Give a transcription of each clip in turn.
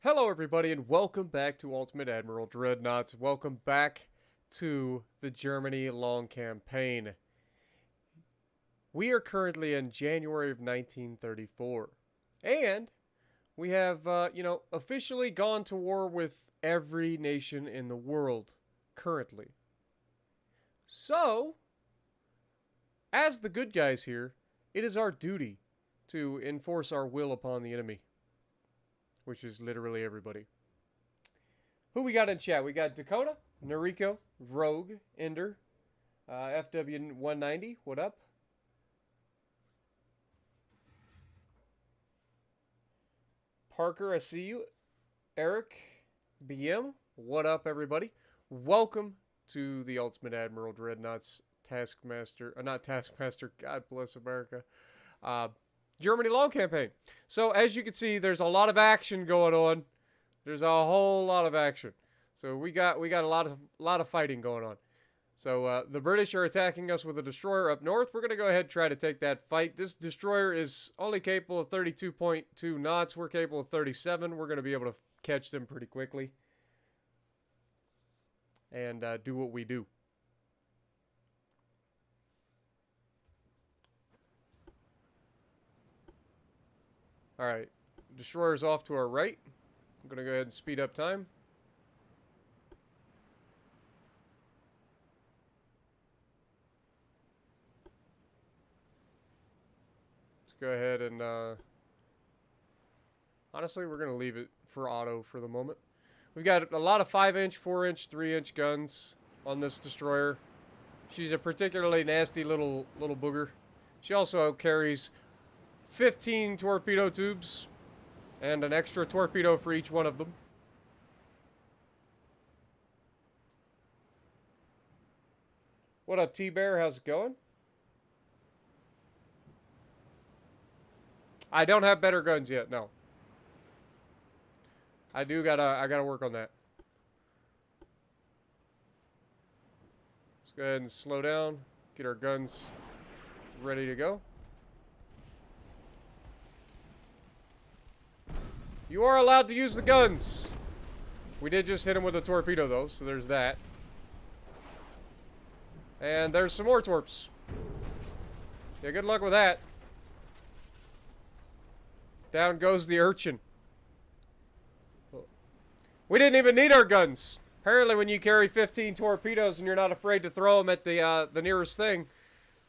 Hello everybody and welcome back to Ultimate Admiral Dreadnoughts. Welcome back to the Germany long campaign. We are currently in January of 1934. And we have, officially gone to war with every nation in the world currently. So, as the good guys here, it is our duty to enforce our will upon the enemy. Which is literally everybody. Who we got in chat? We got Dakota, Noriko, Rogue, Ender, FW190, what up? Parker, I see you. Eric, BM, what up everybody? Welcome to the Ultimate Admiral Dreadnoughts Taskmaster, not Taskmaster, God bless America. Germany long campaign. So as you can see, there's a lot of action going on. There's a whole lot of action. So we got a lot of fighting going on. So the British are attacking us with a destroyer up north. We're gonna go ahead and try to take that fight. This destroyer is only capable of 32.2 knots. We're capable of 37. We're gonna be able to catch them pretty quickly and do what we do. Alright, destroyer's off to our right. I'm going to go ahead and speed up time. Let's go ahead and, honestly, we're going to leave it for auto for the moment. We've got a lot of 5-inch, 4-inch, 3-inch guns on this destroyer. She's a particularly nasty little booger. She also carries 15 torpedo tubes and an extra torpedo for each one of them. What up, T-Bear? How's it going? I don't have better guns yet, no. I gotta work on that. Let's go ahead and slow down, get our guns ready to go. You are allowed to use the guns. We did just hit him with a torpedo, though, so there's that. And there's some more torps. Yeah, good luck with that. Down goes the urchin. We didn't even need our guns. Apparently, when you carry 15 torpedoes and you're not afraid to throw them at the nearest thing,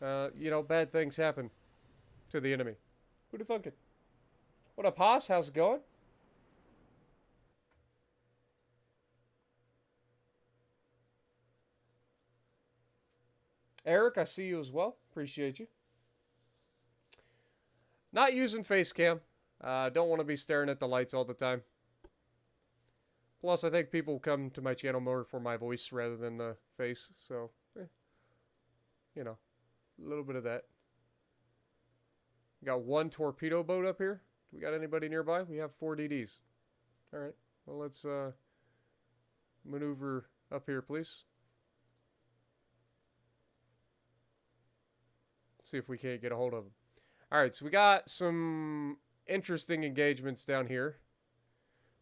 bad things happen to the enemy. Who'd have thunk it? What up, Haas? How's it going? Eric, I see you as well. Appreciate you. Not using face cam. Don't want to be staring at the lights all the time. Plus, I think people come to my channel more for my voice rather than the face. So, a little bit of that. We got one torpedo boat up here. Do we got anybody nearby? We have 4 DDs. All right. Well, let's maneuver up here, please. See if we can't get a hold of them. Alright, so we got some interesting engagements down here.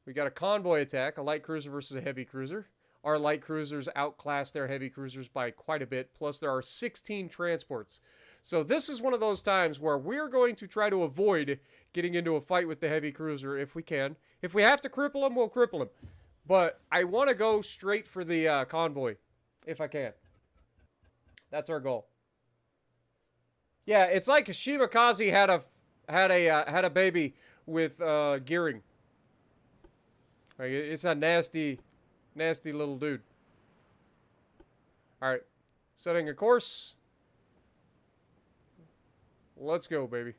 We got a convoy attack, a light cruiser versus a heavy cruiser. Our light cruisers outclass their heavy cruisers by quite a bit, plus there are 16 transports. So this is one of those times where we're going to try to avoid getting into a fight with the heavy cruiser if we can. If we have to cripple them, we'll cripple them. But I want to go straight for the convoy, if I can. That's our goal. Yeah, it's like Shimakaze had a baby with gearing. Like, it's a nasty little dude. All right, setting a course. Let's go, baby.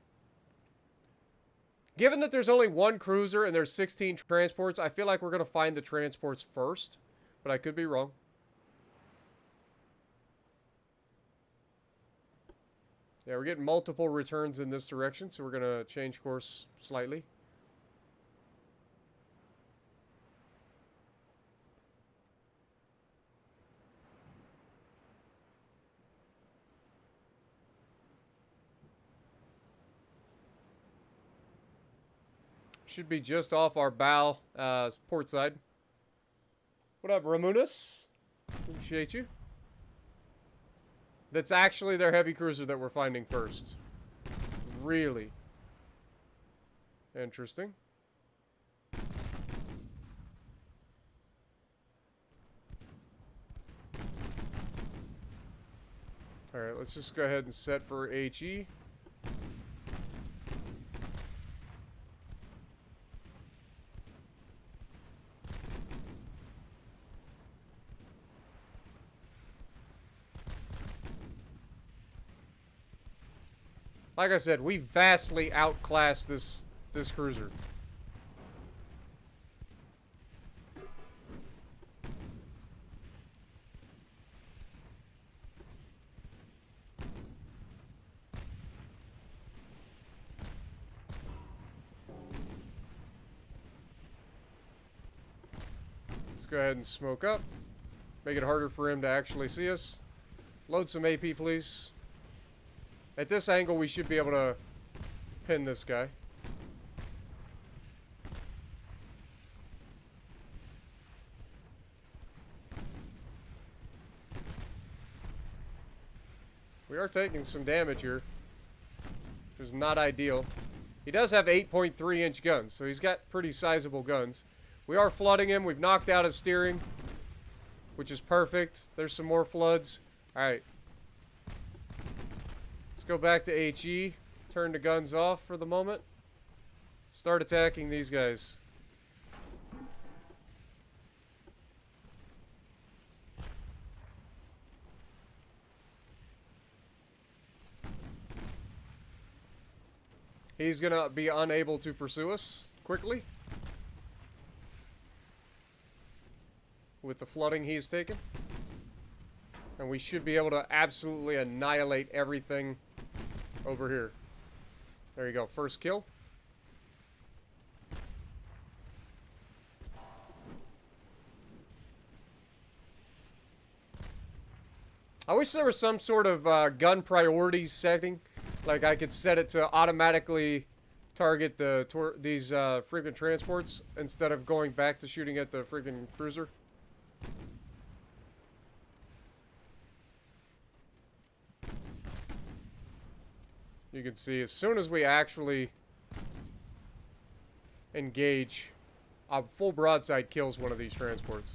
Given that there's only one cruiser and there's 16 transports, I feel like we're gonna find the transports first, but I could be wrong. Yeah, we're getting multiple returns in this direction, so we're going to change course slightly. Should be just off our bow, port side. What up, Ramunas? Appreciate you. That's actually their heavy cruiser that we're finding first. Really interesting. Alright, let's just go ahead and set for HE. Like I said, we vastly outclassed this cruiser. Let's go ahead and smoke up. Make it harder for him to actually see us. Load some AP, please. At this angle, we should be able to pin this guy. We are taking some damage here, which is not ideal. He does have 8.3-inch guns, so he's got pretty sizable guns. We are flooding him. We've knocked out his steering, which is perfect. There's some more floods. All right. Let's go back to HE. Turn the guns off for the moment. Start attacking these guys. He's going to be unable to pursue us quickly with the flooding he's taken. And we should be able to absolutely annihilate everything over here. There you go. First kill. I wish there was some sort of gun priority setting. Like I could set it to automatically target these freaking transports instead of going back to shooting at the freaking cruiser. You can see as soon as we actually engage, a full broadside kills one of these transports.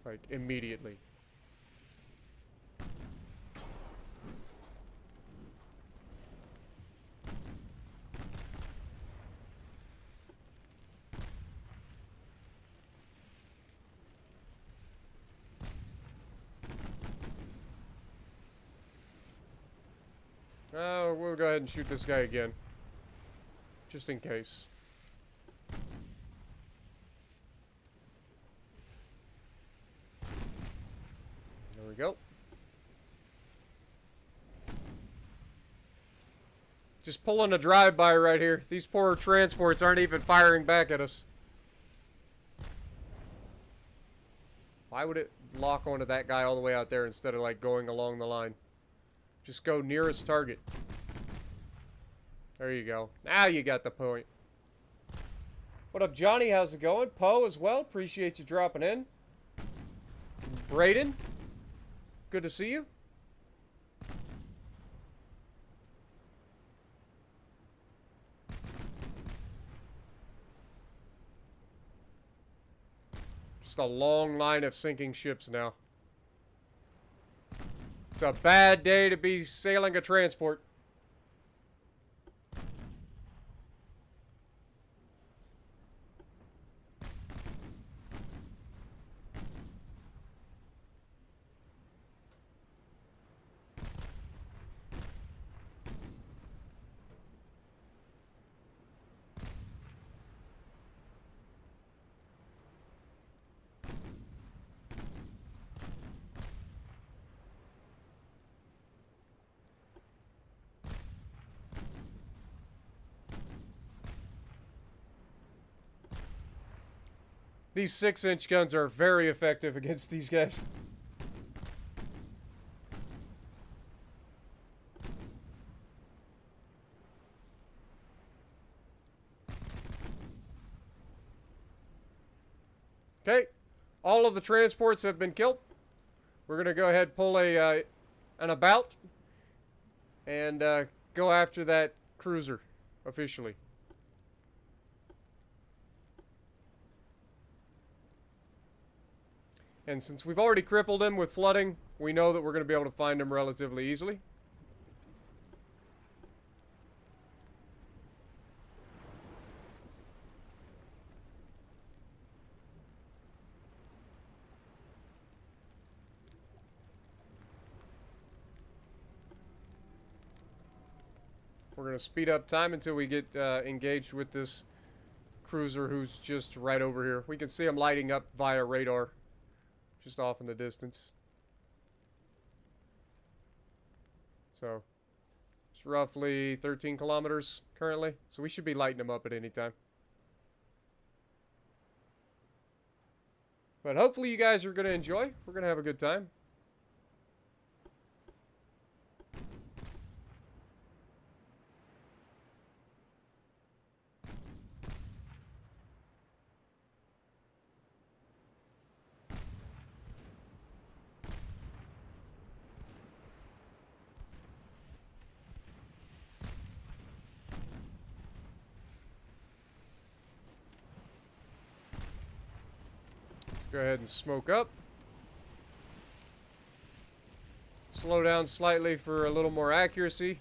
Like, immediately. We'll go ahead and shoot this guy again. Just in case. There we go. Just pulling a drive-by right here. These poor transports aren't even firing back at us. Why would it lock onto that guy all the way out there instead of like going along the line? Just go nearest target. There you go. Now you got the point. What up, Johnny? How's it going? Poe as well. Appreciate you dropping in. Brayden, good to see you. Just a long line of sinking ships now. It's a bad day to be sailing a transport. These 6-inch guns are very effective against these guys. Okay, all of the transports have been killed. We're going to go ahead and pull an about and go after that cruiser officially. And since we've already crippled him with flooding, we know that we're going to be able to find him relatively easily. We're going to speed up time until we get engaged with this cruiser who's just right over here. We can see him lighting up via radar just off in the distance. So it's roughly 13 kilometers currently. So we should be lighting him up at any time. But hopefully you guys are going to enjoy. We're going to have a good time. Go ahead and smoke up. Slow down slightly for a little more accuracy.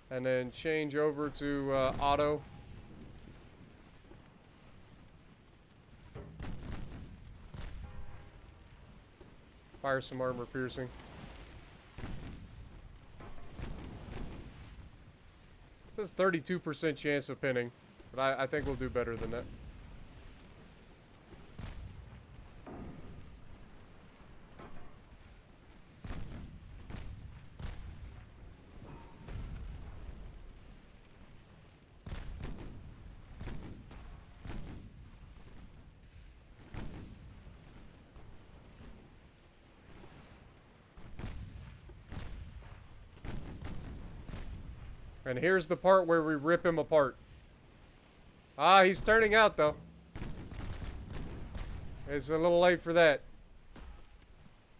And then change over to auto. Fire some armor piercing. It says 32% chance of pinning, but I think we'll do better than that. And here's the part where we rip him apart. Ah, he's turning out, though. It's a little late for that.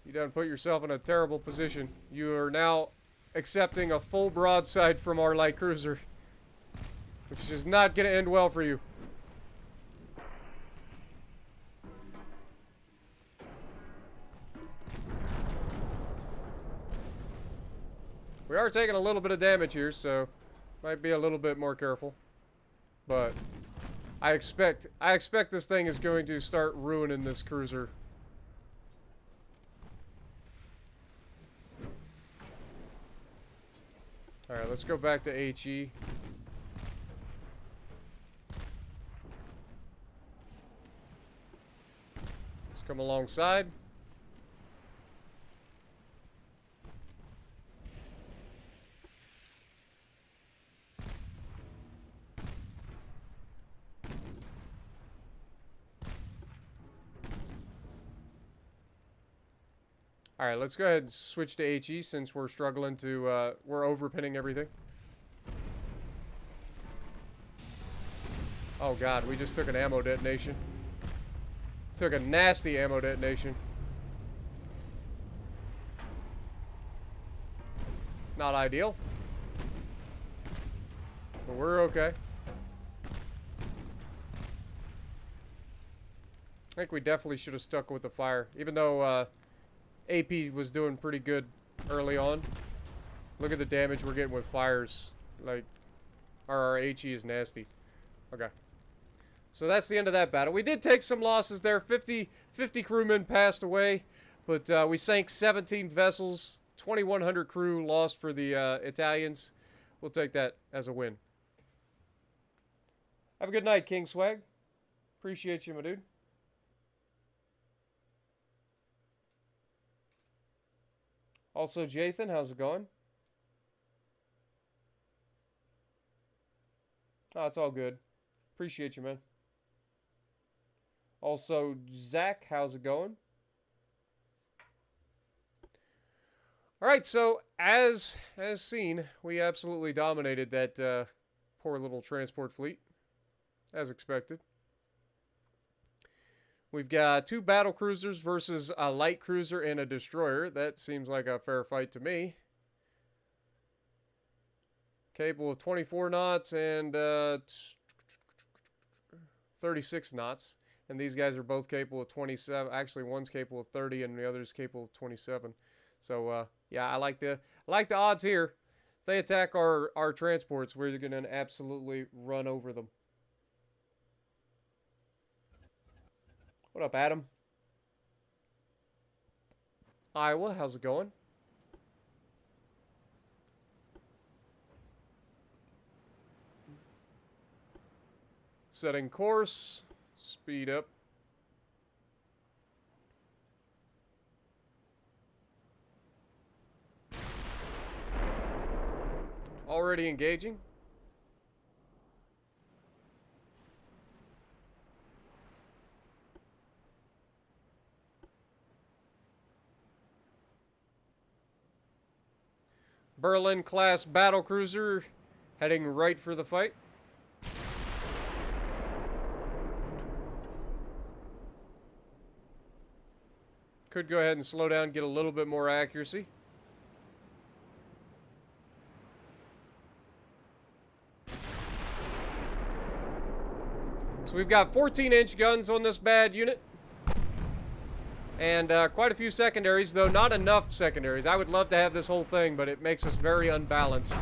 You done put yourself in a terrible position. You are now accepting a full broadside from our light cruiser, which is not going to end well for you. We are taking a little bit of damage here, so might be a little bit more careful. But I expect this thing is going to start ruining this cruiser. Alright, let's go back to HE. Let's come alongside. Alright, let's go ahead and switch to HE since we're struggling to, we're overpinning everything. Oh god, we just took an ammo detonation. Took a nasty ammo detonation. Not ideal. But we're okay. I think we definitely should have stuck with the fire. Even though, AP was doing pretty good early on. Look at the damage we're getting with fires. Like, our HE is nasty. Okay. So that's the end of that battle. We did take some losses there. 50 crewmen passed away. But we sank 17 vessels. 2,100 crew lost for the Italians. We'll take that as a win. Have a good night, King Swag. Appreciate you, my dude. Also, Jathan, how's it going? Oh, it's all good. Appreciate you, man. Also, Zach, how's it going? Alright, so, as seen, we absolutely dominated that poor little transport fleet. As expected. We've got 2 battle cruisers versus a light cruiser and a destroyer. That seems like a fair fight to me. Capable of 24 knots and 36 knots. And these guys are both capable of 27. Actually, one's capable of 30 and the other's capable of 27. So, yeah, I like the odds here. If they attack our transports, we're going to absolutely run over them. What up, Adam? Iowa, how's it going? Setting course. Speed up. Already engaging. Berlin-class battlecruiser heading right for the fight. Could go ahead and slow down, get a little bit more accuracy. So we've got 14-inch guns on this bad unit. And quite a few secondaries, though not enough secondaries. I would love to have this whole thing, but it makes us very unbalanced.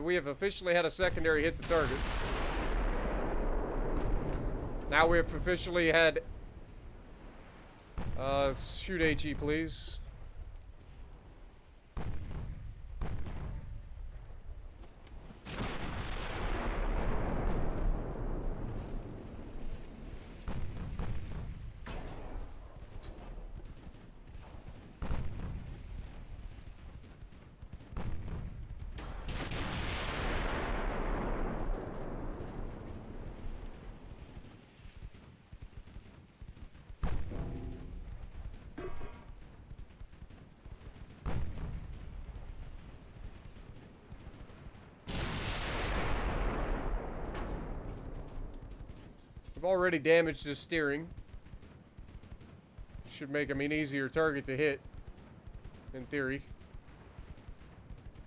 We have officially had a secondary hit the target. Now we have officially had... let's shoot HE, please. We've already damaged his steering. Should make him an easier target to hit, in theory.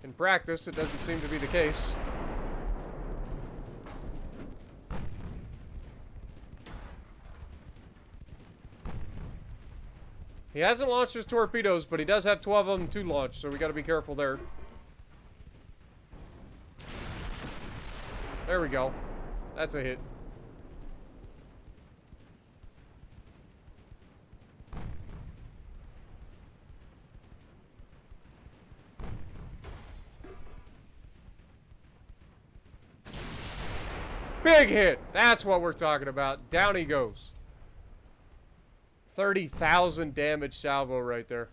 In practice, it doesn't seem to be the case. He hasn't launched his torpedoes, but he does have 12 of them to launch, so we got to be careful there. There we go. That's a hit. Big hit! That's what we're talking about. Down he goes. 30,000 damage salvo right there.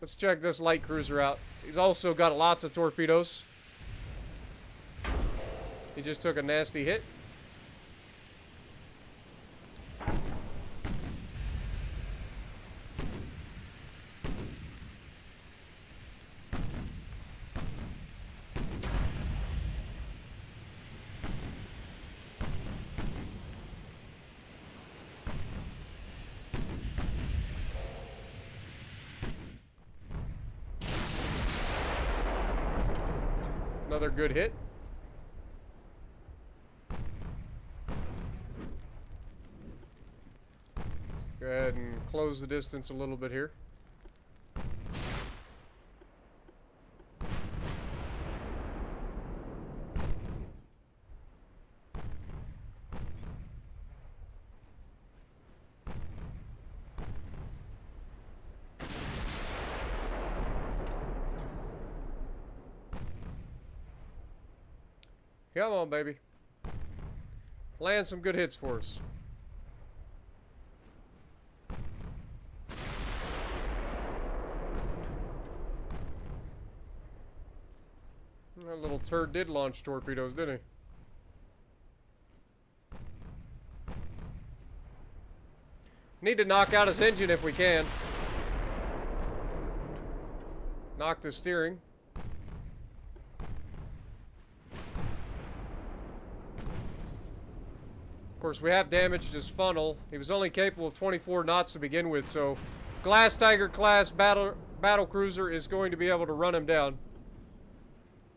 Let's check this light cruiser out. He's also got lots of torpedoes. He just took a nasty hit. Another good hit. Go ahead and close the distance a little bit here. Come on, baby. Land some good hits for us. That little turd did launch torpedoes, didn't he? Need to knock out his engine if we can. Knocked his steering. Of course, we have damaged his funnel. He was only capable of 24 knots to begin with, so Glass Tiger class battle cruiser is going to be able to run him down.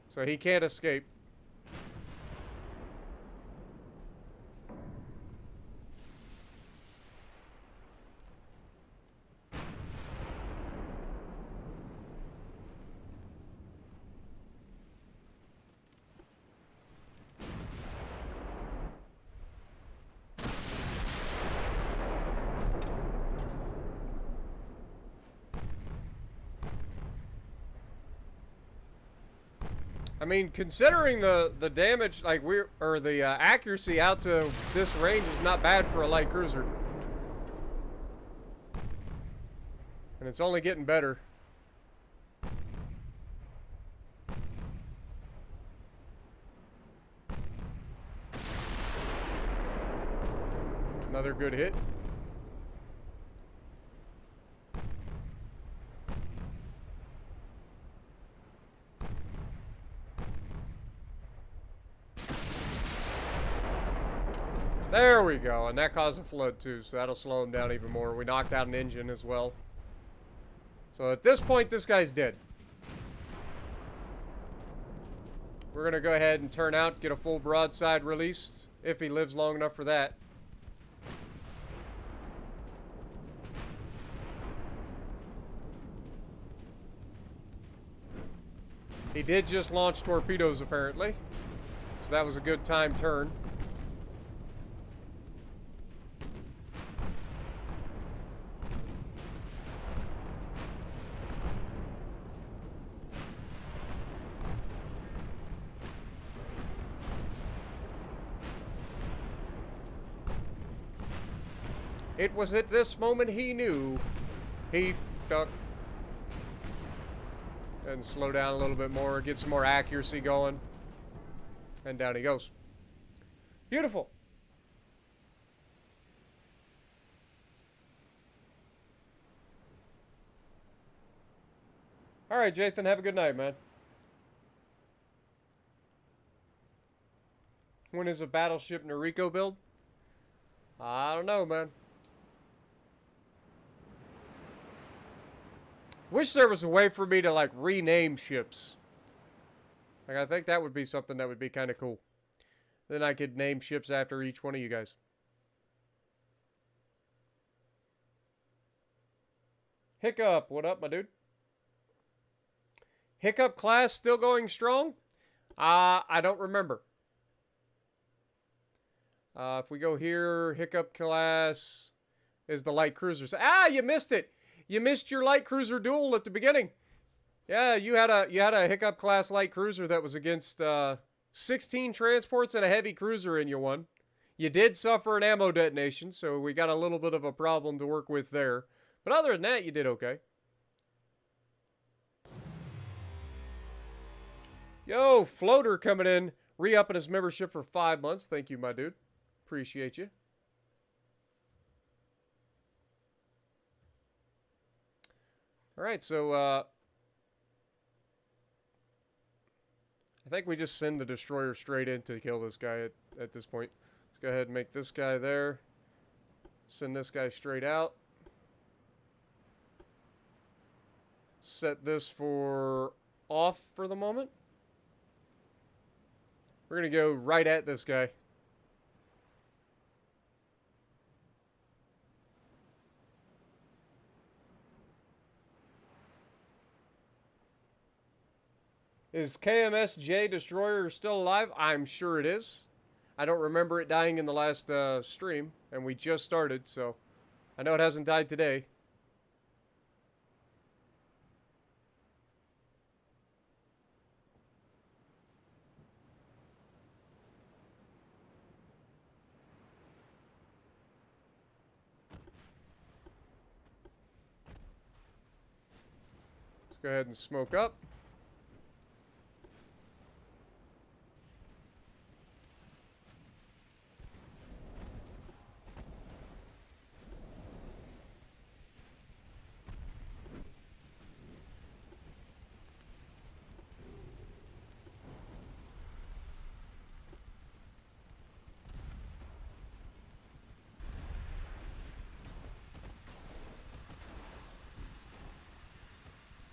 So he can't escape. I mean, considering the damage, like the accuracy out to this range is not bad for a light cruiser, and it's only getting better. Another good hit. There we go, and that caused a flood too, so that'll slow him down even more. We knocked out an engine as well. So at this point, this guy's dead. We're going to go ahead and turn out, get a full broadside released, if he lives long enough for that. He did just launch torpedoes, apparently. So that was a good timed turn. It was at this moment he knew. He ducked. And slow down a little bit more, get some more accuracy going. And down he goes. Beautiful. All right, Jathan, have a good night, man. When is a Battleship Noriko build? I don't know, man. Wish there was a way for me to, like, rename ships. Like, I think that would be something that would be kind of cool. Then I could name ships after each one of you guys. Hiccup, what up, my dude? Hiccup class still going strong? I don't remember. If we go here, Hiccup class is the light cruisers. Ah, you missed it. You missed your light cruiser duel at the beginning. Yeah, you had a Hiccup class light cruiser that was against 16 transports and a heavy cruiser, and you won. You did suffer an ammo detonation, so we got a little bit of a problem to work with there. But other than that, you did okay. Yo, Floater coming in, re-upping his membership for 5 months. Thank you, my dude. Appreciate you. All right, so I think we just send the destroyer straight in to kill this guy at this point. Let's go ahead and make this guy there. Send this guy straight out. Set this for off for the moment. We're going to go right at this guy. Is KMSJ Destroyer still alive? I'm sure it is. I don't remember it dying in the last stream, and we just started, so I know it hasn't died today. Let's go ahead and smoke up.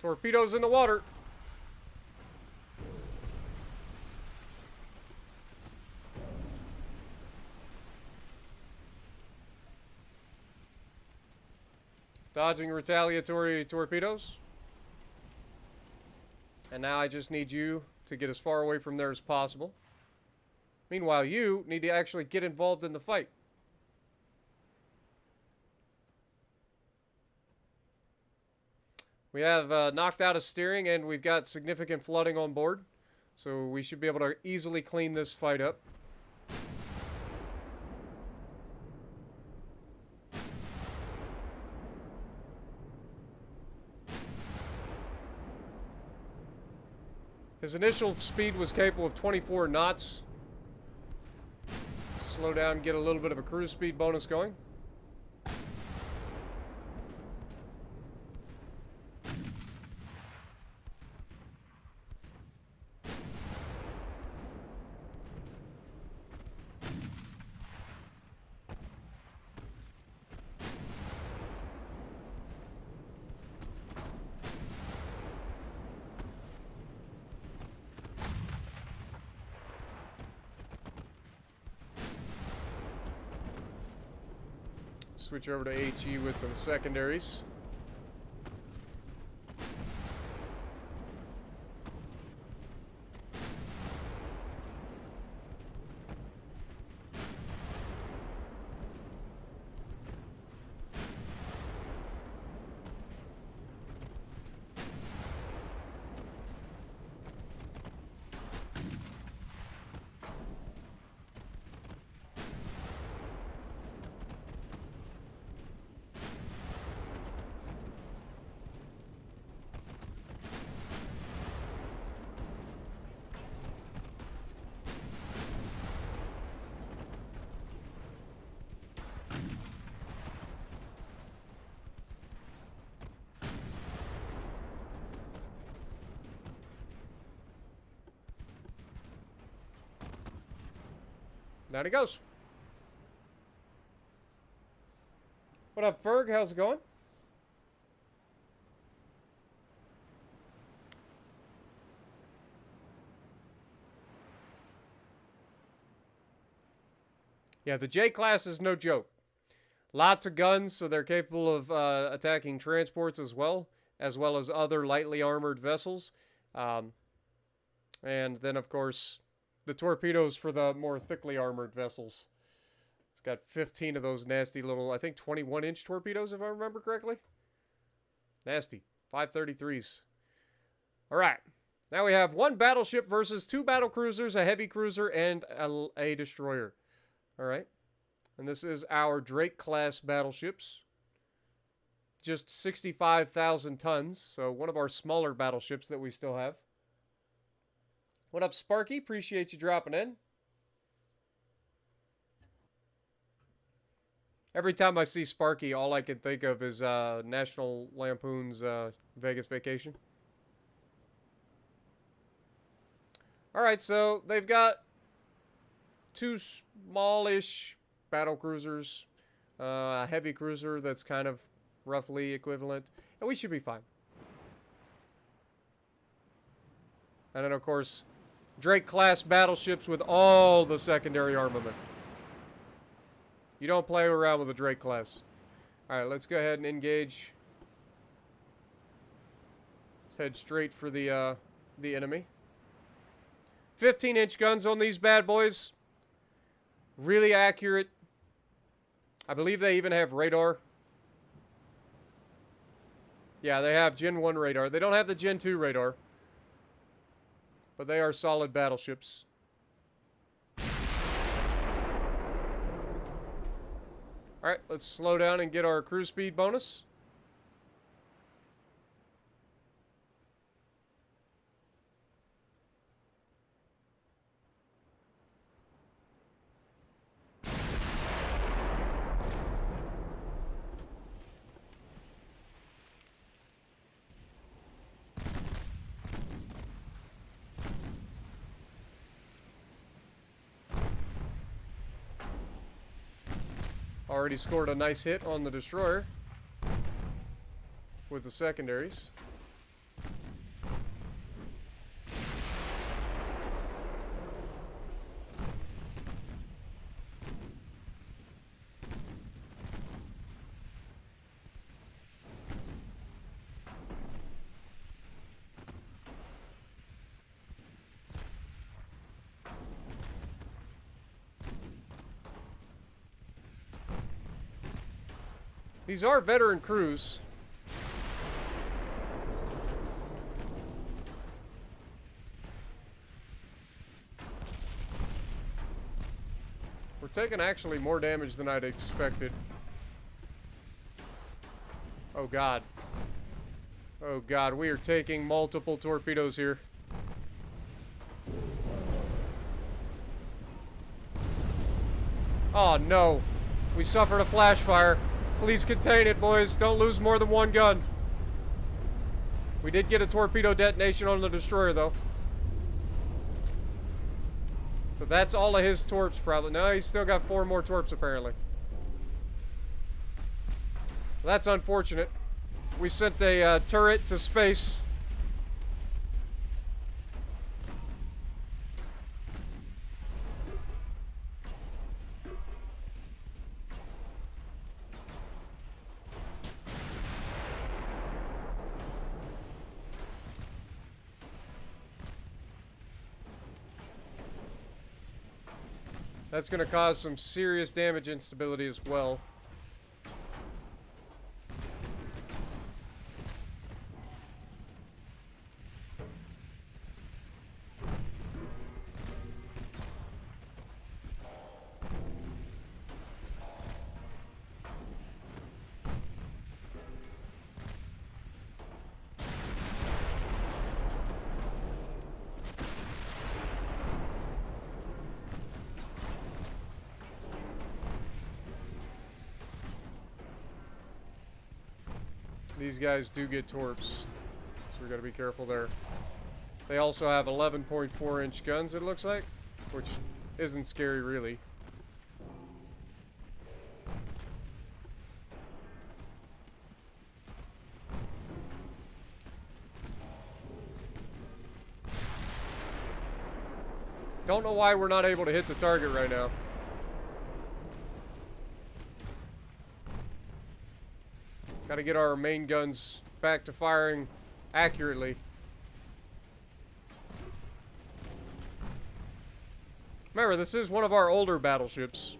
Torpedoes in the water. Dodging retaliatory torpedoes. And now I just need you to get as far away from there as possible. Meanwhile, you need to actually get involved in the fight. We have knocked out a steering, and we've got significant flooding on board. So we should be able to easily clean this fight up. His initial speed was capable of 24 knots. Slow down, get a little bit of a cruise speed bonus going. Switch over to HE with the secondaries. Down he goes. What up, Ferg? How's it going? Yeah, the J-class is no joke. Lots of guns, so they're capable of attacking transports as well as other lightly armored vessels. And then, of course, the torpedoes for the more thickly armored vessels. It's got 15 of those nasty little, I think 21-inch torpedoes, if I remember correctly. Nasty. 533s. All right. Now we have one battleship versus two battlecruisers, a heavy cruiser, and a destroyer. All right. And this is our Drake-class battleships. Just 65,000 tons, so one of our smaller battleships that we still have. What up, Sparky? Appreciate you dropping in. Every time I see Sparky, all I can think of is National Lampoon's Vegas Vacation. Alright, so they've got two smallish battle cruisers, a heavy cruiser that's kind of roughly equivalent, and we should be fine. And then, of course, Drake-class battleships with all the secondary armament. You don't play around with a Drake-class. Alright, let's go ahead and engage. Let's head straight for the enemy. 15-inch guns on these bad boys. Really accurate. I believe they even have radar. Yeah, they have Gen 1 radar. They don't have the Gen 2 radar. But they are solid battleships. Alright, let's slow down and get our cruise speed bonus. Already scored a nice hit on the destroyer with the secondaries. These are veteran crews. We're taking actually more damage than I'd expected. Oh god. Oh god, we are taking multiple torpedoes here. Oh no. We suffered a flash fire. Please contain it, boys. Don't lose more than one gun. We did get a torpedo detonation on the destroyer, though. So that's all of his torps, probably. No, he's still got 4 more torps, apparently. Well, that's unfortunate. We sent a turret to space. That's going to cause some serious damage instability as well. These guys do get torps, so we got to be careful there. They also have 11.4-inch guns, it looks like, which isn't scary, really. Don't know why we're not able to hit the target right now. Got to get our main guns back to firing accurately. Remember, this is one of our older battleships.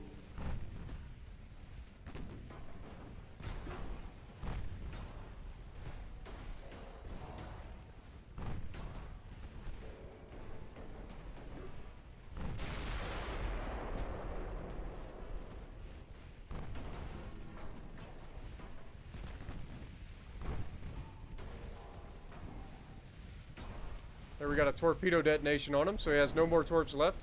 There, we got a torpedo detonation on him, so he has no more torps left.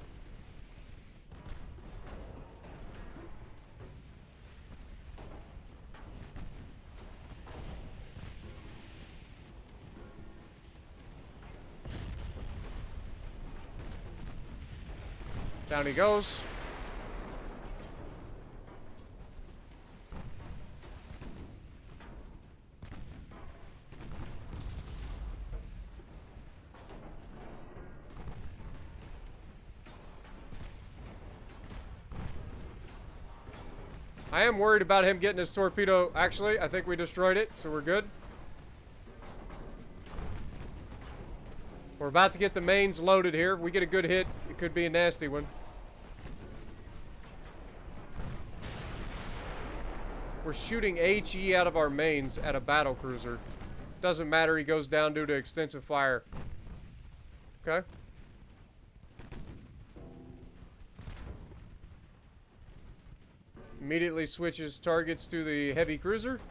Down he goes. I am worried about him getting his torpedo. Actually, I think we destroyed it, so we're good. We're about to get the mains loaded here. If we get a good hit, it could be a nasty one. We're shooting HE out of our mains at a battle cruiser. Doesn't matter, he goes down due to extensive fire. Okay. Immediately switches targets to the heavy cruiser.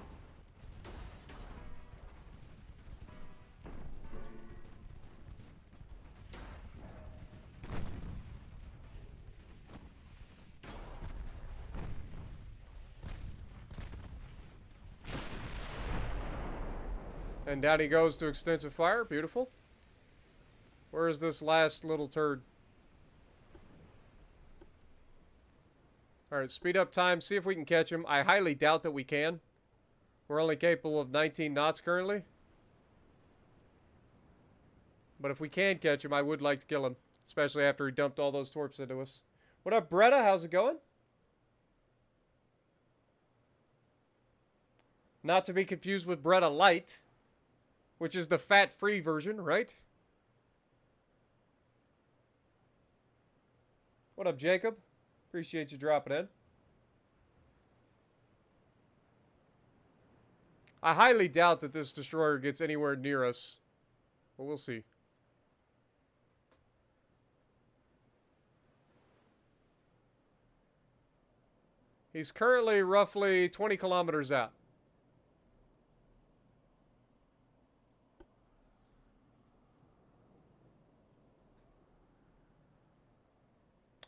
And down he goes to extensive fire. Beautiful. Where is this last little turd? Alright, speed up time. See if we can catch him. I highly doubt that we can. We're only capable of 19 knots currently. But if we can catch him, I would like to kill him. Especially after he dumped all those torps into us. What up, Bretta? How's it going? Not to be confused with Bretta Light, which is the fat-free version, right? What up, Jacob? Appreciate you dropping in. I highly doubt that this destroyer gets anywhere near us. But we'll see. He's currently roughly 20 kilometers out.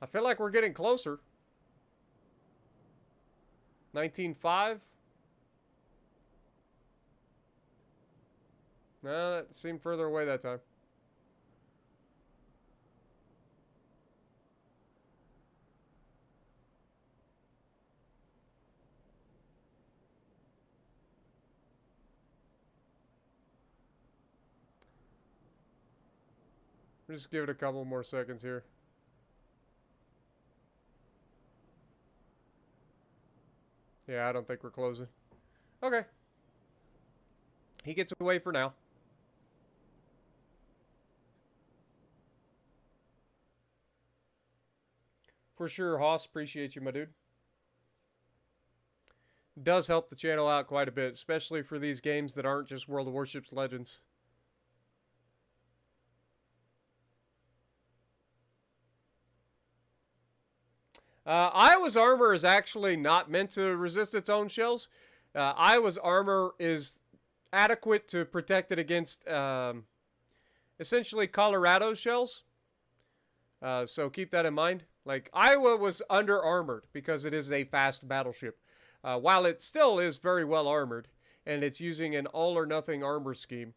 I feel like we're getting closer. 19.5. No, that seemed further away that time. Just give it a couple more seconds here. Yeah, I don't think we're closing. Okay. He gets away for now. For sure, Hoss. Appreciate you, my dude. Does help the channel out quite a bit, especially for these games that aren't just World of Warships Legends. Iowa's armor is actually not meant to resist its own shells. Iowa's armor is adequate to protect it against essentially Colorado's shells. So keep that in mind. Like, Iowa was under-armored because it is a fast battleship. While it still is very well armored, and it's using an all-or-nothing armor scheme,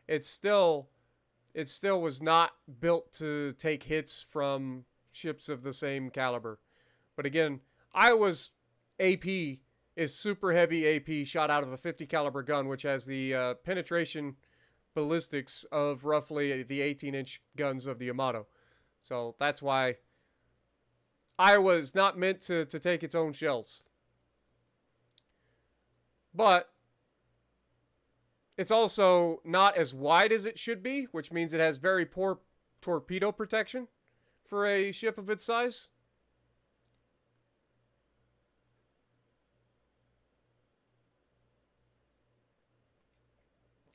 it still was not built to take hits from ships of the same caliber. But again, Iowa's AP is super heavy AP shot out of a 50 caliber gun, which has the penetration ballistics of roughly the 18-inch guns of the Yamato. So that's why Iowa is not meant to take its own shells. But it's also not as wide as it should be, which means it has very poor torpedo protection for a ship of its size.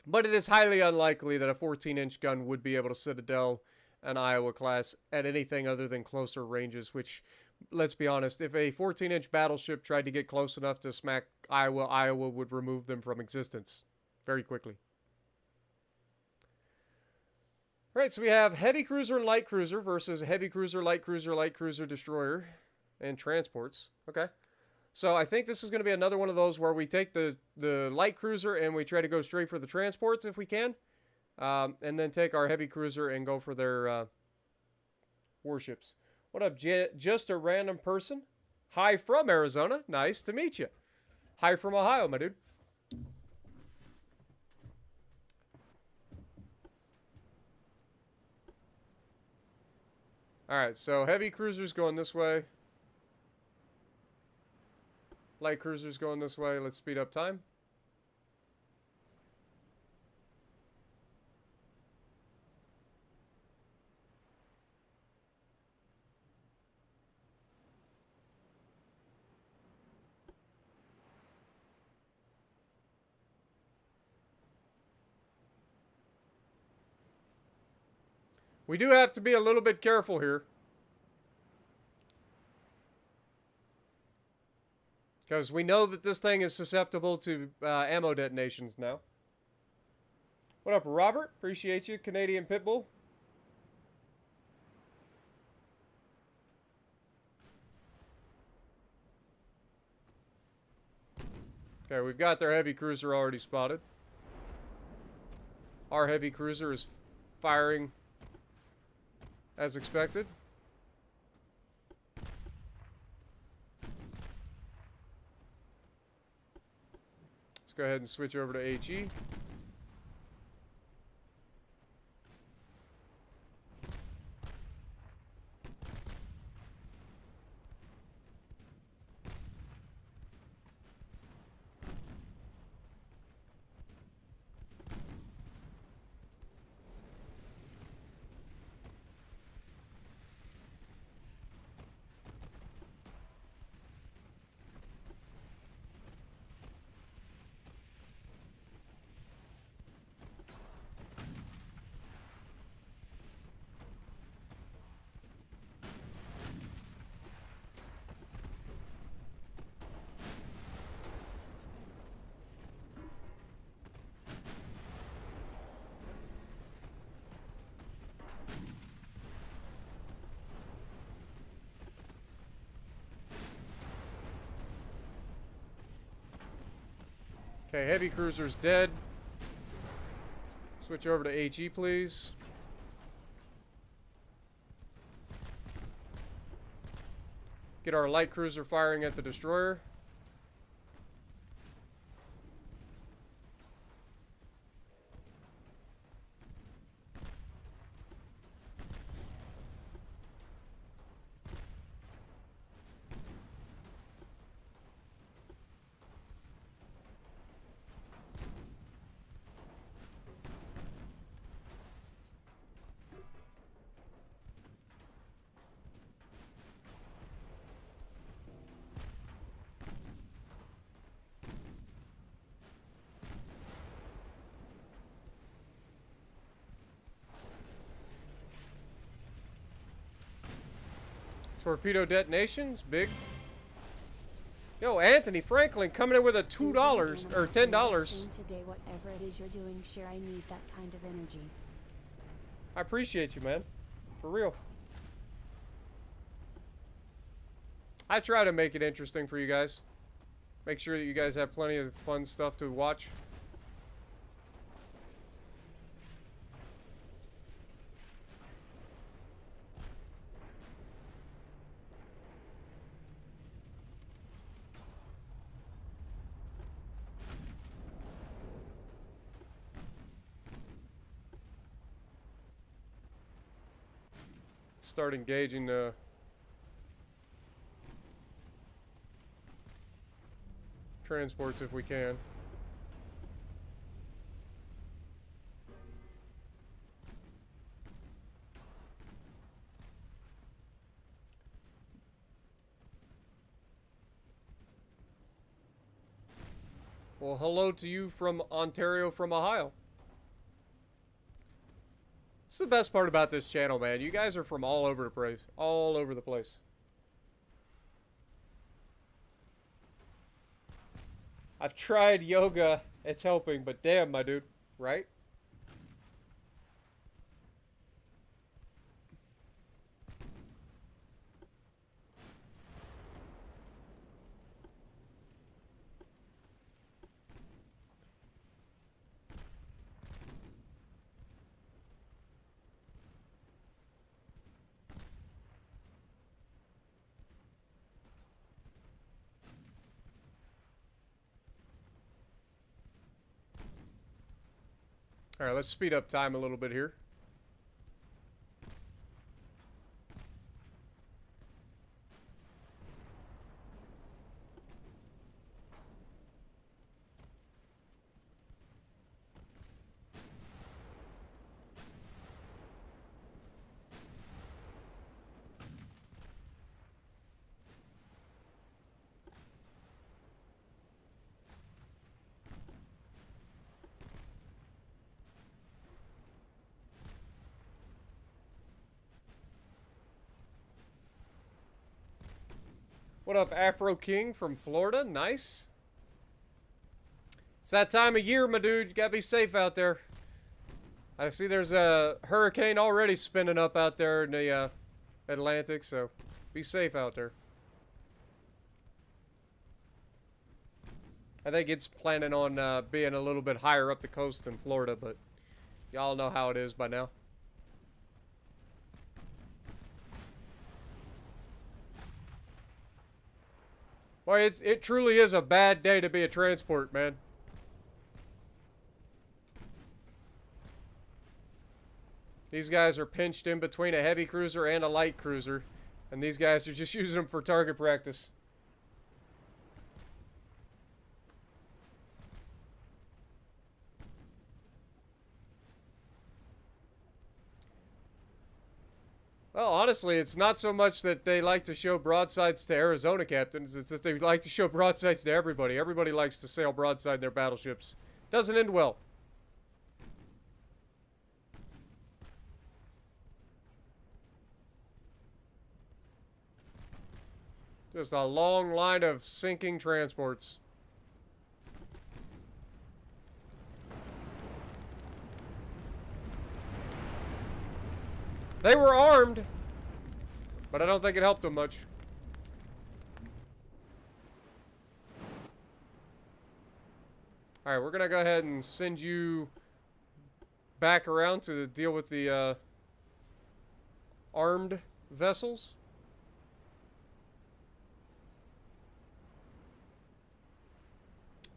But it is highly unlikely that a 14-inch gun would be able to citadel an Iowa class at anything other than closer ranges, which, let's be honest, if a 14-inch battleship tried to get close enough to smack Iowa, Iowa would remove them from existence very quickly. All right, so we have heavy cruiser and light cruiser versus heavy cruiser, light cruiser, destroyer, and transports. Okay. So I think this is going to be another one of those where we take the light cruiser and we try to go straight for the transports if we can. And then take our heavy cruiser and go for their warships. What up, just a random person? Hi from Arizona. Nice to meet you. Hi from Ohio, my dude. Alright, so heavy cruiser's going this way. Light cruiser's going this way. Let's speed up time. We do have to be a little bit careful here. Because we know that this thing is susceptible to ammo detonations now. What up, Robert? Appreciate you, Canadian Pitbull. Okay, we've got their heavy cruiser already spotted. Our heavy cruiser is firing as expected. Let's go ahead and switch over to HE. Okay, heavy cruiser's dead. Switch over to HE, please. Get our light cruiser firing at the destroyer. Torpedo detonations, big. Yo, Anthony Franklin coming in with a $2 or $10. Today, whatever it is you're doing, sure, I need that kind of energy. I appreciate you, man. For real. I try to make it interesting for you guys. Make sure that you guys have plenty of fun stuff to watch. Start engaging the transports if we can. Well, hello to you from Ontario, from Ohio. This is the best part about this channel, man. You guys are from all over the place. All over the place. I've tried yoga. It's helping, but damn, my dude. Right? All right, let's speed up time a little bit here. What up, Afro King from Florida? Nice. It's that time of year, my dude. You gotta be safe out there. I see there's a hurricane already spinning up out there in the Atlantic, so be safe out there. I think it's planning on being a little bit higher up the coast than Florida, but y'all know how it is by now. Boy, it truly is a bad day to be a transport, man. These guys are pinched in between a heavy cruiser and a light cruiser, and these guys are just using them for target practice. Well, honestly, it's not so much that they like to show broadsides to Arizona captains. It's that they like to show broadsides to everybody. Everybody likes to sail broadside in their battleships. Doesn't end well. Just a long line of sinking transports. They were armed, but I don't think it helped them much. Alright, we're going to go ahead and send you back around to deal with the armed vessels.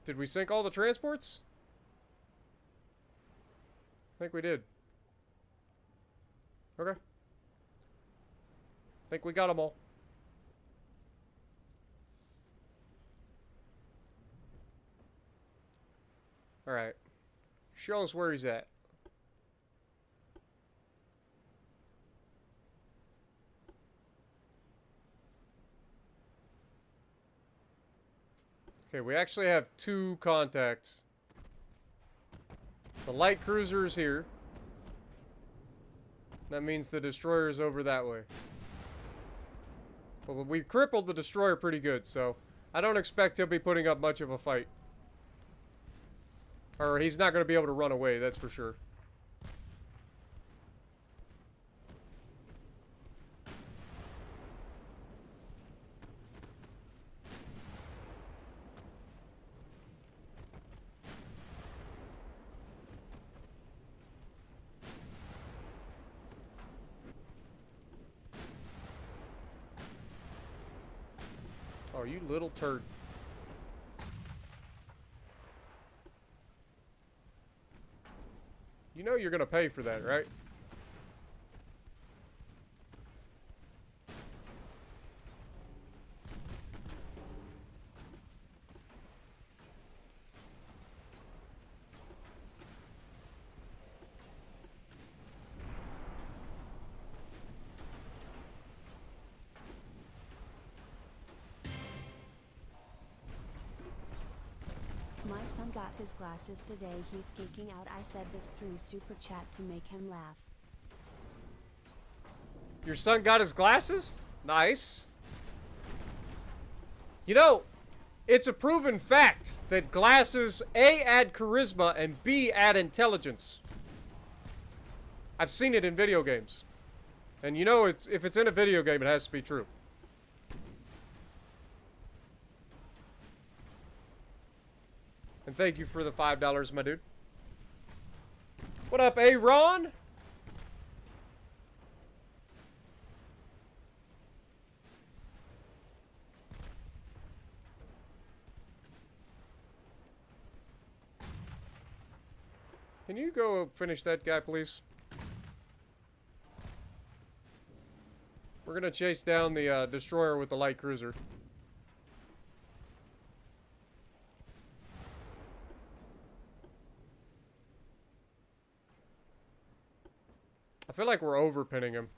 Did we sink all the transports? I think we did. Okay. I think we got them all. Alright. Show us where he's at. Okay, we actually have 2 contacts. The light cruiser is here. That means the destroyer is over that way. Well, we crippled the destroyer pretty good, so I don't expect he'll be putting up much of a fight. Or he's not going to be able to run away, that's for sure. Oh, you little turd. You know you're gonna pay for that, right? My son got his glasses today. He's geeking out. I said this through super chat to make him laugh. Your son got his glasses? Nice. You know, it's a proven fact that glasses A, add charisma, and B, add intelligence. I've seen it in video games. And you know, if it's in a video game, it has to be true. And thank you for the $5, my dude. What up, Aaron? Can you go finish that guy, please? We're gonna chase down the destroyer with the light cruiser. I feel like we're overpinning him.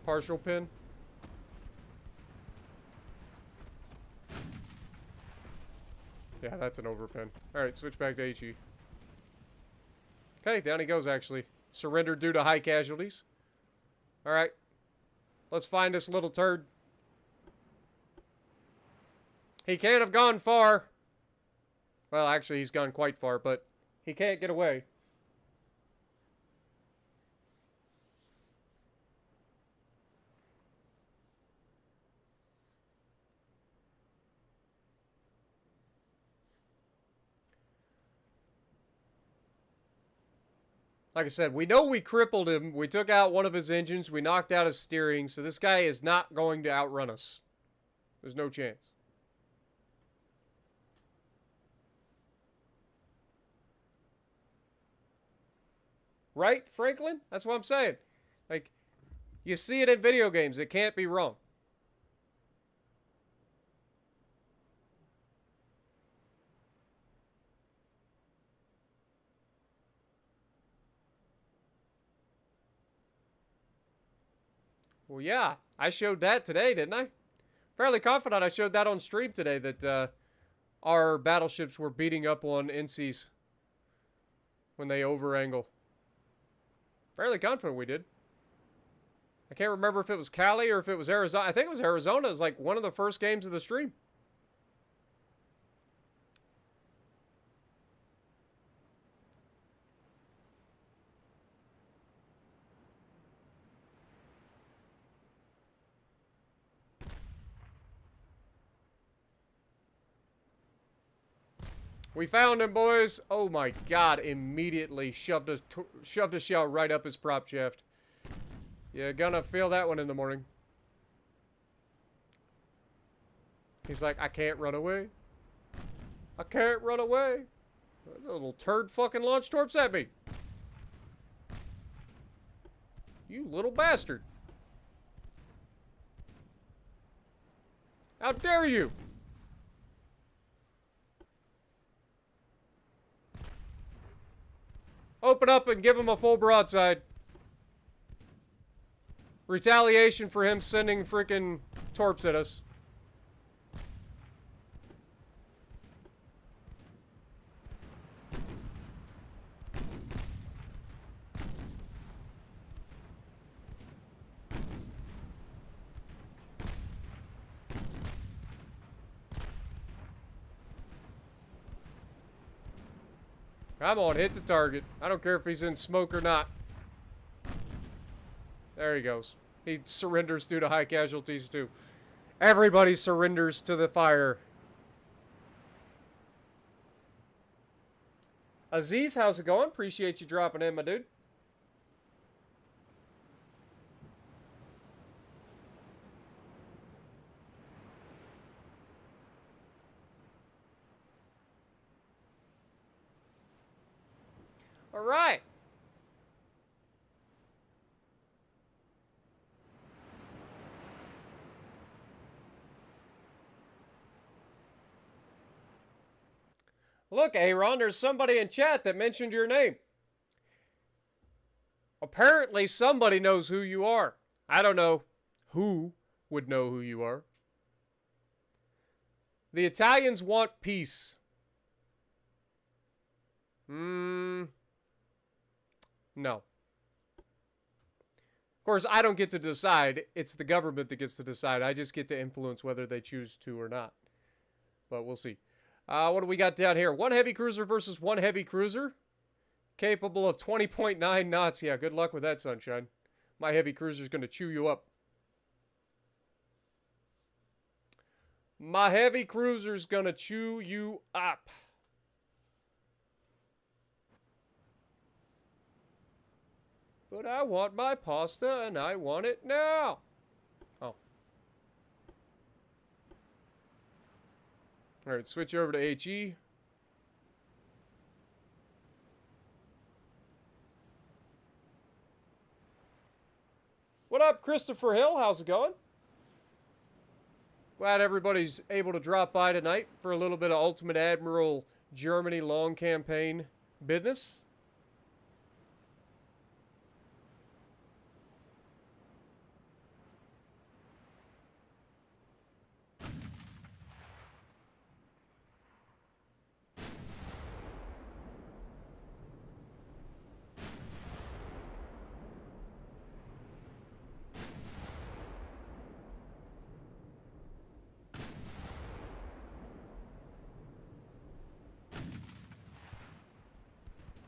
Partial pin. Yeah, that's an overpin. Alright, switch back to HE. Okay, down he goes, actually. Surrendered due to high casualties. Alright. Let's find this little turd. He can't have gone far. Well, actually, he's gone quite far, but he can't get away. Like I said, we know we crippled him. We took out one of his engines. We knocked out his steering. So this guy is not going to outrun us. There's no chance. Right, Franklin? That's what I'm saying. Like, you see it in video games. It can't be wrong. Well, yeah. I showed that today, didn't I? Fairly confident I showed that on stream today, that our battleships were beating up on NCs when they over-angle. Fairly confident we did. I can't remember if it was Cali or if it was Arizona. I think it was Arizona. It was like one of the first games of the stream. We found him, boys. Oh my god, immediately shoved a shell right up his prop shaft. You're gonna feel that one in the morning. He's like, I can't run away. I can't run away. A little turd fucking launch torps at me. You little bastard. How dare you? Open up and give him a full broadside. Retaliation for him sending freaking torps at us. Come on, hit the target. I don't care if he's in smoke or not. There he goes. He surrenders due to high casualties too. Everybody surrenders to the fire. Aziz, how's it going? Appreciate you dropping in, my dude. All right. Look, Aaron, there's somebody in chat that mentioned your name. Apparently, somebody knows who you are. I don't know who would know who you are. The Italians want peace. No. Of course, I don't get to decide. It's the government that gets to decide. I just get to influence whether they choose to or not. But we'll see. What do we got down here? One heavy cruiser versus one heavy cruiser. Capable of 20.9 knots. Yeah, good luck with that, sunshine. My heavy cruiser's going to chew you up. My heavy cruiser's going to chew you up. But I want my pasta, and I want it now. Oh. Alright, switch over to HE. What up, Christopher Hill? How's it going? Glad everybody's able to drop by tonight for a little bit of Ultimate Admiral Germany long campaign business.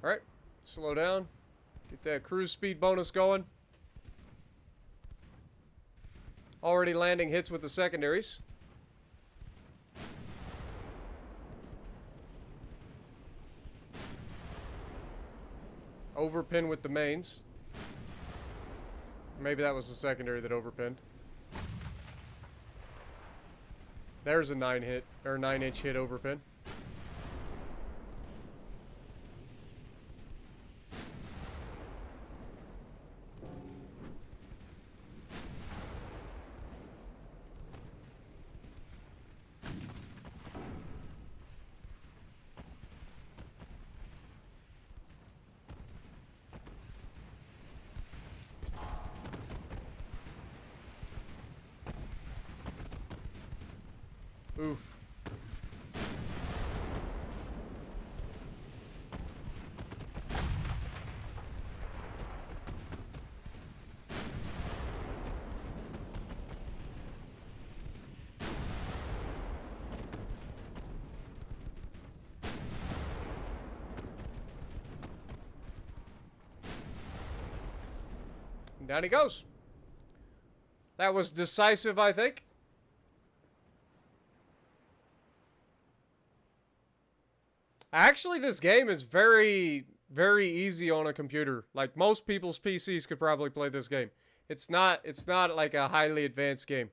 Alright, slow down. Get that cruise speed bonus going. Already landing hits with the secondaries. Overpin with the mains. Maybe that was the secondary that overpinned. There's a 9-inch hit overpin. Oof. And down he goes. That was decisive, I think. Actually, this game is very, very easy on a computer. Like, most people's PCs could probably play this game. It's not like a highly advanced game.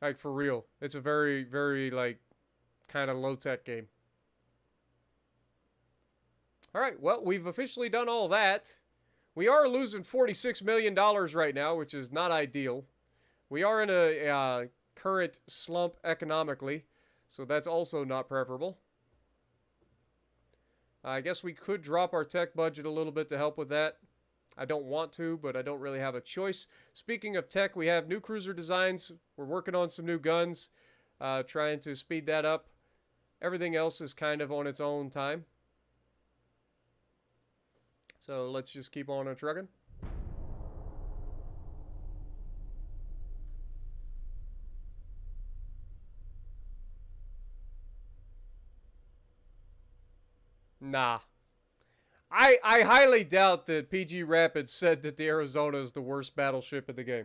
Like, for real. It's a very, very, like, kind of low-tech game. Alright, well, we've officially done all that. We are losing $46 million right now, which is not ideal. We are in a current slump economically, so that's also not preferable. I guess we could drop our tech budget a little bit to help with that. I don't want to, but I don't really have a choice. Speaking of tech, we have new cruiser designs. We're working on some new guns, trying to speed that up. Everything else is kind of on its own time. So let's just keep on trucking. Nah. I highly doubt that PG Rapids said that the Arizona is the worst battleship in the game.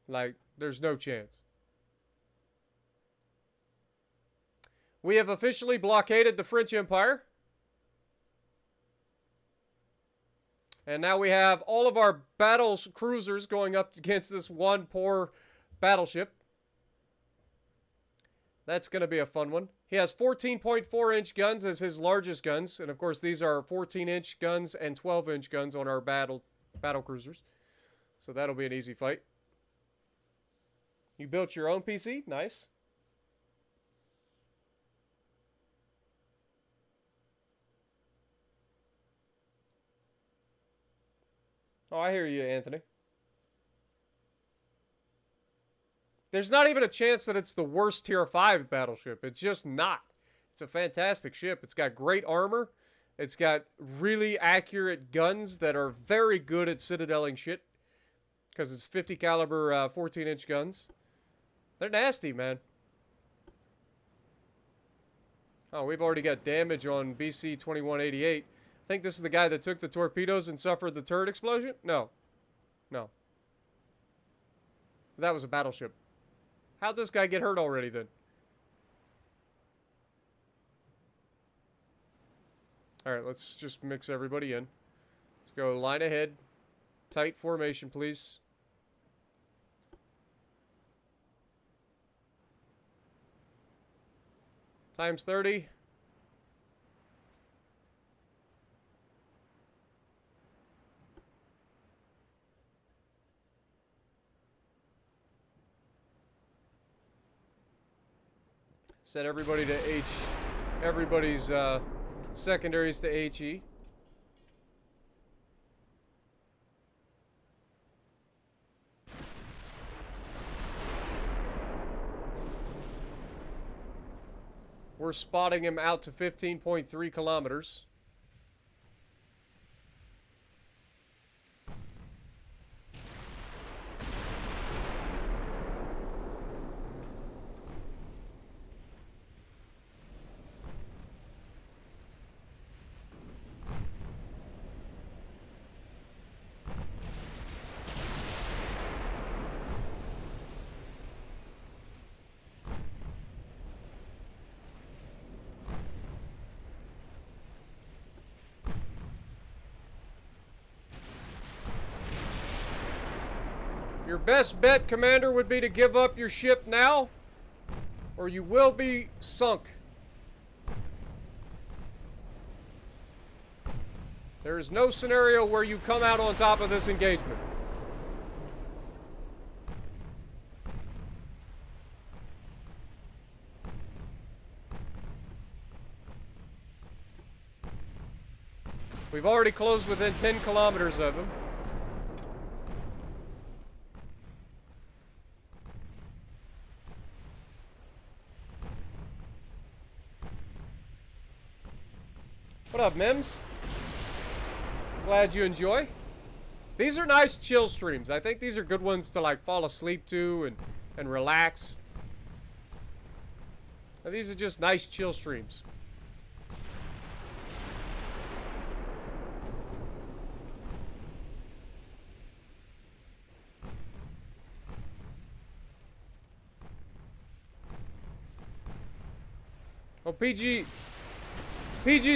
Like, there's no chance. We have officially blockaded the French Empire. And now we have all of our battle cruisers going up against this one poor battleship. That's going to be a fun one. He has 14.4-inch guns as his largest guns. And, of course, these are 14-inch guns and 12-inch guns on our battle cruisers. So that'll be an easy fight. You built your own PC? Nice. Oh, I hear you, Anthony. There's not even a chance that it's the worst Tier 5 battleship. It's just not. It's a fantastic ship. It's got great armor. It's got really accurate guns that are very good at citadeling shit. Because it's 50 caliber 14-inch guns. They're nasty, man. Oh, we've already got damage on BC 2188. I think this is the guy that took the torpedoes and suffered the turret explosion? No. No. That was a battleship. How'd this guy get hurt already, then? Alright, let's just mix everybody in. Let's go line ahead. Tight formation, please. Times 30. Set everybody to H. Everybody's secondaries to HE. We're spotting him out to 15.3 kilometers. Your best bet, Commander, would be to give up your ship now, or you will be sunk. There is no scenario where you come out on top of this engagement. We've already closed within 10 kilometers of him. What up, Mims? Glad you enjoy. These are nice chill streams. I think these are good ones to like fall asleep to and relax. And these are just nice chill streams. Well, PG's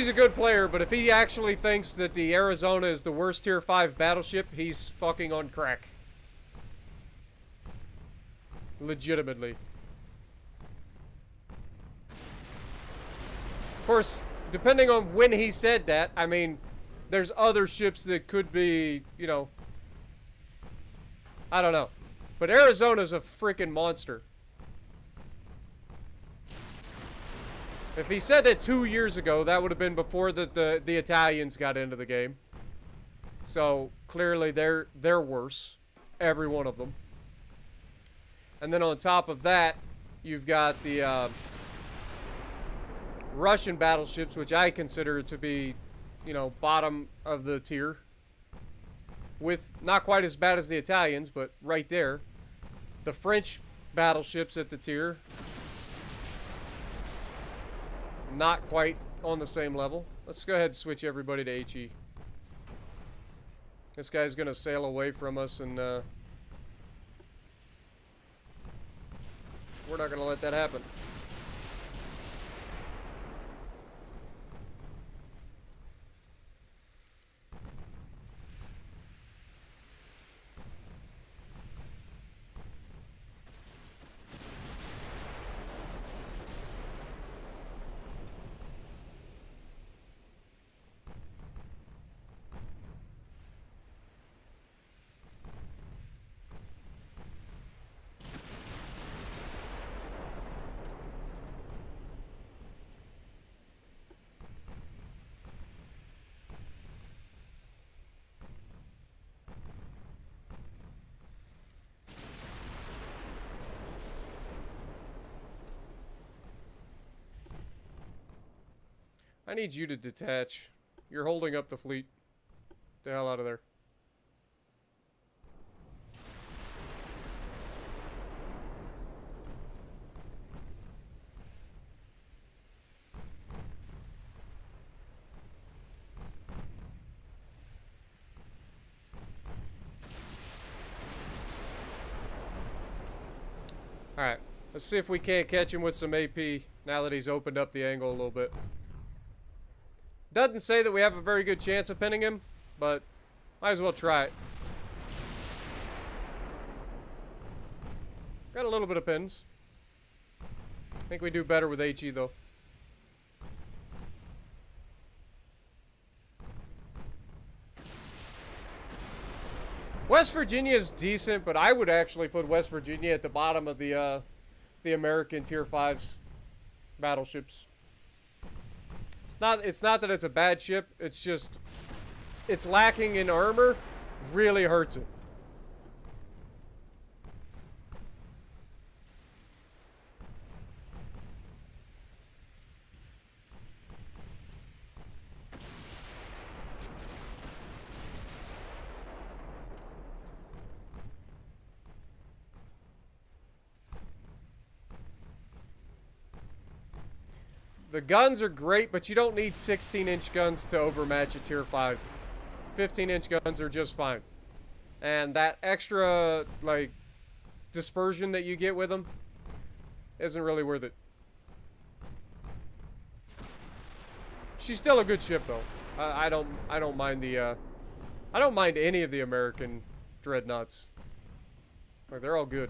a good player, but if he actually thinks that the Arizona is the worst tier 5 battleship, he's fucking on crack. Legitimately. Of course, depending on when he said that, I mean, there's other ships that could be, you know, I don't know. But Arizona's a freaking monster. If he said it 2 years ago, that would have been before the Italians got into the game. So clearly they're worse, every one of them. And then on top of that, you've got the Russian battleships, which I consider to be, you know, bottom of the tier. With not quite as bad as the Italians, but right there. The French battleships at the tier. Not quite on the same level. Let's go ahead and switch everybody to HE. This guy's gonna sail away from us, and we're not gonna let that happen. I need you to detach. You're holding up the fleet. Get the hell out of there. Alright, let's see if we can't catch him with some AP now that he's opened up the angle a little bit. Doesn't say that we have a very good chance of pinning him, but might as well try it. Got a little bit of pins. I think we do better with HE though. West Virginia is decent, but I would actually put West Virginia at the bottom of the American tier 5s battleships. It's not that it's a bad ship, it's just it's lacking in armor really hurts it. The guns are great, but you don't need 16-inch guns to overmatch a tier 5. 15-inch guns are just fine. And that extra, like, dispersion that you get with them isn't really worth it. She's still a good ship, though. I don't mind the, I don't mind any of the American Dreadnoughts. Like, they're all good.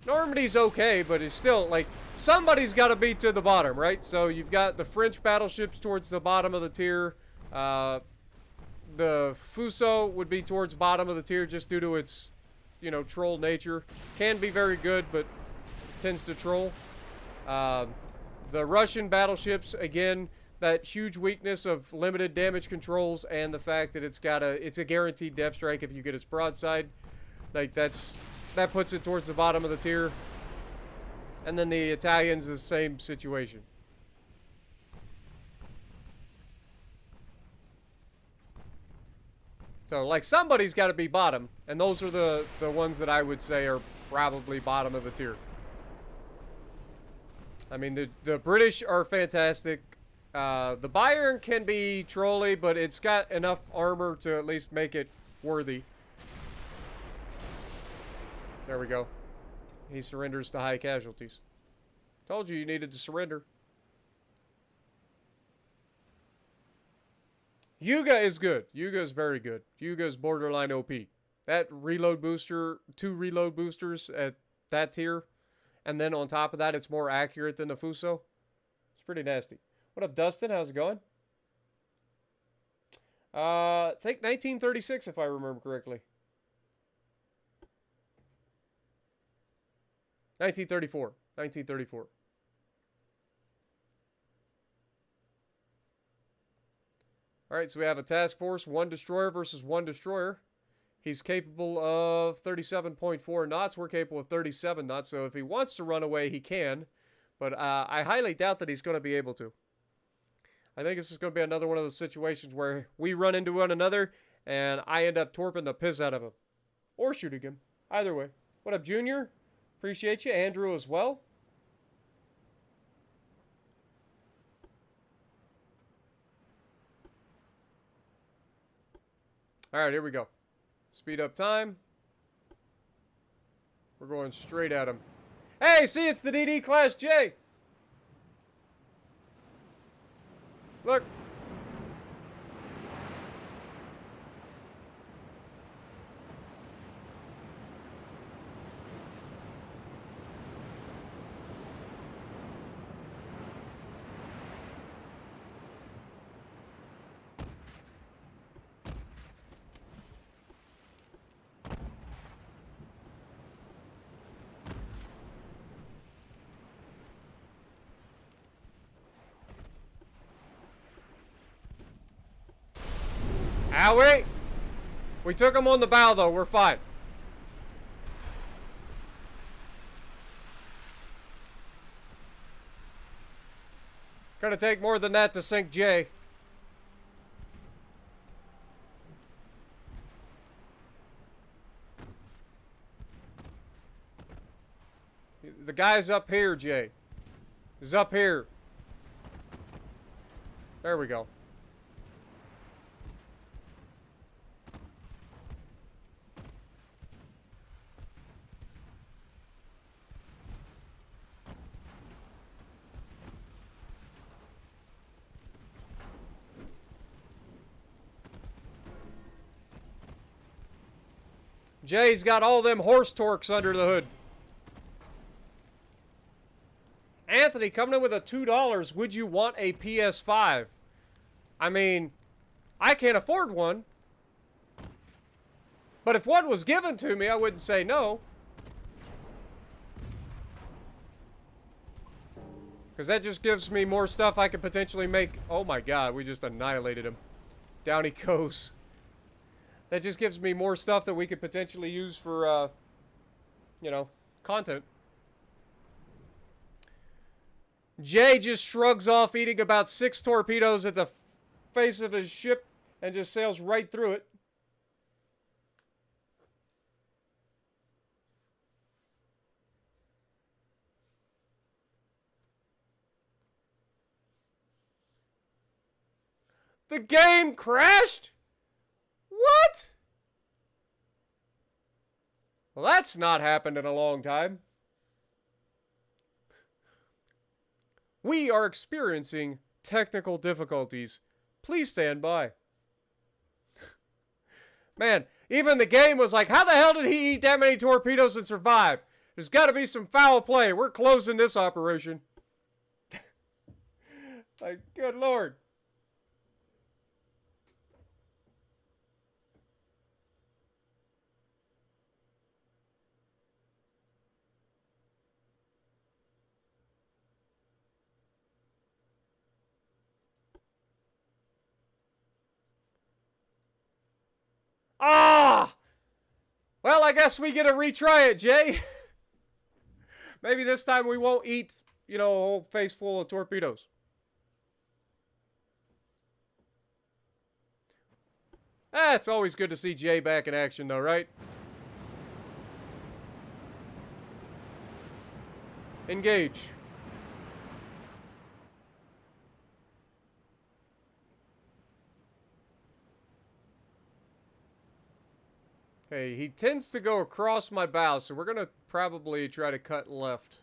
Normandy's okay, but it's still, like, somebody's got to be to the bottom, right? So you've got the French battleships towards the bottom of the tier. The Fuso would be towards bottom of the tier just due to its, you know, troll nature. Can be very good, but tends to troll. The Russian battleships, again, that huge weakness of limited damage controls and the fact that it's a guaranteed depth strike if you get its broadside. Like, that puts it towards the bottom of the tier. And then the Italians, the same situation. So, like, somebody's got to be bottom. And those are the ones that I would say are probably bottom of the tier. I mean, the British are fantastic. The Bayern can be trolly, but it's got enough armor to at least make it worthy. There we go. he surrenders to high casualties. Told you needed to surrender. Yuga is good. Yuga is very good. Yuga is borderline OP. That reload booster, 2 reload boosters at that tier, and then on top of that, it's more accurate than the Fuso. It's pretty nasty. What up, Dustin? How's it going? I think 1936, if I remember correctly. 1934. 1934. All right, so we have a task force, 1 destroyer versus 1 destroyer. He's capable of 37.4 knots. We're capable of 37 knots. So if he wants to run away, he can. But I highly doubt that he's going to be able to. I think this is going to be another one of those situations where we run into one another and I end up torping the piss out of him. Or shooting him. Either way. What up, Junior? Appreciate you. Andrew as well. All right, here we go. Speed up time. We're going straight at him. Hey, see, it's the DD Class J. Look. Owie! We took him on the bow, though. We're fine. Gonna take more than that to sink Jay. The guy's up here, Jay. He's up here. There we go. Jay's got all them horse torques under the hood. Anthony coming in with a $2. Would you want a PS5? I mean, I can't afford one. But if one was given to me, I wouldn't say no. Because that just gives me more stuff I could potentially make. Oh my god, we just annihilated him. Down he goes. That just gives me more stuff that we could potentially use for, you know, content. Jay just shrugs off eating about 6 torpedoes at the face of his ship and just sails right through it. The game crashed? What? Well, that's not happened in a long time. We are experiencing technical difficulties. Please stand by. Man, even the game was like, how the hell did he eat that many torpedoes and survive? There's got to be some foul play. We're closing this operation. Like, good lord. Ah! Well, I guess we get to retry it, Jay. Maybe this time we won't eat, you know, a whole face full of torpedoes. It's always good to see Jay back in action, though, right? Engage. Okay, he tends to go across my bow, so we're going to probably try to cut left.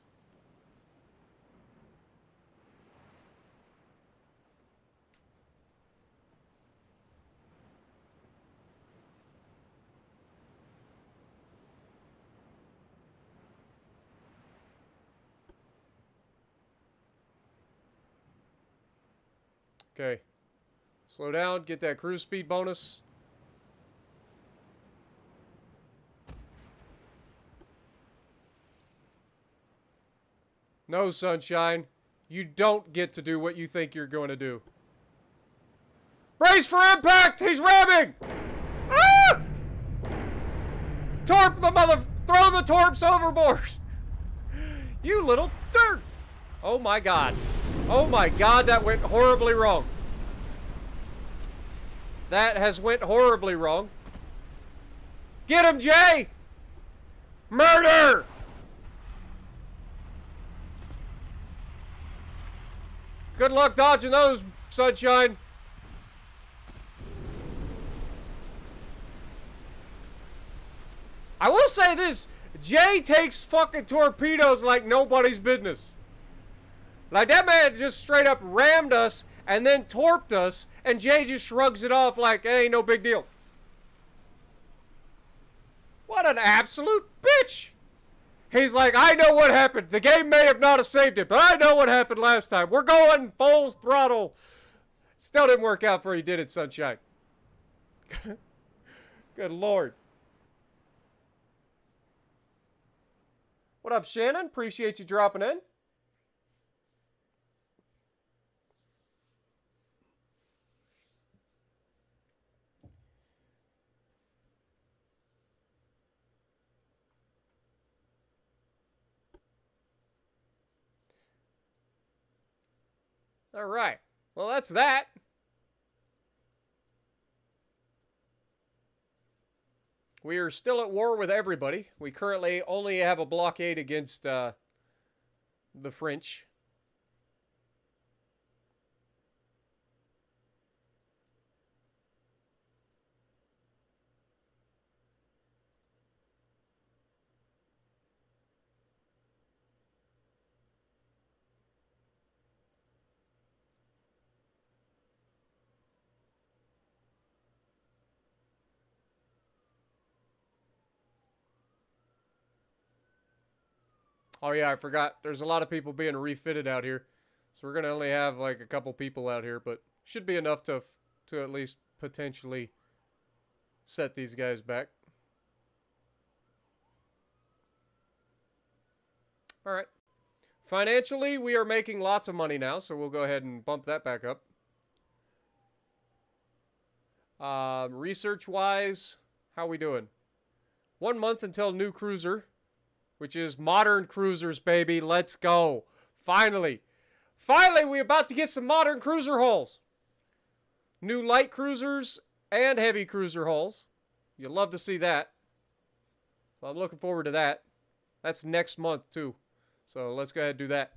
Okay. Slow down, get that cruise speed bonus. No, Sunshine. You don't get to do what you think you're going to do. Brace for impact! He's ramming! Ah! Torp the mother... Throw the torps overboard! You little dirt! Oh my god. Oh my god, that went horribly wrong. That has went horribly wrong. Get him, Jay! Murder! Good luck dodging those, Sunshine. I will say this. Jay takes fucking torpedoes like nobody's business. Like, that man just straight up rammed us and then torped us, and Jay just shrugs it off like it ain't no big deal. What an absolute bitch! He's like, I know what happened. The game may have not have saved it, but I know what happened last time. We're going full throttle. Still didn't work out for he did it, Sunshine. Good Lord. What up, Shannon? Appreciate you dropping in. All right. Well, that's that. We are still at war with everybody. We currently only have a blockade against the French. Oh yeah, I forgot. There's a lot of people being refitted out here. So we're going to only have like a couple people out here, but should be enough to at least potentially set these guys back. All right. Financially, we are making lots of money now, so we'll go ahead and bump that back up. Research-wise, how we doing? 1 month until new cruiser, which is modern cruisers, baby. Let's go. Finally. Finally, we're about to get some modern cruiser hulls. New light cruisers and heavy cruiser hulls. You'll love to see that. So I'm looking forward to that. That's next month, too. So let's go ahead and do that.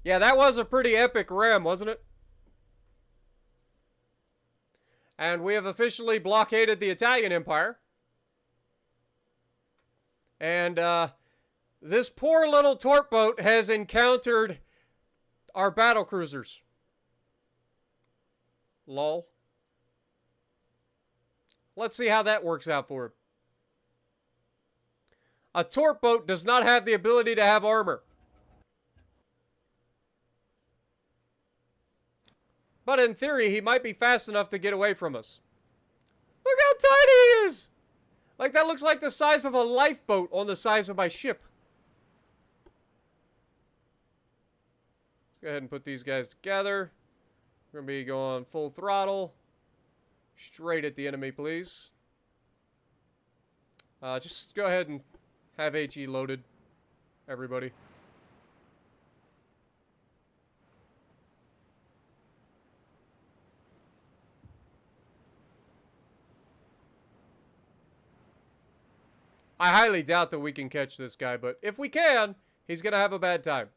Yeah, that was a pretty epic ram, wasn't it? And we have officially blockaded the Italian Empire. And this poor little torp boat has encountered our battle cruisers. Lol. Let's see how that works out for him. A torp boat does not have the ability to have armor. But in theory, he might be fast enough to get away from us. Look how tiny he is! Like, that looks like the size of a lifeboat on the size of my ship. Let's go ahead and put these guys together. We're going to be going full throttle. Straight at the enemy, please. Just go ahead and have HE loaded, everybody. I highly doubt that we can catch this guy, but if we can, he's going to have a bad time.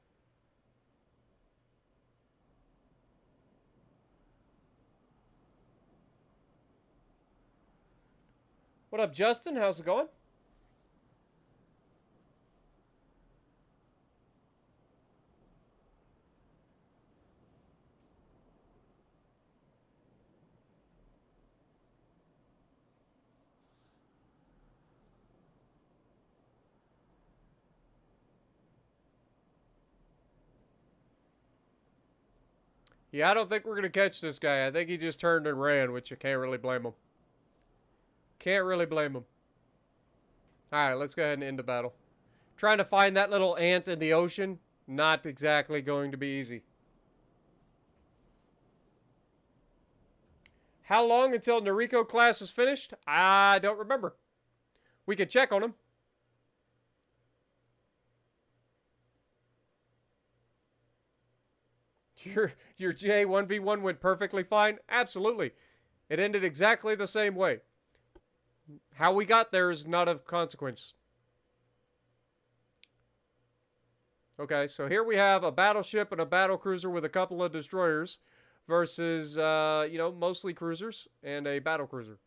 What up, Justin? How's it going? Yeah, I don't think we're going to catch this guy. I think he just turned and ran, which I can't really blame him. Can't really blame him. Alright, let's go ahead and end the battle. Trying to find that little ant in the ocean, not exactly going to be easy. How long until Noriko class is finished? I don't remember. We could check on him. Your J1v1 went perfectly fine? Absolutely. It ended exactly the same way. How we got there is not of consequence. Okay, so here we have a battleship and a battlecruiser with a couple of destroyers versus, mostly cruisers and a battlecruiser.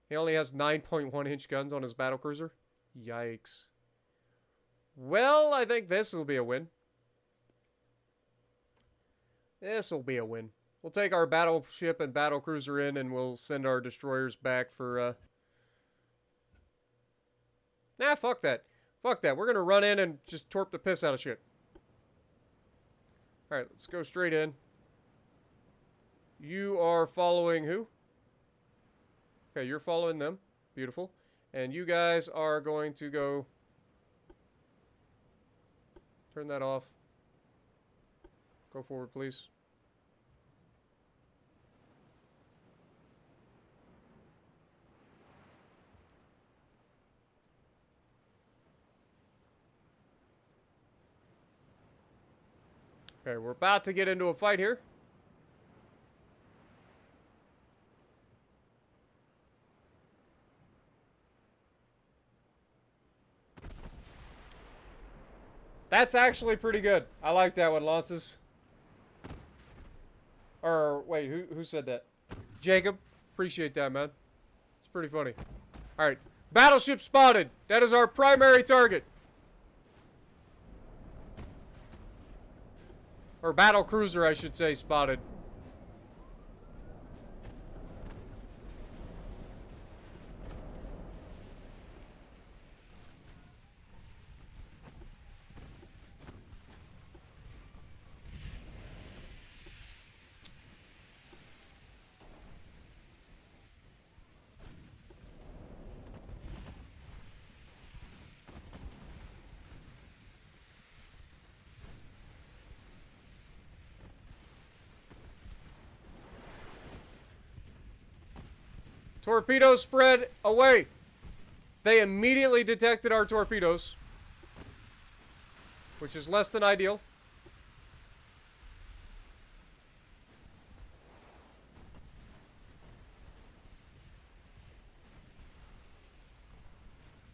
He only has 9.1 inch guns on his battlecruiser. Yikes. Well, I think this will be a win. This will be a win. We'll take our battleship and battlecruiser in, and we'll send our destroyers back for, Nah, fuck that. Fuck that. We're going to run in and just torp the piss out of shit. Alright, let's go straight in. You are following who? Okay, you're following them. Beautiful. And you guys are going to go... Turn that off. Go forward, please. Okay, we're about to get into a fight here. That's actually pretty good. I like that one, Lances. Or, wait, who said that? Jacob. Appreciate that, man. It's pretty funny. Alright. Battleship spotted. That is our primary target. Or battle cruiser, I should say, spotted. Torpedoes spread away. They immediately detected our torpedoes, which is less than ideal.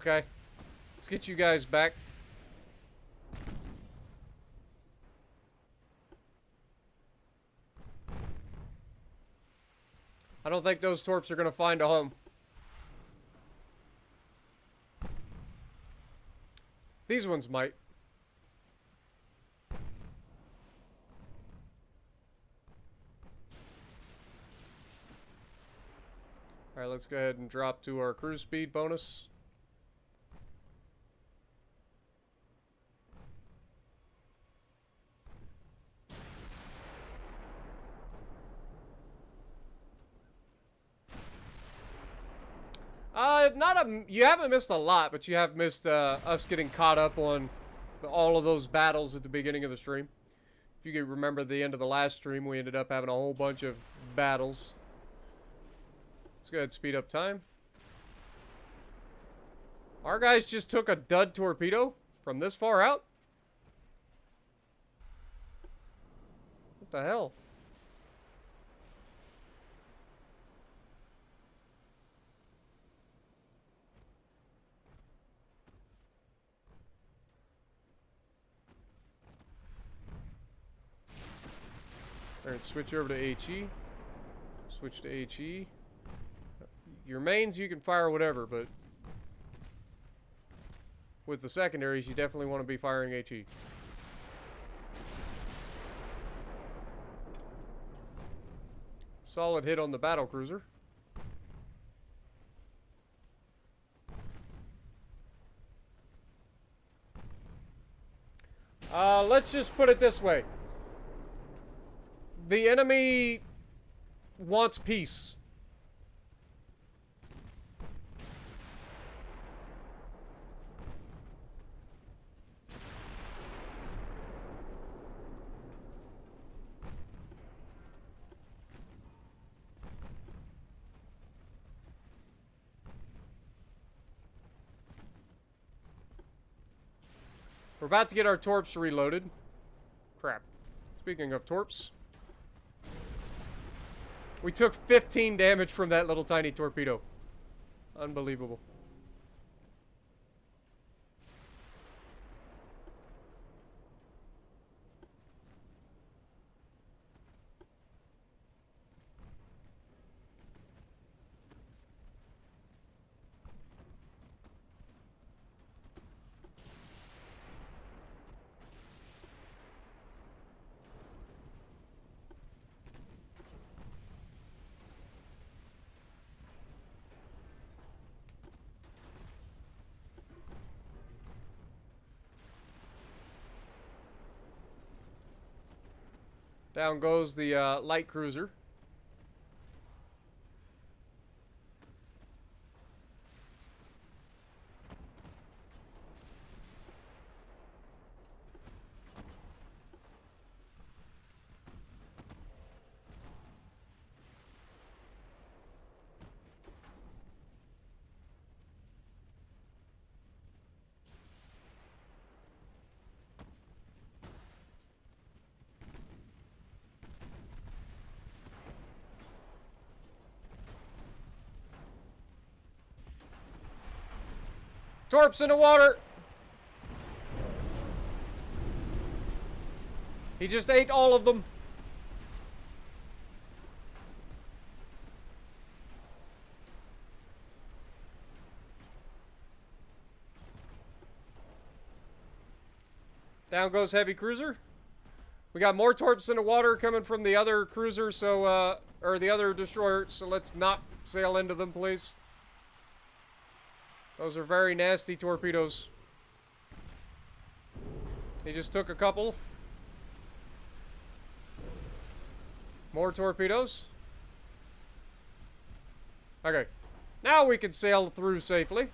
Okay. Let's get you guys back. I don't think those torps are going to find a home. These ones might. Alright, let's go ahead and drop to our cruise speed bonus. You haven't missed a lot, but you have missed us getting caught up on all of those battles at the beginning of the stream. If you can remember the end of the last stream, we ended up having a whole bunch of battles. Let's go ahead and speed up time. Our guys just took a dud torpedo from this far out? What the hell? Alright, switch over to HE. Switch to HE. Your mains, you can fire whatever, but with the secondaries, you definitely want to be firing HE. Solid hit on the battle cruiser. Let's just put it this way. The enemy wants peace. We're about to get our torps reloaded. Crap. Speaking of torps. We took 15 damage from that little tiny torpedo. Unbelievable. Down goes the light cruiser. Torps in the water! He just ate all of them. Down goes heavy cruiser. We got more torps in the water coming from the other cruiser, so, or the other destroyer, so let's not sail into them, please. Those are very nasty torpedoes. He just took a couple. More torpedoes. Okay. Now we can sail through safely.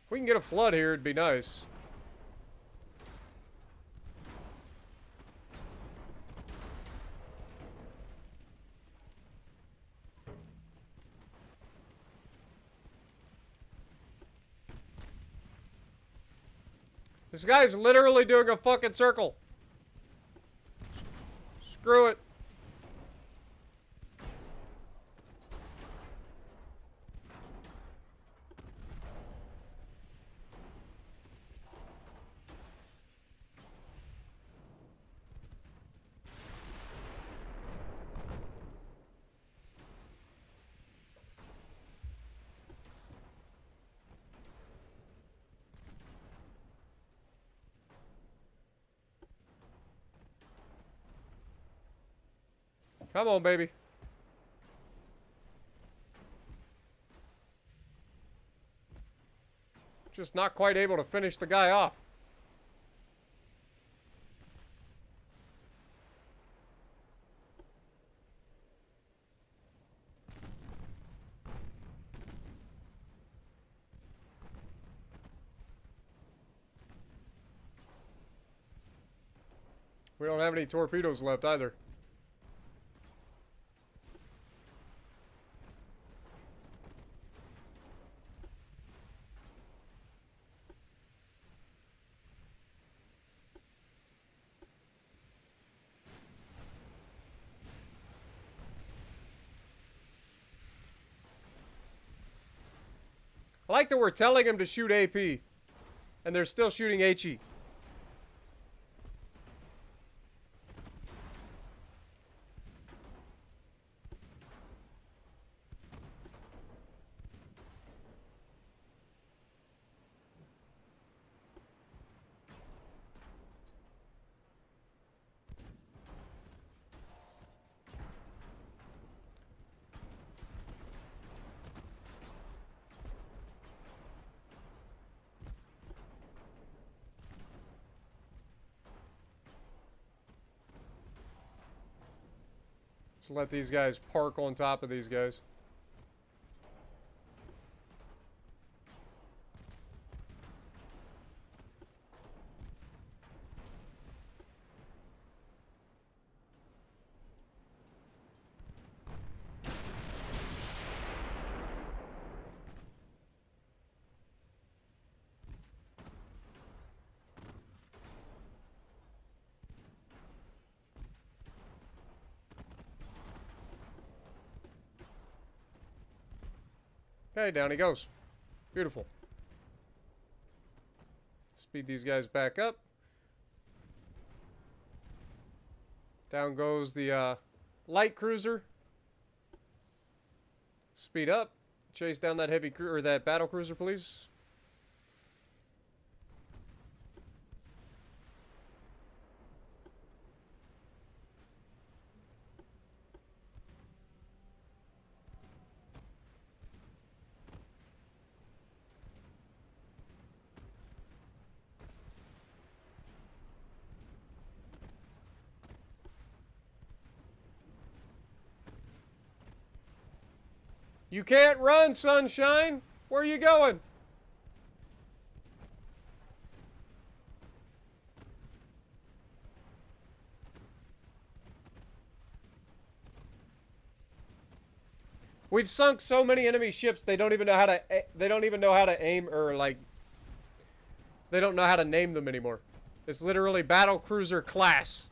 If we can get a flood here, it'd be nice. This guy's literally doing a fucking circle. Screw it. Come on, baby. Just not quite able to finish the guy off. We don't have any torpedoes left either. I like that we're telling them to shoot AP. And they're still shooting HE. Just let these guys park on top of these guys. Okay, down he goes. Beautiful. Speed these guys back up. Down goes the light cruiser. Speed up. Chase down that or that battle cruiser, please. You can't run, sunshine. Where are you going? We've sunk so many enemy ships they don't even know how to aim or like they don't know how to name them anymore. It's literally battle cruiser class.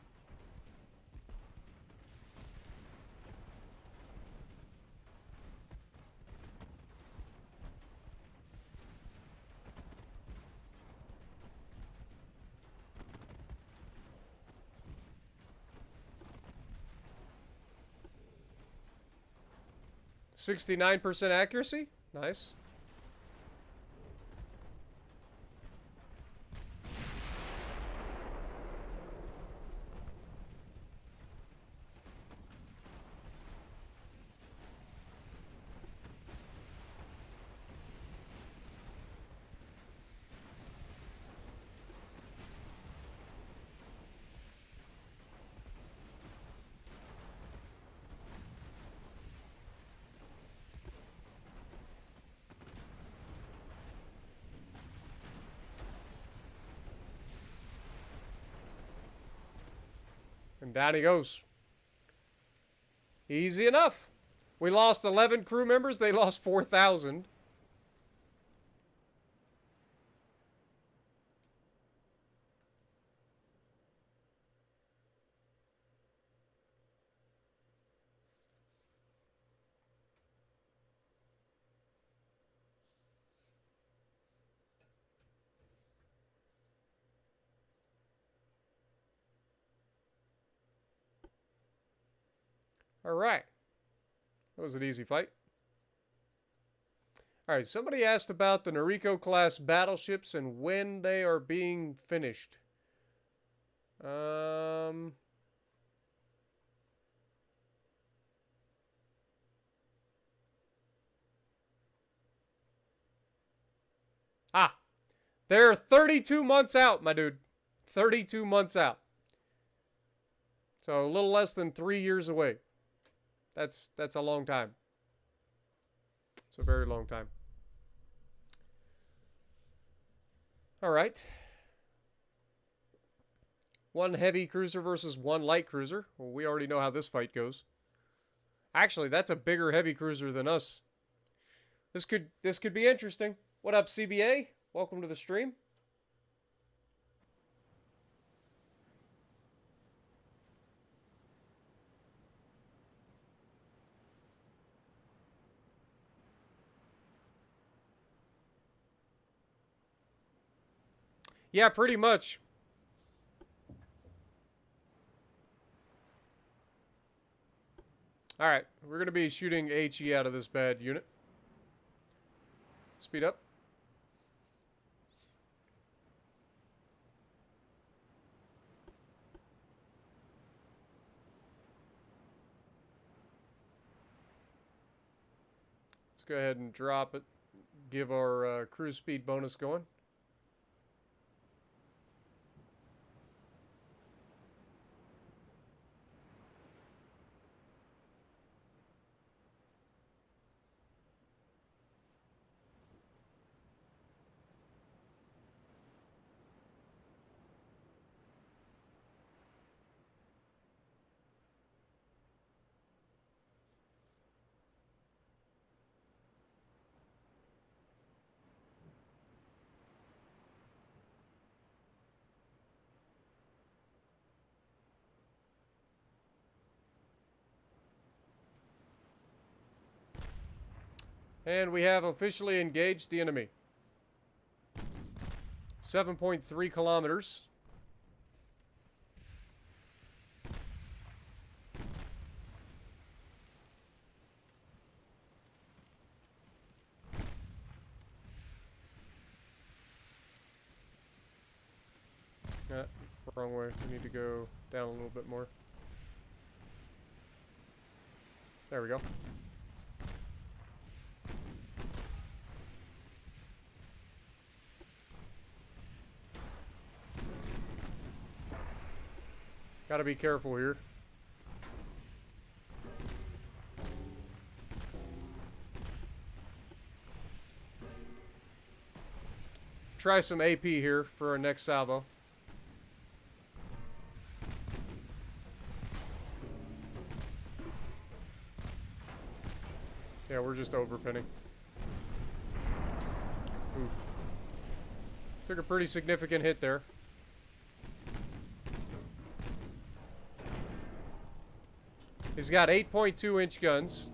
%69 accuracy? Nice. And down he goes. Easy enough. We lost 11 crew members. They lost 4,000. All right. That was an easy fight. All right, somebody asked about the Noriko class battleships and when they are being finished. They're 32 months out, my dude. 32 months out. So a little less than 3 years away. That's a long time. It's a very long time. All right. One heavy cruiser versus one light cruiser. Well, we already know how this fight goes. Actually, that's a bigger heavy cruiser than us. This could be interesting. What up, CBA? Welcome to the stream. Yeah, pretty much. Alright, we're going to be shooting HE out of this bad unit. Speed up. Let's go ahead and drop it. Give our cruise speed bonus going. And we have officially engaged the enemy. 7.3 kilometers. Wrong way. We need to go down a little bit more. There we go. Gotta be careful here. Try some AP here for our next salvo. Yeah, we're just overpinning. Oof. Took a pretty significant hit there. He's got 8.2-inch guns.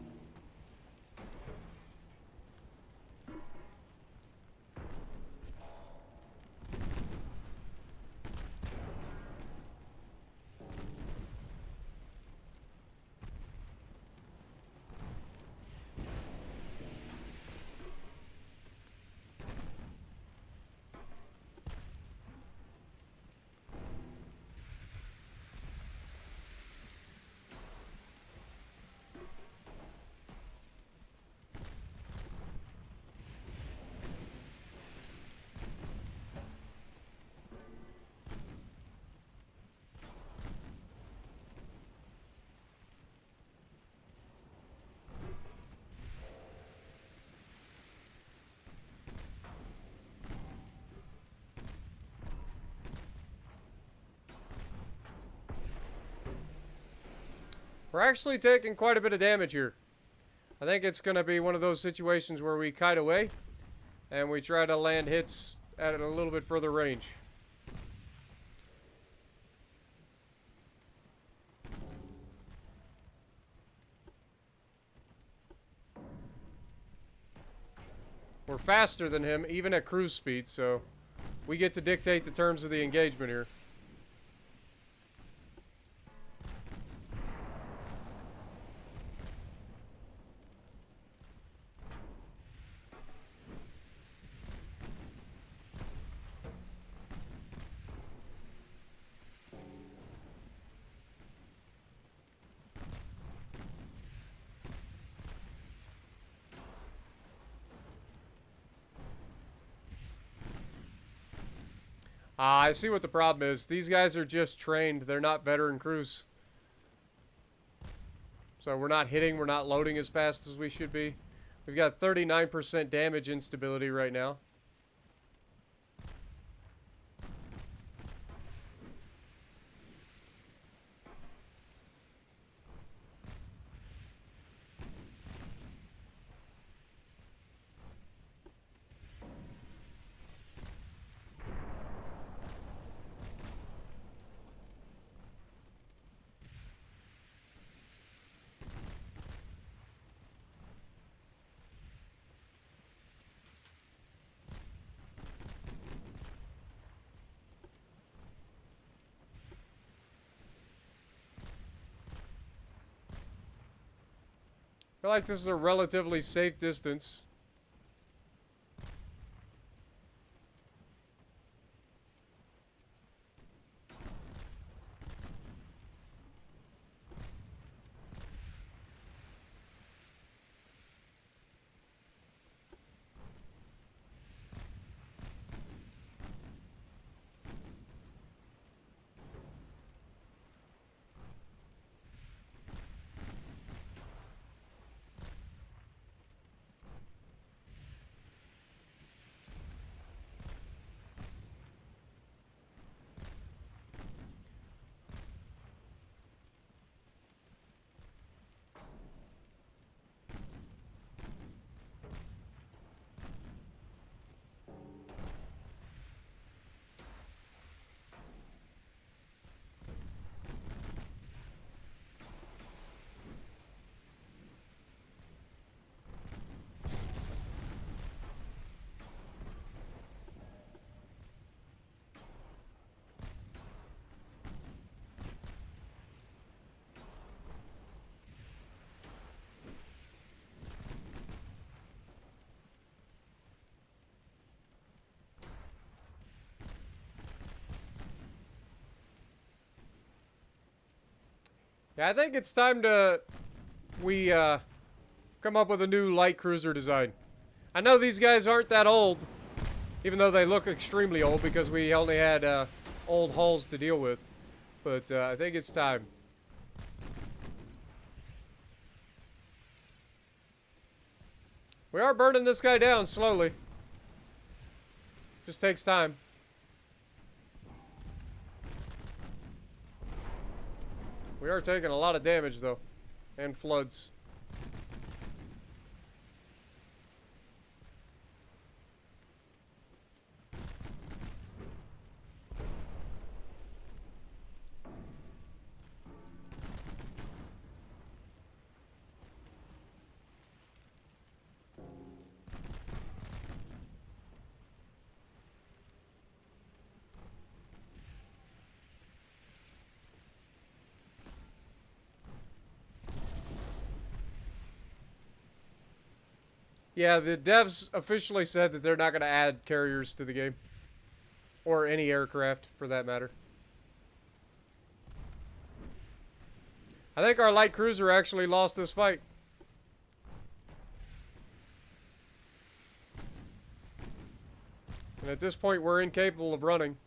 We're actually taking quite a bit of damage here. I think it's going to be one of those situations where we kite away and we try to land hits at a little bit further range. We're faster than him, even at cruise speed, so we get to dictate the terms of the engagement here. I see what the problem is. These guys are just trained. They're not veteran crews. So we're not hitting, we're not loading as fast as we should be. We've got 39% damage instability right now. feel like this is a relatively safe distance. Yeah, I think it's time to come up with a new light cruiser design. I know these guys aren't that old, even though they look extremely old because we only had old hulls to deal with. But I think it's time. We are burning this guy down slowly. Just takes time. We are taking a lot of damage, though. And floods. Yeah, the devs officially said that they're not going to add carriers to the game. Or any aircraft, for that matter. I think our light cruiser actually lost this fight. And at this point, we're incapable of running.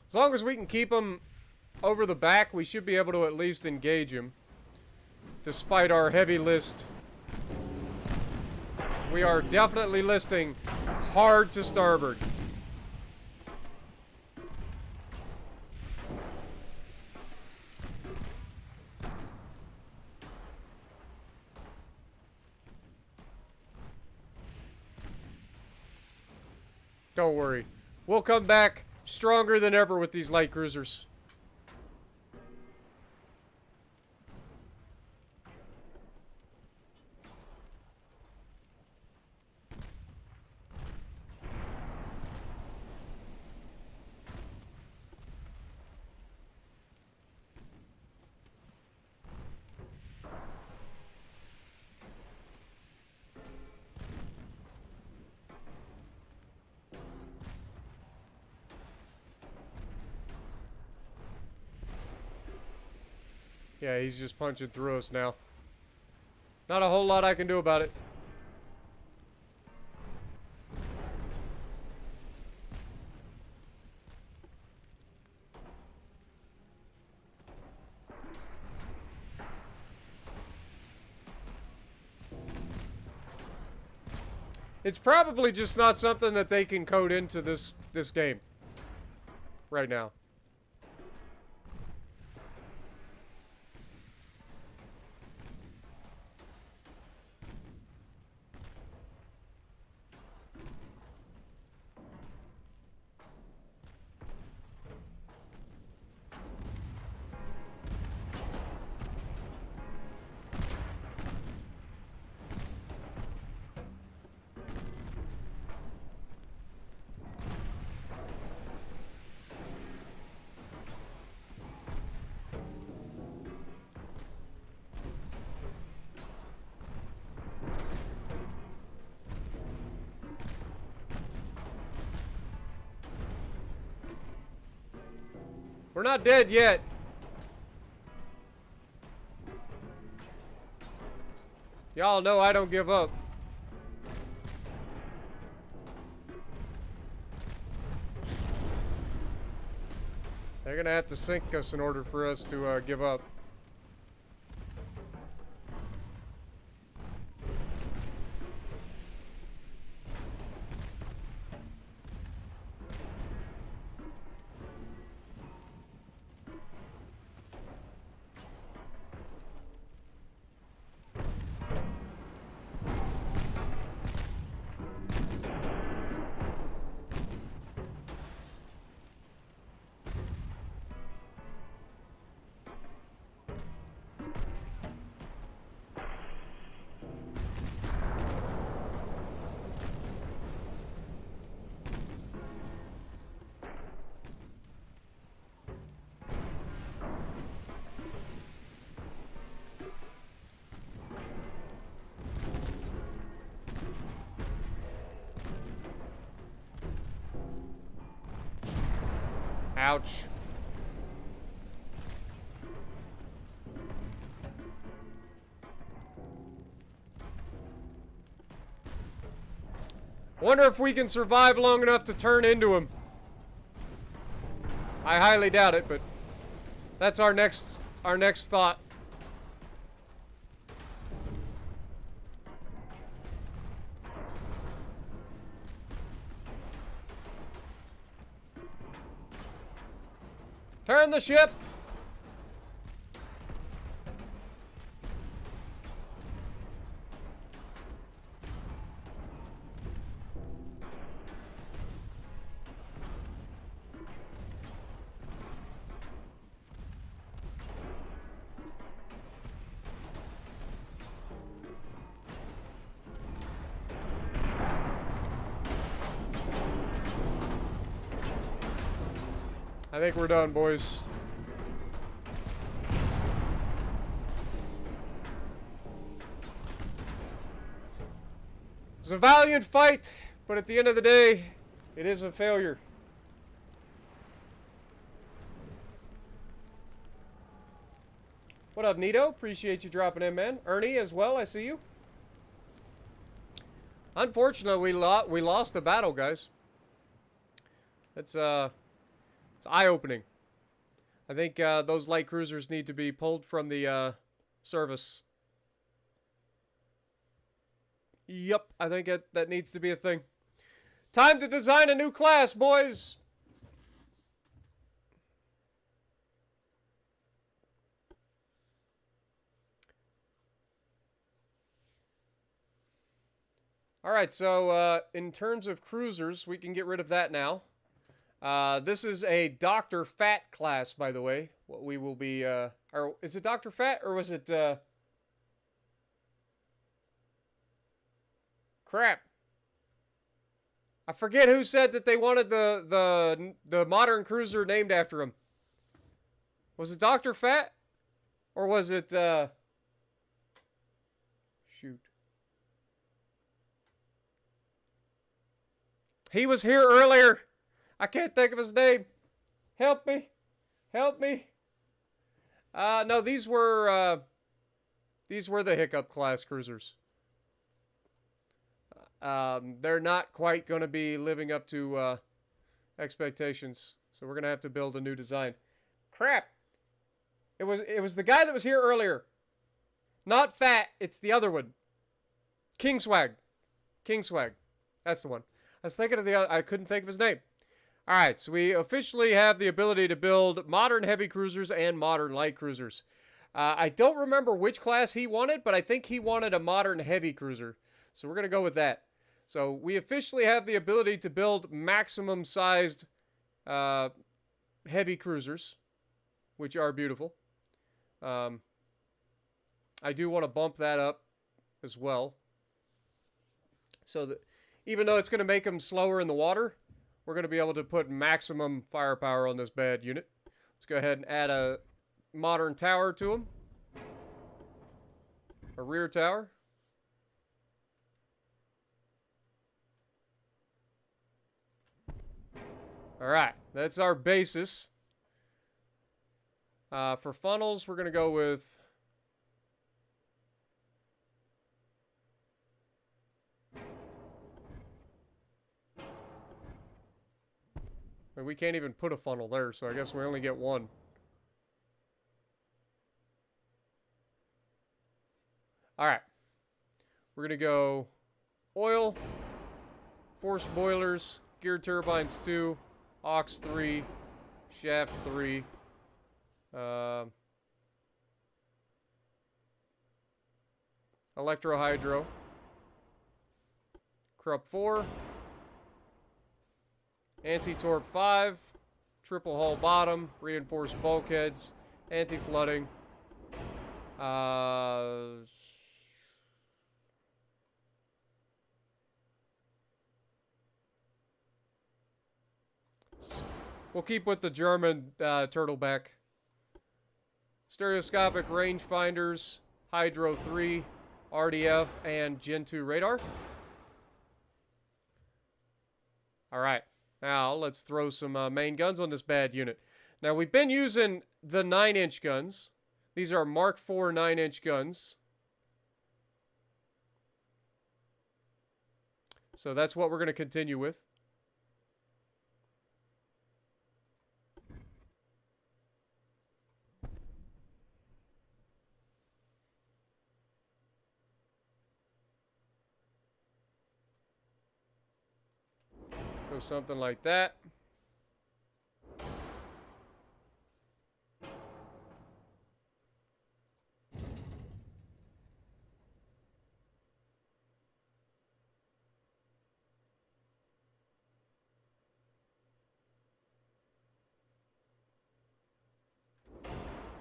As long as we can keep them over the back, we should be able to at least engage him. Despite our heavy list. We are definitely listing hard to starboard. Don't worry. We'll come back stronger than ever with these light cruisers. Yeah, he's just punching through us now. Not a whole lot I can do about it. It's probably just not something that they can code into this game right now. We're not dead yet. Y'all know I don't give up. They're gonna have to sink us in order for us to give up. Ouch. Wonder if we can survive long enough to turn into him. I highly doubt it, but that's our next thought. Turn the ship! I think we're done, boys. It was a valiant fight, but at the end of the day, it is a failure. What up, Nito? Appreciate you dropping in, man. Ernie as well, I see you. Unfortunately, we lost a battle, guys. It's eye-opening. I think those light cruisers need to be pulled from the service. Yep, I think that needs to be a thing. Time to design a new class, boys! Alright, so in terms of cruisers, we can get rid of that now. This is a Dr. Fat class, by the way. What we will be, or is it Dr. Fat, or was it, crap. I forget who said that they wanted the modern cruiser named after him. Was it Dr. Fat? Or was it, shoot. He was here earlier. I can't think of his name. Help me. Help me. No, these were the Hiccup class cruisers. They're not quite going to be living up to expectations, so we're going to have to build a new design. Crap. It was the guy that was here earlier. Not Fat, it's the other one. Kingswag. Kingswag. That's the one. I was thinking of the other, I couldn't think of his name. Alright, so we officially have the ability to build modern heavy cruisers and modern light cruisers. I don't remember which class he wanted, but I think he wanted a modern heavy cruiser. So we're going to go with that. So we officially have the ability to build maximum sized heavy cruisers, which are beautiful. I do want to bump that up as well. So that even though it's going to make them slower in the water, we're going to be able to put maximum firepower on this bad unit. Let's go ahead and add a modern tower to them. A rear tower. Alright, that's our basis. For funnels, we're going to go with... we can't even put a funnel there, so I guess we only get one. Alright. We're going to go oil, forced boilers, gear turbines 2, aux 3, shaft 3, electro-hydro, Krupp 4, anti-torp 5, triple hull bottom, reinforced bulkheads, anti-flooding, we'll keep with the German turtleback. Stereoscopic rangefinders, Hydro 3, RDF, and Gen 2 radar. Alright, now let's throw some main guns on this bad unit. Now we've been using the 9-inch guns. These are Mark IV 9-inch guns. So that's what we're going to continue with. Go something like that.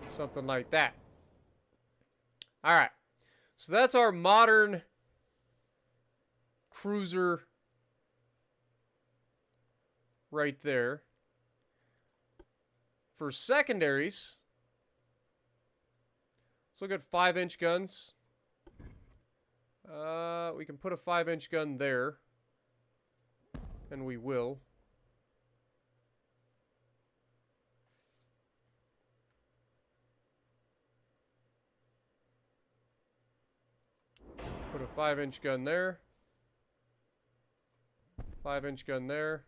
Something like that. All right. So that's our modern cruiser right there. For secondaries, let's look at 5-inch guns. We can put a 5-inch gun there. And we will. Put a 5-inch gun there. 5-inch gun there.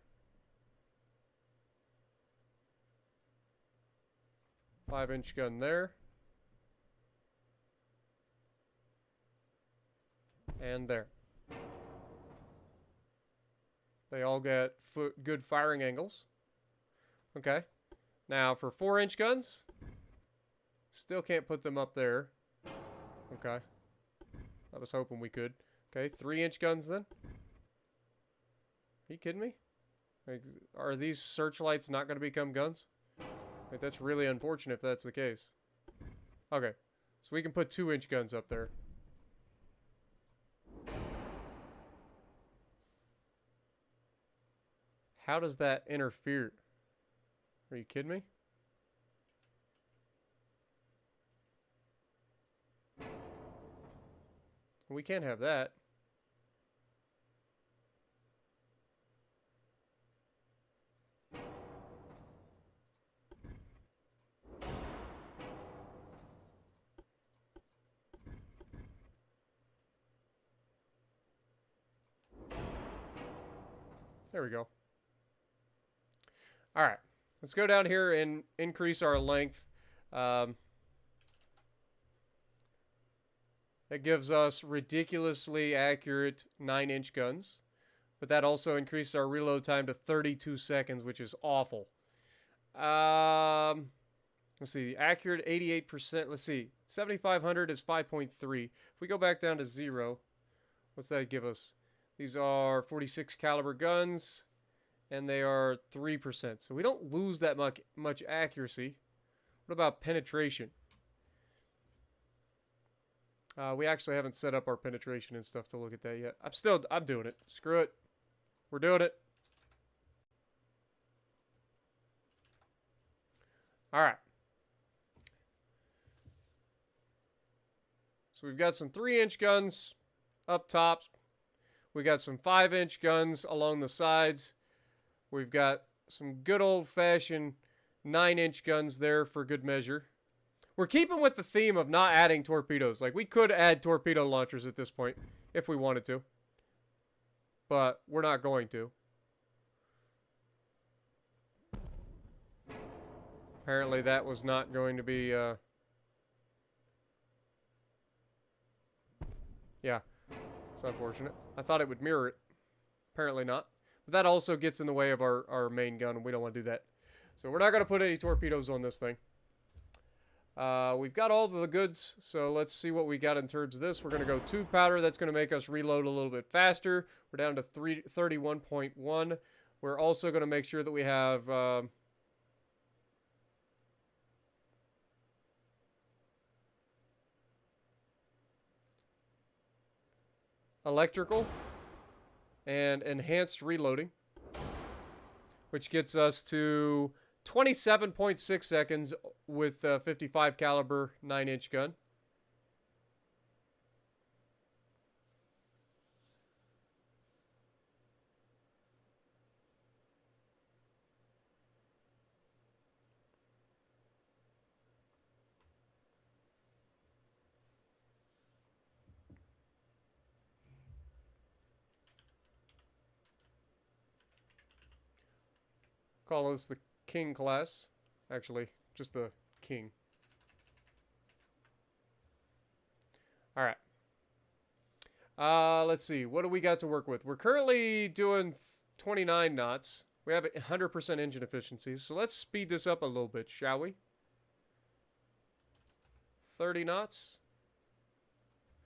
5-inch gun there. And there. They all get good firing angles. Okay. Now for 4-inch guns, still can't put them up there. Okay. I was hoping we could. Okay, 3-inch guns then. Are you kidding me? Like, are these searchlights not going to become guns? Like, that's really unfortunate if that's the case. Okay, so we can put 2-inch guns up there. How does that interfere? Are you kidding me? We can't have that. There we go. All right, let's go down here and increase our length. That gives us ridiculously accurate 9-inch guns. But that also increases our reload time to 32 seconds, which is awful. Let's see. Accurate 88%. Let's see. 7,500 is 5.3. If we go back down to 0, what's that give us? These are 46 caliber guns, and they are 3%. So we don't lose that much accuracy. What about penetration? We actually haven't set up our penetration and stuff to look at that yet. I'm doing it. Screw it. We're doing it. All right. So we've got some 3-inch guns up top. We got some 5-inch guns along the sides. We've got some good old-fashioned 9-inch guns there for good measure. We're keeping with the theme of not adding torpedoes. Like, we could add torpedo launchers at this point if we wanted to. But we're not going to. Apparently that was not going to be, yeah, it's unfortunate. I thought it would mirror it. Apparently not. But that also gets in the way of our main gun, and we don't want to do that. So we're not going to put any torpedoes on this thing. We've got all the goods, so let's see what we got in terms of this. We're going to go 2 powder. That's going to make us reload a little bit faster. We're down to 31.1. We're also going to make sure that we have... electrical and enhanced reloading, which gets us to 27.6 seconds with 55 caliber 9-inch gun. Call this the King class. Actually, just the King. Alright. Let's see. What do we got to work with? We're currently doing 29 knots. We have 100% engine efficiency. So let's speed this up a little bit, shall we? 30 knots.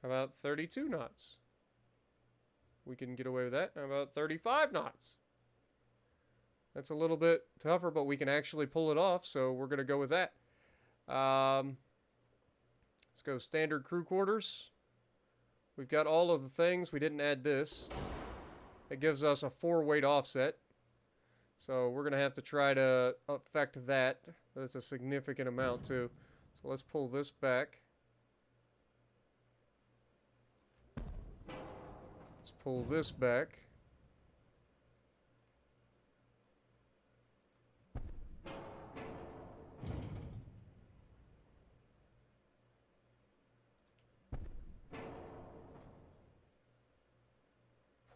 How about 32 knots? We can get away with that. How about 35 knots? That's a little bit tougher, but we can actually pull it off, so we're going to go with that. Let's go standard crew quarters. We've got all of the things. We didn't add this. It gives us a 4-weight offset. So we're going to have to try to affect that. That's a significant amount, too. So let's pull this back. Let's pull this back.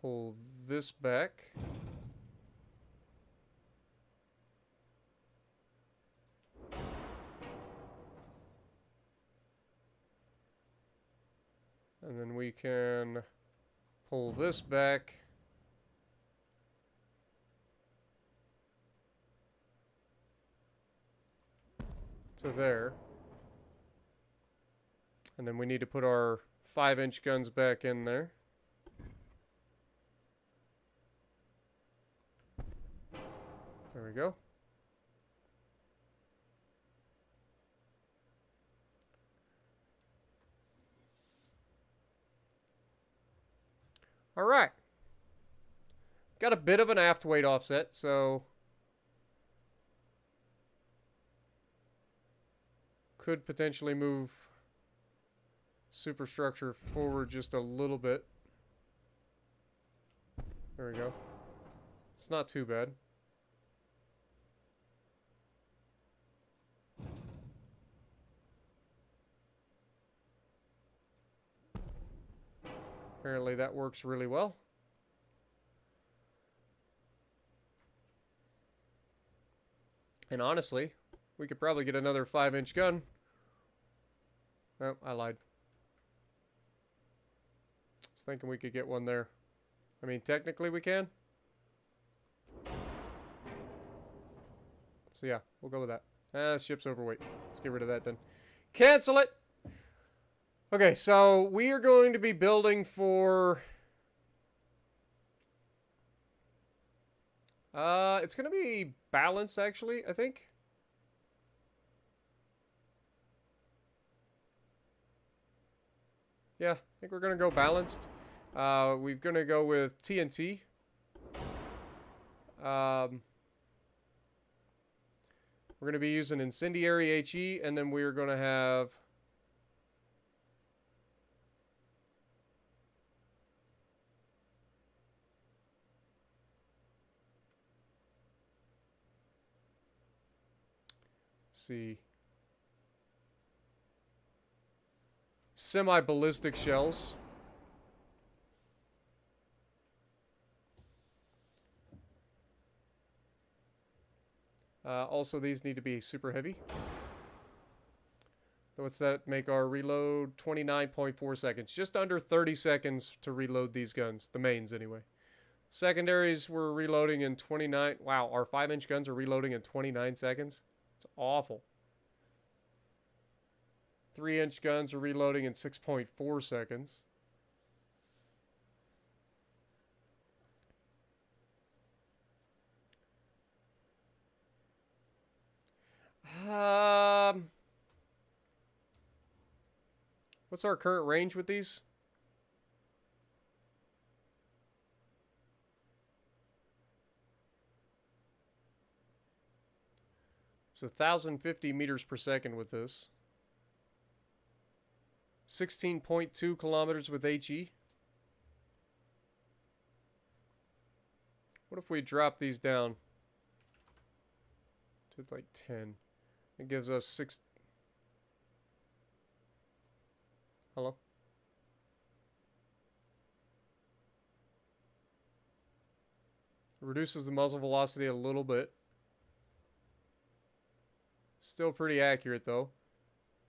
Pull this back. And then we can pull this back. To there. And then we need to put our 5-inch guns back in there. There we go. All right. Got a bit of an aft weight offset, so could potentially move superstructure forward just a little bit. There we go. It's not too bad. Apparently that works really well. And honestly, we could probably get another 5-inch gun. Oh, I lied. I was thinking we could get one there. I mean, technically we can. So yeah, we'll go with that. Ship's overweight. Let's get rid of that then. Cancel it! Okay, so we are going to be building for... it's going to be balanced, actually, I think. Yeah, I think we're going to go balanced. We're going to go with TNT. We're going to be using incendiary HE, and then we're going to have... see. Semi-ballistic shells. Also, these need to be super heavy. What's that make our reload? 29.4 seconds. Just under 30 seconds to reload these guns. The mains, anyway. Secondaries, we're reloading in 29... Wow, our 5-inch guns are reloading in 29 seconds? It's awful. 3-inch guns are reloading in 6.4 seconds. What's our current range with these? It's 1,050 meters per second with this. 16.2 kilometers with HE. What if we drop these down to like 10? It gives us 6... Hello? Reduces the muzzle velocity a little bit. Still pretty accurate though.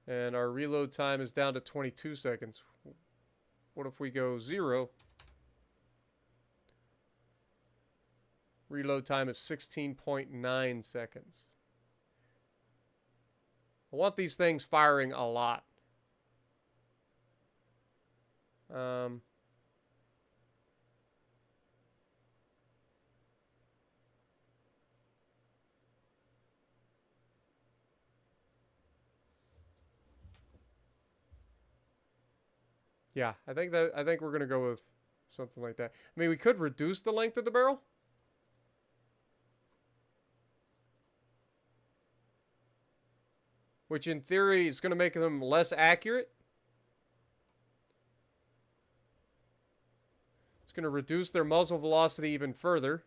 And our reload time is down to 22 seconds. What if we go 0? Reload time is 16.9 seconds. I want these things firing a lot. Yeah, I think we're gonna go with something like that. I mean, we could reduce the length of the barrel. Which in theory is gonna make them less accurate. It's gonna reduce their muzzle velocity even further.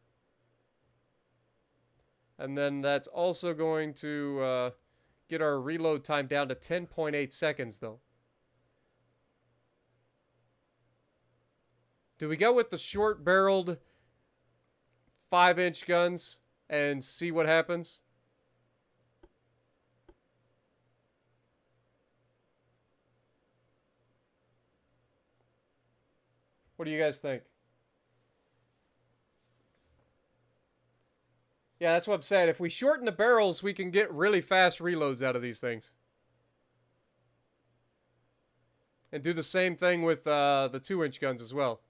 And then that's also going to get our reload time down to 10.8 seconds though. Do we go with the short-barreled 5-inch guns and see what happens? What do you guys think? Yeah, that's what I'm saying. If we shorten the barrels, we can get really fast reloads out of these things. And do the same thing with the 2-inch guns as well.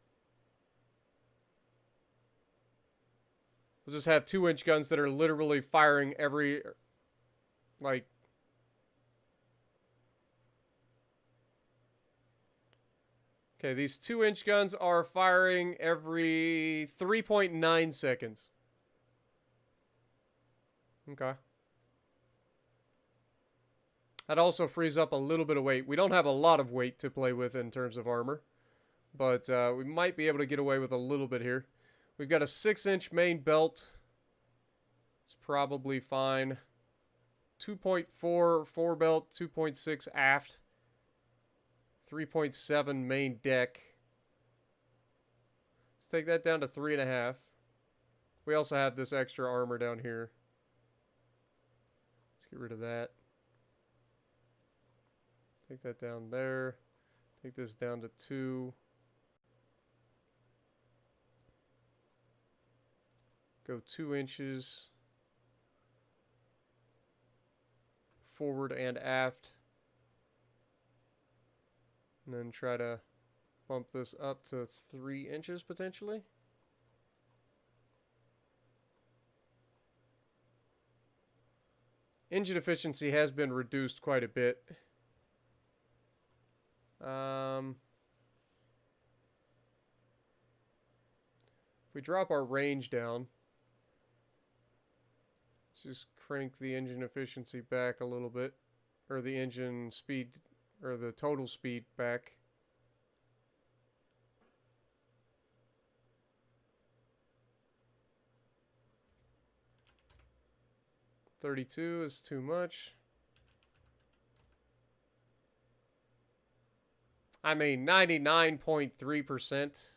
We'll just have 2-inch guns that are literally firing every, like... Okay, these 2-inch guns are firing every 3.9 seconds. Okay. That also frees up a little bit of weight. We don't have a lot of weight to play with in terms of armor. But we might be able to get away with a little bit here. We've got a 6-inch main belt. It's probably fine. 2.4 forebelt, 2.6 aft. 3.7 main deck. Let's take that down to 3.5. We also have this extra armor down here. Let's get rid of that. Take that down there. Take this down to 2. Go 2 inches. Forward and aft. And then try to bump this up to 3 inches potentially. Engine efficiency has been reduced quite a bit. If we drop our range down, let's just crank the engine efficiency back a little bit, or the engine speed, or the total speed back. $32 is too much. I mean, 99.3%.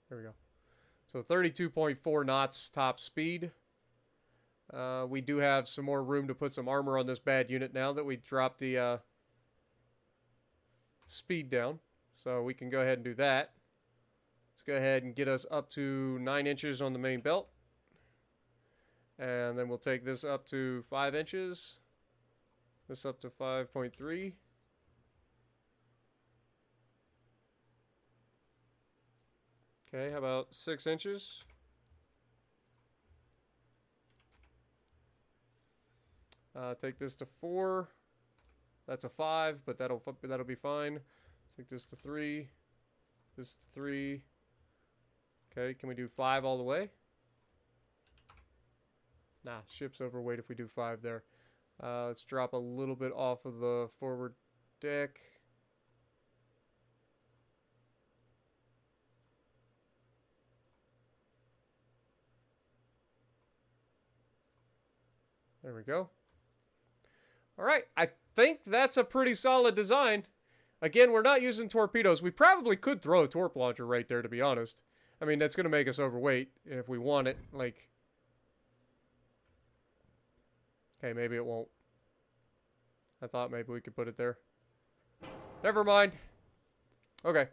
There we go. So 32.4 knots top speed. We do have some more room to put some armor on this bad unit now that we dropped the speed down. So we can go ahead and do that. Let's go ahead and get us up to 9 inches on the main belt. And then we'll take this up to 5 inches. This up to 5.3. Okay, how about 6 inches? Take this to 4. That's a 5, but that'll be fine. Take this to 3. This to 3. Okay, can we do 5 all the way? Nah, ship's overweight if we do 5 there. Let's drop a little bit off of the forward deck. There we go. All right, I think that's a pretty solid design. Again, we're not using torpedoes. We probably could throw a torp launcher right there, to be honest. I mean, that's going to make us overweight if we want it. Like, okay, maybe it won't. I thought maybe we could put it there. Never mind. Okay,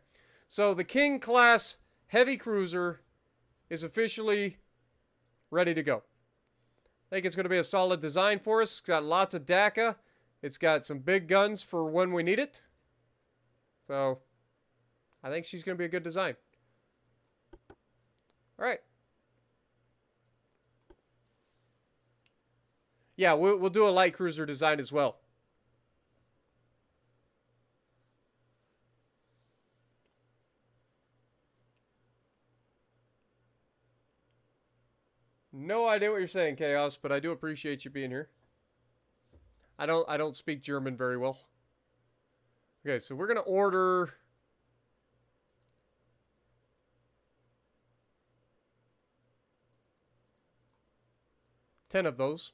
so the King class heavy cruiser is officially ready to go. I think it's going to be a solid design for us. It's got lots of DACA. It's got some big guns for when we need it. So, I think she's going to be a good design. All right. Yeah, we'll do a light cruiser design as well. No idea what you're saying, Chaos, but I do appreciate you being here. I don't speak German very well. Okay, so we're gonna order ten of those.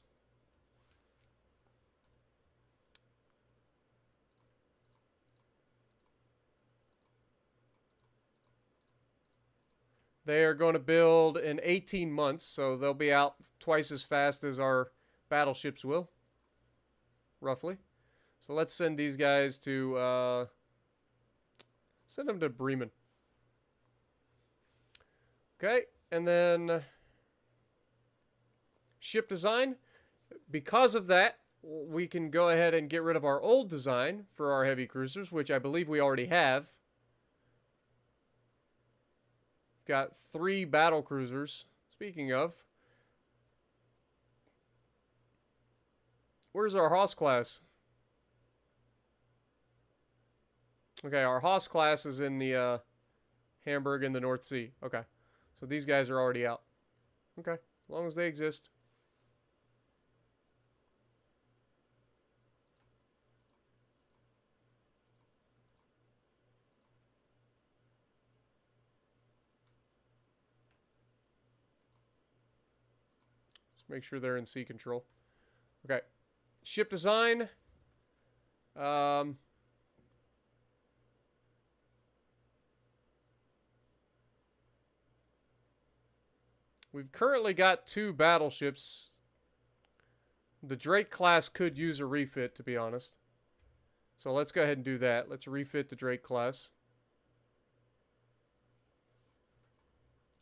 They are going to build in 18 months, so they'll be out twice as fast as our battleships will, roughly. So let's send these guys to, send them to Bremen. Okay, and then ship design. Because of that, we can go ahead and get rid of our old design for our heavy cruisers, which I believe we already have. Got 3 battle cruisers. Speaking of, where's our Haas class? Okay, our Haas class is in the Hamburg in the North Sea. Okay, so these guys are already out. Okay, as long as they exist. Make sure they're in sea control. Okay. Ship design. We've currently got 2 battleships. The Drake class could use a refit, to be honest. So let's go ahead and do that. Let's refit the Drake class.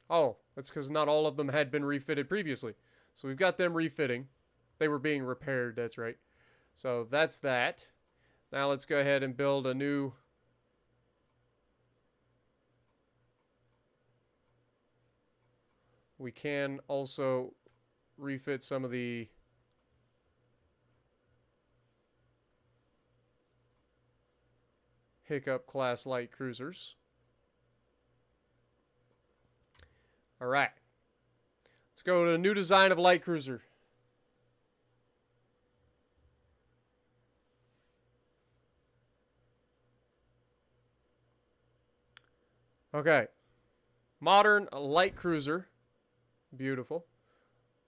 Oh, that's because not all of them had been refitted previously. So we've got them refitting. They were being repaired, that's right. So that's that. Now let's go ahead and build a new... We can also refit some of the... Hiccup class light cruisers. All right. Let's go to a new design of light cruiser. Okay. Modern light cruiser. Beautiful.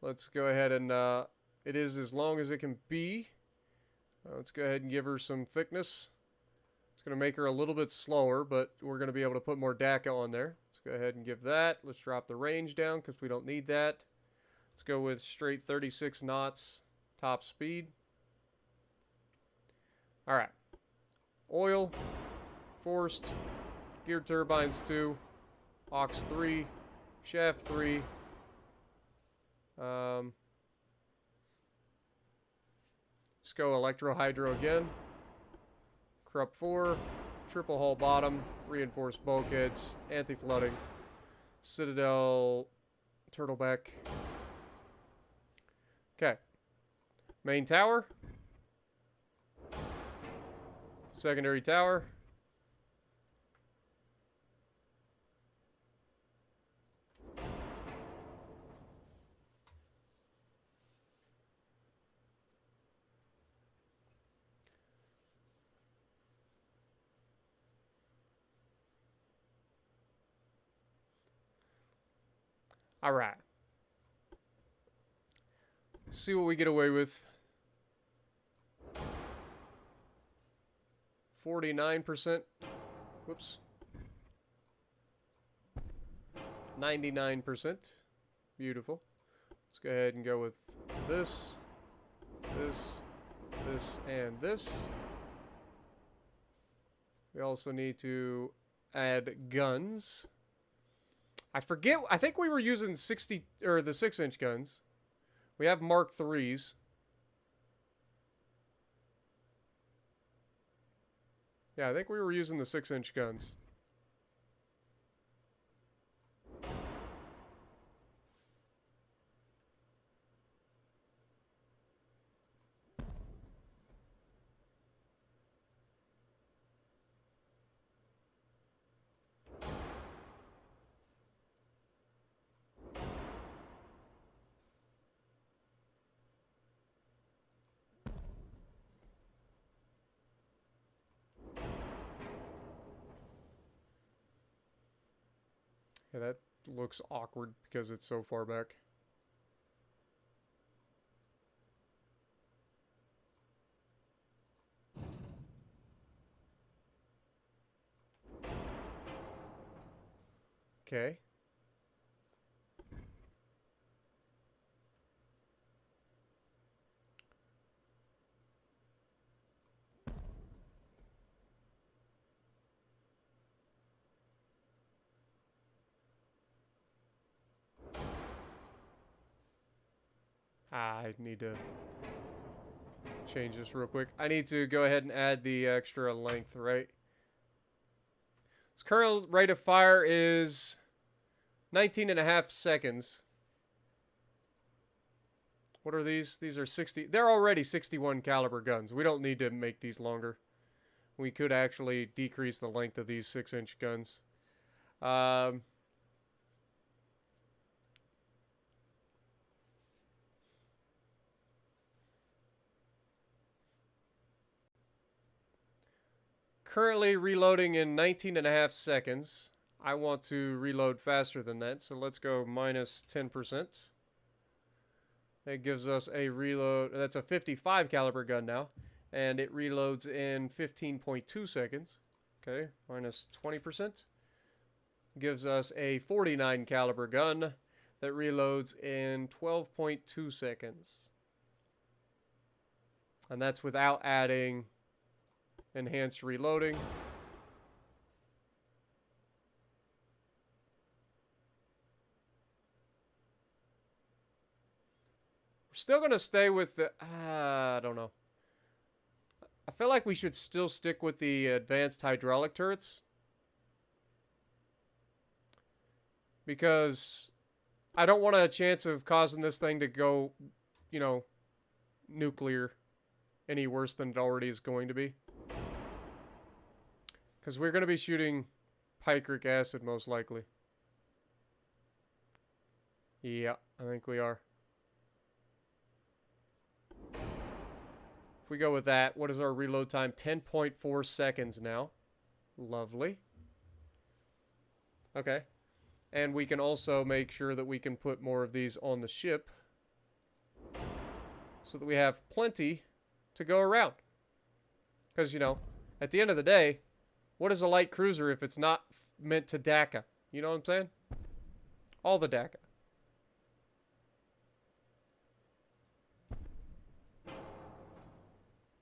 Let's go ahead and it is as long as it can be. Let's go ahead and give her some thickness. It's going to make her a little bit slower, but we're going to be able to put more DACA on there. Let's go ahead and give that. Let's drop the range down because we don't need that. Let's go with straight 36 knots top speed. All right. Oil, forced, gear turbines 2, aux 3, shaft 3. Let's go electro hydro again. Krupp 4, triple hull bottom, reinforced bulkheads, anti-flooding, Citadel, turtleback. Okay. Main tower. Secondary tower. All right. See what we get away with. 49%. Whoops. 99%. Beautiful. Let's go ahead and go with this, this, this, and this. We also need to add guns. I forget. I think we were using 60 or the 6-inch guns. We have Mark IIIs. Yeah, I think we were using the 6-inch guns. Yeah, that looks awkward because it's so far back. Okay. I need to change this real quick. I need to go ahead and add the extra length, right? Its current rate of fire is 19.5 seconds. What are these? These are 60. They're already 61 caliber guns. We don't need to make these longer. We could actually decrease the length of these 6-inch guns. Currently reloading in 19.5 seconds. I want to reload faster than that, so let's go minus 10%. That gives us a reload. That's a 55 caliber gun now, and it reloads in 15.2 seconds. Okay, minus 20%. Gives us a 49 caliber gun that reloads in 12.2 seconds. And that's without adding enhanced reloading. We're still going to stay with the... I don't know. I feel like we should still stick with the advanced hydraulic turrets. Because I don't want a chance of causing this thing to go, you know, nuclear any worse than it already is going to be. Because we're going to be shooting picric acid, most likely. Yeah, I think we are. If we go with that, what is our reload time? 10.4 seconds now. Lovely. Okay. And we can also make sure that we can put more of these on the ship. So that we have plenty to go around. Because, you know, at the end of the day, what is a light cruiser if it's not meant to DACA? You know what I'm saying? All the DACA.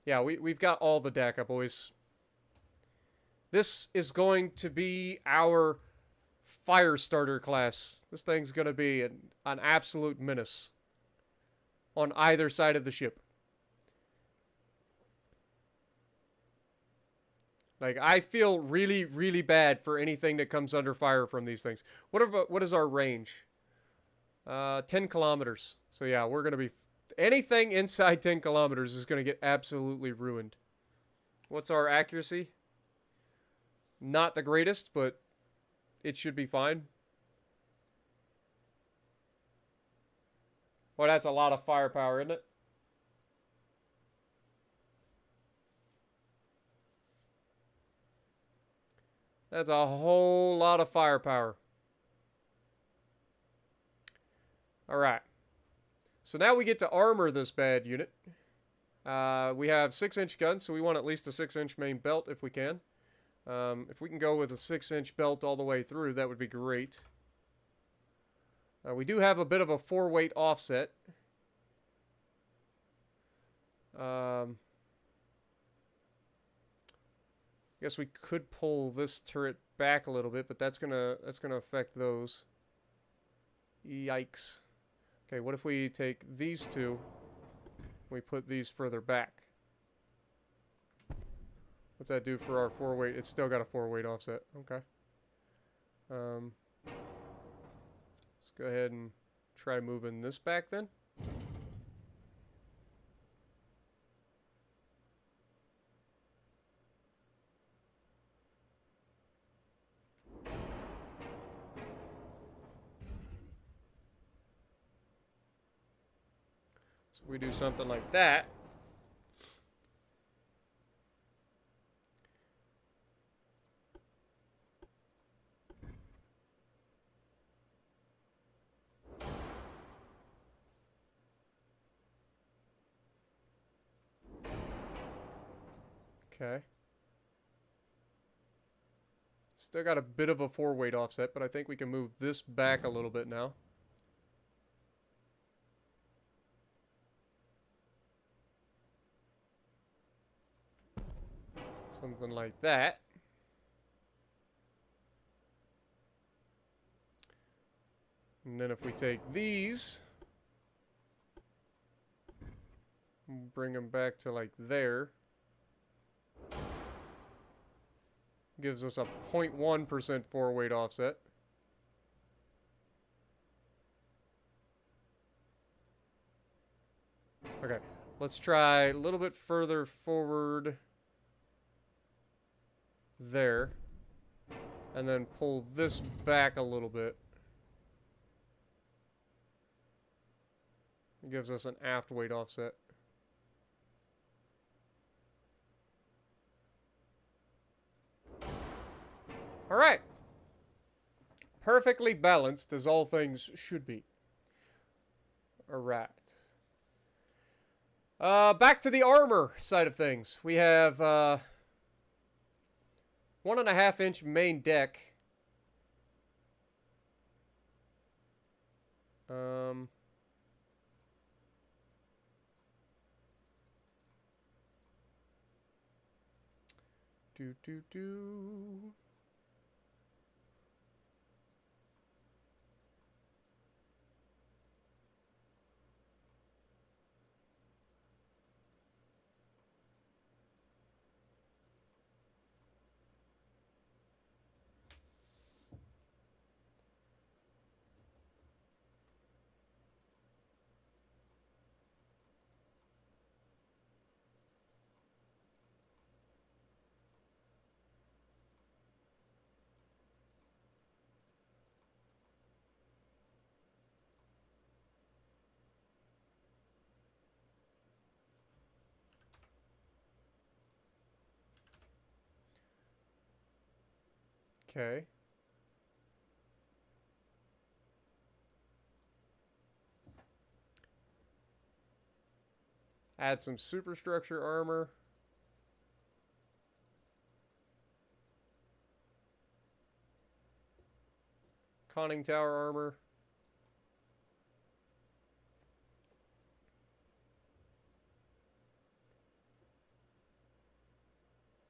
Yeah, we've got all the DACA, boys. This is going to be our fire starter class. This thing's going to be an absolute menace on either side of the ship. Like, I feel really, really bad for anything that comes under fire from these things. What is our range? 10 kilometers. So yeah, we're going to be... Anything inside 10 kilometers is going to get absolutely ruined. What's our accuracy? Not the greatest, but it should be fine. Well, that's a lot of firepower, isn't it? That's a whole lot of firepower. Alright. So now we get to armor this bad unit. We have 6-inch guns, so we want at least a 6-inch main belt if we can. If we can go with a 6-inch belt all the way through, that would be great. We do have a bit of a 4-weight offset. I guess we could pull this turret back a little bit, but that's gonna affect those. Yikes. Okay, what if we take these two, we put these further back? What's that do for our 4-weight? It's still got a 4-weight offset. Okay. Let's go ahead and try moving this back then. So we do something like that. Okay. Still got a bit of a 4-weight offset, but I think we can move this back a little bit now. Something like that. And then if we take these, bring them back to like there. Gives us a 0.1% 4-weight offset. Okay, let's try a little bit further forward there. And then pull this back a little bit. It gives us an aft weight offset. Alright. Perfectly balanced as all things should be. Alright. Back to the armor side of things. We have 1.5-inch main deck. Do. Okay. Add some superstructure armor. Conning tower armor.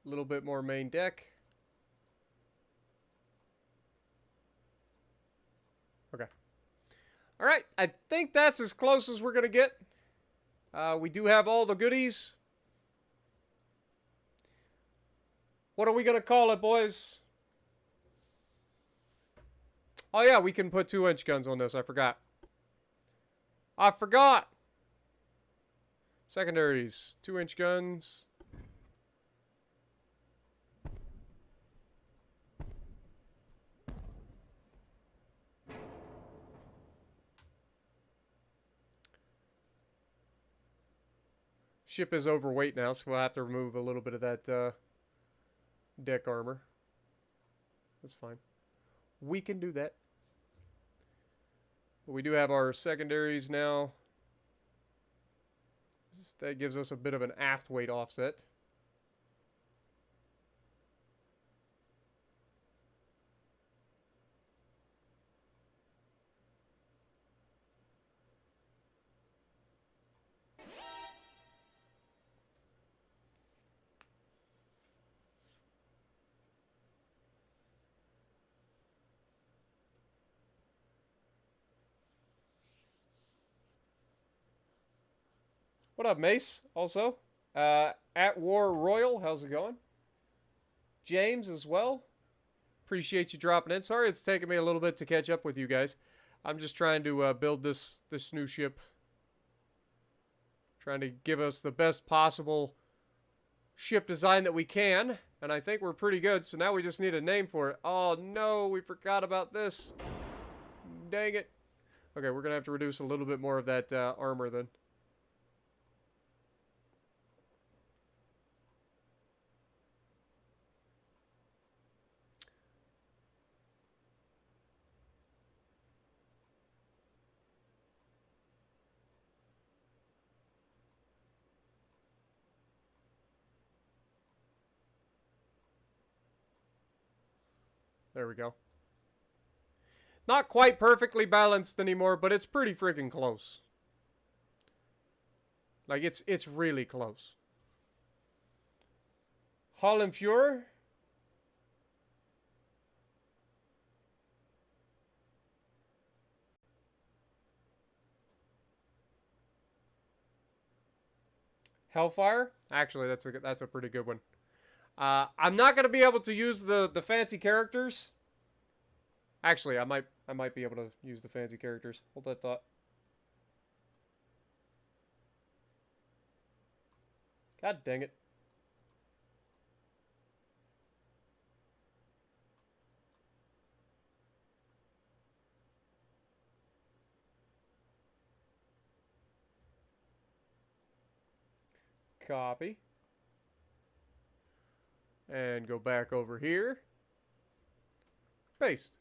A little bit more main deck. Okay. All right. I think that's as close as we're going to get. We do have all the goodies. What are we going to call it, boys? Oh, yeah, we can put 2-inch guns on this. I forgot. Secondaries. 2-inch guns. Ship is overweight now, so we'll have to remove a little bit of that deck armor. That's fine. We can do that. But we do have our secondaries now. That gives us a bit of an aft weight offset. What up, Mace? Also, at War Royal, how's it going? James as well. Appreciate you dropping in. Sorry it's taken me a little bit to catch up with you guys. I'm just trying to build this new ship. Trying to give us the best possible ship design that we can. And I think we're pretty good. So now we just need a name for it. Oh no, we forgot about this. Dang it. Okay, we're going to have to reduce a little bit more of that armor then. There we go. Not quite perfectly balanced anymore, but it's pretty freaking close. Like, it's really close. Hallenfuhrer. Hellfire. Actually, that's a pretty good one. I'm not gonna be able to use the fancy characters. Actually, I might be able to use the fancy characters. Hold that thought. God dang it. Copy. And go back over here. Paste.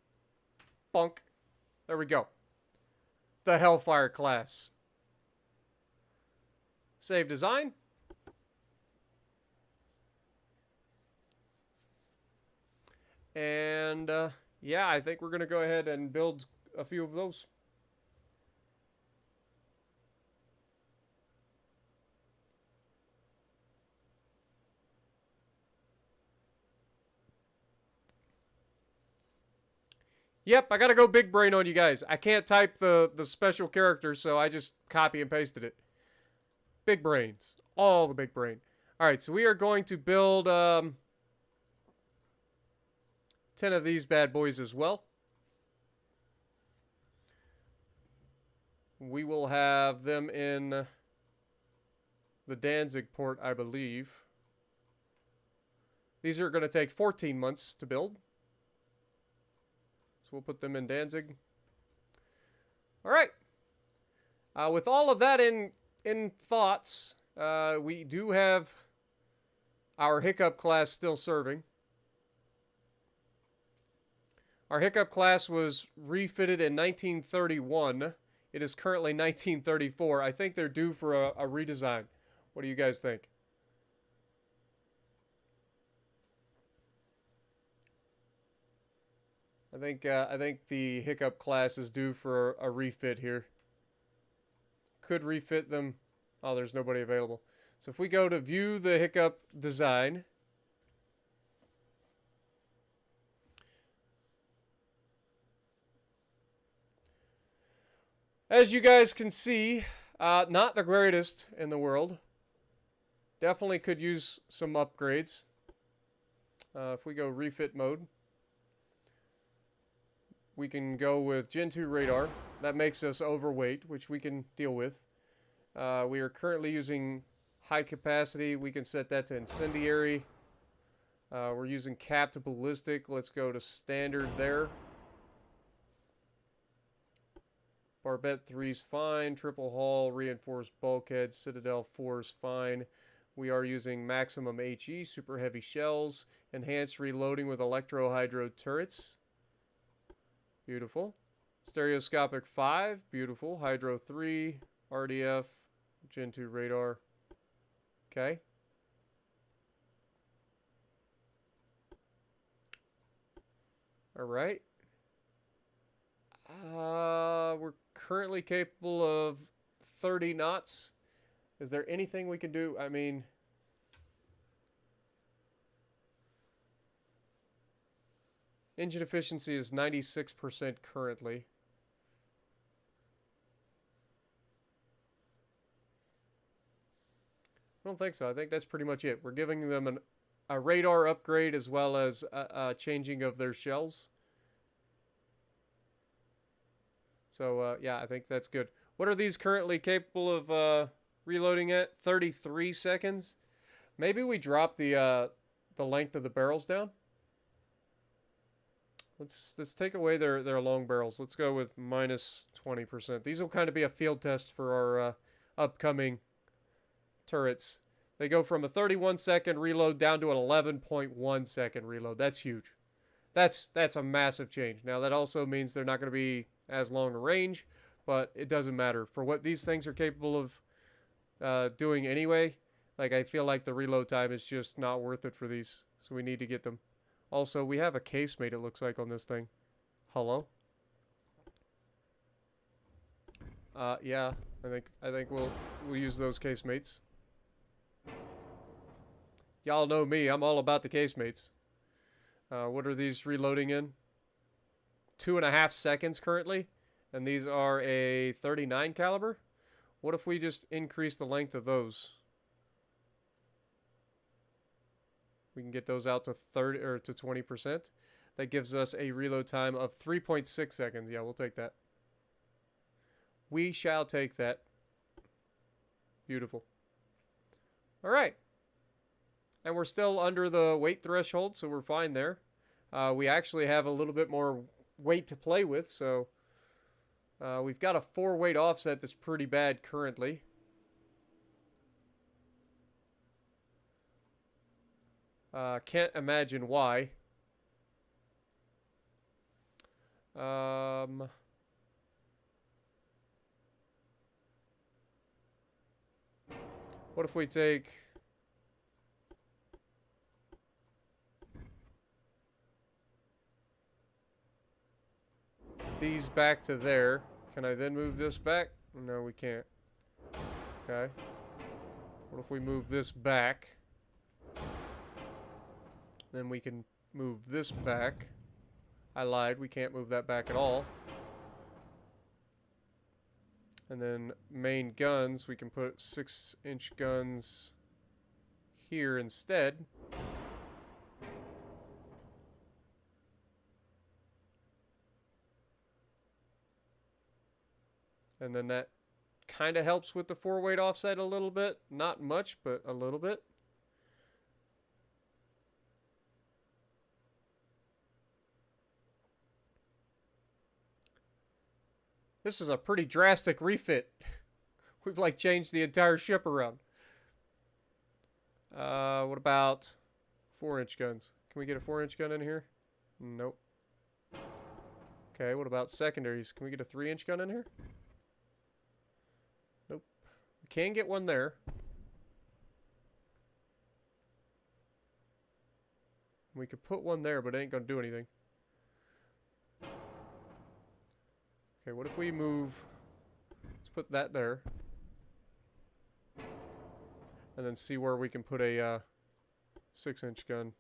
Bunk. There we go. The Hellfire class. Save design. And, yeah, I think we're going to go ahead and build a few of those. Yep, I gotta go big brain on you guys. I can't type the special characters, so I just copy and pasted it. Big brains. All the big brain. Alright, so we are going to build 10 of these bad boys as well. We will have them in the Danzig port, I believe. These are going to take 14 months to build. So we'll put them in Danzig. All right. With all of that in thoughts, we do have our Hiccup class still serving. Our Hiccup class was refitted in 1931. It is currently 1934. I think they're due for a redesign. What do you guys think? I think the Hiccup class is due for a refit here. Could refit them. Oh, there's nobody available. So if we go to view the Hiccup design, as you guys can see, not the greatest in the world. Definitely could use some upgrades. If we go refit mode, we can go with Gen 2 radar. That makes us overweight, which we can deal with. We are currently using high capacity. We can set that to incendiary. We're using capped ballistic. Let's go to standard there. Barbette 3 is fine. Triple hull, reinforced bulkhead, Citadel 4 is fine. We are using maximum HE, super heavy shells, enhanced reloading with electro-hydro turrets. Beautiful. Stereoscopic 5, beautiful. Hydro 3, RDF, Gen 2 radar. Okay. All right. We're currently capable of 30 knots. Is there anything we can do? I mean, engine efficiency is 96% currently. I don't think so. I think that's pretty much it. We're giving them a radar upgrade as well as a changing of their shells. So, yeah, I think that's good. What are these currently capable of reloading at? 33 seconds? Maybe we drop the length of the barrels down. Let's take away their long barrels. Let's go with minus 20%. These will kind of be a field test for our upcoming turrets. They go from a 31-second reload down to an 11.1-second reload. That's huge. That's a massive change. Now, that also means they're not going to be as long a range, but it doesn't matter. For what these things are capable of doing anyway, like, I feel like the reload time is just not worth it for these, so we need to get them. Also, we have a casemate, it looks like, on this thing. Hello? Yeah, I think we'll use those casemates. Y'all know me, I'm all about the casemates. What are these reloading in? 2.5 seconds currently, and these are a 39 caliber. What if we just increase the length of those? We can get those out to 30 or to 20%. That gives us a reload time of 3.6 seconds. Yeah, we'll take that. We shall take that. Beautiful. All right. And we're still under the weight threshold, so we're fine there. We actually have a little bit more weight to play with, so we've got a 4-weight offset that's pretty bad currently. Can't imagine why. What if we take these back to there? Can I then move this back? No, we can't. Okay. What if we move this back? Then we can move this back. I lied, we can't move that back at all. And then main guns, we can put 6-inch guns here instead. And then that kind of helps with the 4-weight offset a little bit. Not much, but a little bit. This is a pretty drastic refit. We've like changed the entire ship around. What about 4-inch guns? Can we get a 4-inch gun in here? Nope. Okay, what about secondaries? Can we get a 3-inch gun in here? Nope. We can get one there. We could put one there, but it ain't gonna do anything. Okay, what if we move... Let's put that there. And then see where we can put a 6-inch gun.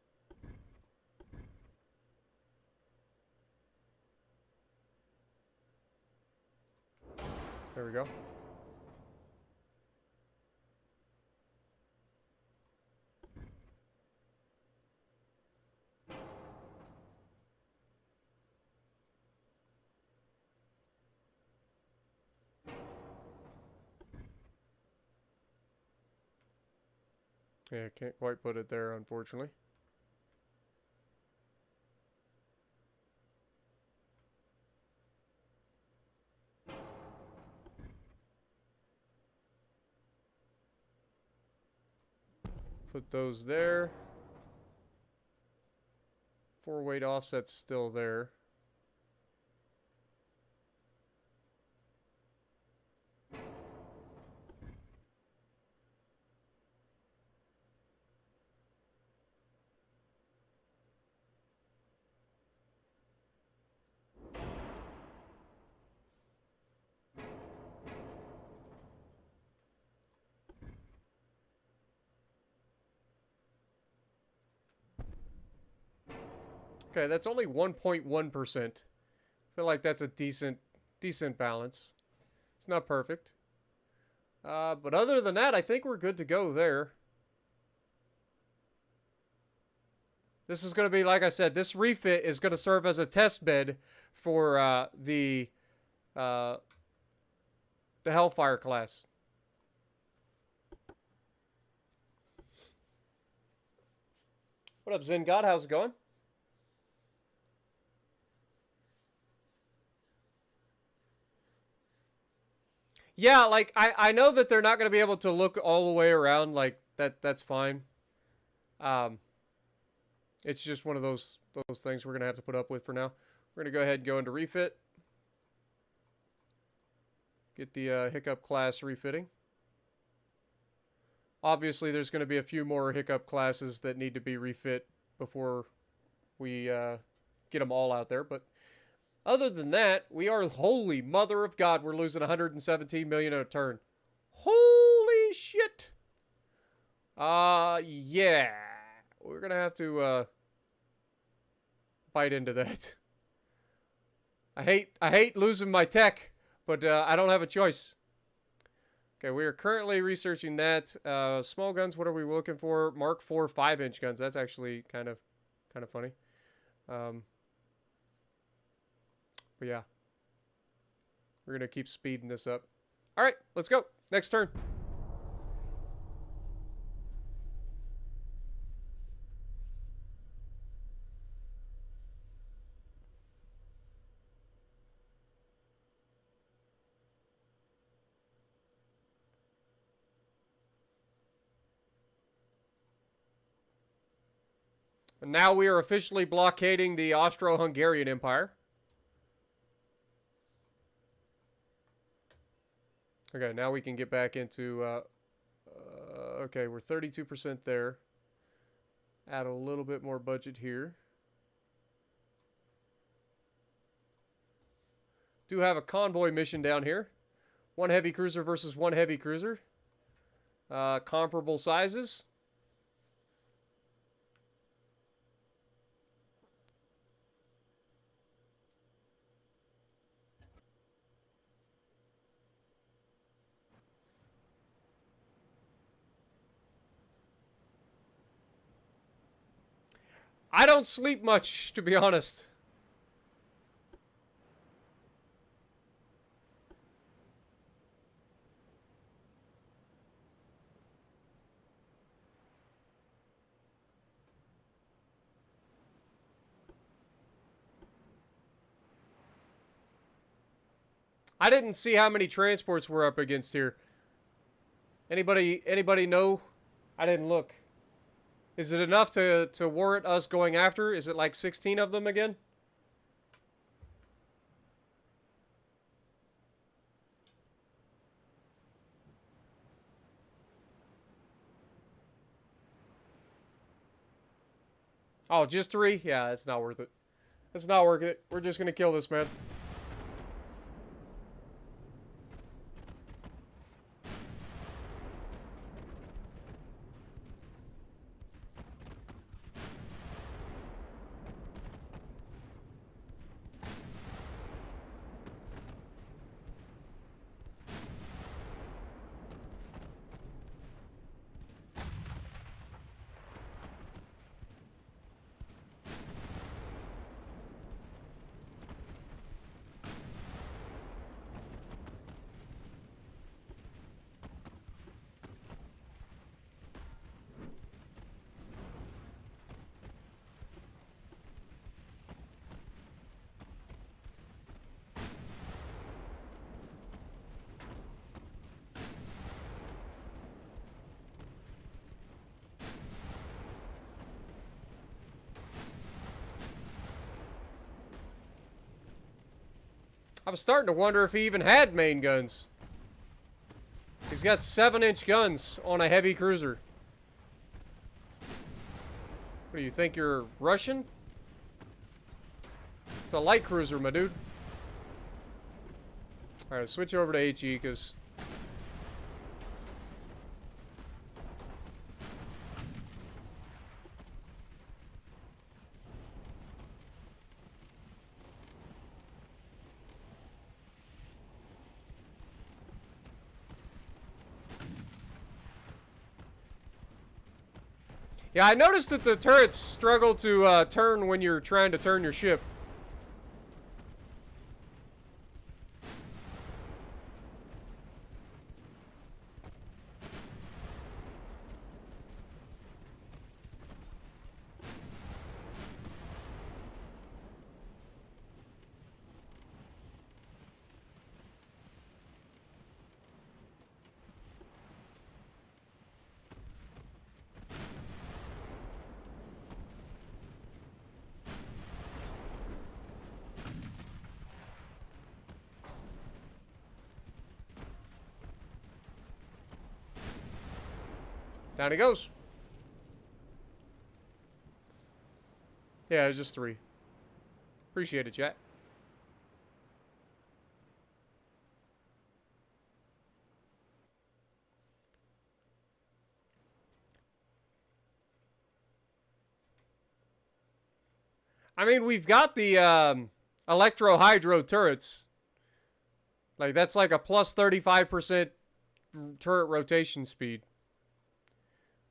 There we go. Yeah, can't quite put it there, unfortunately. Put those there. 4-weight offset's still there. Okay, that's only 1.1%. I feel like that's a decent balance. It's not perfect. But other than that, I think we're good to go there. This is going to be, like I said, this refit is going to serve as a test bed for the Hellfire class. What up, Zen God? How's it going? Yeah, like I know that they're not going to be able to look all the way around, like that's fine. It's just one of those things we're going to have to put up with for now. We're going to go ahead and go into refit. Get the Hiccup class refitting. Obviously, there's going to be a few more Hiccup classes that need to be refit before we get them all out there, but other than that, we are, holy mother of God, we're losing 117 million a turn. Holy shit. Yeah. We're going to have to bite into that. I hate losing my tech, but I don't have a choice. Okay, we are currently researching that. Small guns, what are we looking for? Mark IV 5-inch guns. That's actually kind of funny. But yeah, we're going to keep speeding this up. All right, let's go. Next turn. And now we are officially blockading the Austro-Hungarian Empire. Okay, now we can get back into... okay, we're 32% there. Add a little bit more budget here. Do have a convoy mission down here. 1 heavy cruiser versus 1 heavy cruiser. Comparable sizes. I don't sleep much, to be honest. I didn't see how many transports we're up against here. Anybody know? I didn't look. Is it enough to warrant us going after? Is it like 16 of them again? Oh, just 3? Yeah, that's not worth it. That's not worth it. We're just going to kill this man. I was starting to wonder if he even had main guns. He's got 7-inch guns on a heavy cruiser. What do you think, you're Russian? It's a light cruiser, my dude. Alright, switch over to HE, because... Yeah, I noticed that the turrets struggle to turn when you're trying to turn your ship. Down he goes. Yeah, it was just 3. Appreciate it, chat. I mean, we've got the electro-hydro turrets. Like, that's like a plus 35% turret rotation speed.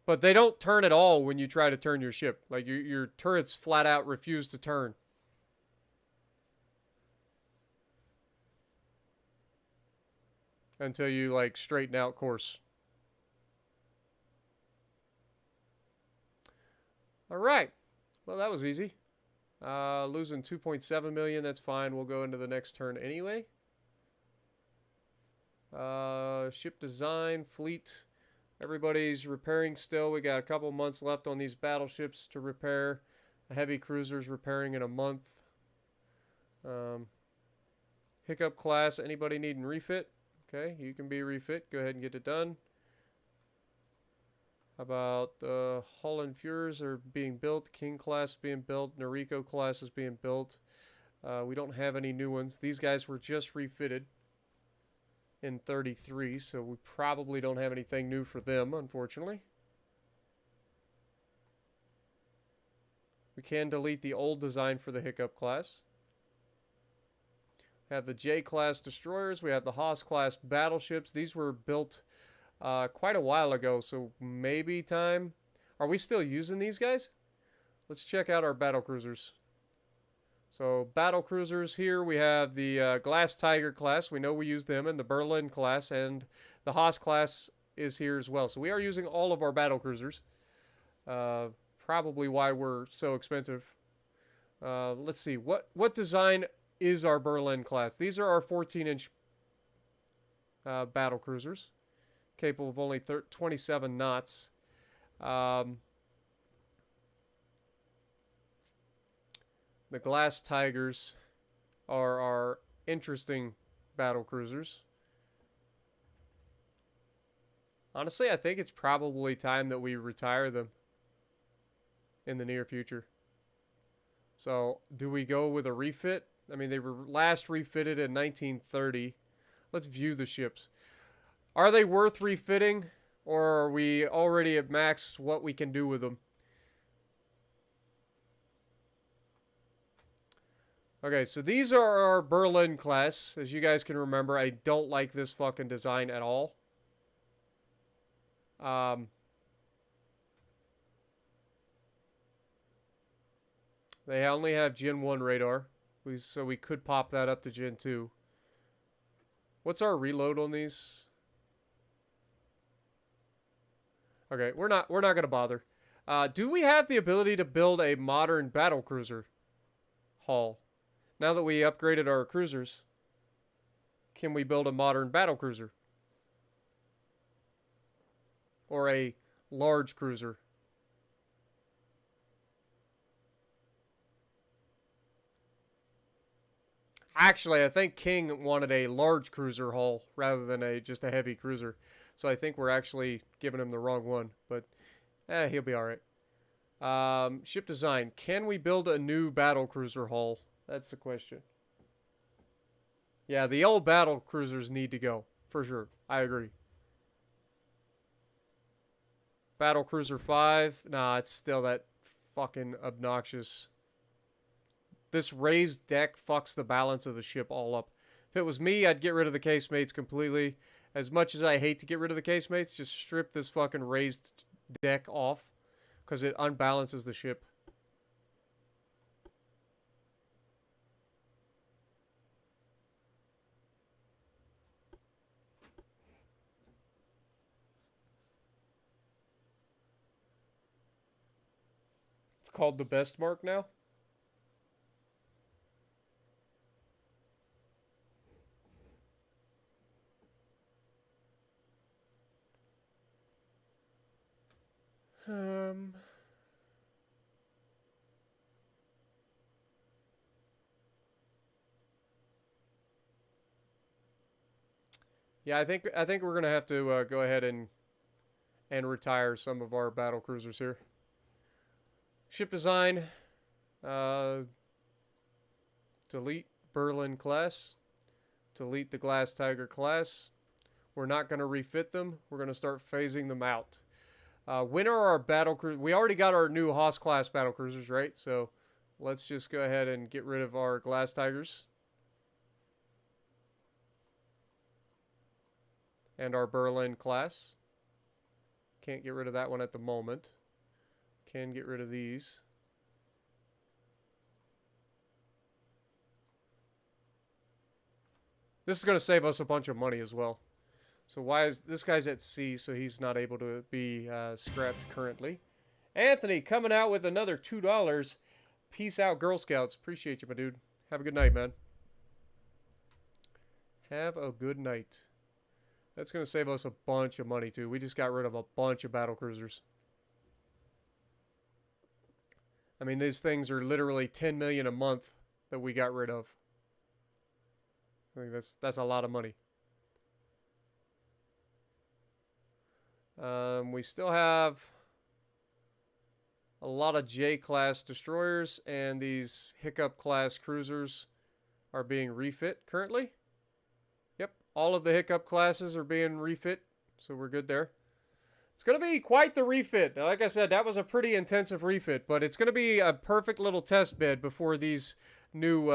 But they don't turn at all when you try to turn your ship. Like, your turrets flat out refuse to turn. Until you, like, straighten out course. Alright. Well, that was easy. Losing 2.7 million, that's fine. We'll go into the next turn anyway. Ship design, fleet. Everybody's repairing still. We got a couple months left on these battleships to repair. A heavy cruiser's repairing in a month. Hiccup class, anybody needing refit? Okay, you can be refit. Go ahead and get it done. How about the Hull and Fures are being built. King class being built. Noriko class is being built. We don't have any new ones. These guys were just refitted in 33, so we probably don't have anything new for them, unfortunately. We can delete the old design for the Hiccup class. We have the J-class destroyers. We have the Haas-class battleships. These were built quite a while ago, so maybe time. Are we still using these guys? Let's check out our battle cruisers. So battle cruisers here, we have the Glass Tiger class. We know we use them, and the Berlin class, and the Haas class is here as well. So we are using all of our battle cruisers. Probably why we're so expensive. Let's see, what design is our Berlin class? These are our 14-inch battle cruisers, capable of only 27 knots. The Glass Tigers are our interesting battle cruisers. Honestly, I think it's probably time that we retire them in the near future. So, do we go with a refit? I mean, they were last refitted in 1930. Let's view the ships. Are they worth refitting, or are we already at max what we can do with them? Okay, so these are our Berlin class. As you guys can remember, I don't like this fucking design at all. They only have Gen 1 radar, so we could pop that up to Gen 2. What's our reload on these? Okay, we're not gonna bother. Do we have the ability to build a modern battlecruiser hull? Now that we upgraded our cruisers, can we build a modern battlecruiser? Or a large cruiser? Actually, I think King wanted a large cruiser hull rather than just a heavy cruiser. So I think we're actually giving him the wrong one. But he'll be all right. Ship design. Can we build a new battle cruiser hull? That's the question. Yeah, the old battle cruisers need to go. For sure. I agree. Battle Cruiser 5. Nah, it's still that fucking obnoxious. This raised deck fucks the balance of the ship all up. If it was me, I'd get rid of the casemates completely. As much as I hate to get rid of the casemates, just strip this fucking raised deck off. Because it unbalances the ship. It's called the best mark now. Yeah, I think we're gonna have to go ahead and retire some of our battle cruisers here. Ship design. Delete Berlin class. Delete the Glass Tiger class. We're not going to refit them. We're going to start phasing them out. When are our battle cruisers? We already got our new Haas class battle cruisers, right? So let's just go ahead and get rid of our Glass Tigers. And our Berlin class. Can't get rid of that one at the moment. Can get rid of these. This is going to save us a bunch of money as well. So why is this guy's at sea, so he's not able to be scrapped currently. Anthony coming out with another $2. Peace out, Girl Scouts. Appreciate you, my dude. Have a good night, man. Have a good night. That's going to save us a bunch of money, too. We just got rid of a bunch of battle cruisers. I mean, these things are literally $10 million a month that we got rid of. I think that's a lot of money. We still have a lot of J-class destroyers, and these Hiccup-class cruisers are being refit currently. Yep, all of the Hiccup classes are being refit, so we're good there. It's going to be quite the refit. Now, like I said, that was a pretty intensive refit, but it's going to be a perfect little test bed before these new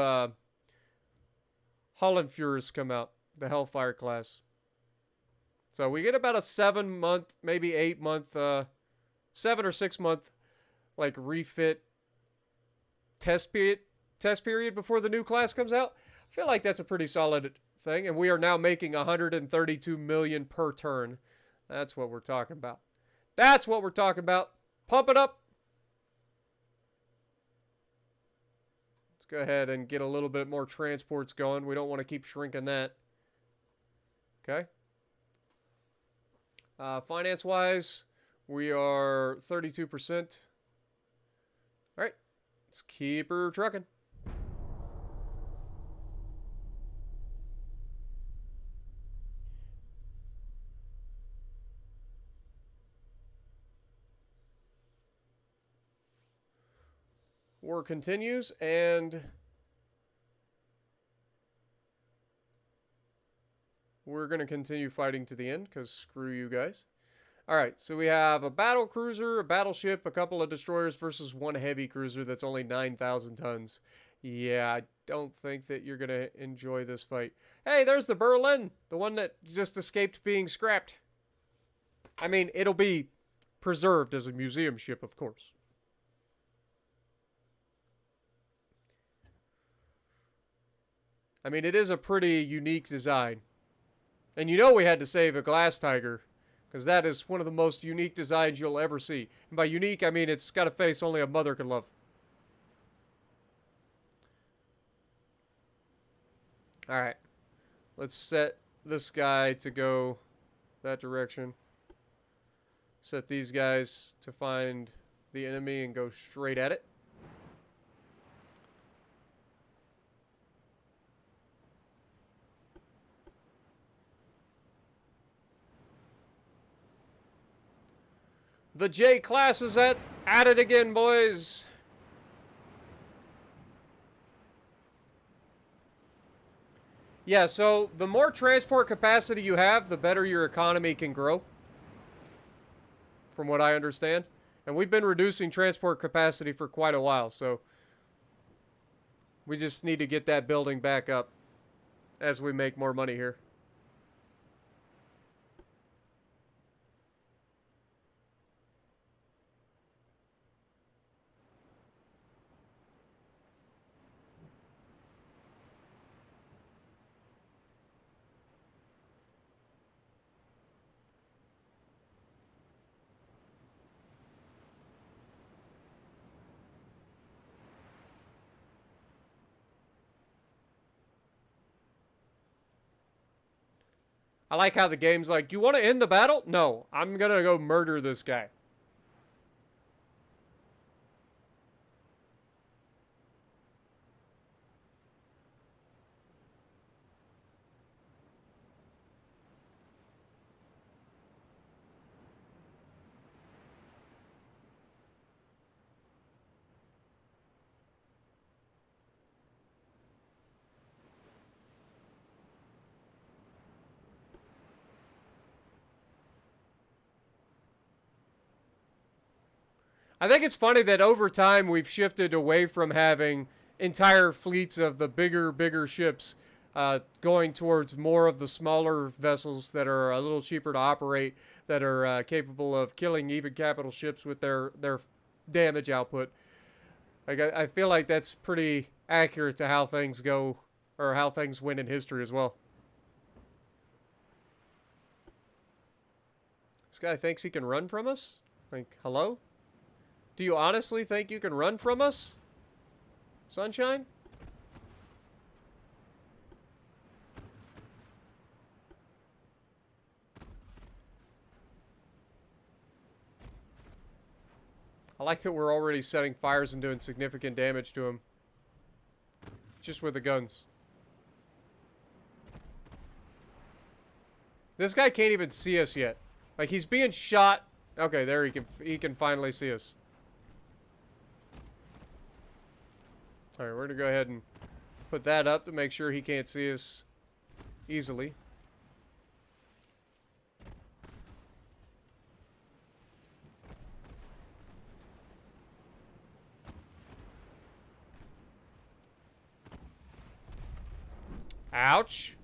Hollandfuhrers come out, the Hellfire class. So we get about a 7-month, maybe 8-month, 7 or 6 month, like refit test period before the new class comes out. I feel like that's a pretty solid thing, and we are now making 132 million per turn. That's what we're talking about. That's what we're talking about. Pump it up. Let's go ahead and get a little bit more transports going. We don't want to keep shrinking that. Okay. Finance-wise, we are 32%. All right. Let's keep her trucking. War continues, and we're going to continue fighting to the end, because screw you guys. Alright, so we have a battle cruiser, a battleship, a couple of destroyers versus one heavy cruiser that's only 9,000 tons. Yeah, I don't think that you're going to enjoy this fight. Hey, there's the Berlin, the one that just escaped being scrapped. I mean, it'll be preserved as a museum ship, of course. I mean, it is a pretty unique design. And you know we had to save a Glass Tiger, because that is one of the most unique designs you'll ever see. And by unique, I mean it's got a face only a mother can love. Alright. Let's set this guy to go that direction. Set these guys to find the enemy and go straight at it. The J class is at it again, boys. Yeah, so the more transport capacity you have, the better your economy can grow, from what I understand. And we've been reducing transport capacity for quite a while, so we just need to get that building back up as we make more money here. I like how the game's like, you want to end the battle? No, I'm going to go murder this guy. I think it's funny that over time we've shifted away from having entire fleets of the bigger ships going towards more of the smaller vessels that are a little cheaper to operate, that are capable of killing even capital ships with their damage output. Like I feel like that's pretty accurate to how things go, or how things went in history as well. This guy thinks he can run from us? Like, hello? Do you honestly think you can run from us? Sunshine? I like that we're already setting fires and doing significant damage to him. Just with the guns. This guy can't even see us yet. Like, he's being shot. Okay, there he can finally see us. Alright, we're going to go ahead and put that up to make sure he can't see us easily. Ouch.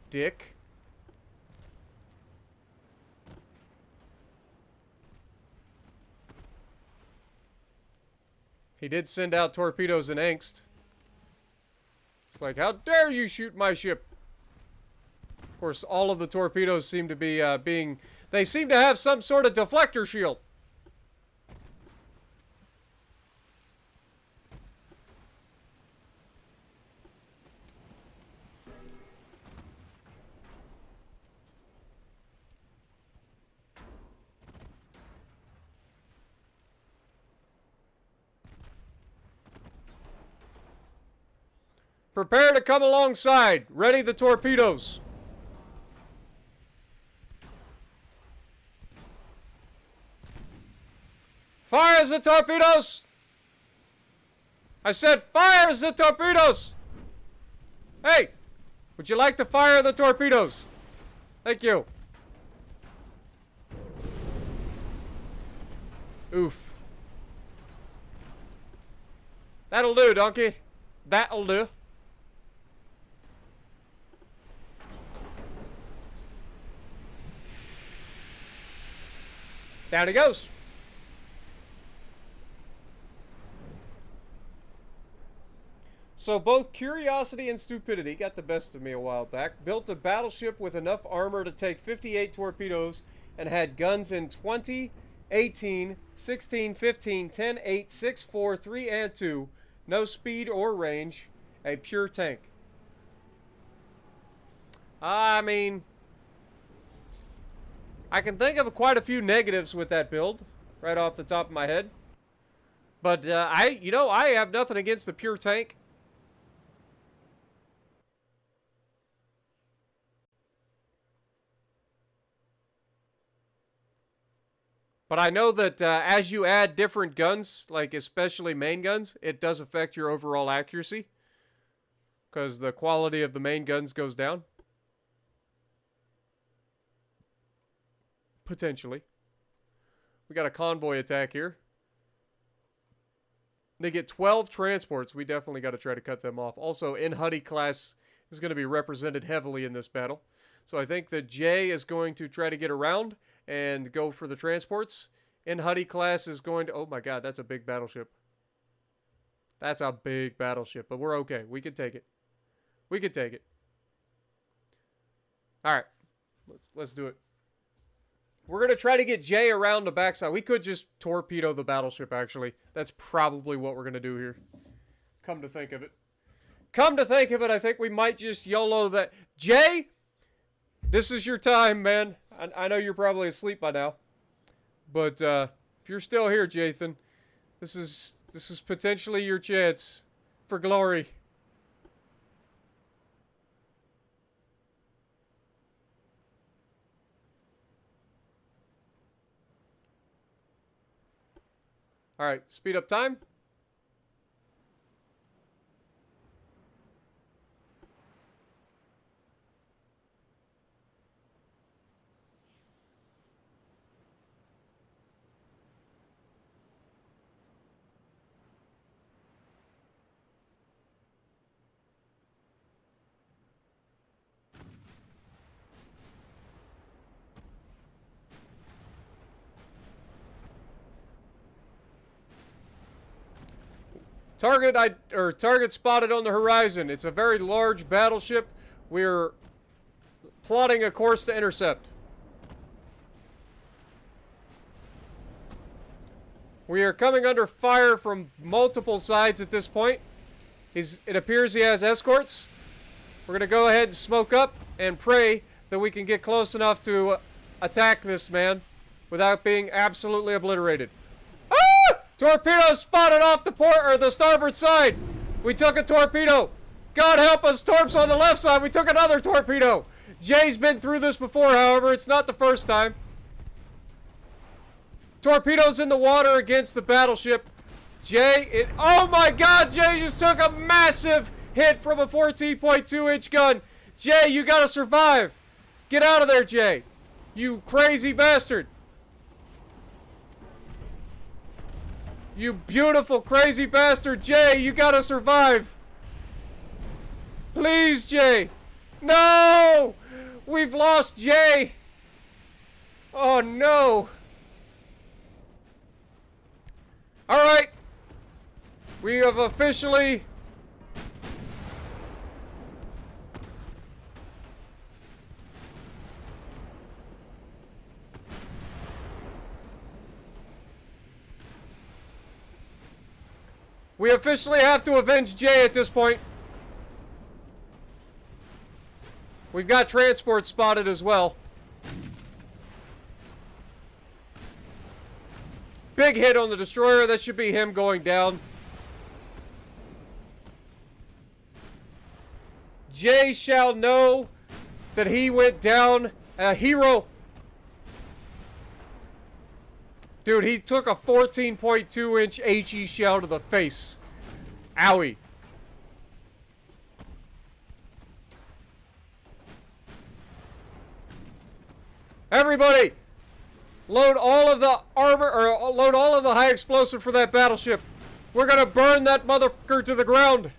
Dick. He did send out torpedoes in angst. It's like, how dare you shoot my ship? Of course, all of the torpedoes seem to be they seem to have some sort of deflector shield. Prepare to come alongside. Ready the torpedoes. Fire the torpedoes! I said fire the torpedoes! Hey! Would you like to fire the torpedoes? Thank you. Oof. That'll do, donkey. That'll do. Down he goes. So both curiosity and stupidity got the best of me a while back. Built a battleship with enough armor to take 58 torpedoes and had guns in 20, 18, 16, 15, 10, 8, 6, 4, 3, and 2. No speed or range. A pure tank. I mean, I can think of quite a few negatives with that build, right off the top of my head. But I have nothing against the pure tank. But I know that as you add different guns, like especially main guns, it does affect your overall accuracy. Because the quality of the main guns goes down. Potentially. We got a convoy attack here. They get 12 transports. We definitely got to try to cut them off. Also, In-Huddy class is going to be represented heavily in this battle. So I think that J is going to try to get around and go for the transports. In-Huddy class is going to... Oh my god, that's a big battleship. That's a big battleship, but we're okay. We can take it. We can take it. All right. Let's do it. We're going to try to get J around the backside. We could just torpedo the battleship, actually. That's probably what we're going to do here. Come to think of it. Come to think of it, I think we might just YOLO that. J, this is your time, man. I know you're probably asleep by now. But if you're still here, Jathan, this is potentially your chance for glory. All right, speed up time. Target spotted on the horizon. It's a very large battleship. We're plotting a course to intercept. We are coming under fire from multiple sides at this point. It appears he has escorts. We're going to go ahead and smoke up and pray that we can get close enough to attack this man without being absolutely obliterated. Torpedo spotted off the port or the starboard side. We took a torpedo. God help us, Torps on the left side. We took another torpedo. Jay's been through this before, however. It's not the first time. Torpedoes in the water against the battleship. Oh my god, Jay just took a massive hit from a 14.2-inch gun. Jay, you gotta survive. Get out of there, Jay. You crazy bastard. You beautiful, crazy bastard. Jay, you gotta survive. Please, Jay. No! We've lost Jay. Oh, no. Alright. We have officially... We officially have to avenge Jay at this point. We've got transport spotted as well. Big hit on the destroyer. That should be him going down. Jay shall know that he went down a hero. Dude, he took a 14.2-inch HE shell to the face. Owie. Everybody, load all of the armor, or load all of the high explosive for that battleship. We're gonna burn that motherfucker to the ground.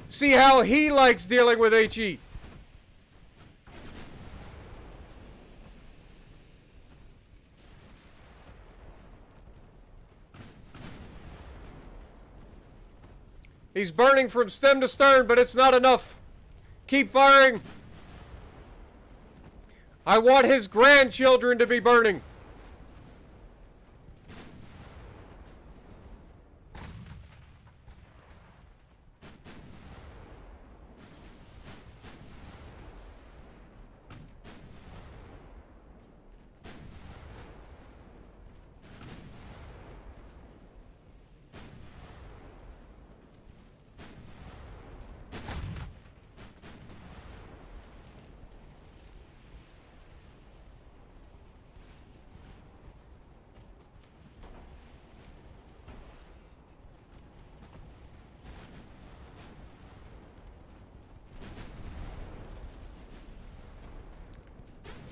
See how he likes dealing with HE. He's burning from stem to stern, but it's not enough. Keep firing. I want his grandchildren to be burning.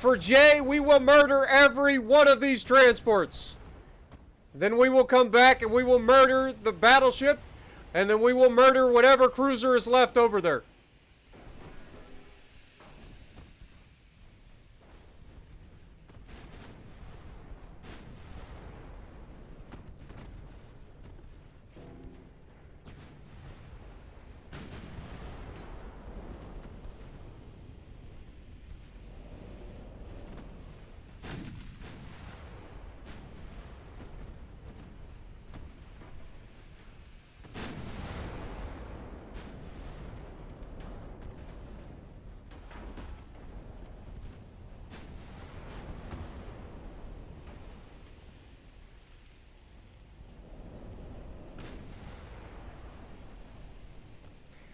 For J, we will murder every one of these transports. Then we will come back and we will murder the battleship. And then we will murder whatever cruiser is left over there.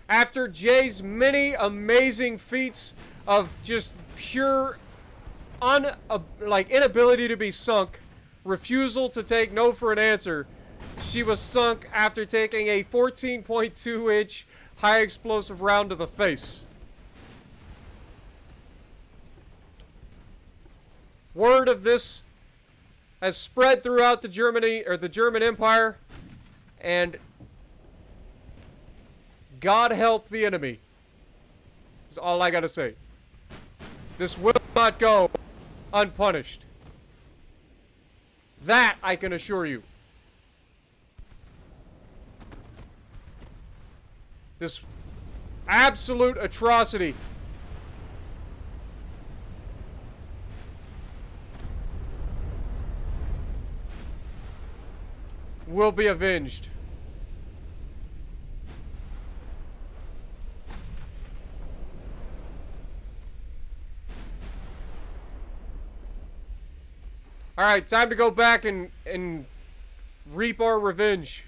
After Jay's many amazing feats of just pure inability to be sunk, refusal to take no for an answer, she was sunk after taking a 14.2-inch high explosive round to the face. Word of this has spread throughout the German Empire, and God help the enemy. That's all I gotta say. This will not go unpunished. That I can assure you. This absolute atrocity will be avenged. Alright, time to go back and reap our revenge.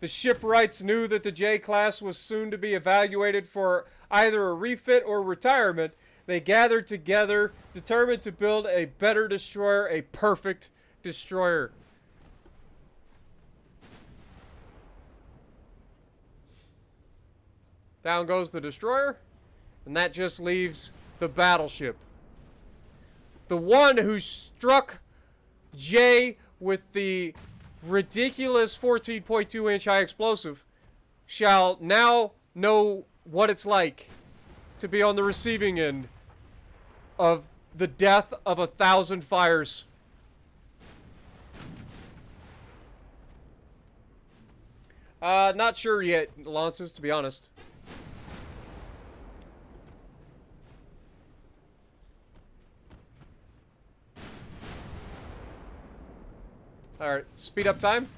The shipwrights knew that the J-class was soon to be evaluated for either a refit or retirement. They gathered together, determined to build a better destroyer, a perfect destroyer. Down goes the destroyer, and that just leaves the battleship. The one who struck J with the ridiculous 14.2-inch high explosive shall now know what it's like to be on the receiving end of the death of 1,000 fires. Not sure yet, Lances, to be honest. Alright, speed up time.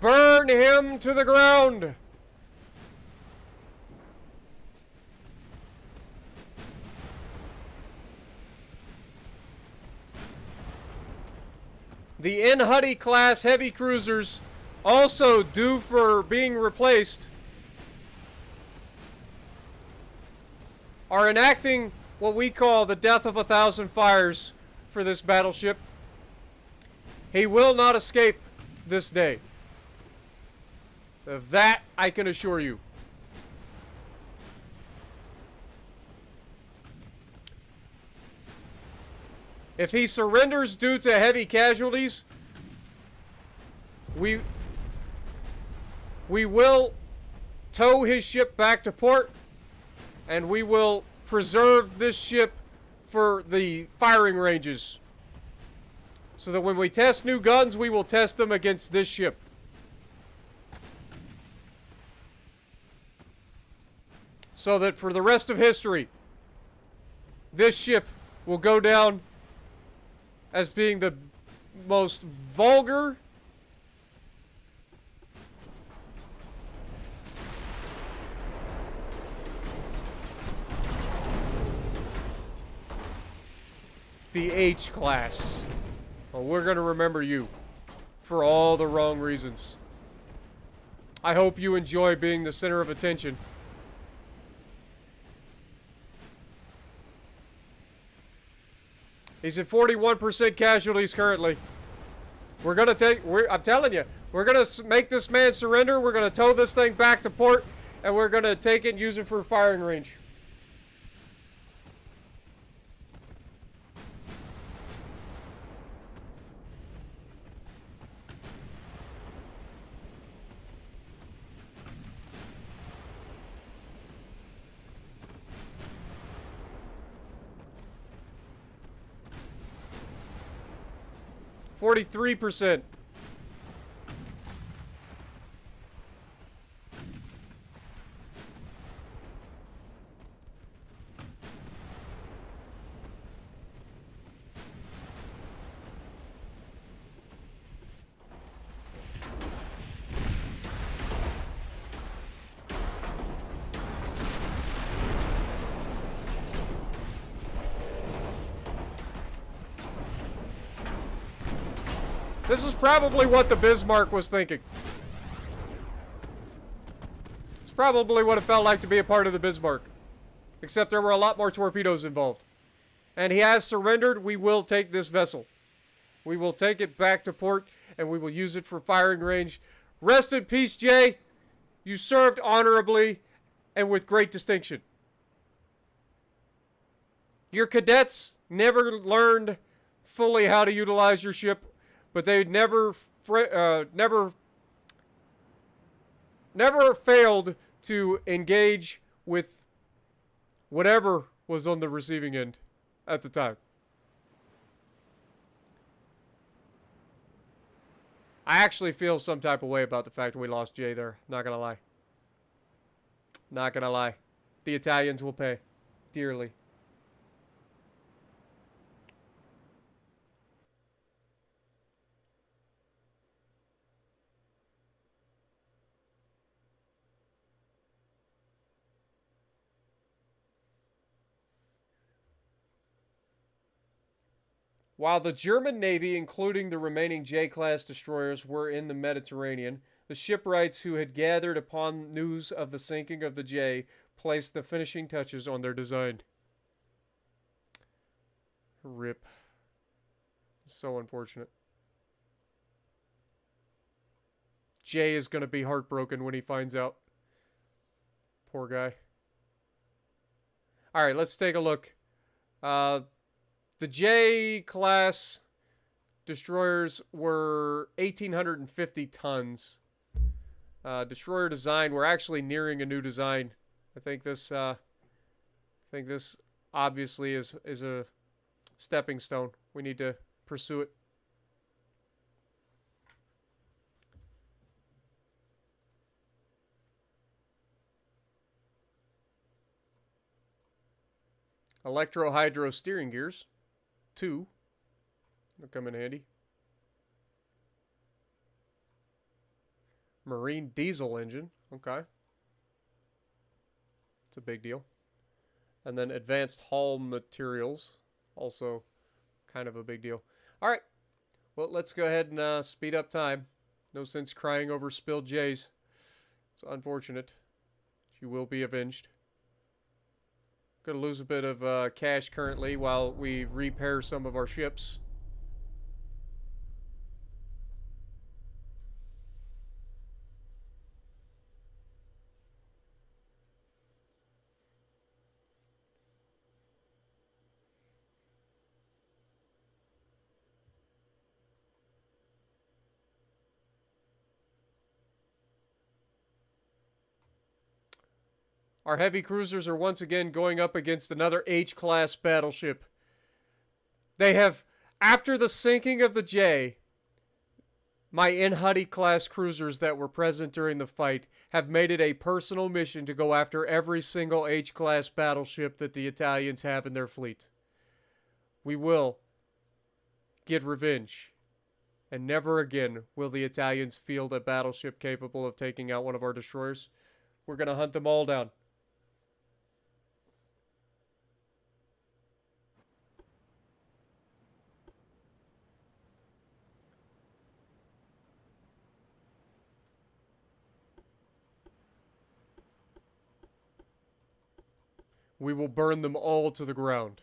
Burn him to the ground! The N-Huddy class heavy cruisers, also due for being replaced, are enacting what we call the death of 1,000 fires for this battleship. He will not escape this day. Of that, I can assure you. If he surrenders due to heavy casualties, we will tow his ship back to port, and we will preserve this ship for the firing ranges. So that when we test new guns, we will test them against this ship. So that for the rest of history, this ship will go down as being the most vulgar, the H class. Well, we're going to remember you for all the wrong reasons. I hope you enjoy being the center of attention. He's at 41% casualties currently. We're going to take, I'm telling you, we're going to make this man surrender. We're going to tow this thing back to port, and we're going to take it and use it for a firing range. %. This is probably what the Bismarck was thinking. It's probably what it felt like to be a part of the Bismarck. Except there were a lot more torpedoes involved. And he has surrendered. We will take this vessel. We will take it back to port, and we will use it for firing range. Rest in peace, Jay. You served honorably and with great distinction. Your cadets never learned fully how to utilize your ship, but they never failed to engage with whatever was on the receiving end at the time. I actually feel some type of way about the fact we lost Jay there. Not gonna lie. Not gonna lie. The Italians will pay dearly. While the German Navy, including the remaining J-class destroyers, were in the Mediterranean, the shipwrights who had gathered upon news of the sinking of the J placed the finishing touches on their design. RIP. So unfortunate. Jay is going to be heartbroken when he finds out. Poor guy. Alright, let's take a look. The J-class destroyers were 1,850 tons. Destroyer design, we're actually nearing a new design. I think this obviously is a stepping stone. We need to pursue it. Electro-hydro steering gears. 2. They'll come in handy. Marine diesel engine. Okay. It's a big deal. And then advanced hull materials. Also kind of a big deal. Alright. Well, let's go ahead and speed up time. No sense crying over spilled J's. It's unfortunate. You will be avenged. Gonna lose a bit of cash currently while we repair some of our ships. Our heavy cruisers are once again going up against another H-class battleship. They have, after the sinking of the J, my Inhuddy class cruisers that were present during the fight have made it a personal mission to go after every single H-class battleship that the Italians have in their fleet. We will get revenge. And never again will the Italians field a battleship capable of taking out one of our destroyers. We're going to hunt them all down. We will burn them all to the ground.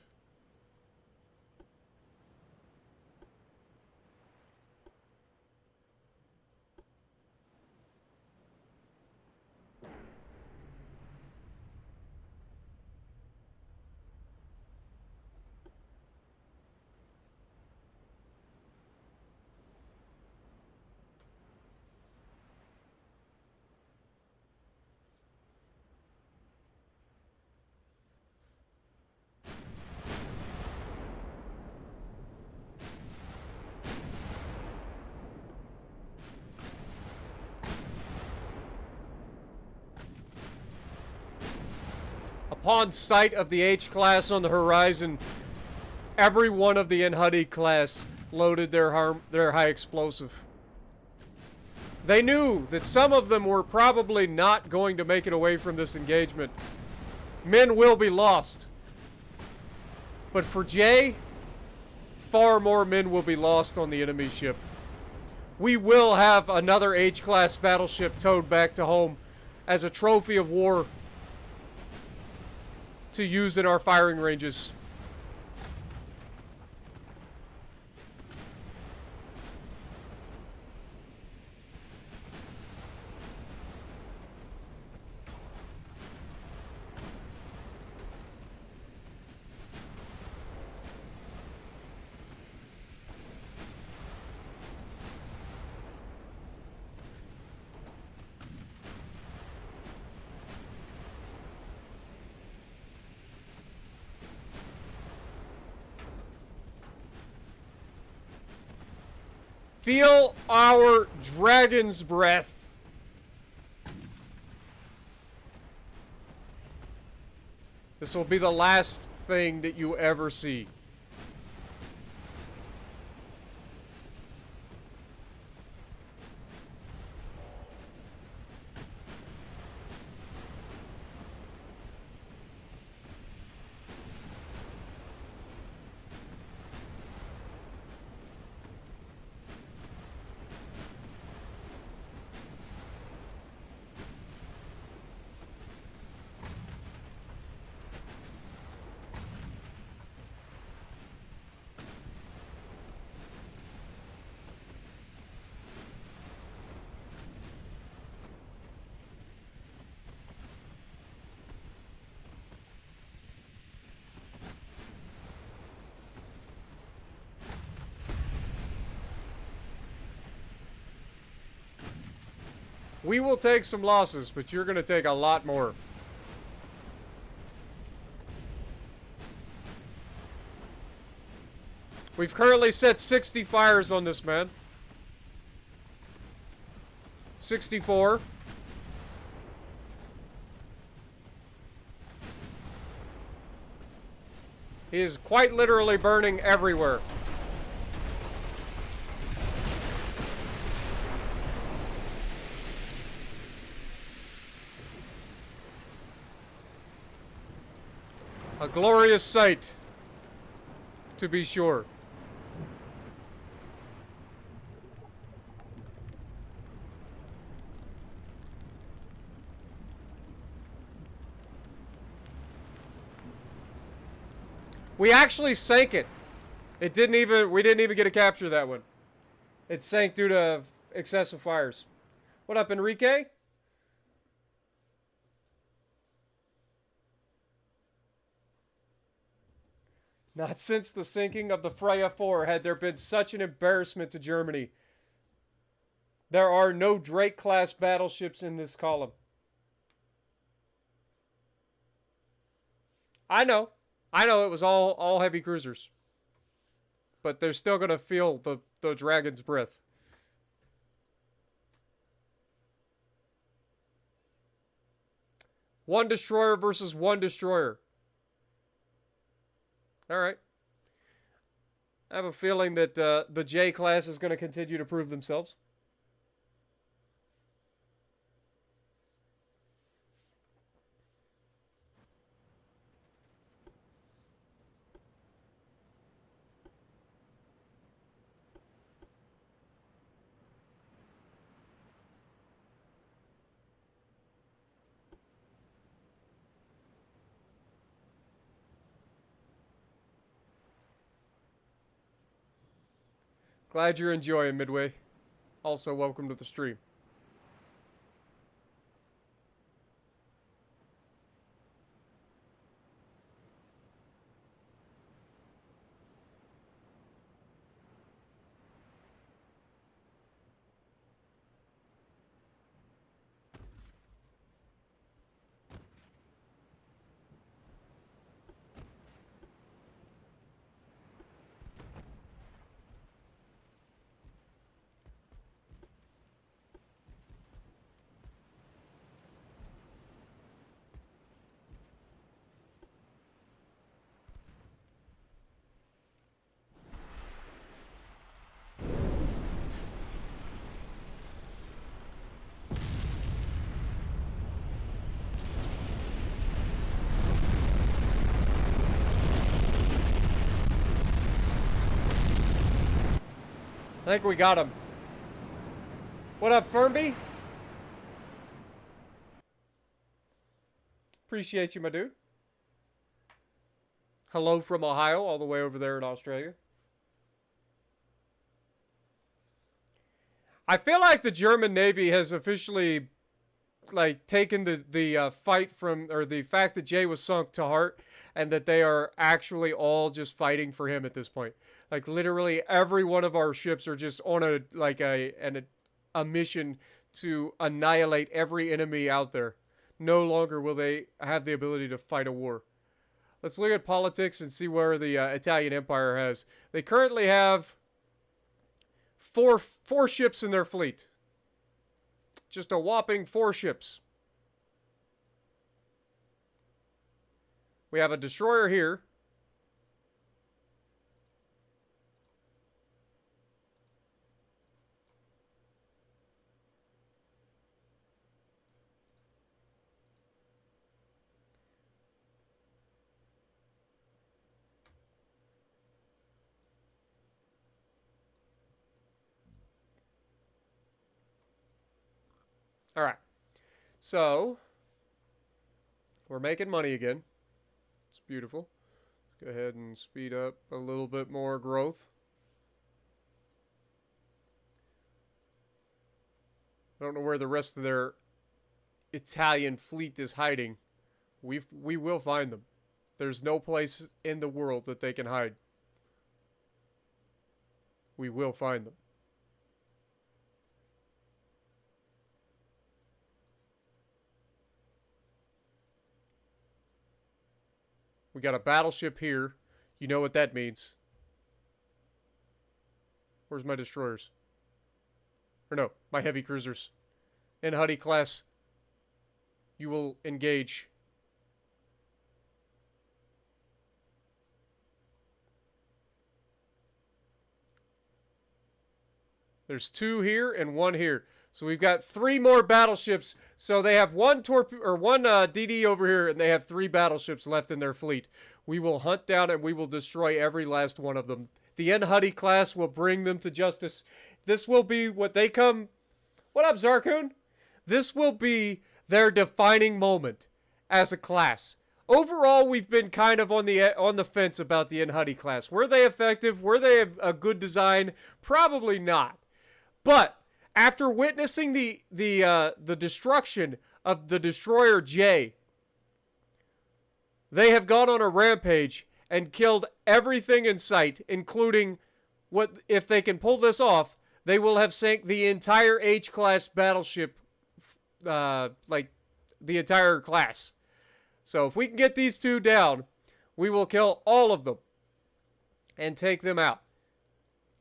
Upon sight of the H-class on the horizon, every one of the Inhuddy class loaded their high explosive. They knew that some of them were probably not going to make it away from this engagement. Men will be lost. But for J, far more men will be lost on the enemy ship. We will have another H-class battleship towed back to home as a trophy of war to use in our firing ranges. Feel our dragon's breath. This will be the last thing that you ever see. We will take some losses, but you're going to take a lot more. We've currently set 60 fires on this man. 64. He is quite literally burning everywhere. A glorious sight, to be sure. We actually sank it. We didn't even get to capture that one. It sank due to excessive fires. What up, Enrique? Not since the sinking of the Freya 4 had there been such an embarrassment to Germany. There are no Drake-class battleships in this column. I know it was all heavy cruisers. But they're still going to feel the dragon's breath. One destroyer versus one destroyer. All right. I have a feeling that the J class is going to continue to prove themselves. Glad you're enjoying, Midway. Also, welcome to the stream. I think we got him. What up, Fernby? Appreciate you, my dude. Hello from Ohio, all the way over there in Australia. I feel like the German Navy has officially, like, taken the fight from, or the fact that Jay was sunk to heart, and that they are actually all just fighting for him at this point. Like, literally every one of our ships are just on a mission to annihilate every enemy out there. No longer will they have the ability to fight a war. Let's look at politics and see where the Italian Empire has. They currently have four ships in their fleet. Just a whopping 4 ships. We have a destroyer here. All right. So, we're making money again. It's beautiful. Let's go ahead and speed up a little bit more growth. I don't know where the rest of their Italian fleet is hiding. We will find them. There's no place in the world that they can hide. We will find them. We got a battleship here. You know what that means. Where's my destroyers? Or no, my heavy cruisers. In Huddy class, you will engage. There's 2 here and 1 here. So we've got 3 more battleships. So they have one DD over here, and they have 3 battleships left in their fleet. We will hunt down and we will destroy every last one of them. The N Huddy class will bring them to justice. This will be what they come. What up, Zarkun? This will be their defining moment as a class. overall, we've been kind of on the fence about the Enhuddy class. Were they effective? Were they a good design? Probably not. But after witnessing the destruction of the destroyer J, they have gone on a rampage and killed everything in sight, including what, if they can pull this off, they will have sank the entire H-class battleship, like the entire class. So if we can get these two down, we will kill all of them and take them out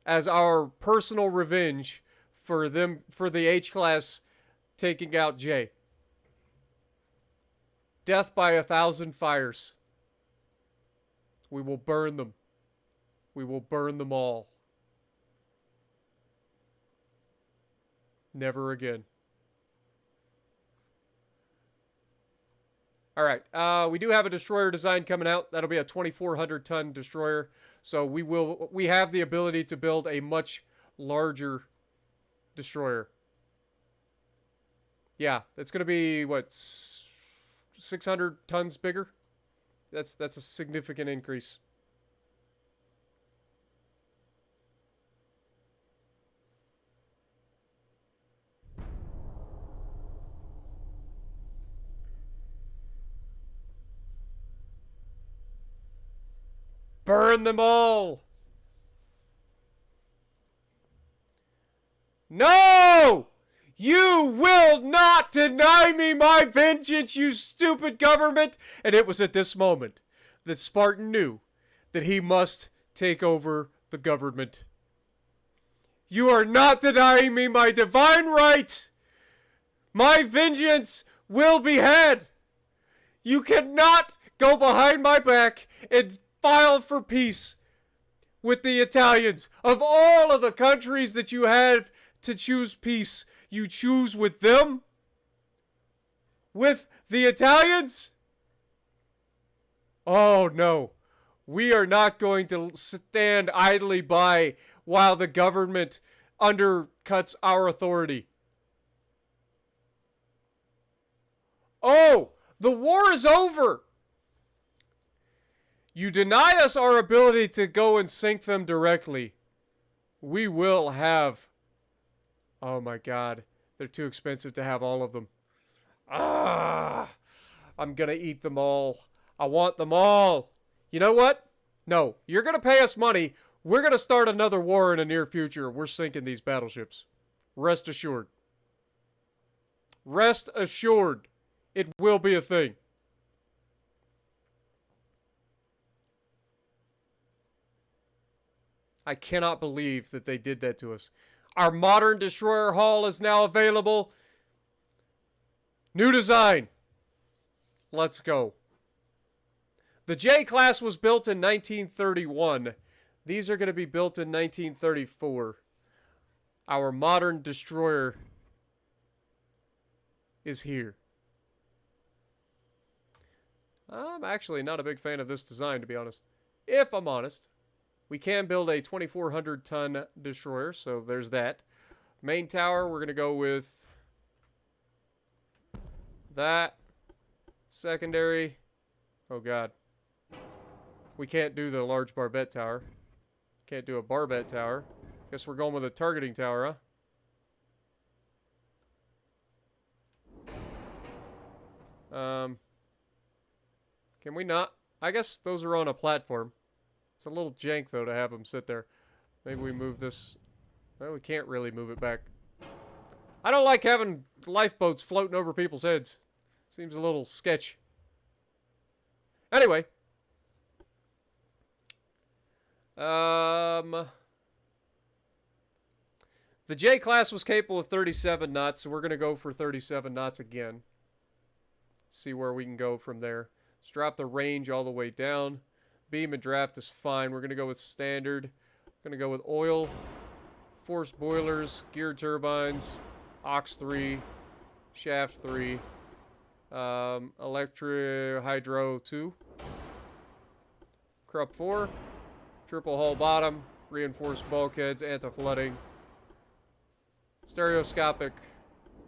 as our personal revenge for the H-class taking out J. Death by 1,000 fires. We will burn them. We will burn them all. Never again. All right, we do have a destroyer design coming out. That'll be a 2,400-ton destroyer. So we have the ability to build a much larger destroyer. Yeah, it's going to be, what, 600 tons bigger? That's a significant increase. Burn them all! No! You will not deny me my vengeance, you stupid government! And it was at this moment that Spartan knew that he must take over the government. You are not denying me my divine right! My vengeance will be had! You cannot go behind my back and file for peace with the Italians. Of all of the countries that you have to choose peace, you choose with them? With the Italians? Oh no. We are not going to stand idly by while the government undercuts our authority. Oh, the war is over. You deny us our ability to go and sink them directly. We will have... Oh my god. They're too expensive to have all of them. Ah! I'm gonna eat them all. I want them all. You know what? No. You're gonna pay us money. We're gonna start another war in the near future. We're sinking these battleships. Rest assured. Rest assured. It will be a thing. I cannot believe that they did that to us. Our modern destroyer hull is now available. New design. Let's go. The J-class was built in 1931. These are going to be built in 1934. Our modern destroyer is here. I'm actually not a big fan of this design, to be honest. If I'm honest. We can build a 2,400-ton destroyer, so there's that. Main tower, we're going to go with that. Secondary. Oh, God. We can't do the large barbette tower. Can't do a barbette tower. Guess we're going with a targeting tower, huh? Can we not? I guess those are on a platform. It's a little jank, though, to have them sit there. Maybe we move this. Well, we can't really move it back. I don't like having lifeboats floating over people's heads. Seems a little sketch. Anyway. The J-class was capable of 37 knots, so we're going to go for 37 knots again. See where we can go from there. Let's drop the range all the way down. Beam and draft is fine. We're going to go with standard. Going to go with oil, forced boilers, gear turbines, Ox 3, Shaft 3, Electri Hydro 2, Krupp 4, triple hull bottom, reinforced bulkheads, anti-flooding, stereoscopic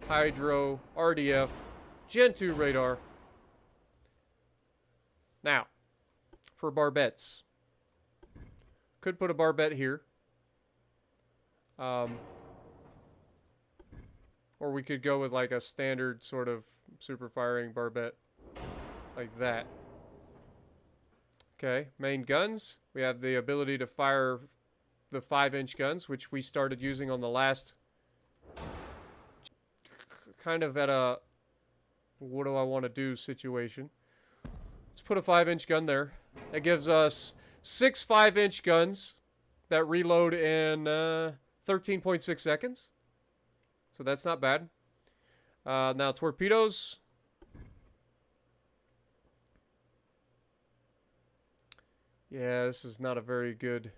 Hydro, RDF, Gen 2 radar. Now, for barbettes. Could put a barbette here. Or we could go with like a standard sort of super firing barbette. Like that. Okay, main guns. We have the ability to fire the 5-inch guns, which we started using on the last... Kind of at a... What do I want to do situation. Let's put a 5-inch gun there. That gives us 6 5-inch guns that reload in 13.6 seconds. So that's not bad. Now torpedoes. Yeah, this is not a very good...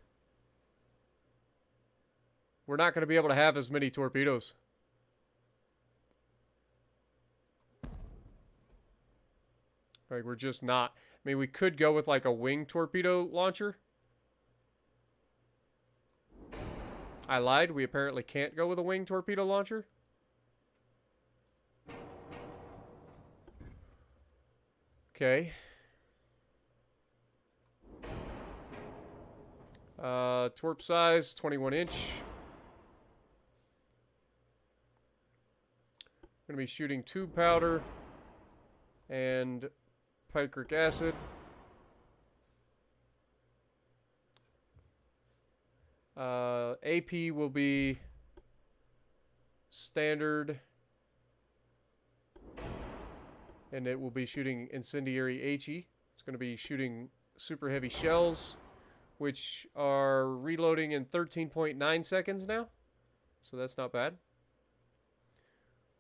We're not going to be able to have as many torpedoes. Like, we're just not. I mean, we could go with like a wing torpedo launcher. I lied. We apparently can't go with a wing torpedo launcher. Okay. Torp size, 21-inch. Going to be shooting tube powder and picric acid. AP will be standard, and it will be shooting incendiary HE. It's going to be shooting super heavy shells, which are reloading in 13.9 seconds now, so that's not bad.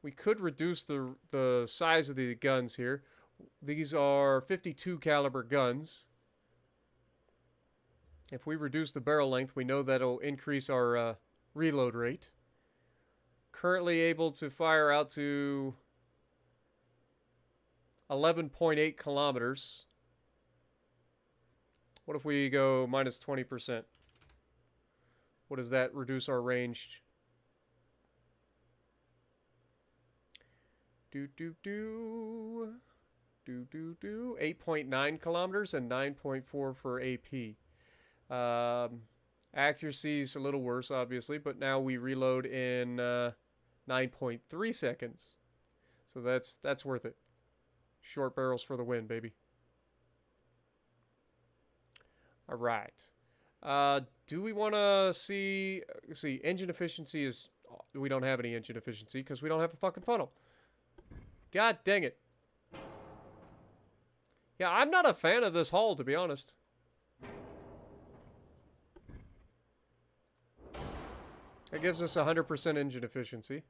We could reduce the size of the guns here. These are 52 caliber guns. If we reduce the barrel length, we know that'll increase our reload rate. Currently able to fire out to 11.8 kilometers. What if we go minus 20%? What does that reduce our range? 8.9 kilometers and 9.4 for AP. Accuracy's a little worse, obviously, but now we reload in 9.3 seconds. So that's worth it. Short barrels for the win, baby. All right. Do we want to see engine efficiency is... We don't have any engine efficiency because we don't have a fucking funnel. God dang it. Yeah, I'm not a fan of this hull, to be honest. It gives us 100% engine efficiency.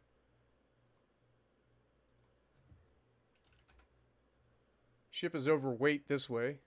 Ship is overweight this way.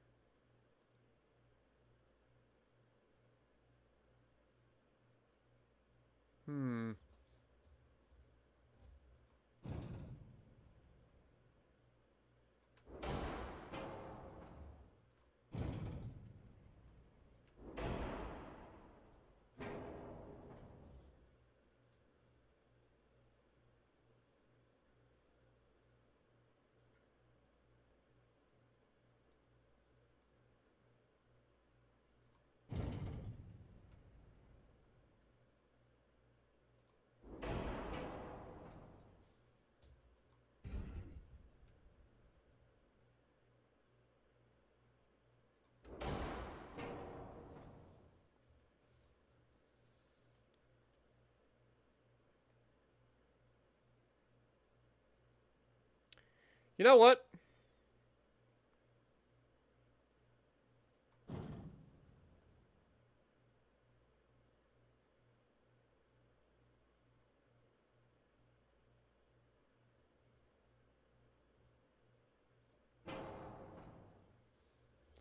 You know what?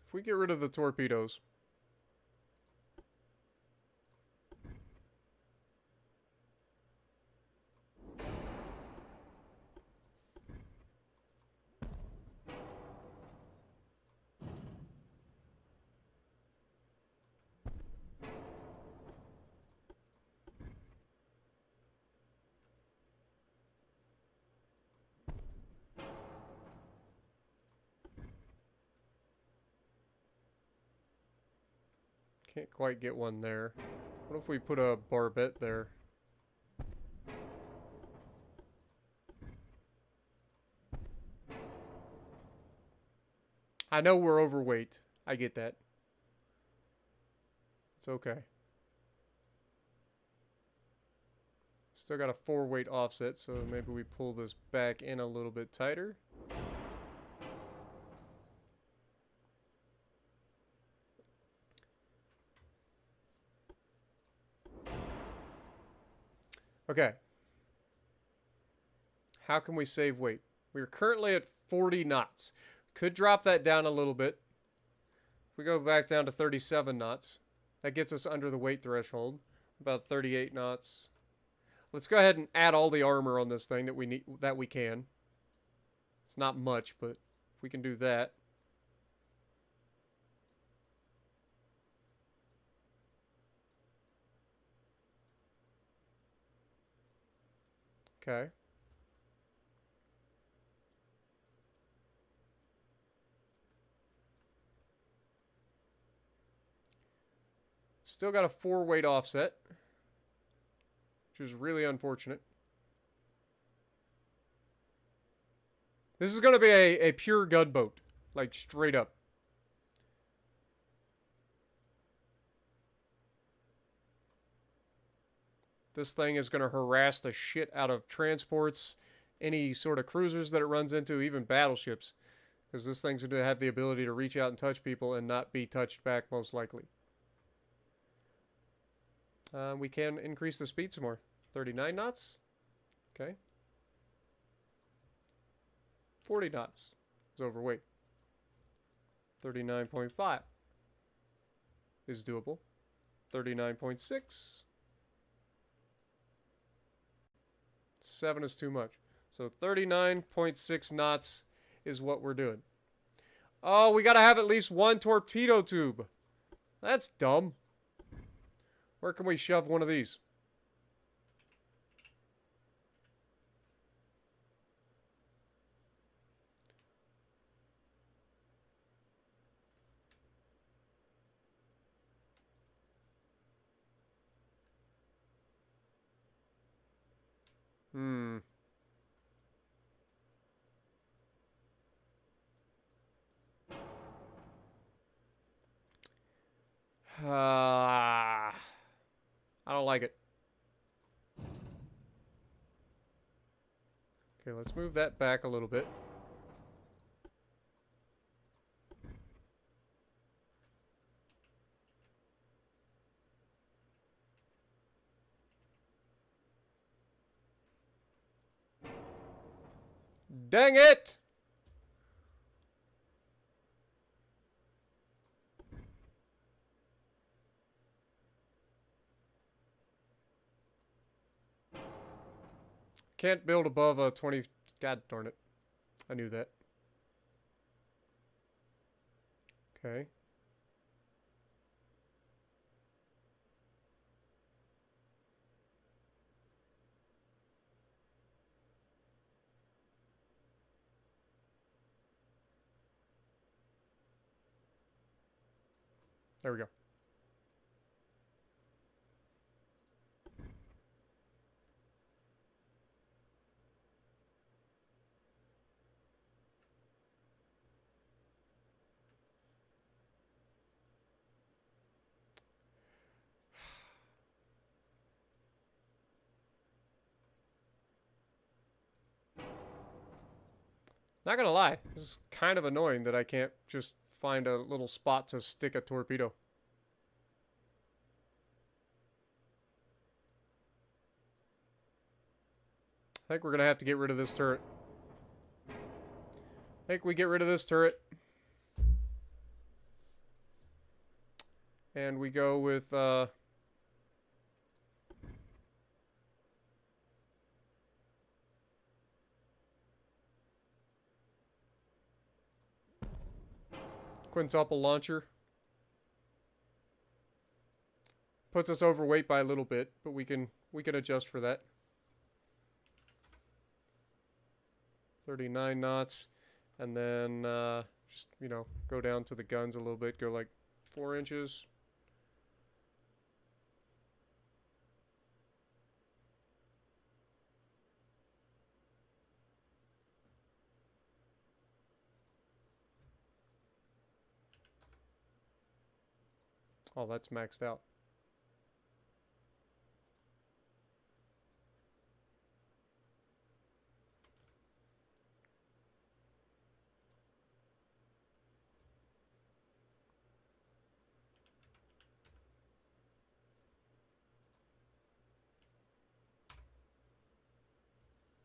If we get rid of the torpedoes. Can't quite get one there. What if we put a barbette there? I know we're overweight. I get that. It's okay. Still got a 4-weight offset, so maybe we pull this back in a little bit tighter. Okay. How can we save weight? We're currently at 40 knots. Could drop that down a little bit. If we go back down to 37 knots, that gets us under the weight threshold. About 38 knots. Let's go ahead and add all the armor on this thing that we can. It's not much, but if we can do that. Okay. Still got a 4-weight offset, which is really unfortunate. This is going to be a pure gunboat, like straight up. This thing is going to harass the shit out of transports, any sort of cruisers that it runs into, even battleships. Because this thing's going to have the ability to reach out and touch people and not be touched back, most likely. We can increase the speed some more. 39 knots. Okay. 40 knots. Is overweight. 39.5 is doable. 39.6. 7 is too much. So 39.6 knots is what we're doing. Oh, we got to have at least one torpedo tube. That's dumb. Where can we shove one of these? I don't like it. Okay, let's move that back a little bit. Dang it! Can't build above a 20... God darn it. I knew that. Okay. There we go. Not gonna lie, this is kind of annoying that I can't just find a little spot to stick a torpedo. I think we're gonna have to get rid of this turret. I think we get rid of this turret. And we go with, quintuple launcher. Puts us overweight by a little bit, but we can adjust for that. 39 knots, and then just, you know, go down to the guns a little bit, go like 4 inches. Oh, that's maxed out.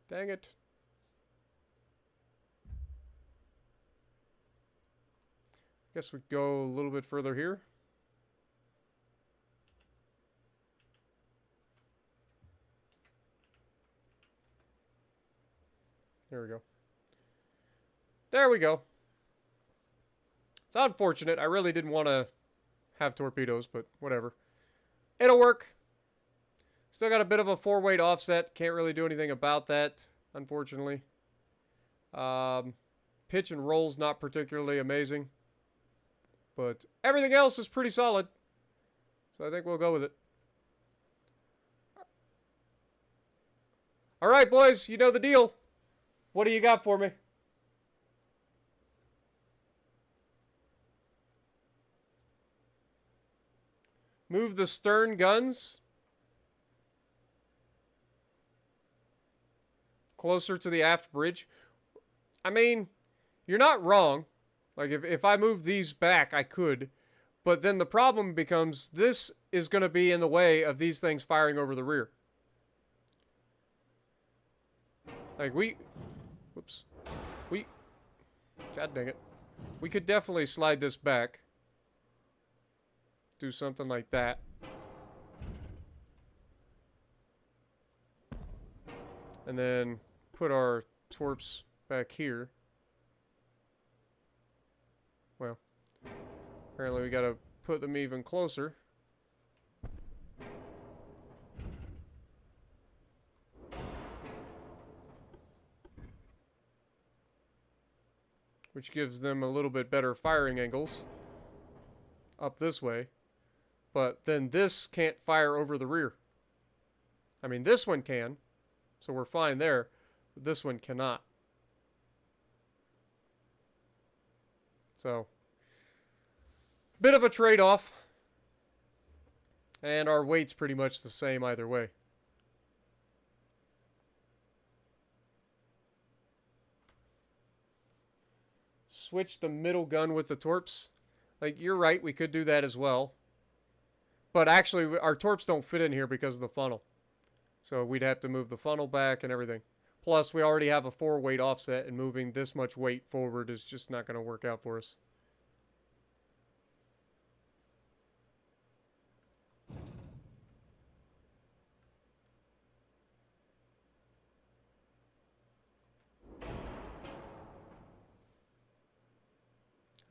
Dang it. Guess we go a little bit further here. There we go. There we go. It's unfortunate. I really didn't want to have torpedoes, but whatever. It'll work. Still got a bit of a 4-weight offset. Can't really do anything about that, unfortunately. Pitch and roll's not particularly amazing. But everything else is pretty solid. So I think we'll go with it. All right, boys. You know the deal. What do you got for me? Move the stern guns closer to the aft bridge. I mean, you're not wrong. Like, if I move these back, I could. But then the problem becomes this is going to be in the way of these things firing over the rear. Like, whoops. God dang it. We could definitely slide this back. Do something like that. And then put our torps back here. Well, apparently we gotta put them even closer. Which gives them a little bit better firing angles up this way. But then this can't fire over the rear. I mean, this one can, so we're fine there. But this one cannot. So, bit of a trade-off. And our weight's pretty much the same either way. Switch the middle gun with the torps. Like, you're right, we could do that as well. But actually, our torps don't fit in here because of the funnel. So we'd have to move the funnel back and everything. Plus, we already have a 4-weight offset, and moving this much weight forward is just not going to work out for us.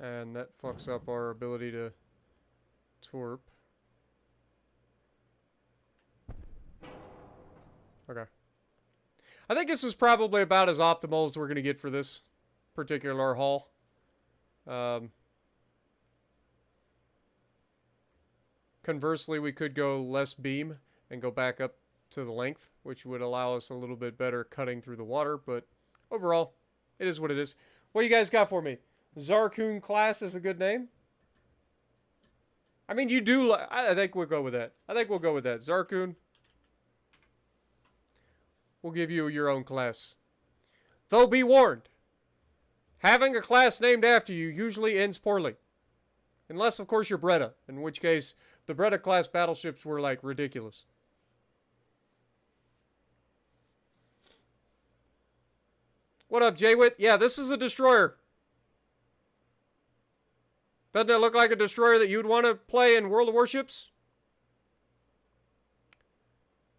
And that fucks up our ability to torp. Okay. I think this is probably about as optimal as we're going to get for this particular haul. Conversely, we could go less beam and go back up to the length, which would allow us a little bit better cutting through the water. But overall, it is what it is. What do you guys got for me? Zarkun class is a good name. I mean, you do. I think we'll go with that. I think we'll go with that. Zarkun. We'll give you your own class. Though be warned, having a class named after you usually ends poorly. Unless, of course, you're Breda, in which case the Breda class battleships were, like, ridiculous. What up, Jaywit? Yeah, this is a destroyer. Doesn't it look like a destroyer that you'd want to play in World of Warships?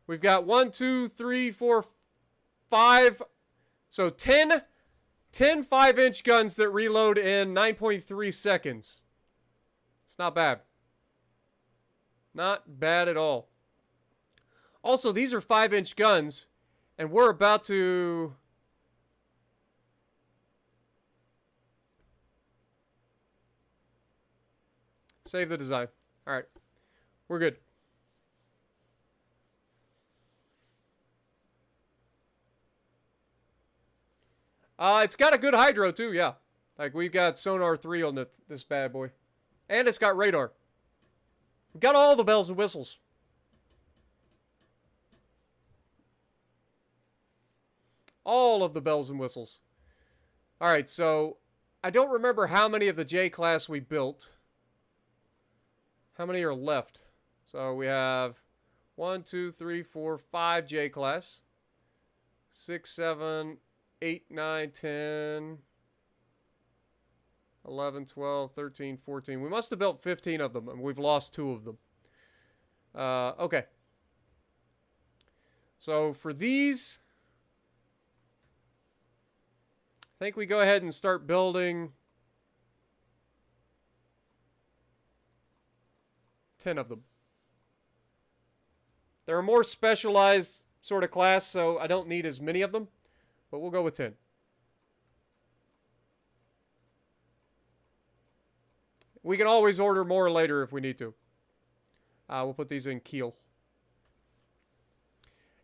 We've got 1, 2, 3, 4, 5. So 10 5-inch guns that reload in 9.3 seconds. It's not bad. Not bad at all. Also, these are 5-inch guns, and we're about to... save the design. All right. We're good. It's got a good hydro, too, yeah. Like, we've got sonar 3 on this bad boy. And it's got radar. We got all the bells and whistles. All of the bells and whistles. All right, so I don't remember how many of the J-class we built. How many are left? So we have 1, 2, 3, 4, 5 J-class. 6, 7, 8, 9, 10, 11, 12, 13, 14. We must have built 15 of them, and we've lost 2 of them. Okay. So for these, I think we go ahead and start building 10 of them. They're a more specialized sort of class, so I don't need as many of them, but we'll go with 10. We can always order more later if we need to. We'll put these in Kiel.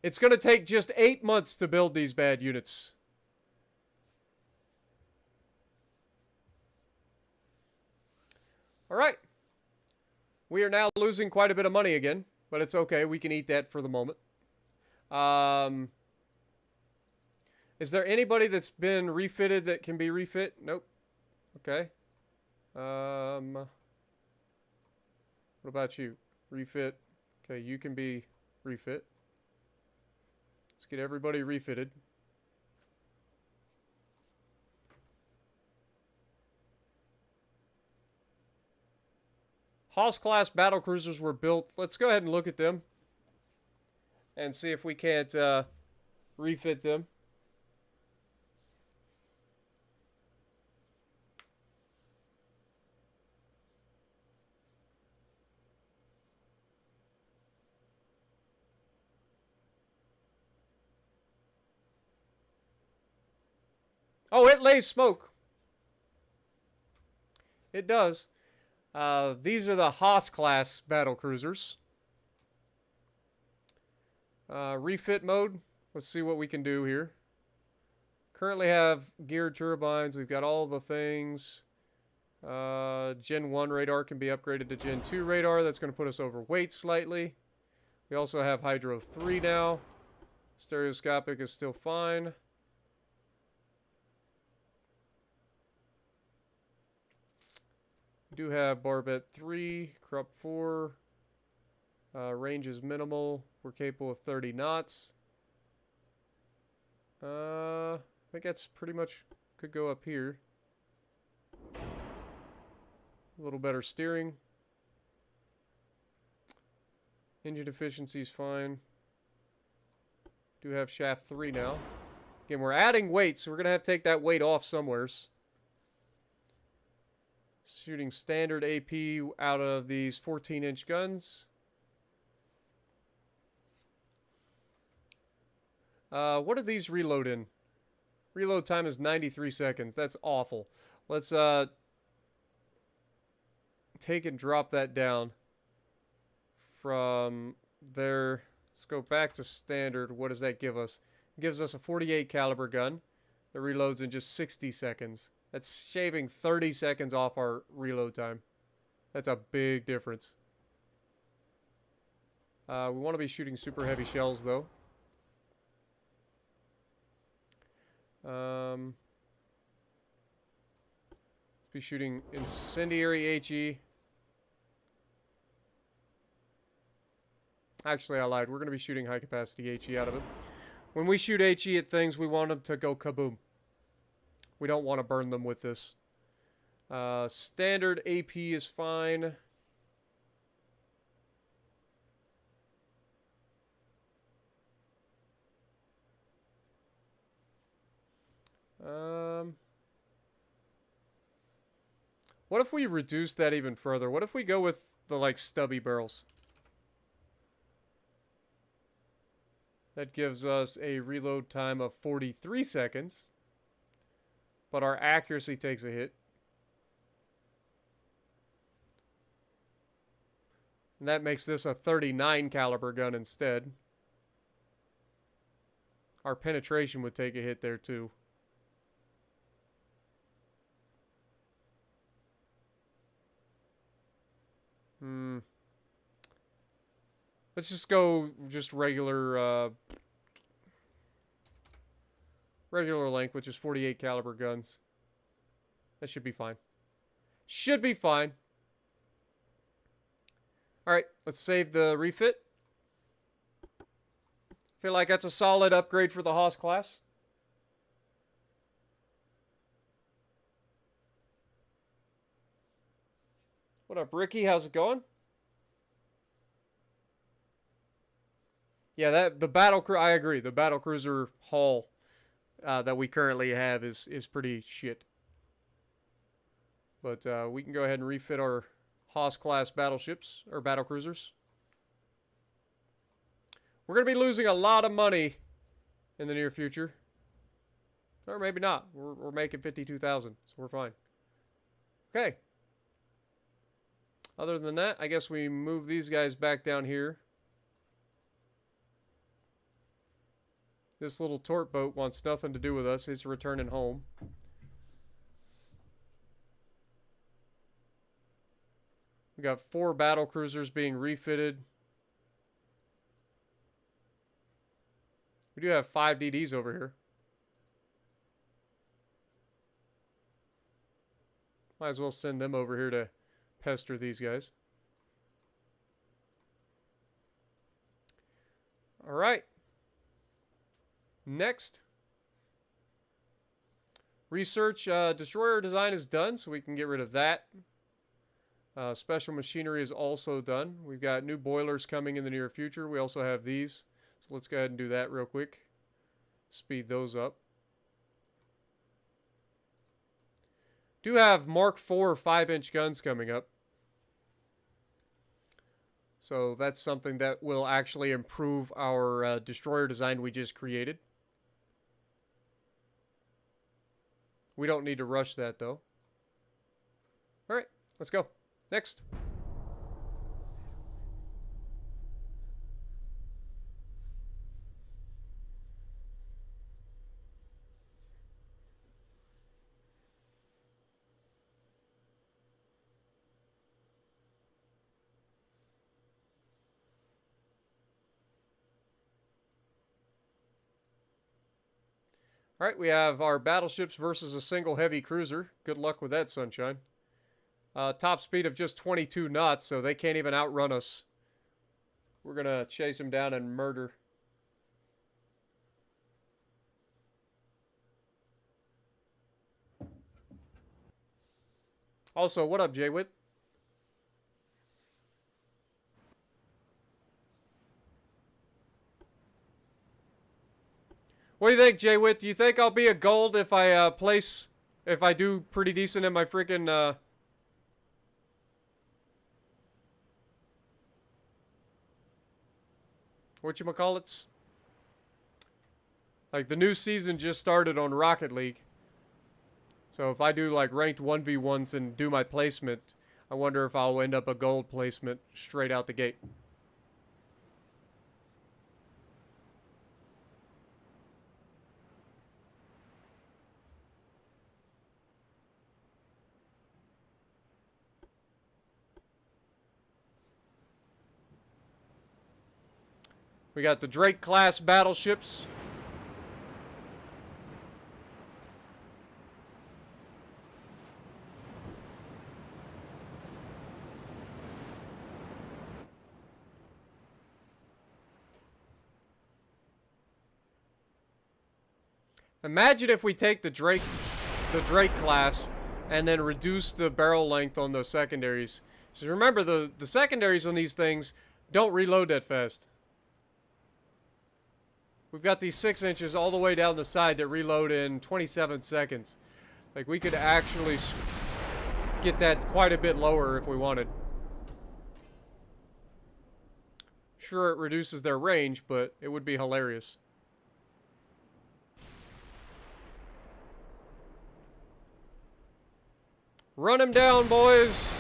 It's going to take just 8 months to build these bad units. All right. We are now losing quite a bit of money again, but it's okay. We can eat that for the moment. Is there anybody that's been refitted that can be refit? Nope. Okay. What about you? Refit. Okay, you can be refit. Let's get everybody refitted. Haas-class battlecruisers were built. Let's go ahead and look at them and see if we can't refit them. Oh, it lays smoke. It does. These are the Haas-class battlecruisers. Refit mode. Let's see what we can do here. Currently have geared turbines. We've got all the things. Gen 1 radar can be upgraded to Gen 2 radar. That's going to put us overweight slightly. We also have Hydro 3 now. Stereoscopic is still fine. We do have Barbette 3, Krupp 4. Range is minimal. We're capable of 30 knots. I think that's pretty much could go up here. A little better steering. Engine efficiency is fine. Do have shaft 3 now. Again, we're adding weight, so we're going to have to take that weight off somewheres. Shooting standard AP out of these 14-inch guns. What do these reload in? Reload time is 93 seconds. That's awful. Let's take and drop that down from there. Let's go back to standard. What does that give us? It gives us a 48 caliber gun that reloads in just 60 seconds. That's shaving 30 seconds off our reload time. That's a big difference. We want to be shooting super heavy shells, though. Be shooting incendiary HE. Actually, I lied. We're going to be shooting high capacity HE out of it. When we shoot HE at things, we want them to go kaboom. We don't want to burn them with this. Standard AP is fine. What if we reduce that even further? What if we go with the, like, stubby barrels? That gives us a reload time of 43 seconds. But our accuracy takes a hit. And that makes this a 39 caliber gun instead. Our penetration would take a hit there too. Let's just go just regular regular length, which is 48 caliber guns. That should be fine. Should be fine. All right, let's save the refit. Feel like that's a solid upgrade for the Haas class. What up, Ricky? How's it going? Yeah, the battle cruiser. I agree. The battle cruiser hull that we currently have is pretty shit. But we can go ahead and refit our Haas class battleships or battle cruisers. We're gonna be losing a lot of money in the near future, or maybe not. We're making 52,000, so we're fine. Okay. Other than that, I guess we move these guys back down here. This little tort boat wants nothing to do with us. It's returning home. We got 4 battle cruisers being refitted. We do have 5 DDs over here. Might as well send them over here to pester these guys. All right. Next. Research destroyer design is done, so we can get rid of that. Special machinery is also done. We've got new boilers coming in the near future. We also have these. So let's go ahead and do that real quick. Speed those up. Do have Mark IV 5-inch guns coming up. So that's something that will actually improve our destroyer design we just created. We don't need to rush that though. All right, let's go. Next. All right, we have our battleships versus a single heavy cruiser. Good luck with that, sunshine. Top speed of just 22 knots, so they can't even outrun us. We're going to chase them down and murder. Also, what up, Jaywit? What do you think, Jaywit? Do you think I'll be a gold if I if I do pretty decent in my freaking whatchamacallits? Like, the new season just started on Rocket League. So if I do like ranked 1v1s and do my placement, I wonder if I'll end up a gold placement straight out the gate. We got the Drake class battleships. Imagine if we take the Drake class and then reduce the barrel length on those secondaries. So remember, the secondaries on these things don't reload that fast. We've got these 6 inches all the way down the side that reload in 27 seconds. Like, we could actually get that quite a bit lower if we wanted. Sure, it reduces their range, but it would be hilarious. Run him down, boys!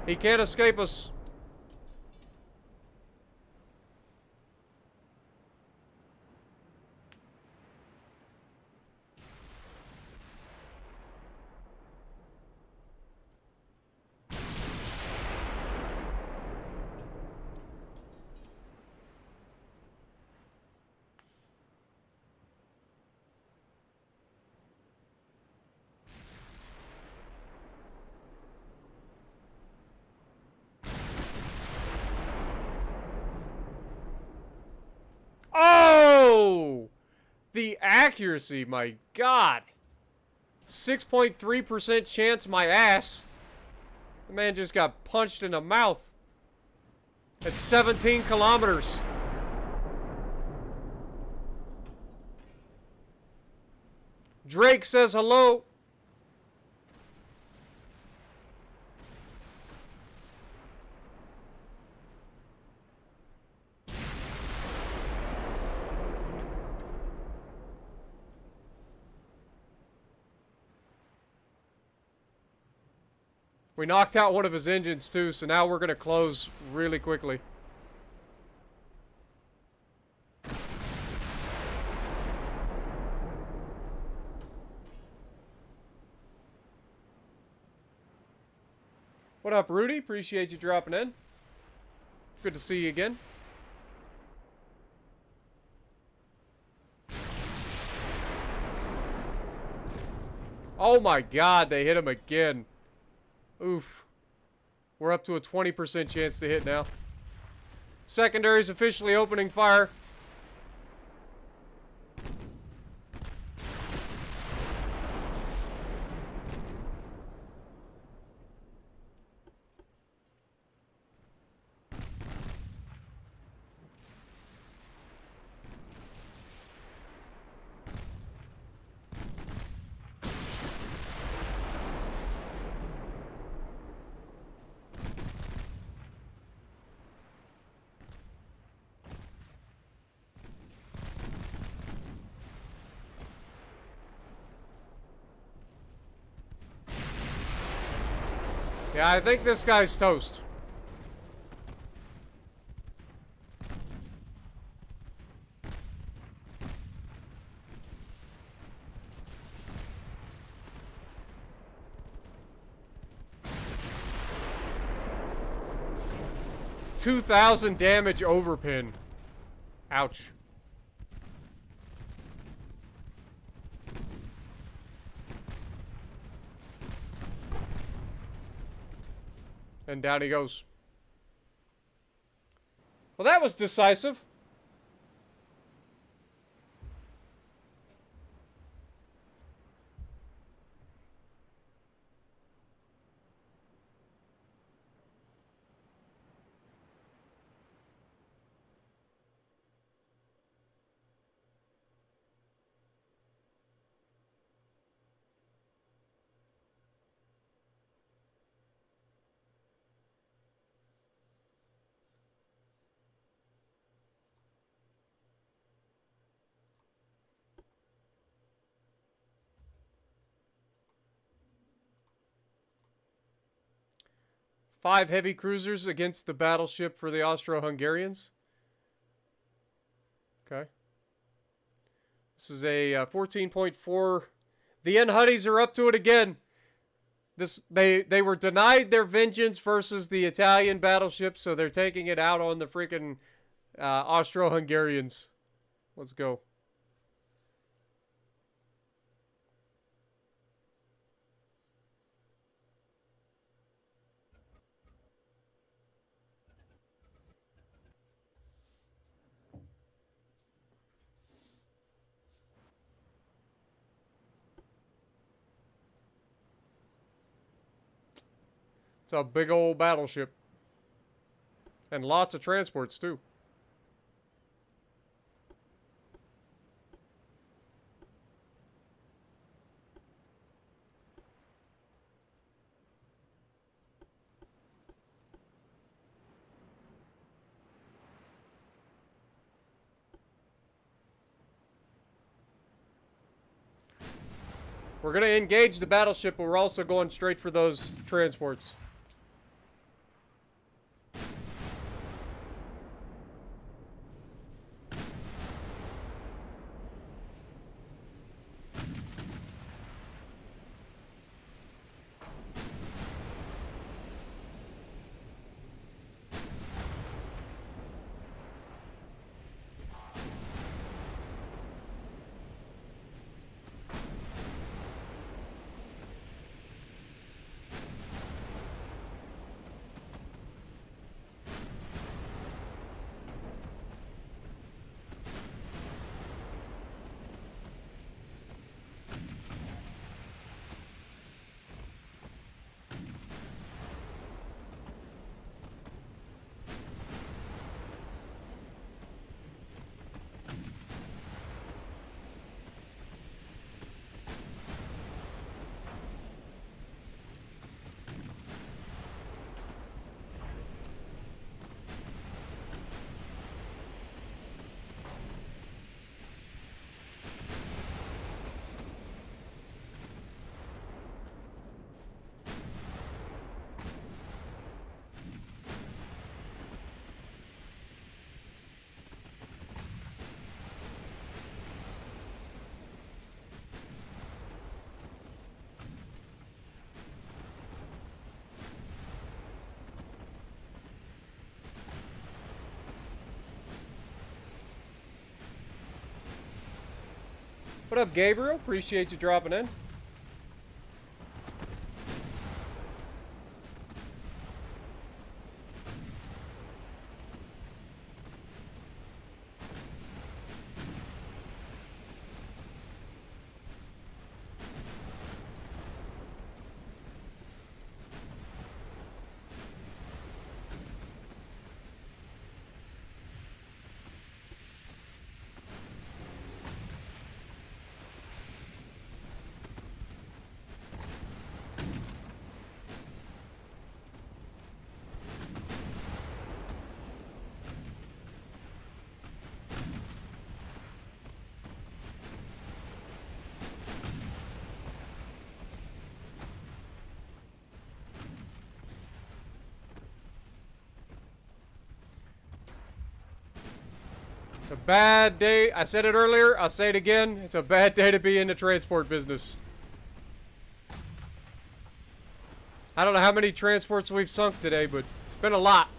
He can't escape us. the accuracy, my God. 6.3% chance my ass. The man just got punched in the mouth. At 17 kilometers. Drake says hello. We knocked out one of his engines too, so now we're going to close really quickly. What up, Rudy? Appreciate you dropping in. Good to see you again. Oh my God, they hit him again. Oof. We're up to a 20% chance to hit now. Secondary's officially opening fire. Yeah, I think this guy's toast. $2,000 damage overpin. Ouch. And down he goes. Well, that was decisive. Five heavy cruisers against the battleship for the Austro-Hungarians. Okay. This is a 14.4. The N-Huddies are up to it again. They were denied their vengeance versus the Italian battleship, so they're taking it out on the freaking Austro-Hungarians. Let's go. It's a big old battleship. And lots of transports, too. We're going to engage the battleship, but we're also going straight for those transports. What up, Gabriel? Appreciate you dropping in. A bad day. I said it earlier. I'll say it again. It's a bad day to be in the transport business. I don't know how many transports we've sunk today, but it's been a lot.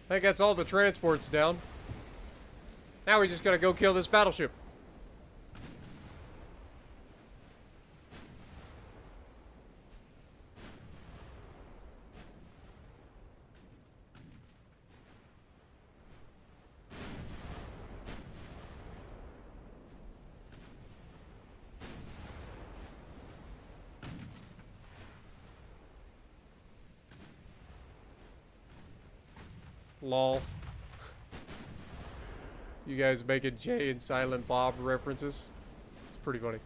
I think that's all the transports down. Now we just gotta go kill this battleship. Lol. You guys making Jay and Silent Bob references? It's pretty funny.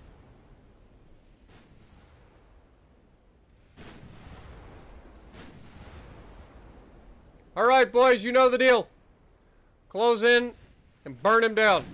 Alright, boys, you know the deal. Close in and burn him down.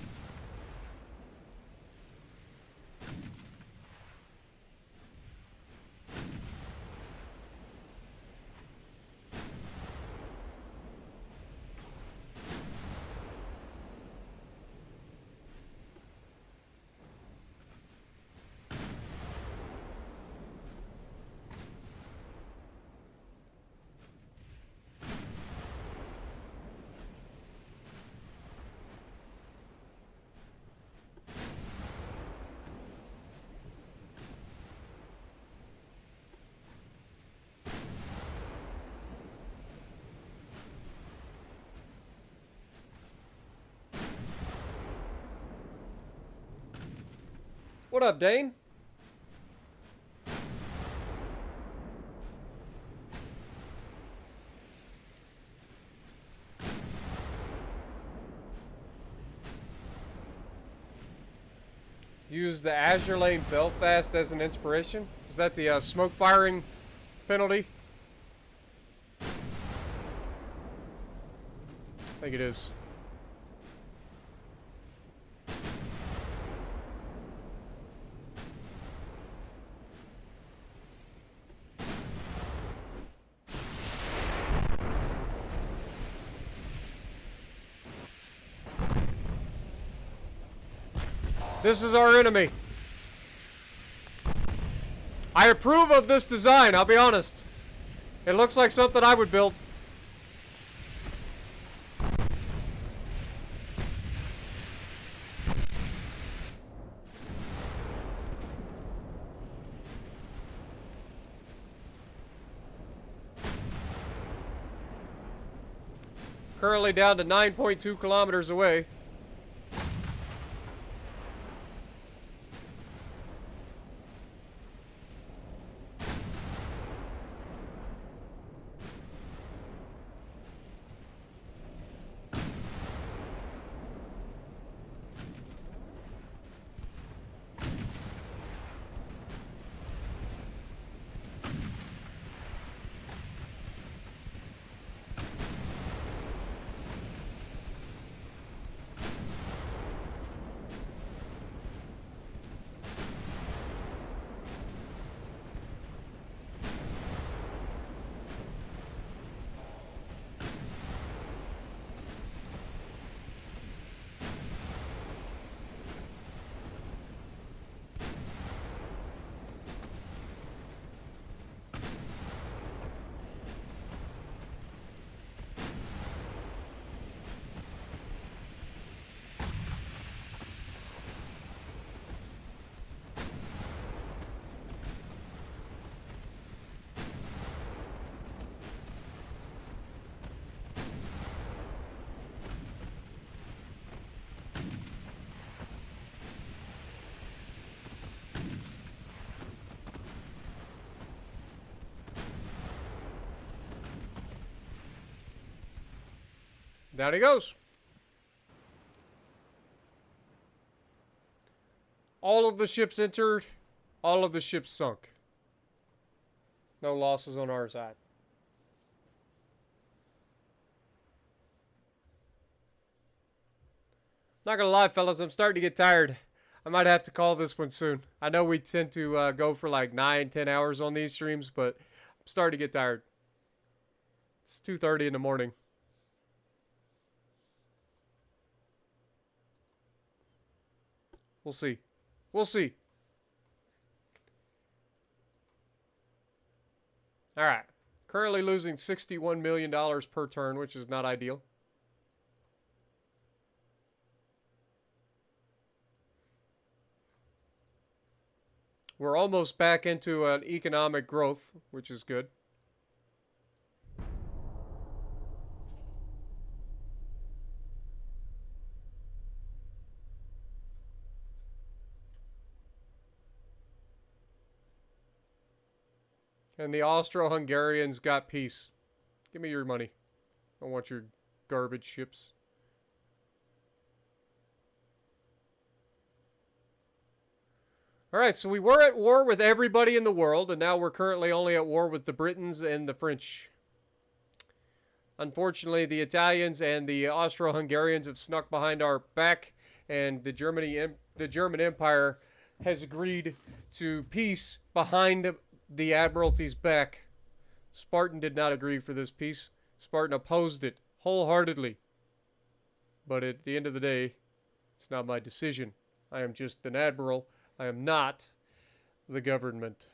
What up, Dane? Use the Azure Lane Belfast as an inspiration? Is that the smoke firing penalty? I think it is. This is our enemy. I approve of this design, I'll be honest. It looks like something I would build. Currently down to 9.2 kilometers away. Down he goes. All of the ships entered. All of the ships sunk. No losses on our side. Not gonna lie, fellas, I'm starting to get tired. I might have to call this one soon. I know we tend to go for like 9-10 hours on these streams, but I'm starting to get tired. It's 2:30 in the morning. We'll see. We'll see. All right. Currently losing $61 million per turn, which is not ideal. We're almost back into an economic growth, which is good. And the Austro-Hungarians got peace. Give me your money. I don't want your garbage ships. Alright, so we were at war with everybody in the world, and now we're currently only at war with the Britons and the French. Unfortunately, the Italians and the Austro-Hungarians have snuck behind our back, and the German Empire has agreed to peace behind the Admiralty's back. Spartan did not agree for this peace. Spartan opposed it wholeheartedly. But at the end of the day, it's not my decision. I am just an admiral. I am not the government.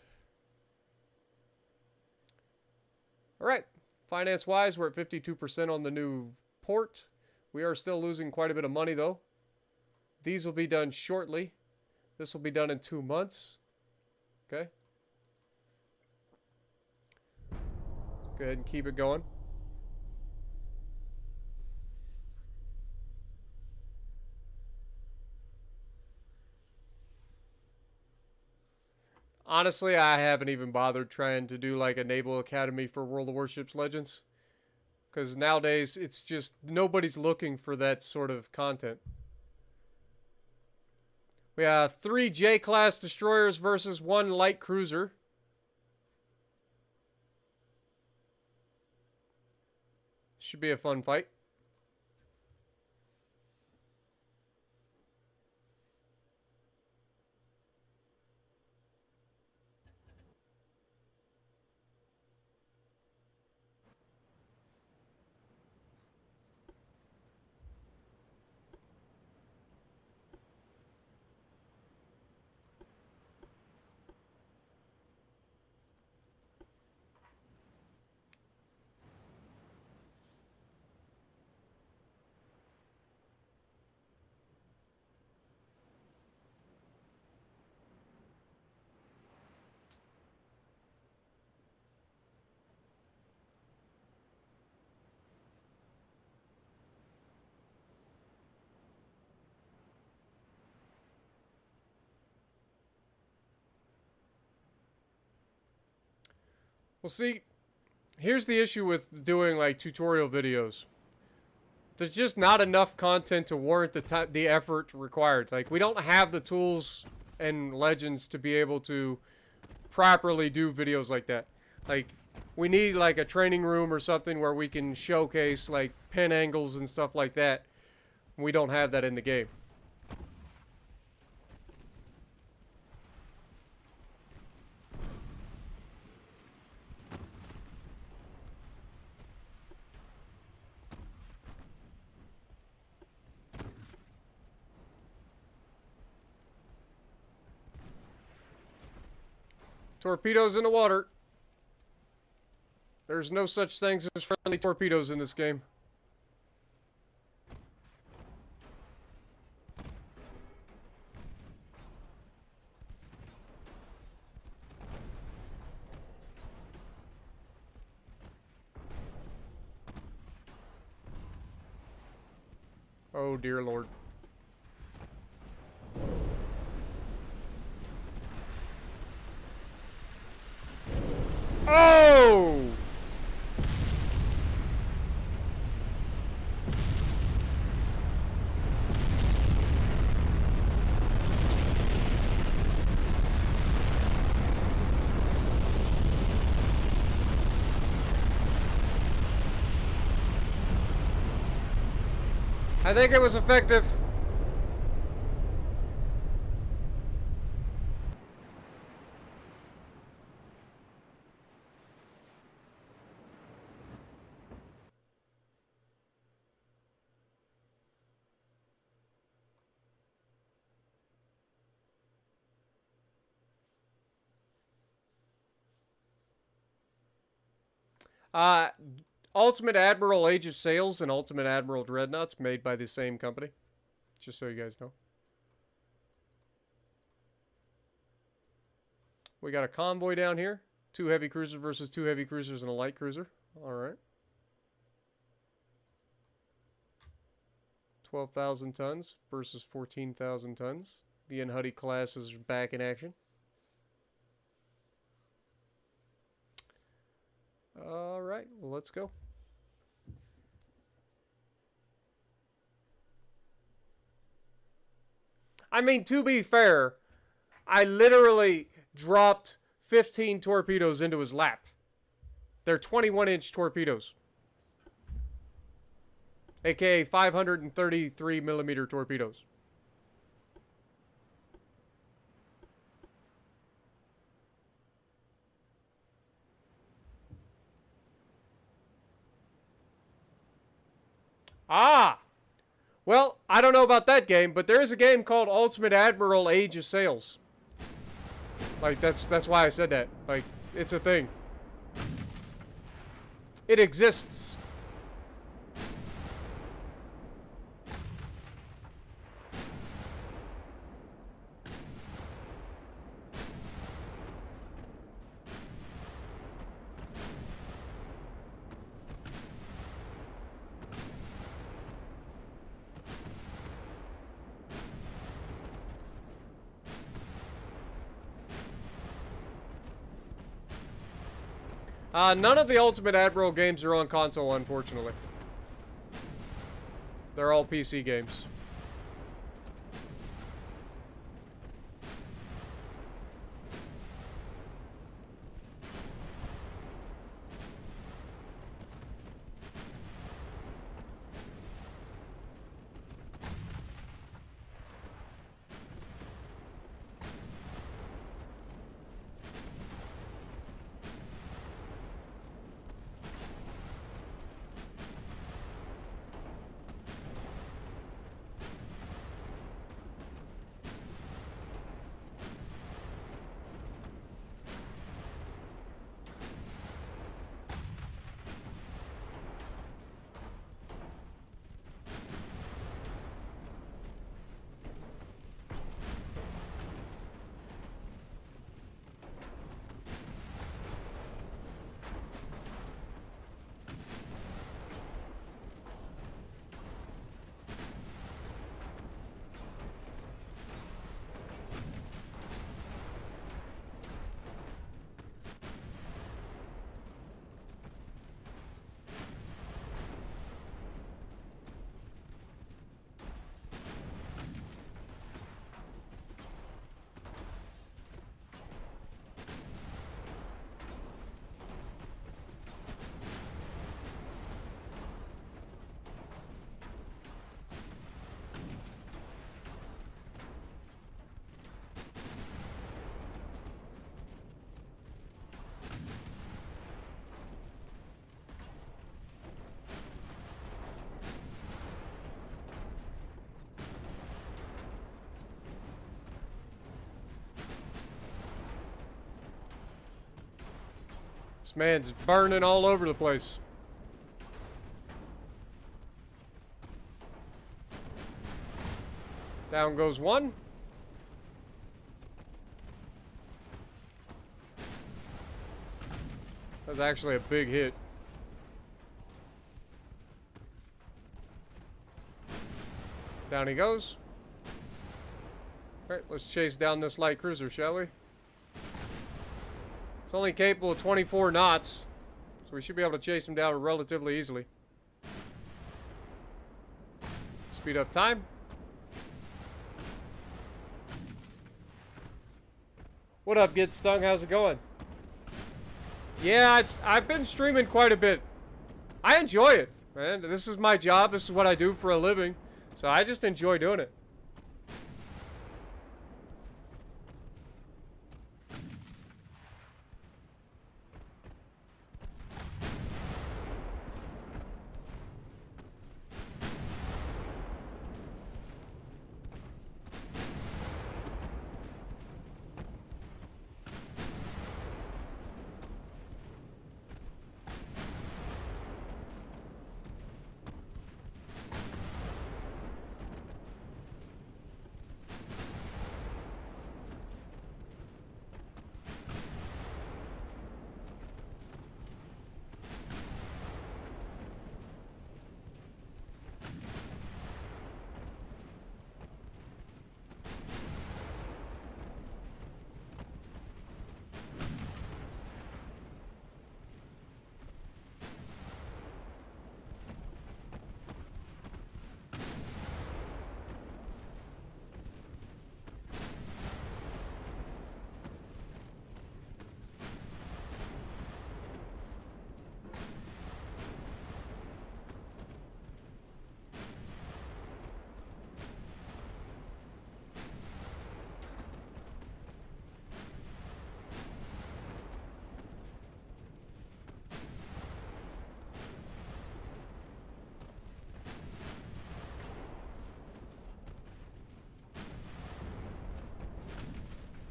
All right. Finance-wise, we're at 52% on the new port. We are still losing quite a bit of money, though. These will be done shortly. This will be done in 2 months. Okay. Go ahead and keep it going. Honestly, I haven't even bothered trying to do like a naval academy for World of Warships Legends. Because nowadays, it's just, nobody's looking for that sort of content. We have 3 J-class destroyers versus 1 light cruiser. Should be a fun fight. Well, see, here's the issue with doing like tutorial videos. There's just not enough content to warrant the effort required. Like, we don't have the tools and legends to be able to properly do videos like that. Like, we need like a training room or something where we can showcase like pin angles and stuff like that. We don't have that in the game. Torpedoes in the water. There's no such things as friendly torpedoes in this game. Oh dear Lord. Oh! I think it was effective. Uh, Ultimate Admiral Age of Sails and Ultimate Admiral Dreadnoughts made by the same company. Just so you guys know. We got a convoy down here. 2 heavy cruisers versus 2 heavy cruisers and a light cruiser. Alright. 12,000 tons versus 14,000 tons. The Unhuddy class is back in action. Alright, well, let's go. I mean, to be fair, I literally dropped 15 torpedoes into his lap. They're 21-inch torpedoes. AKA 533 millimeter torpedoes. Ah! Well, I don't know about that game, but there is a game called Ultimate Admiral Age of Sails. Like, that's why I said that. Like, it's a thing. It exists. None of the Ultimate Admiral games are on console, unfortunately. They're all PC games. This man's burning all over the place. Down goes one. That's actually a big hit. Down he goes. Alright, let's chase down this light cruiser, shall we? It's only capable of 24 knots, so we should be able to chase him down relatively easily. Speed up time. What up, Get Stung? How's it going? Yeah, I've been streaming quite a bit. I enjoy it, man. This is my job. This is what I do for a living. So I just enjoy doing it.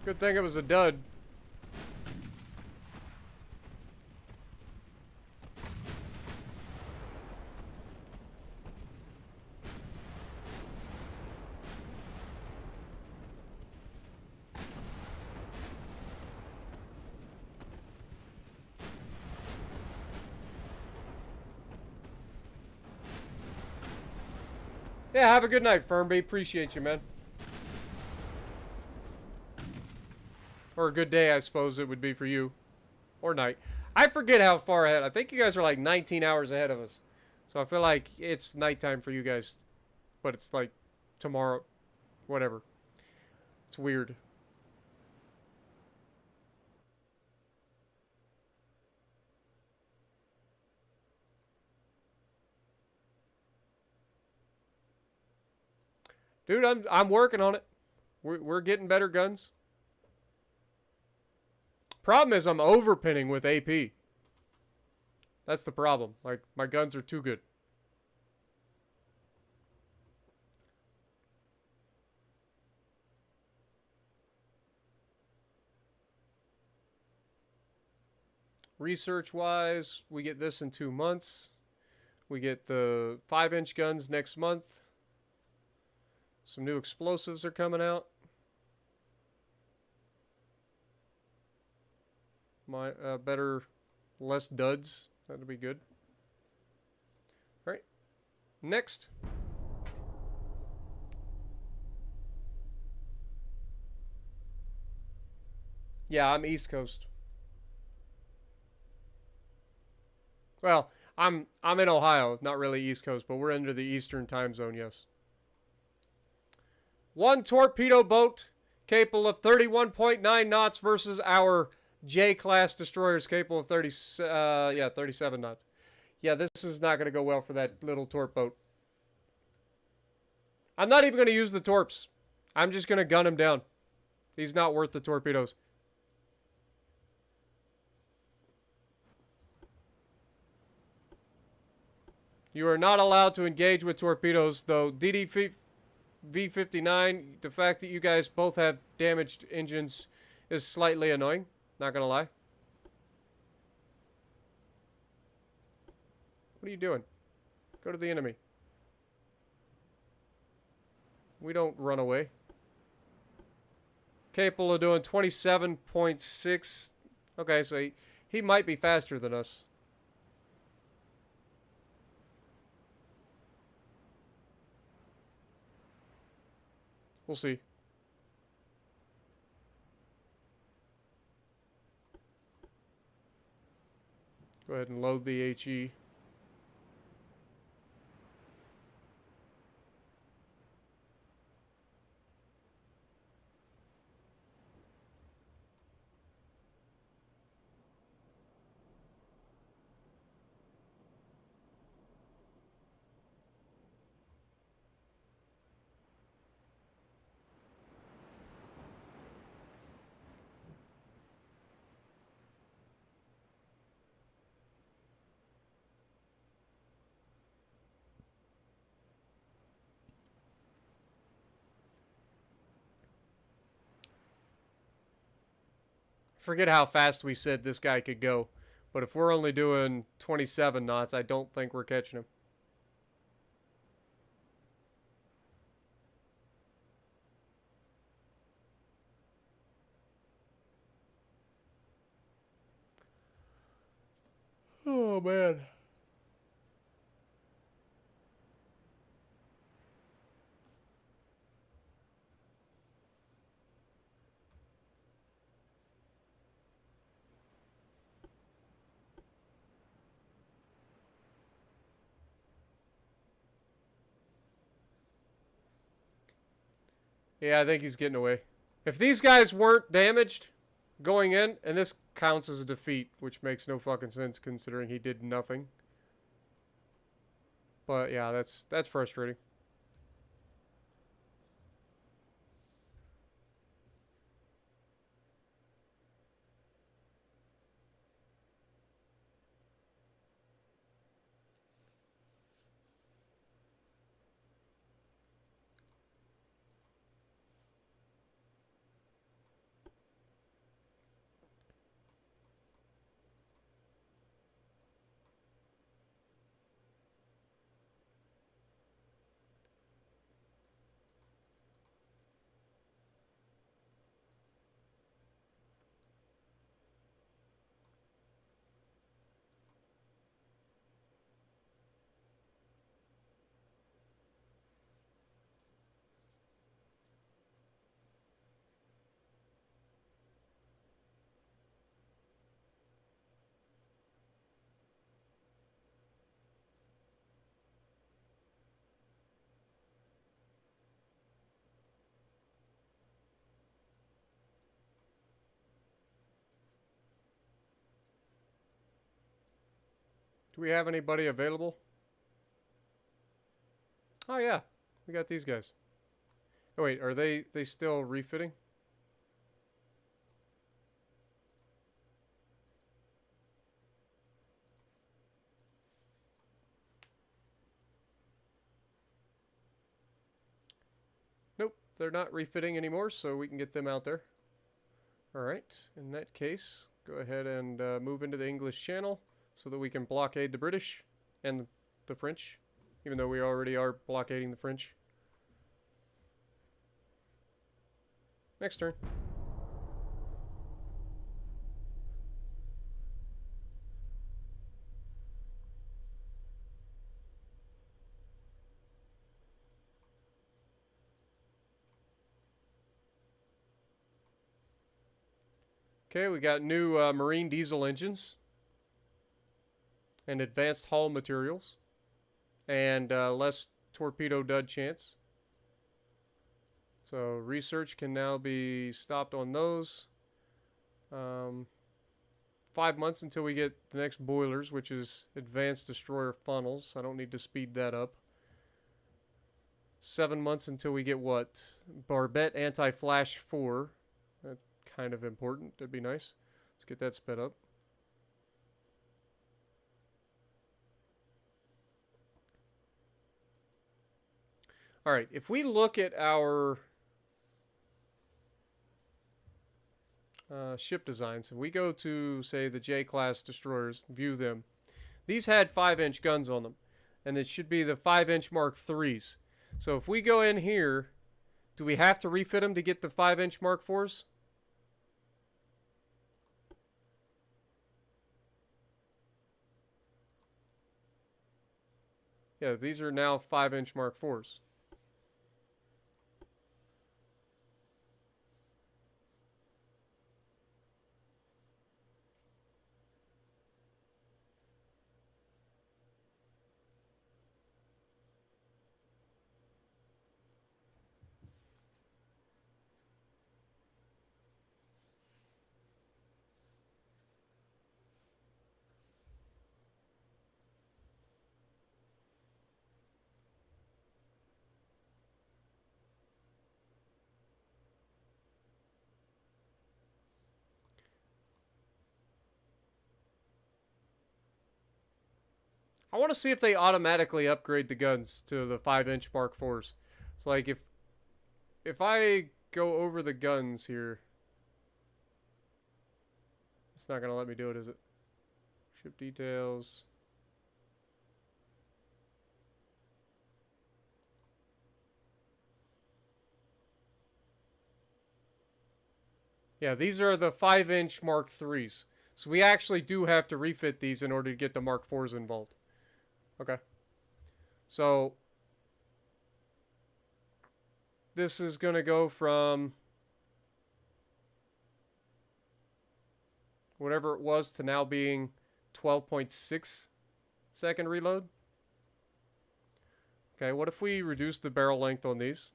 Good thing it was a dud. Yeah, have a good night, Fernby. Appreciate you, man. Or a good day, I suppose it would be for you. Or night. I forget how far ahead. I think you guys are like 19 hours ahead of us. So I feel like it's nighttime for you guys. But it's like tomorrow. Whatever. It's weird. Dude, I'm working on it. We're getting better guns. Problem is I'm overpinning with AP. That's the problem. Like, my guns are too good. Research-wise, we get this in 2 months. We get the 5-inch guns next month. Some new explosives are coming out. My better, less duds. That'll be good. All right. Next. Yeah, I'm East Coast. Well, I'm in Ohio, not really East Coast, but we're under the Eastern time zone, yes. One torpedo boat capable of 31.9 knots versus our J-class destroyers capable of 37 knots. Yeah, this is not going to go well for that little torp boat. I'm not even going to use the torps. I'm just going to gun him down. He's not worth the torpedoes. You are not allowed to engage with torpedoes, though. V59, the fact that you guys both have damaged engines is slightly annoying. Not going to lie. What are you doing? Go to the enemy. We don't run away. Capable of doing 27.6. Okay, so he might be faster than us. We'll see. Go ahead and load the HE. Forget how fast we said this guy could go. But if we're only doing 27 knots, I don't think we're catching him. Oh, man. Yeah, I think he's getting away. If these guys weren't damaged going in, and this counts as a defeat, which makes no fucking sense considering he did nothing. But yeah, that's frustrating. Do we have anybody available? Oh yeah, we got these guys. Oh wait, are they still refitting? Nope, they're not refitting anymore, so we can get them out there. Alright, in that case, go ahead and move into the English Channel so that we can blockade the British and the French, even though we already are blockading the French. Next turn. Okay, we got new marine diesel engines and advanced hull materials and less torpedo dud chance. So research can now be stopped on those. 5 months until we get the next boilers, which is advanced destroyer funnels. I don't need to speed that up. 7 months until we get what? Barbette anti-flash 4. That's kind of important. That'd be nice. Let's get that sped up. All right, if we look at our ship designs, if we go to, say, the J-class destroyers, view them, these had 5-inch guns on them, and it should be the 5-inch Mark IIIs. So if we go in here, do we have to refit them to get the 5-inch Mark IVs? Yeah, these are now 5-inch Mark IVs. I want to see if they automatically upgrade the guns to the 5-inch Mark IVs. So like if, I go over the guns here, It's not going to let me do it, is it? Ship details. Yeah, these are the 5-inch Mark IIIs. So we actually do have to refit these in order to get the Mark IVs involved. Okay. So this is going to go from whatever it was to now being 12.6 second reload. Okay, what if we reduce the barrel length on these?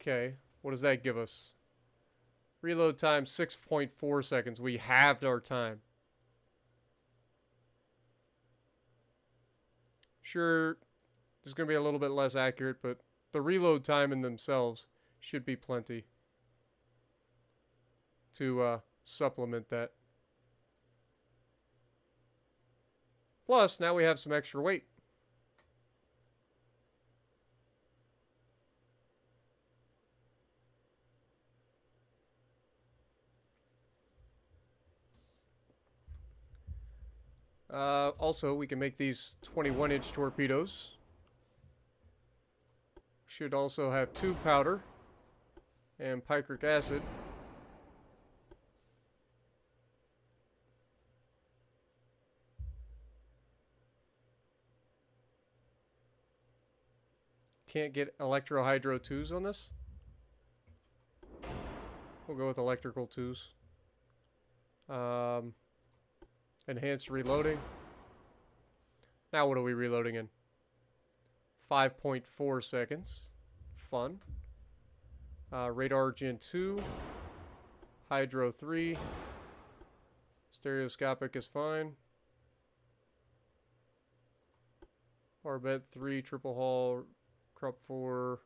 Okay, what does that give us? Reload time 6.4 seconds. We halved our time. Sure, it's going to be a little bit less accurate, but the reload time in themselves should be plenty to supplement that. Plus, now we have some extra weight. Also, we can make these 21-inch torpedoes. Should also have tube powder and picric acid. Can't get electro-hydro 2s on this. We'll go with electrical 2s. Enhanced reloading. Now what are we reloading in? 5.4 seconds. Fun. Radar Gen 2. Hydro 3. Stereoscopic is fine. Barbette 3. Triple hull. Crop 4.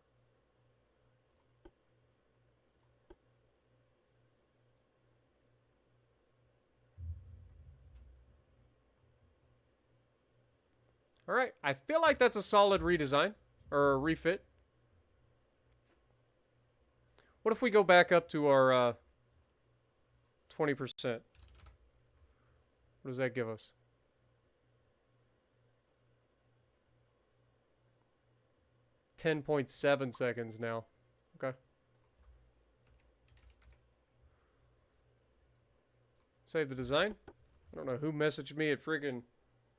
Alright, I feel like that's a solid redesign. Or a refit. What if we go back up to our 20%? What does that give us? 10.7 seconds now. Okay. Save the design. I don't know who messaged me at friggin'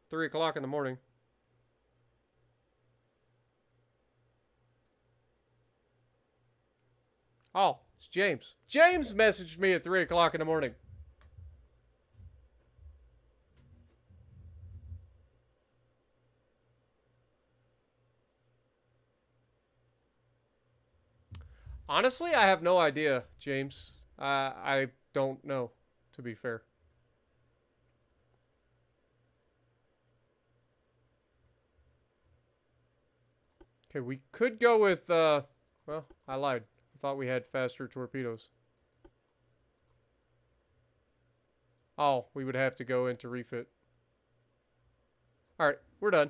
3 o'clock in the morning. Oh, it's James. James messaged me at 3 o'clock in the morning. Honestly, I have no idea, James. I don't know, to be fair. Okay, we could go with, well, I lied. I thought we had faster torpedoes. Oh, we would have to go into refit. Alright, we're done.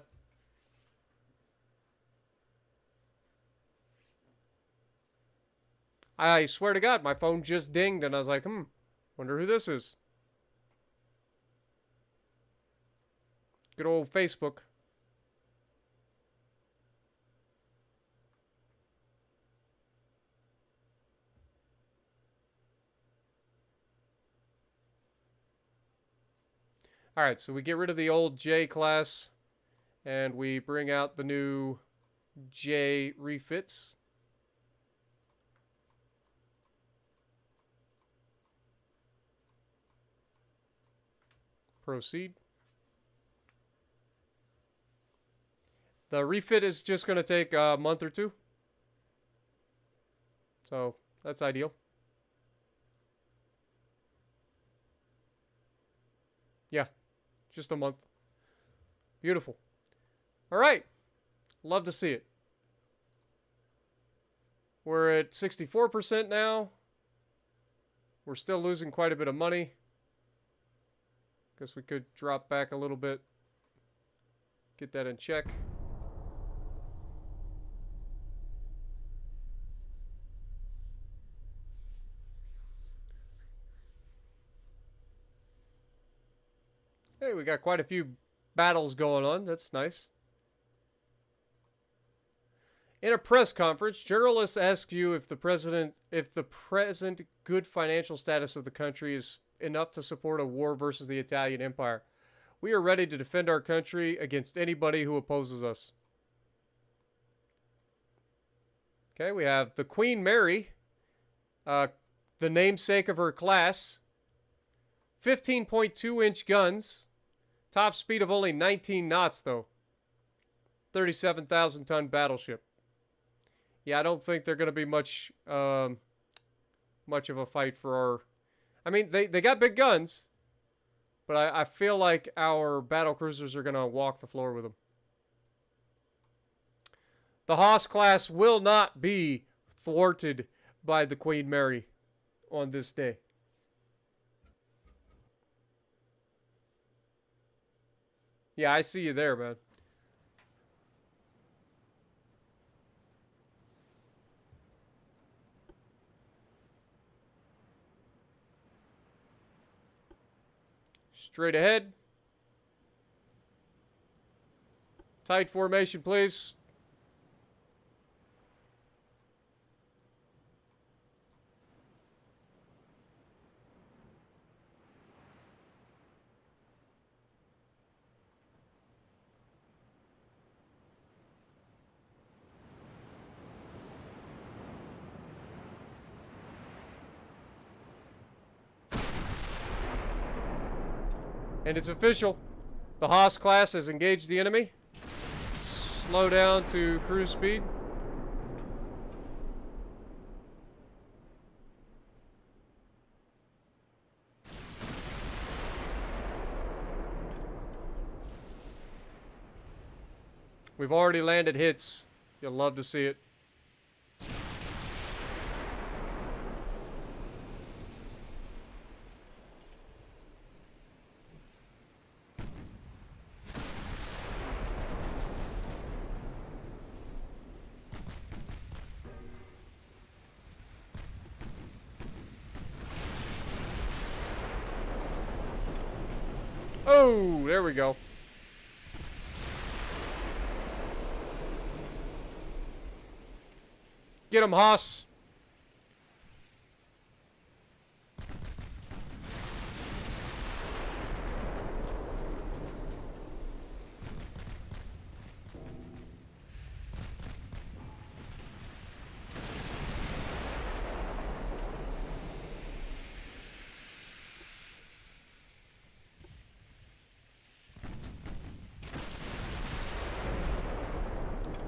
I swear to God, my phone just dinged and I was like, wonder who this is. Good old Facebook. Alright, so we get rid of the old J class and we bring out the new J refits. Proceed. The refit is just going to take a month or two. So, that's ideal. Yeah, just a month. Beautiful. All right. Love to see it. We're at 64% now. We're still losing quite a bit of money. Guess we could drop back a little bit. Get that in check. Hey, we got quite a few battles going on. That's nice. In a press conference, journalists ask you if the present good financial status of the country is enough to support a war versus the Italian Empire. We are ready to defend our country against anybody who opposes us. Okay, we have the Queen Mary, the namesake of her class. 15.2-inch guns. Top speed of only 19 knots, though. 37,000-ton battleship. Yeah, I don't think they're going to be much of a fight for our... I mean, they got big guns, but I feel like our battle cruisers are going to walk the floor with them. The Haas class will not be thwarted by the Queen Mary on this day. Yeah, I see you there, man. Straight ahead. Tight formation, please. And it's official. The Haas class has engaged the enemy. Slow down to cruise speed. We've already landed hits. You'll love to see it. Oh, there we go. Get him, Haas.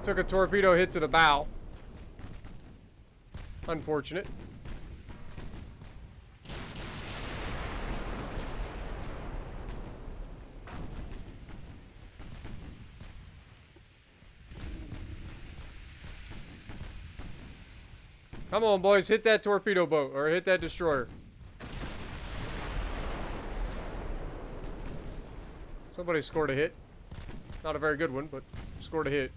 Took a torpedo hit to the bow. Unfortunate. Come on, boys. Hit that torpedo boat, or hit that destroyer. Somebody scored a hit. Not a very good one, but scored a hit.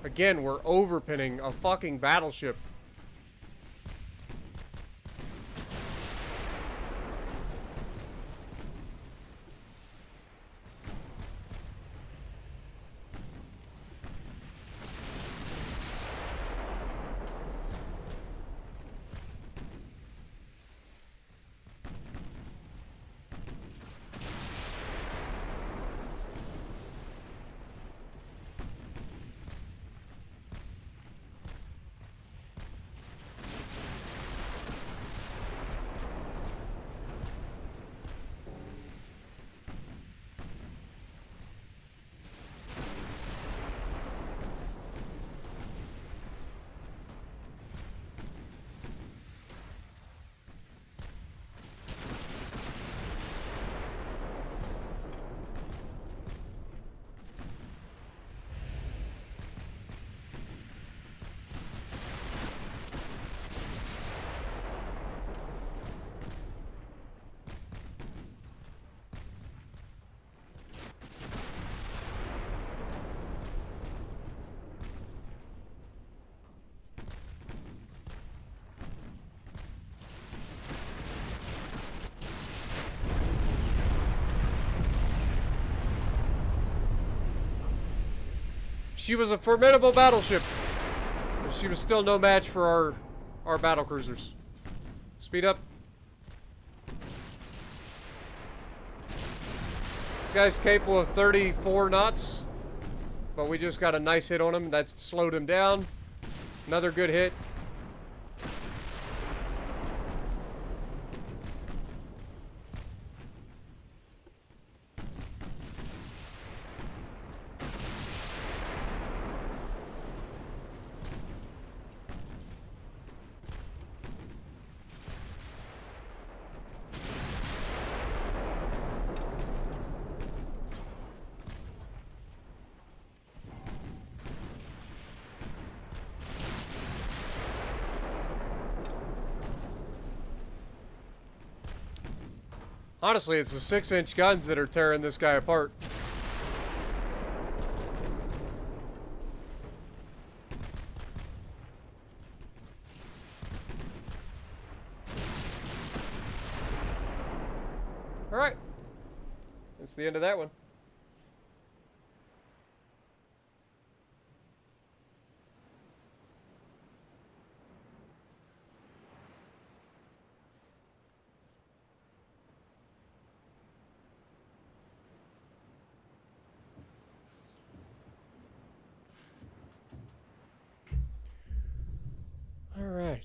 Again, we're overpinning a fucking battleship. She was a formidable battleship, but she was still no match for our battle cruisers. Speed up. This guy's capable of 34 knots, but we just got a nice hit on him. That's slowed him down. Another good hit. Honestly, it's the 6-inch guns that are tearing this guy apart. Alright. That's the end of that one. All right.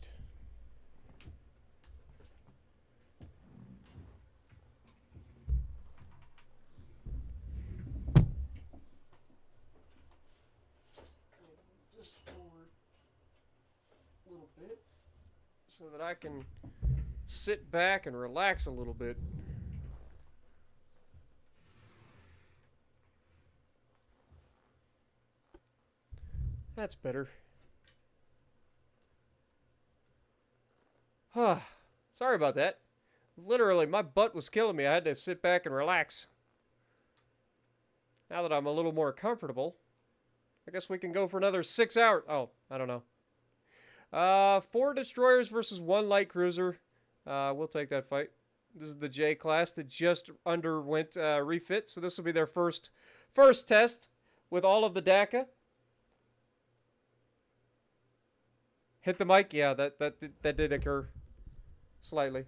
Just forward a little bit so that I can sit back and relax a little bit. That's better. Sorry about that. Literally, my butt was killing me. I had to sit back and relax. Now that I'm a little more comfortable, I guess we can go for another 6 hours. Oh, I don't know. 4 destroyers versus 1 light cruiser. We'll take that fight. This is the J class that just underwent refit, so this will be their first test with all of the DACA. Hit the mic? Yeah, that did occur. Slightly.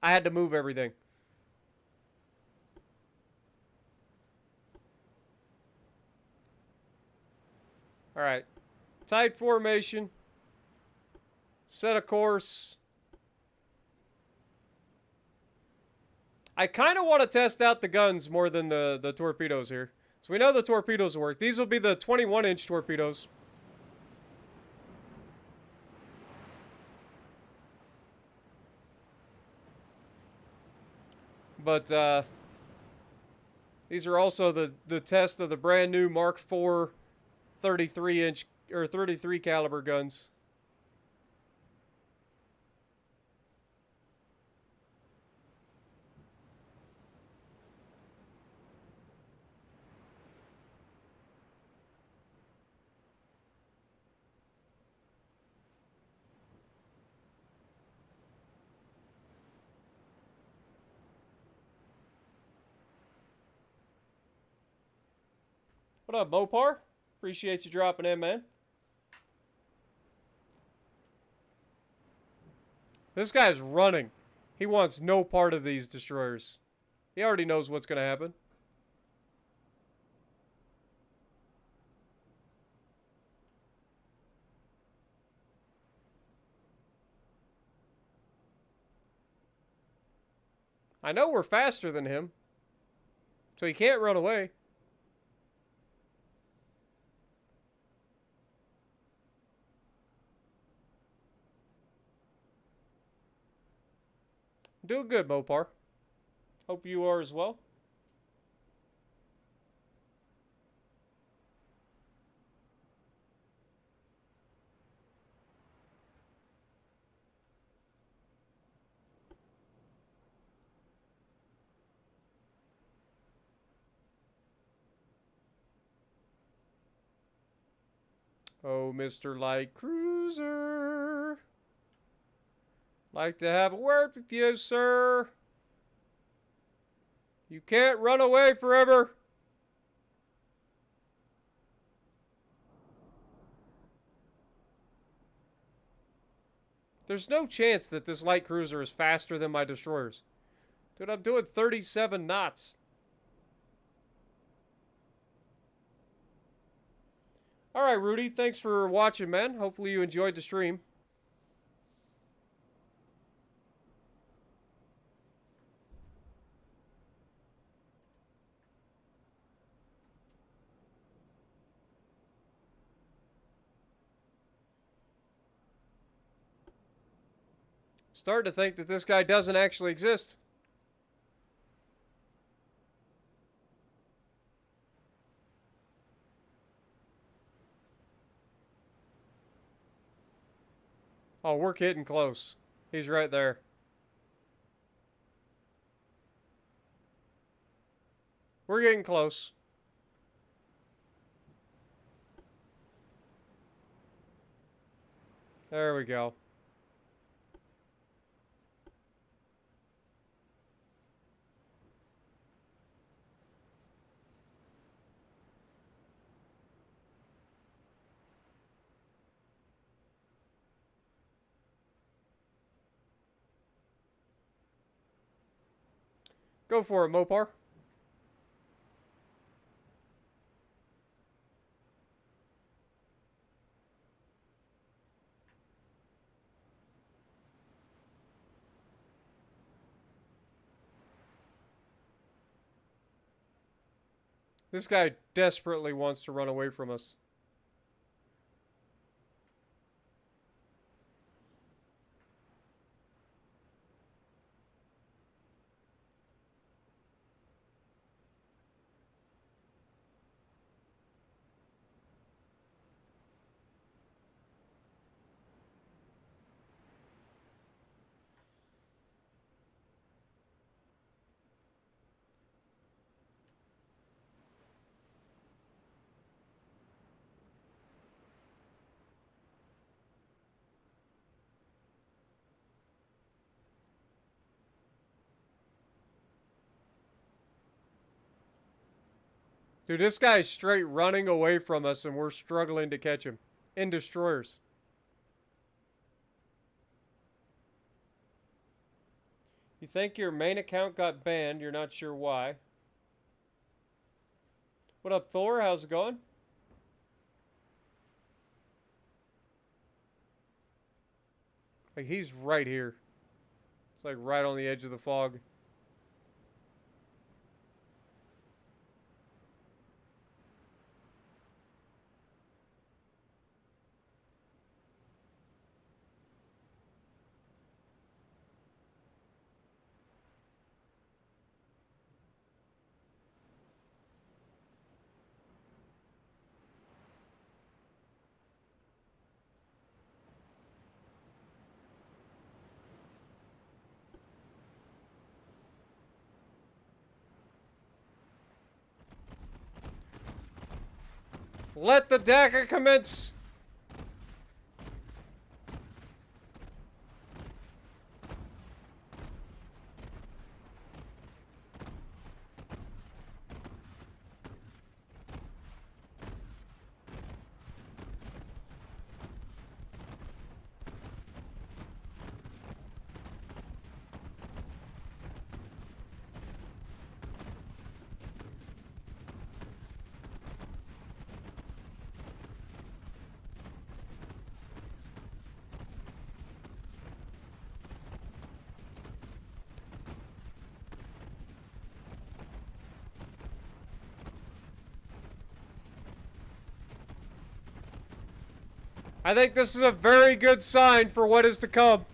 I had to move everything. Alright. Tight formation. Set a course. I kind of want to test out the guns more than the torpedoes here. So we know the torpedoes work. These will be the 21-inch torpedoes. But these are also the test of the brand new Mark IV 33-inch or 33 caliber guns. What up, Mopar? Appreciate you dropping in, man. This guy's running. He wants no part of these destroyers. He already knows what's going to happen. I know we're faster than him, so he can't run away. Doing good, Mopar. Hope you are as well. Oh, Mr. Light Cruiser. Like to have a word with you, sir. You can't run away forever. There's no chance that this light cruiser is faster than my destroyers. Dude, I'm doing 37 knots. Alright, Rudy. Thanks for watching, man. Hopefully you enjoyed the stream. Starting to think that this guy doesn't actually exist. Oh, we're getting close. He's right there. We're getting close. There we go. Go for it, Mopar. This guy desperately wants to run away from us. Dude, this guy's straight running away from us and we're struggling to catch him. In destroyers. You think your main account got banned, you're not sure why. What up, Thor? How's it going? Like, he's right here. It's like right on the edge of the fog. Let the dagger commence! I think this is a very good sign for what is to come.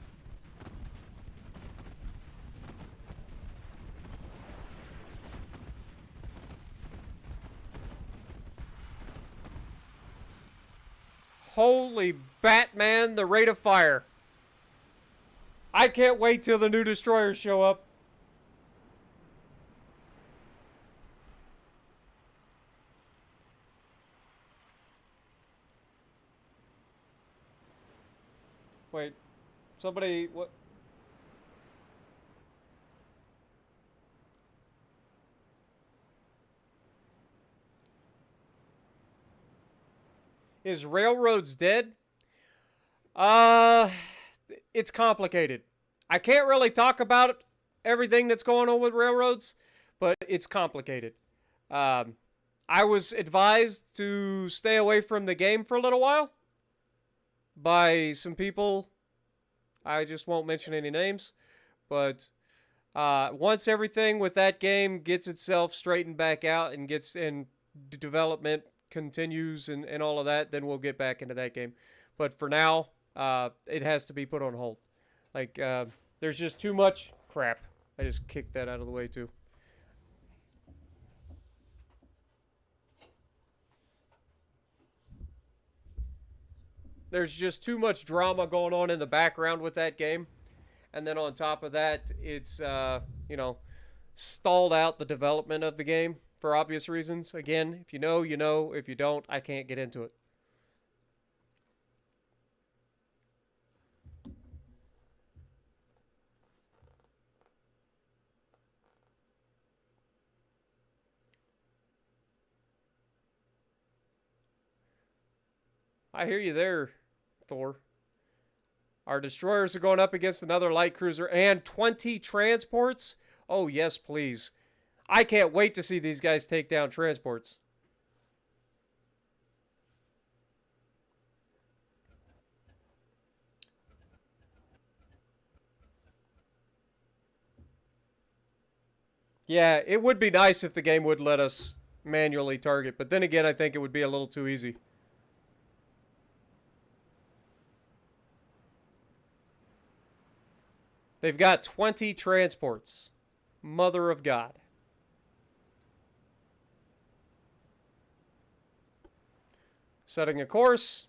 Holy Batman, the rate of fire. I can't wait till the new destroyers show up. Wait, somebody, what? Is railroads dead? it's complicated. I can't really talk about everything that's going on with railroads, but it's complicated. I was advised to stay away from the game for a little while by some people. I just won't mention any names, but once everything with that game gets itself straightened back out and gets in development continues and all of that, then we'll get back into that game. But for now, it has to be put on hold. Like, there's just too much crap. I just kicked that out of the way too. There's just too much drama going on in the background with that game. And then on top of that, it's, stalled out the development of the game for obvious reasons. Again, if you know, you know. If you don't, I can't get into it. I hear you there, Thor. Our destroyers are going up against another light cruiser and 20 transports? Oh, yes, please. I can't wait to see these guys take down transports. Yeah, it would be nice if the game would let us manually target, but then again, I think it would be a little too easy. They've got 20 transports. Mother of God. Setting a course.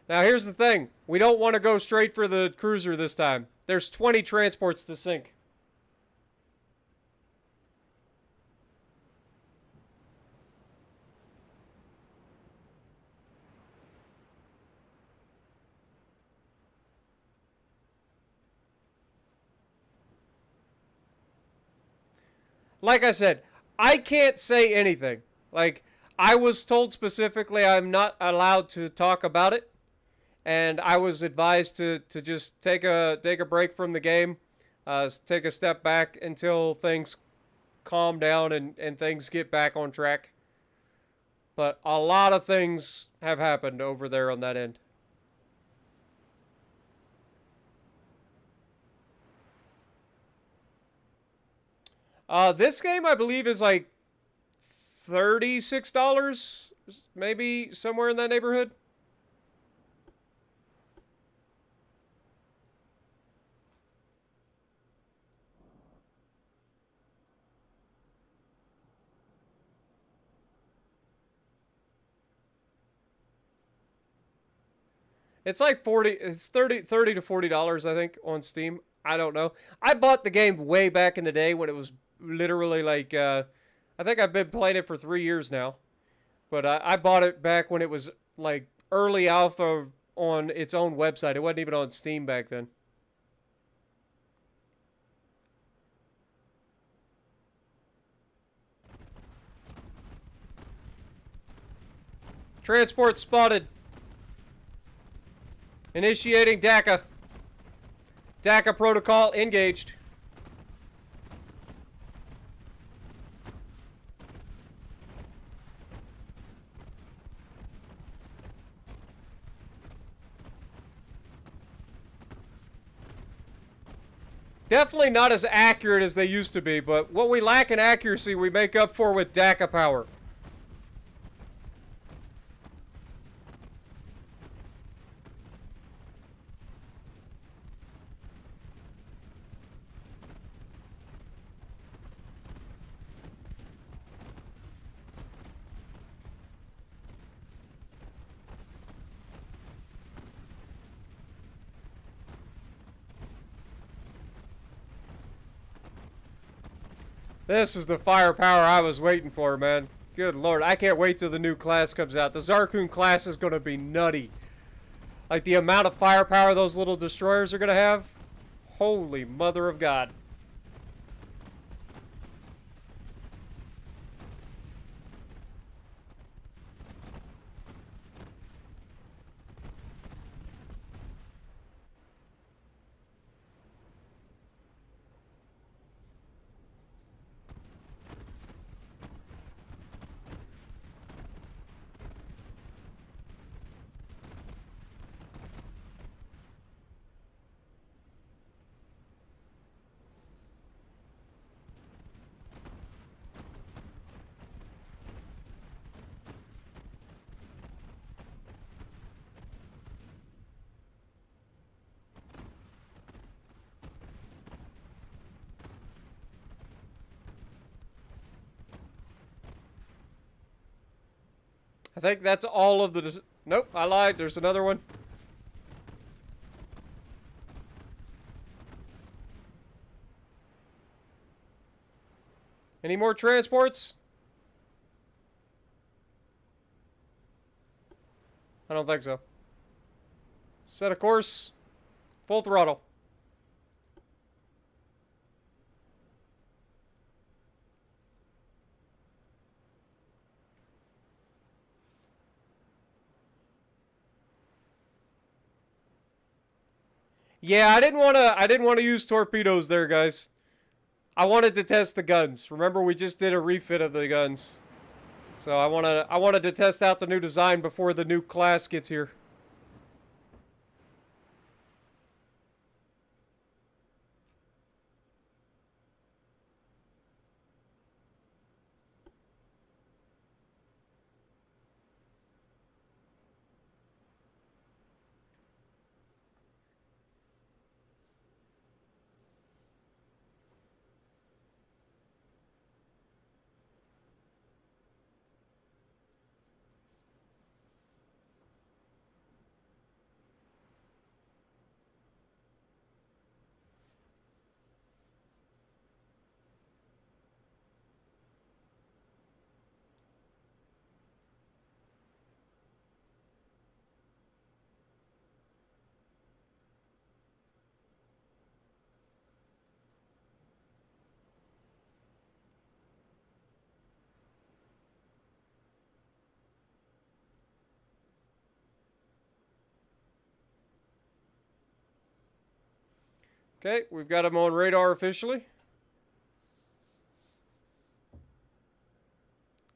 Now here's the thing. We don't want to go straight for the cruiser this time. There's 20 transports to sink. Like I said, I can't say anything. Like, I was told specifically I'm not allowed to talk about it. And I was advised to just take a break from the game, take a step back until things calm down and things get back on track. But a lot of things have happened over there on that end. This game, I believe, is like $36, maybe somewhere in that neighborhood. It's like 40, it's 30 to $40, I think, on Steam. I don't know. I bought the game way back in the day when it was literally like, I think I've been playing it for 3 years now. But I bought it back when it was like early alpha on its own website. It wasn't even on Steam back then. Transport spotted. Initiating DACA. DACA protocol engaged. Definitely not as accurate as they used to be, but what we lack in accuracy, we make up for with DACA power. This is the firepower I was waiting for, man. Good lord, I can't wait till the new class comes out. The Zarkun class is going to be nutty. Like, the amount of firepower those little destroyers are going to have. Holy mother of God. I think that's all of the... Nope, I lied. There's another one. Any more transports? I don't think so. Set a course. Full throttle. Yeah, I didn't want to use torpedoes there, guys. I wanted to test the guns. Remember, we just did a refit of the guns. So I wanted to test out the new design before the new class gets here. Okay, we've got him on radar officially.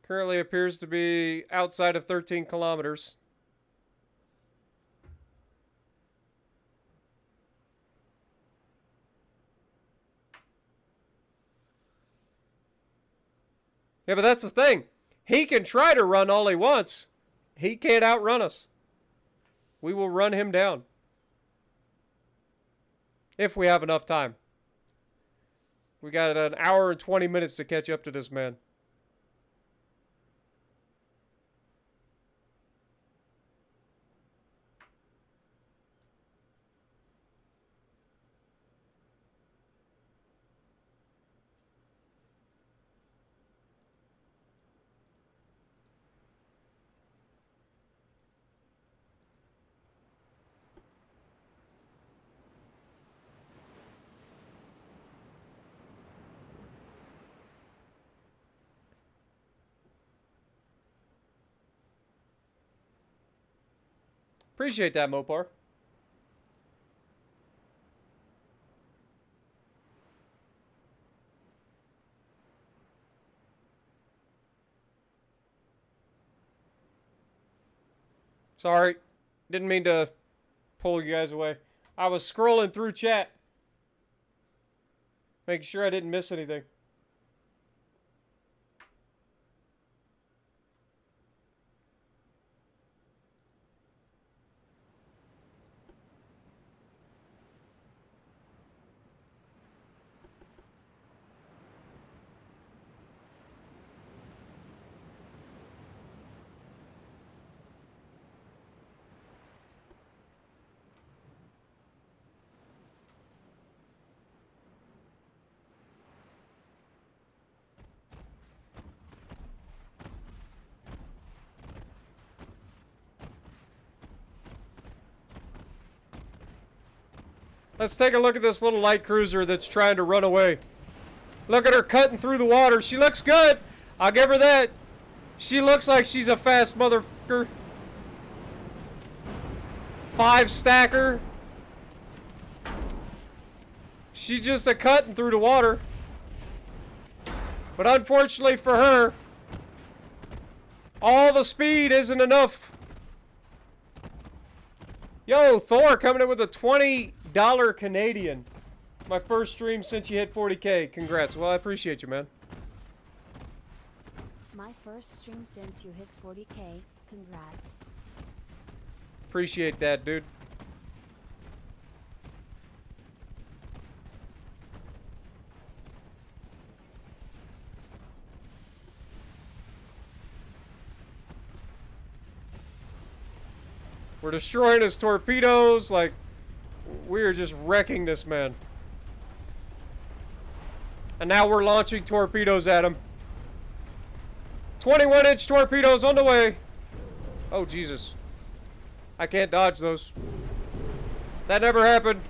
Currently appears to be outside of 13 kilometers. Yeah, but that's the thing. He can try to run all he wants. He can't outrun us. We will run him down. If we have enough time. We got an hour and 20 minutes to catch up to this man. Appreciate that, Mopar. Sorry. Didn't mean to pull you guys away. I was scrolling through chat. Making sure I didn't miss anything. Let's take a look at this little light cruiser that's trying to run away. Look at her cutting through the water. She looks good. I'll give her that. She looks like she's a fast motherfucker. 5 stacker. She's just a cutting through the water. But unfortunately for her, all the speed isn't enough. Yo, Thor coming in with a $20 Canadian. My first stream since you hit 40K. Congrats. Well, I appreciate you, man. My first stream since you hit 40K. Congrats. Appreciate that, dude. We're destroying his torpedoes. Like, we're just wrecking this man. And now we're launching torpedoes at him. 21-inch torpedoes on the way. Oh, Jesus. I can't dodge those. That never happened.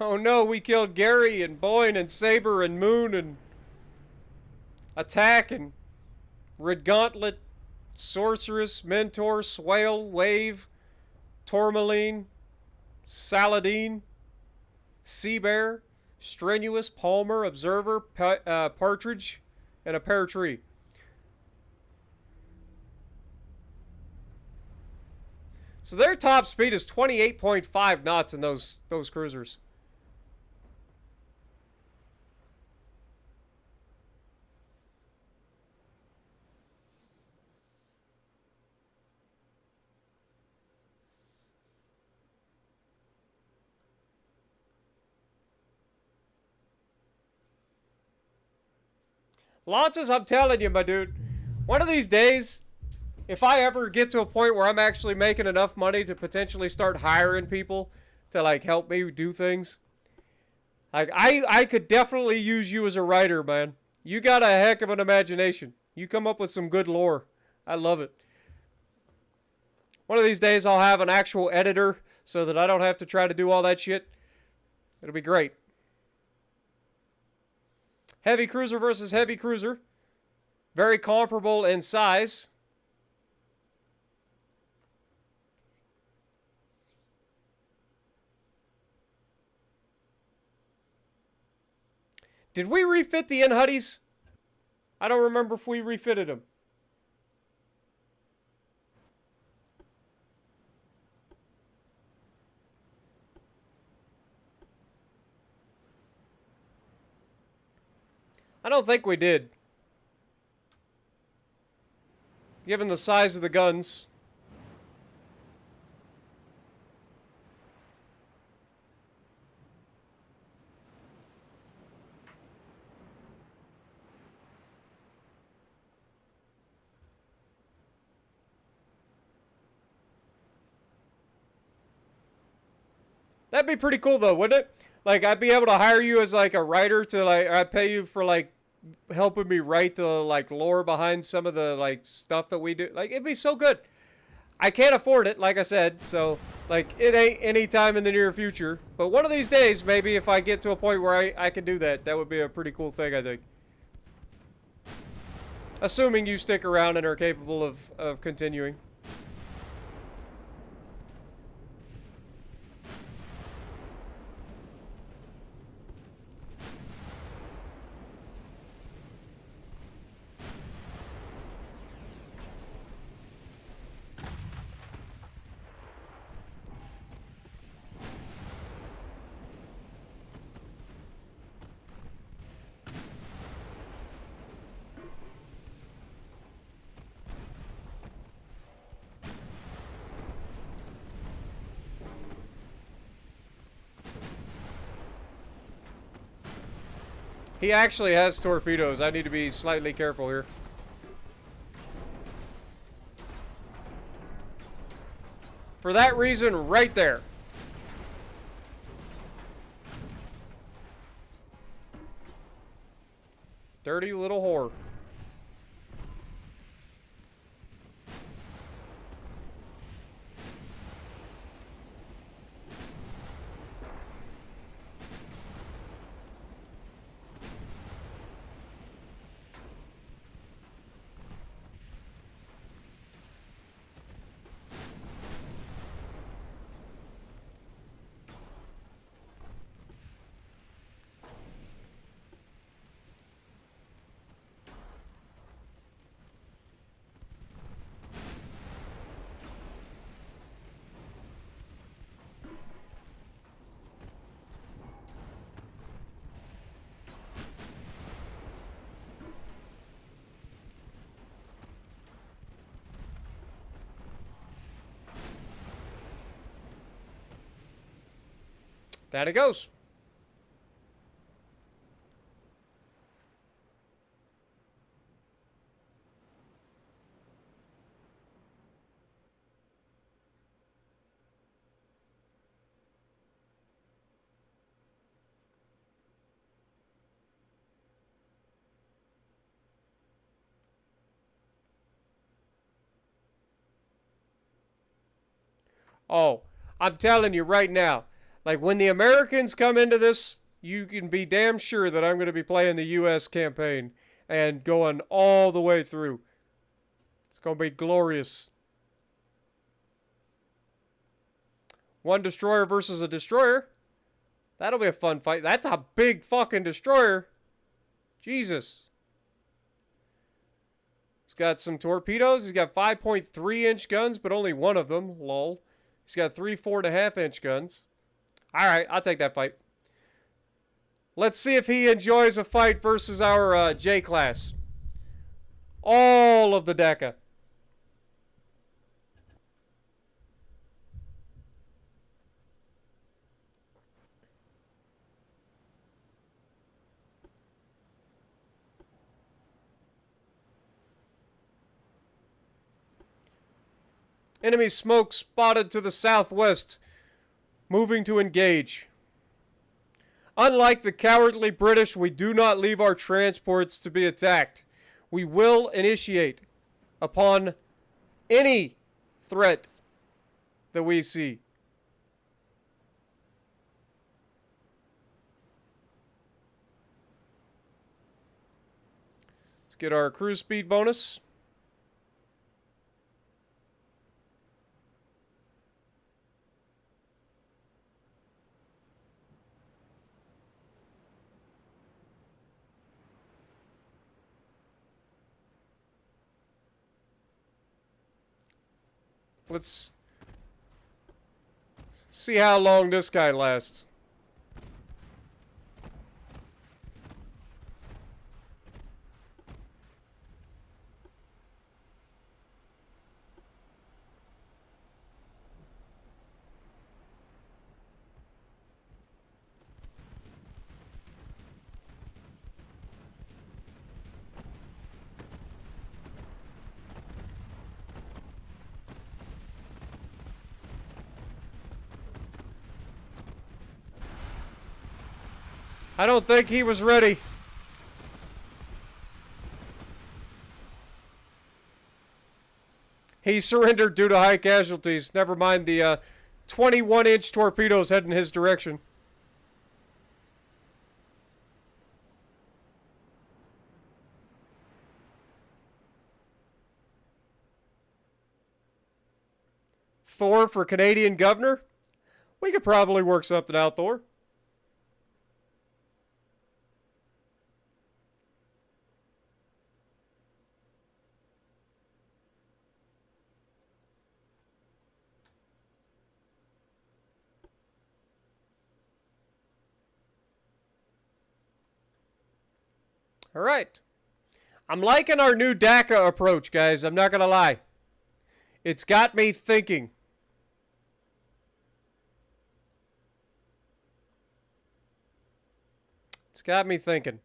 Oh no, we killed Gary and Boyne and Saber and Moon and Attack and Red Gauntlet, Sorceress, Mentor, Swale, Wave, Tourmaline, Saladin, Sea Bear, Strenuous, Palmer, Observer, Partridge, and a Pear Tree. So their top speed is 28.5 knots in those cruisers. Launches, I'm telling you, my dude. One of these days, if I ever get to a point where I'm actually making enough money to potentially start hiring people to, like, help me do things, like, I could definitely use you as a writer, man. You got a heck of an imagination. You come up with some good lore. I love it. One of these days, I'll have an actual editor so that I don't have to try to do all that shit. It'll be great. Heavy cruiser versus heavy cruiser. Very comparable in size. Did we refit the Huddies? I don't remember if we refitted them. I don't think we did. Given the size of the guns. That'd be pretty cool though, wouldn't it? Like, I'd be able to hire you as, like, a writer to, like, I'd pay you for, like, helping me write the, like, lore behind some of the, like, stuff that we do. Like, it'd be so good. I can't afford it, like I said, so, like, it ain't any time in the near future. But one of these days, maybe if I get to a point where I can do that, that would be a pretty cool thing, I think. Assuming you stick around and are capable of continuing. He actually has torpedoes. I need to be slightly careful here. For that reason, right there. Dirty little whore. Down it goes. Oh, I'm telling you right now, like when the Americans come into this, you can be damn sure that I'm going to be playing the U.S. campaign and going all the way through. It's going to be glorious. One destroyer versus a destroyer. That'll be a fun fight. That's a big fucking destroyer. Jesus. He's got some torpedoes. He's got 5.3-inch guns, but only one of them. Lol. He's got 3 4.5-inch guns. All right, I'll take that fight. Let's see if he enjoys a fight versus our J-class. All of the DECA. Enemy smoke spotted to the southwest. Moving to engage. Unlike the cowardly British, we do not leave our transports to be attacked. We will initiate upon any threat that we see. Let's get our cruise speed bonus. Let's see how long this guy lasts. I don't think he was ready. He surrendered due to high casualties. Never mind the 21-inch torpedoes heading his direction. Thor for Canadian governor? We could probably work something out, Thor. All right. I'm liking our new DACA approach, guys. I'm not going to lie. It's got me thinking. It's got me thinking.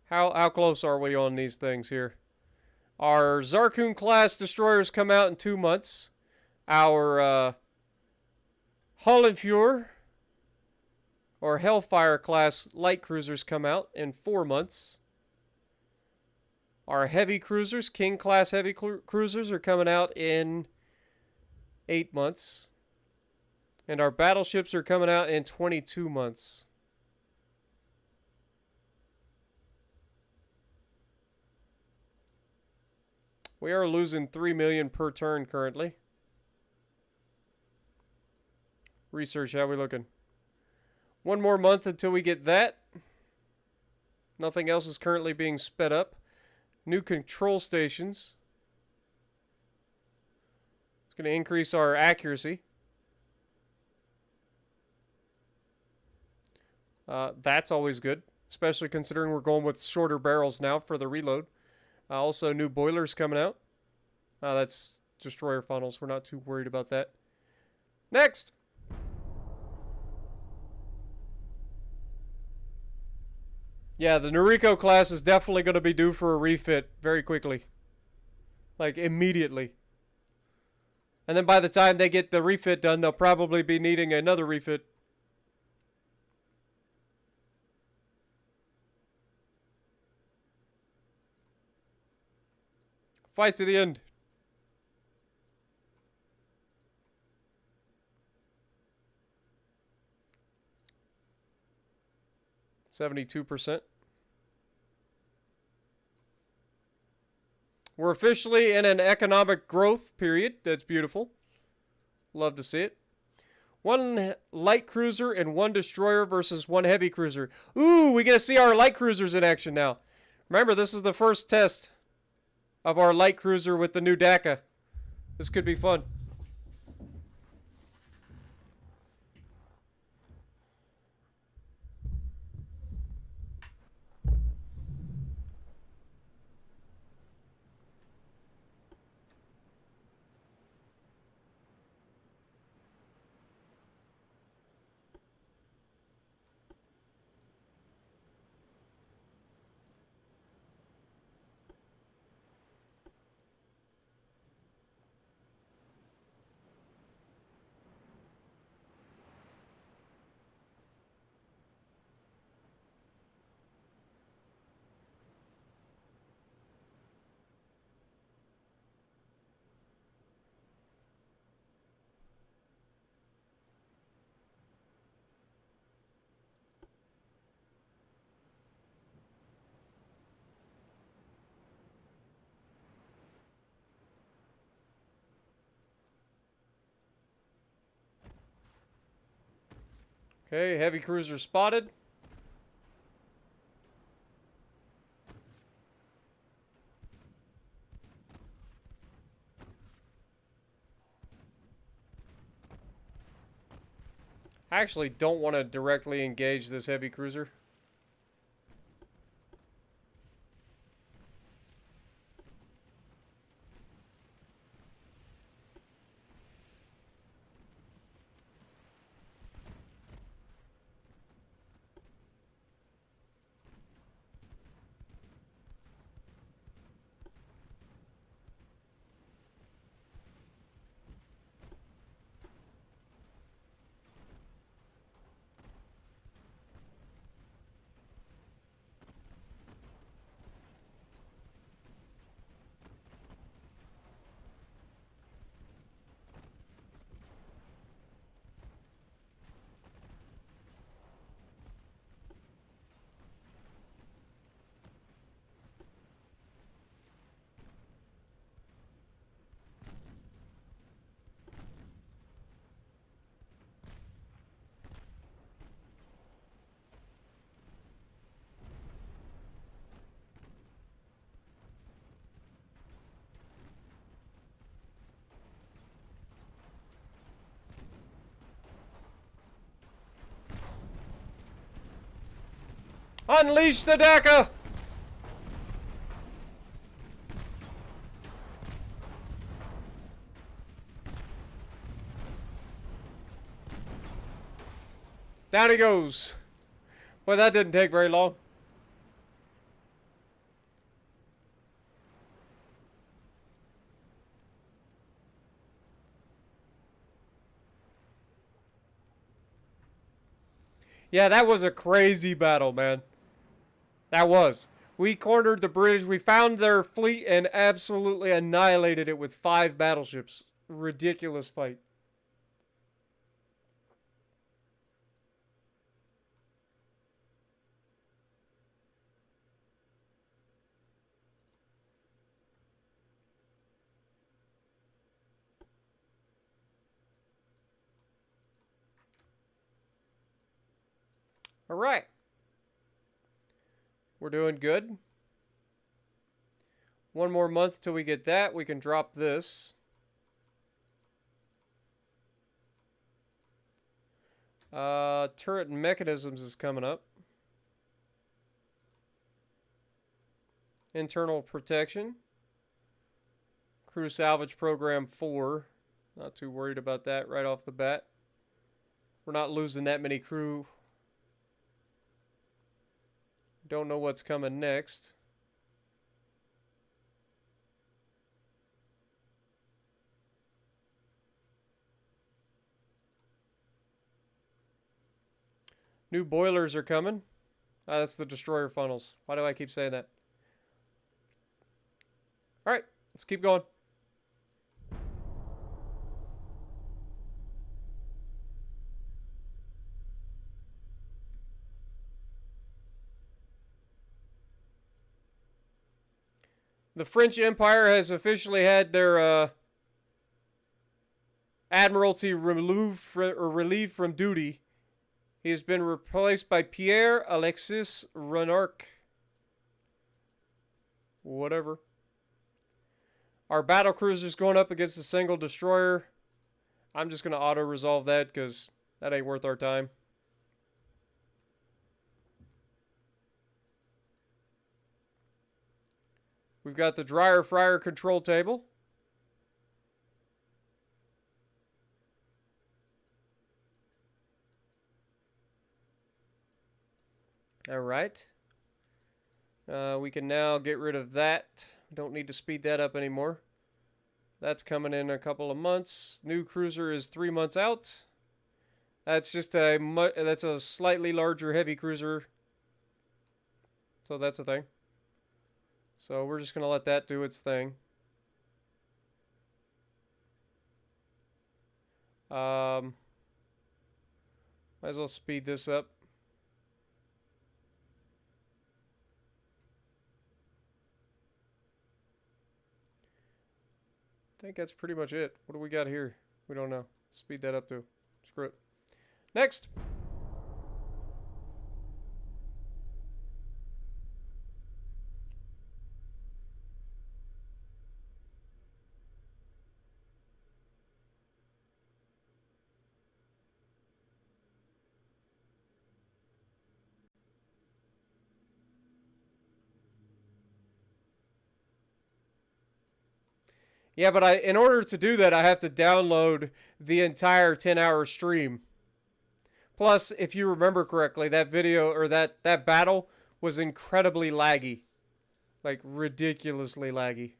How close are we on these things here? Our Zarkun class destroyers come out in 2 months. Our Hollenfuhr or Hellfire class light cruisers come out in 4 months. Our heavy cruisers, King class heavy cruisers, are coming out in 8 months. And our battleships are coming out in 22 months. We are losing 3 million per turn currently. Research, how we looking? 1 more month until we get that. Nothing else is currently being sped up. New control stations. It's going to increase our accuracy. That's always good, especially considering we're going with shorter barrels now for the reload. Also, new boilers coming out. That's destroyer funnels. We're not too worried about that. Next! Yeah, the Noriko class is definitely going to be due for a refit very quickly. Like, immediately. And then by the time they get the refit done, they'll probably be needing another refit. Fight to the end. 72%. We're officially in an economic growth period. That's beautiful. Love to see it. One light cruiser and one destroyer versus one heavy cruiser. Ooh, we get to see our light cruisers in action now. Remember, this is the first test of our light cruiser with the new DACA. This could be fun. Okay, heavy cruiser spotted. I actually don't want to directly engage this heavy cruiser. Unleash the DACA! Down he goes. Well, that didn't take very long. Yeah, that was a crazy battle, man. That was. We cornered the British. We found their fleet and absolutely annihilated it with 5 battleships. Ridiculous fight. All right. We're doing good. One more month till we get that. We can drop this. Turret and mechanisms is coming up. Internal protection. Crew salvage program 4. Not too worried about that right off the bat. We're not losing that many crew. Don't know what's coming next. New boilers are coming. That's the destroyer funnels. Why do I keep saying that? Alright, let's keep going. The French Empire has officially had their admiralty relieved from duty. He has been replaced by Pierre Alexis Renarc. Whatever. Our battle cruiser's going up against a single destroyer. I'm just going to auto-resolve that because that ain't worth our time. We've got the dryer fryer control table. All right. We can now get rid of that. Don't need to speed that up anymore. That's coming in a couple of months. New cruiser is 3 months out. That's just that's a slightly larger heavy cruiser. So that's a thing. So we're just going to let that do its thing. Might as well speed this up. I think that's pretty much it. What do we got here? We don't know. Speed that up too. Screw it. Next! Yeah, but in order to do that, I have to download the entire 10-hour stream. Plus, if you remember correctly, that video or that battle was incredibly laggy. Like, ridiculously laggy.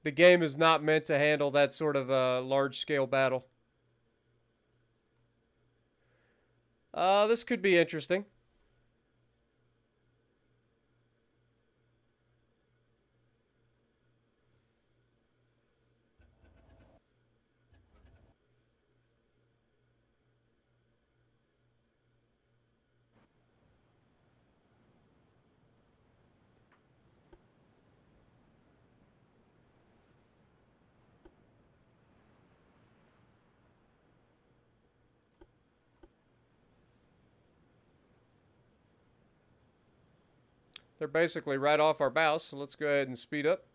The game is not meant to handle that sort of large-scale battle. This could be interesting. They're basically right off our bow, so let's go ahead and speed up.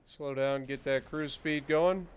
Slow down, get that cruise speed going.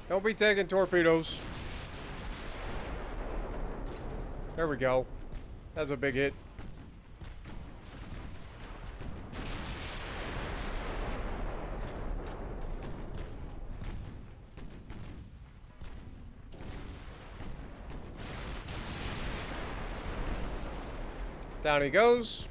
Don't be taking torpedoes. There we go. That's a big hit. Down he goes.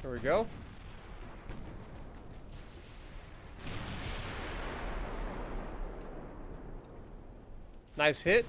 There we go. Nice hit.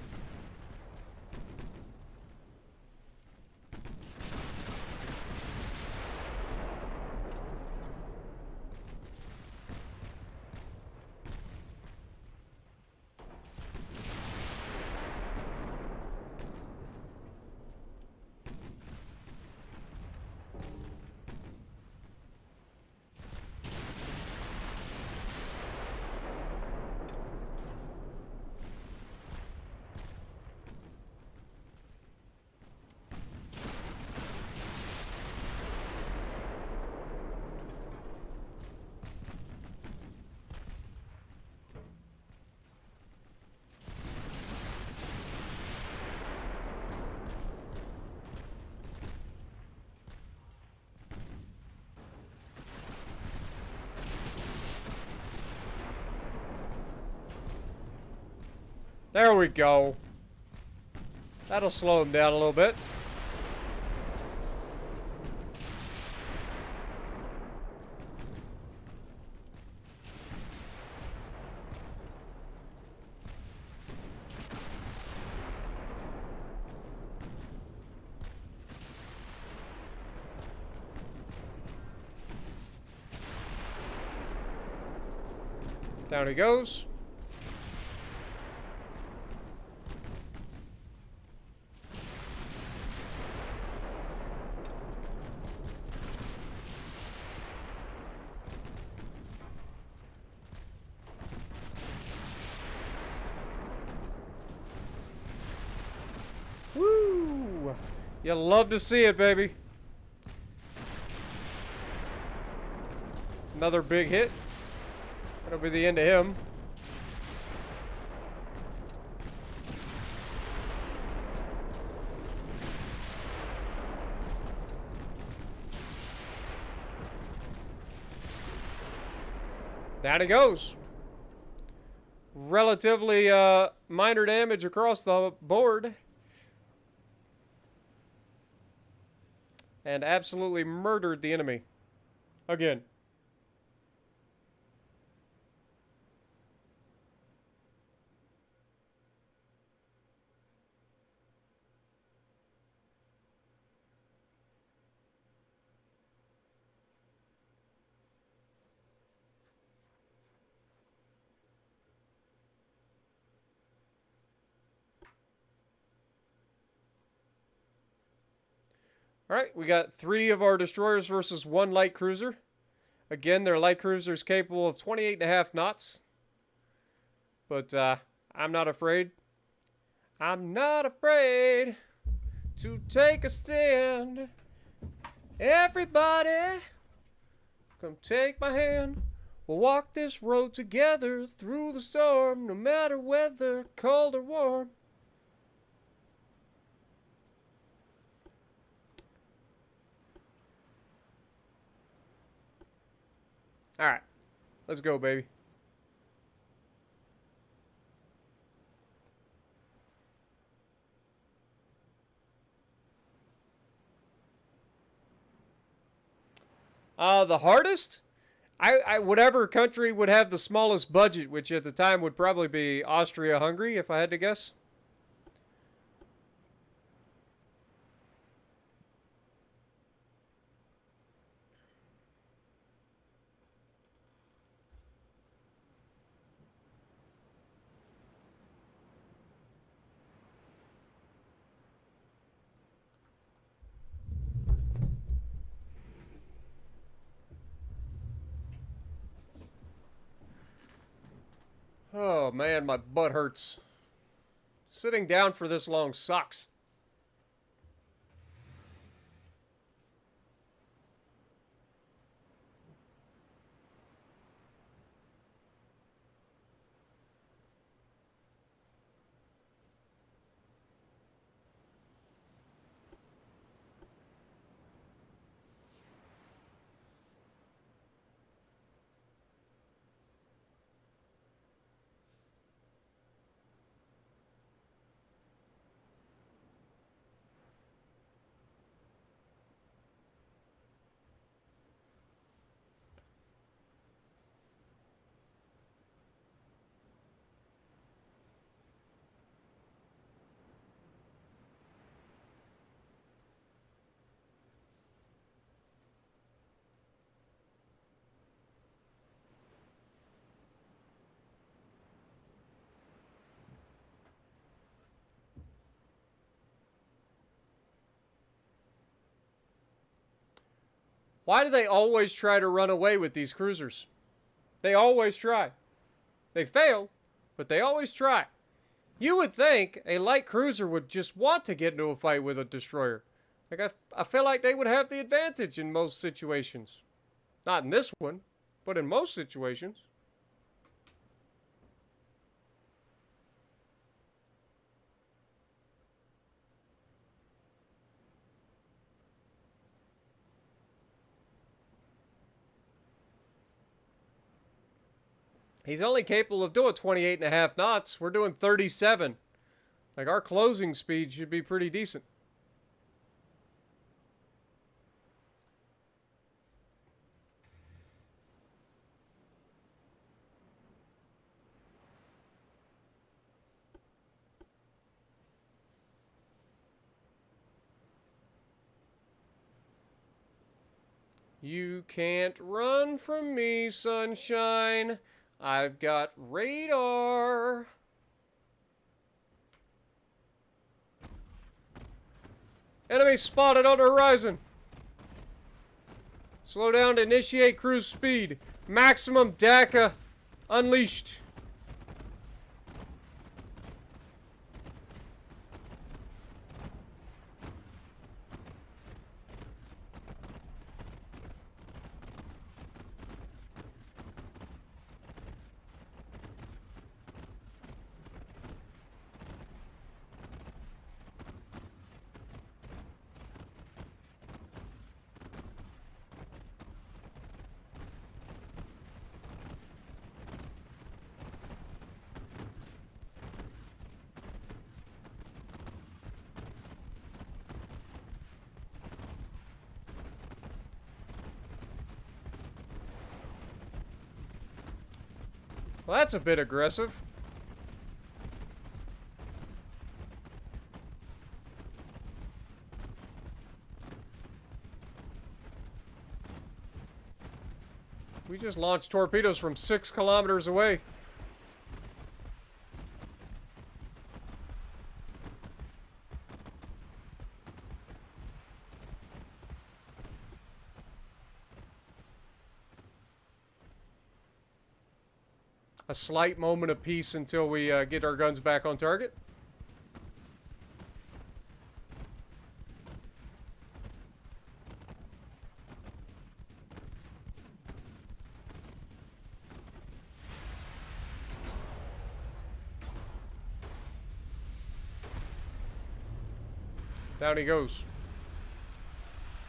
There we go. That'll slow him down a little bit. Down he goes. Woo! You'll love to see it, baby. Another big hit. That'll be the end of him. Down he goes. Relatively minor damage across the board. And absolutely murdered the enemy. Again. All right, we got 3 of our destroyers versus 1 light cruiser. Again, their light cruiser is capable of 28.5 knots. But I'm not afraid. I'm not afraid to take a stand. Everybody, come take my hand. We'll walk this road together through the storm, no matter weather, cold or warm. All right, let's go, baby. The hardest? Whatever country would have the smallest budget, which at the time would probably be Austria-Hungary, if I had to guess. Oh man, my butt hurts. Sitting down for this long sucks. Why do they always try to run away with these cruisers? They always try. They fail, but they always try. You would think a light cruiser would just want to get into a fight with a destroyer. Like, I feel like they would have the advantage in most situations. Not in this one, but in most situations. He's only capable of doing 28.5 knots. We're doing 37. Like, our closing speed should be pretty decent. You can't run from me, sunshine. I've got radar. Enemy spotted on the horizon. Slow down to initiate cruise speed. Maximum DACA unleashed. Well, that's a bit aggressive. We just launched torpedoes from 6 kilometers away. A slight moment of peace until we get our guns back on target. Down he goes.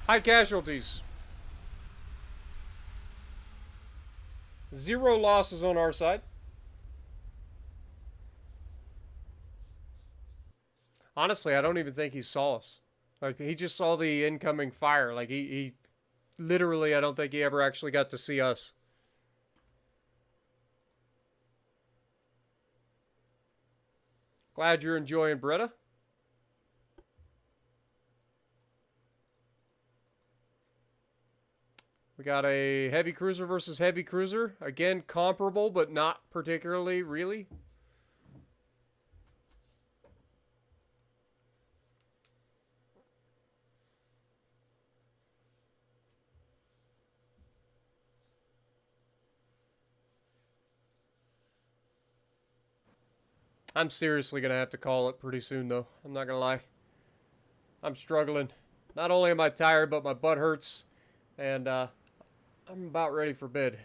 High casualties. 0 losses on our side. Honestly, I don't even think he saw us. Like, he just saw the incoming fire. Like, he literally, I don't think he ever actually got to see us. Glad you're enjoying Bretta. We got a heavy cruiser versus heavy cruiser. Again, comparable, but not particularly, really. I'm seriously going to have to call it pretty soon, though. I'm not going to lie. I'm struggling. Not only am I tired, but my butt hurts. And I'm about ready for bed.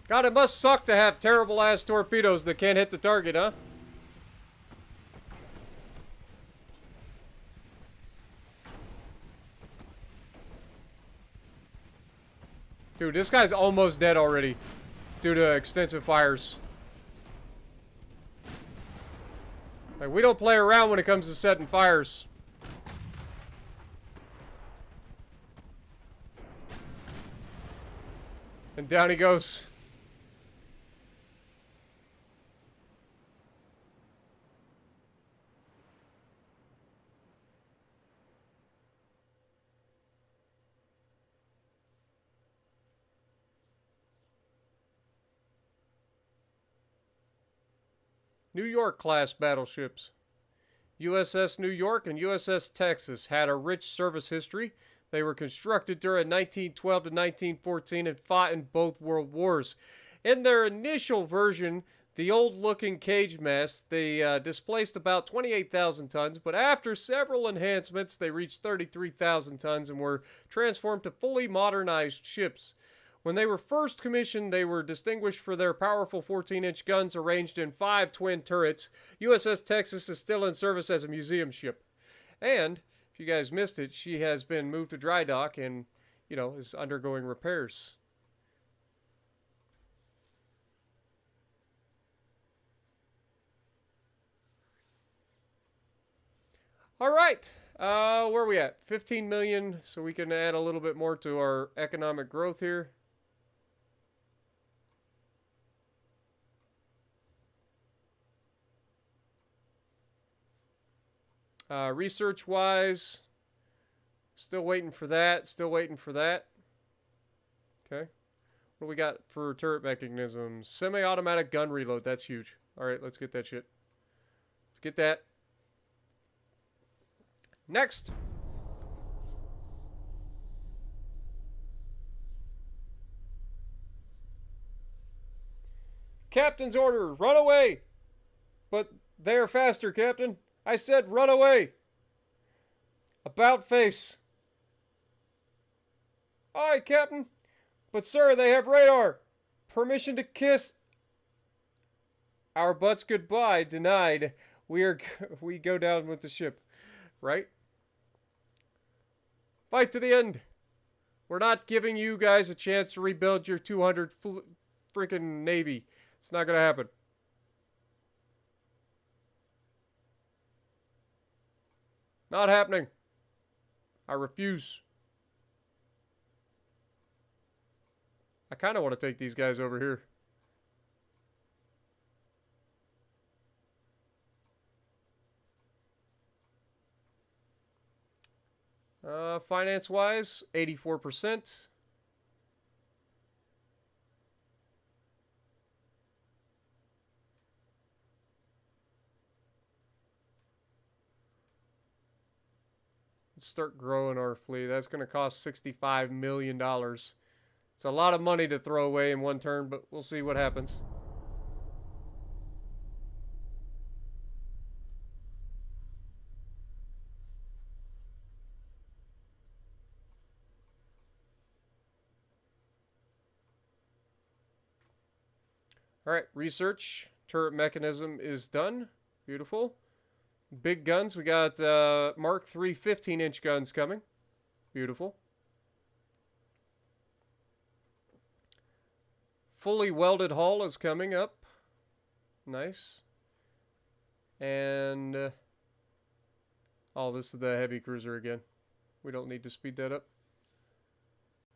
God, it must suck to have terrible-ass torpedoes that can't hit the target, huh? Dude, this guy's almost dead already due to extensive fires. Like, we don't play around when it comes to setting fires. And down he goes. New York class battleships. USS New York and USS Texas had a rich service history. They were constructed during 1912 to 1914 and fought in both world wars. In their initial version, the old-looking cage mast, they displaced about 28,000 tons, but after several enhancements, they reached 33,000 tons and were transformed to fully modernized ships. When they were first commissioned, they were distinguished for their powerful 14-inch guns arranged in 5 twin turrets. USS Texas is still in service as a museum ship. And, if you guys missed it, she has been moved to dry dock and, you know, is undergoing repairs. All right. Where are we at? 15 million, so we can add a little bit more to our economic growth here. Research-wise, still waiting for that. Still waiting for that. Okay. What do we got for turret mechanisms? Semi-automatic gun reload. That's huge. All right, let's get that shit. Let's get that. Next. Captain's order. Run away. But they are faster, Captain. I said run away. About face. Aye, Captain. But sir, they have radar. Permission to kiss. Our butts goodbye. Denied. We go down with the ship. Right? Fight to the end. We're not giving you guys a chance to rebuild your 200 freaking Navy. It's not going to happen. Not happening. I refuse. I kind of want to take these guys over here. Finance-wise, 84%. Let's start growing our fleet. That's going to cost $65 million. It's a lot of money to throw away in one turn, but we'll see what happens. Alright, research. Turret mechanism is done. Beautiful. Big guns. We got Mark III 15-inch guns coming. Beautiful. Fully welded hull is coming up. Nice. And... oh, this is the heavy cruiser again. We don't need to speed that up.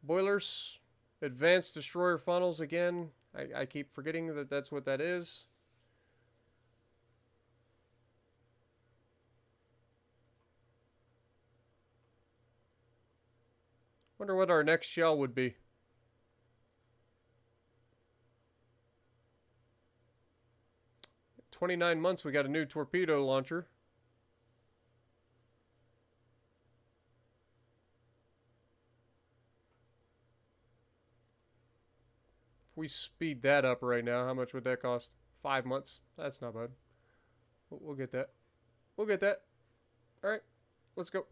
Boilers. Advanced destroyer funnels again. I keep forgetting that that's what that is. Wonder what our next shell would be. In 29 months, we got a new torpedo launcher. If we speed that up right now, how much would that cost? 5 months. That's not bad. We'll get that. We'll get that. All right, let's go.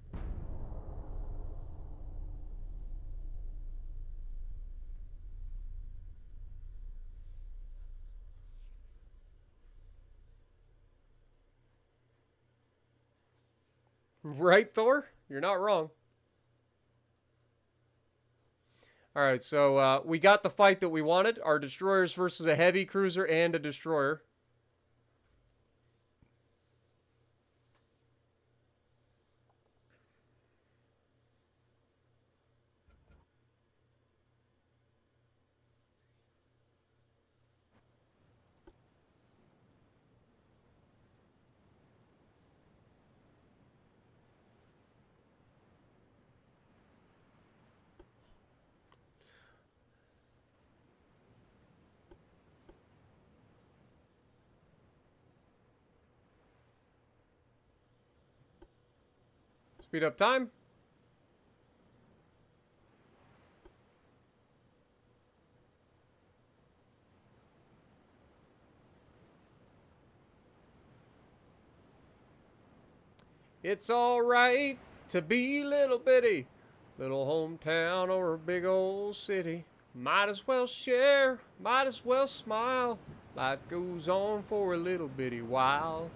Right, Thor? You're not wrong. All right, so we got the fight that we wanted. Our destroyers versus a heavy cruiser and a destroyer. Speed up time. It's all right to be little bitty, little hometown or a big old city. Might as well share, might as well smile. Life goes on for a little bitty while.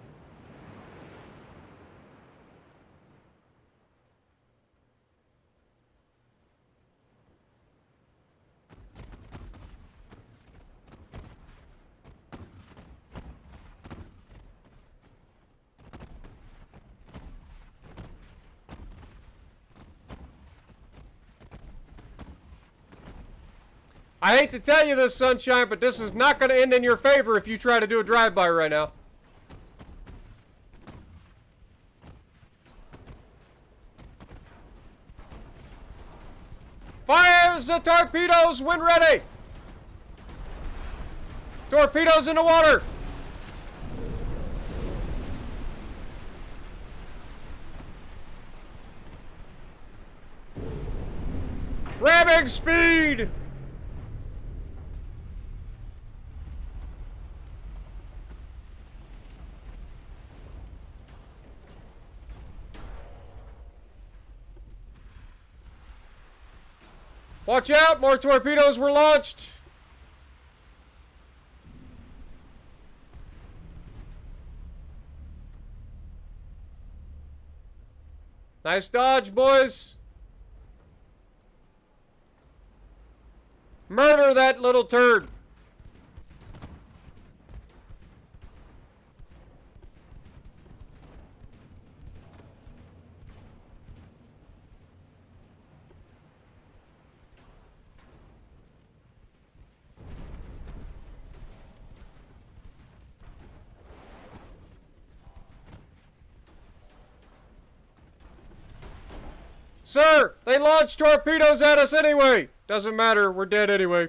I hate to tell you this, Sunshine, but this is not going to end in your favor if you try to do a drive-by right now. Fires the torpedoes when ready! Torpedoes in the water! Ramming speed! Watch out! More torpedoes were launched! Nice dodge, boys! Murder that little turd! Sir, they launched torpedoes at us anyway. Doesn't matter, we're dead anyway.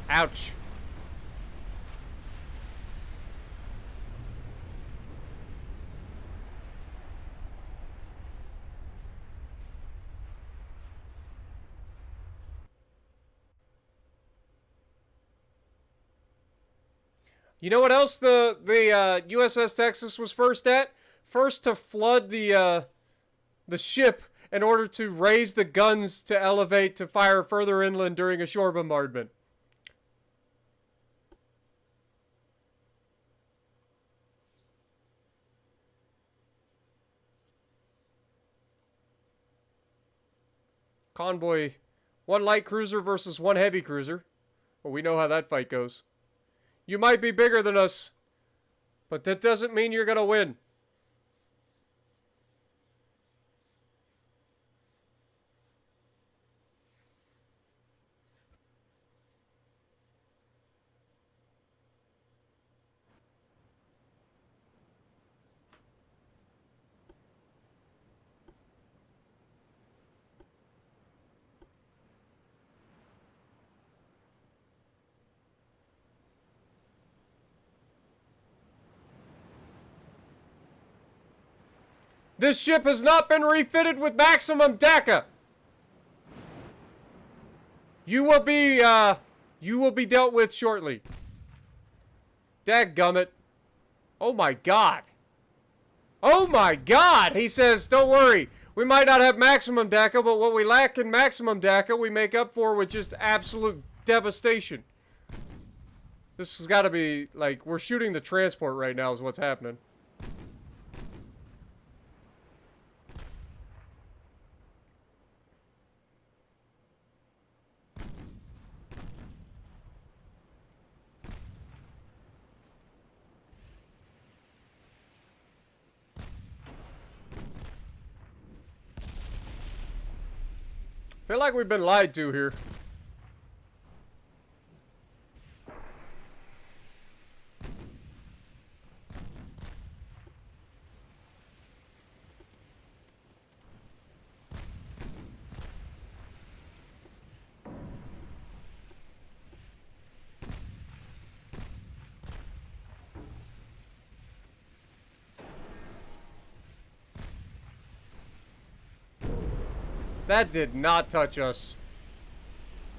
Ouch. You know what else the USS Texas was first at? First to flood the ship in order to raise the guns to elevate to fire further inland during a shore bombardment. Convoy, one light cruiser versus one heavy cruiser. Well, we know how that fight goes. You might be bigger than us, but that doesn't mean you're going to win. This ship has not been refitted with maximum DACA. You will be dealt with shortly. Dadgummit. Oh my god. Oh my god! He says, don't worry. We might not have maximum DACA, but what we lack in maximum DACA, we make up for with just absolute devastation. This has got to be, like, we're shooting the transport right now is what's happening. Feel like we've been lied to here. That did not touch us.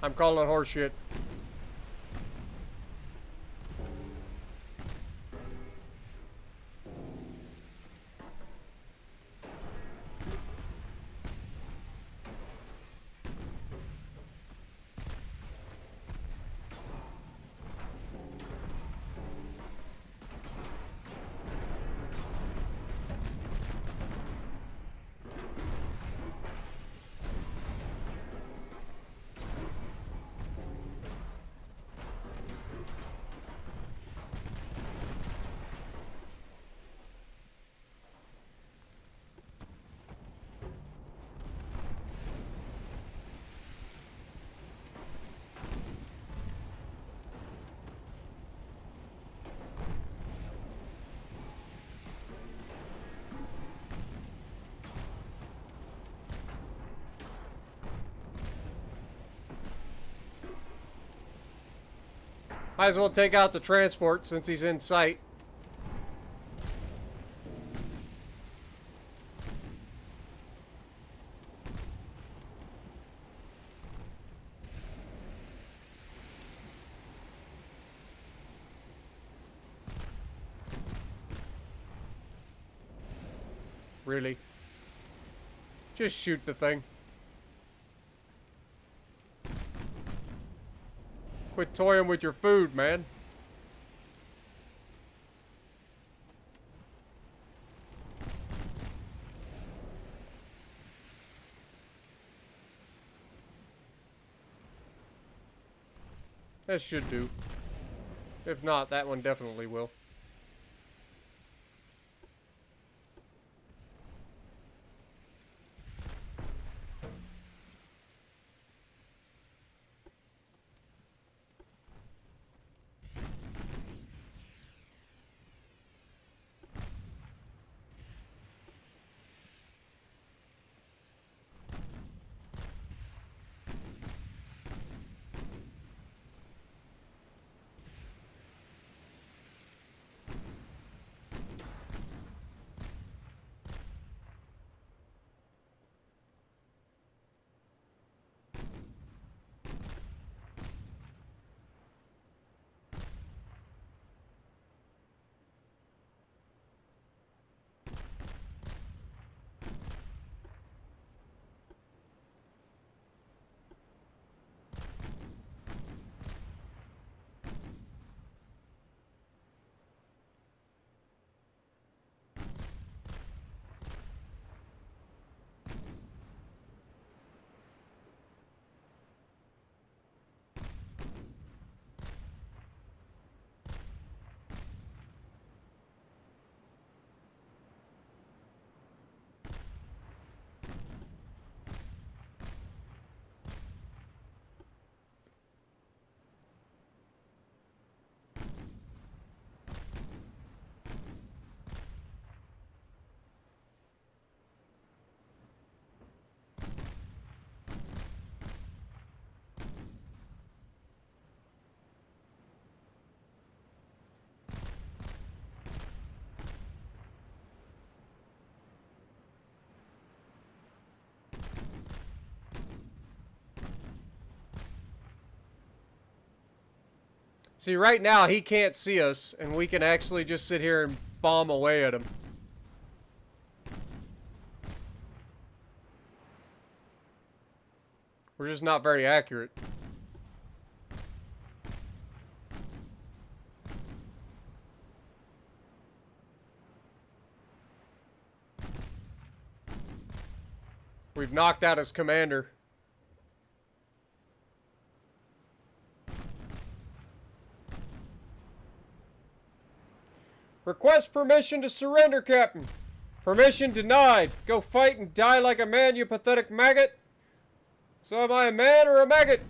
I'm calling horseshit. Might as well take out the transport since he's in sight. Really? Just shoot the thing. Quit toying with your food, man. That should do. If not, that one definitely will. See, right now he can't see us, and we can actually just sit here and bomb away at him. We're just not very accurate. We've knocked out his commander. Request permission to surrender, Captain. Permission denied. Go fight and die like a man, you pathetic maggot. So am I a man or a maggot?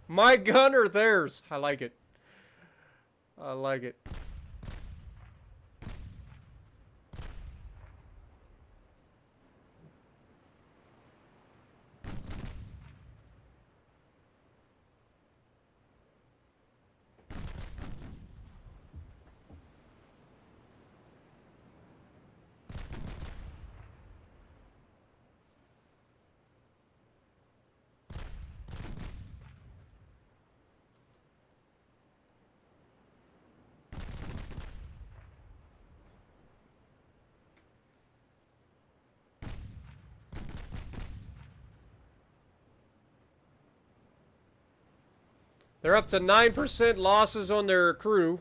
My gun or theirs? I like it. I like it. They're up to 9% losses on their crew.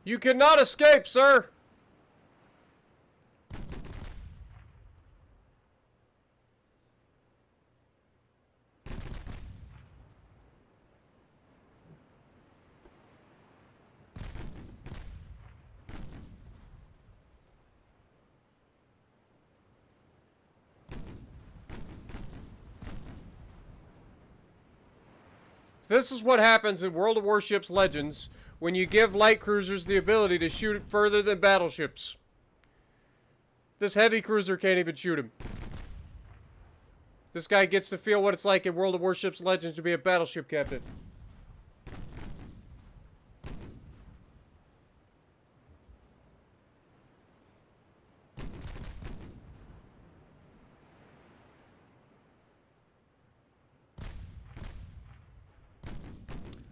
You cannot escape, sir. This is what happens in World of Warships Legends when you give light cruisers the ability to shoot further than battleships. This heavy cruiser can't even shoot him. This guy gets to feel what it's like in World of Warships Legends to be a battleship captain.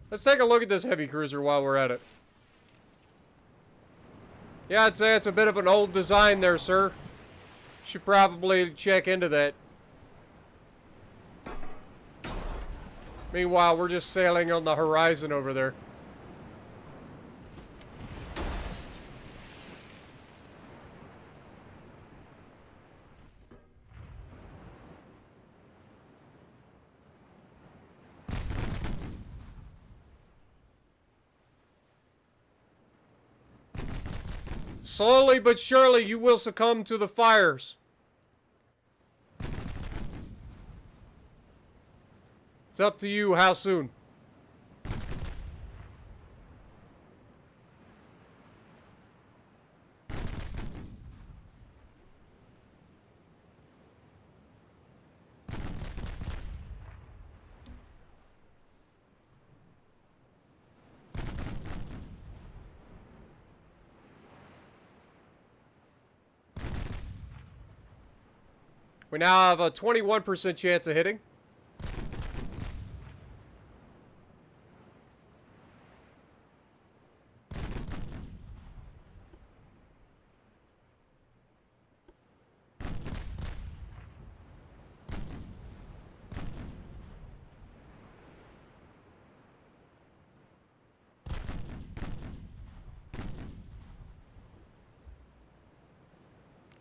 Let's take a look at this heavy cruiser while we're at it. Yeah, I'd say it's a bit of an old design there, sir. Should probably check into that. Meanwhile, we're just sailing on the horizon over there. Slowly but surely, you will succumb to the fires. It's up to you how soon. We now have a 21% chance of hitting.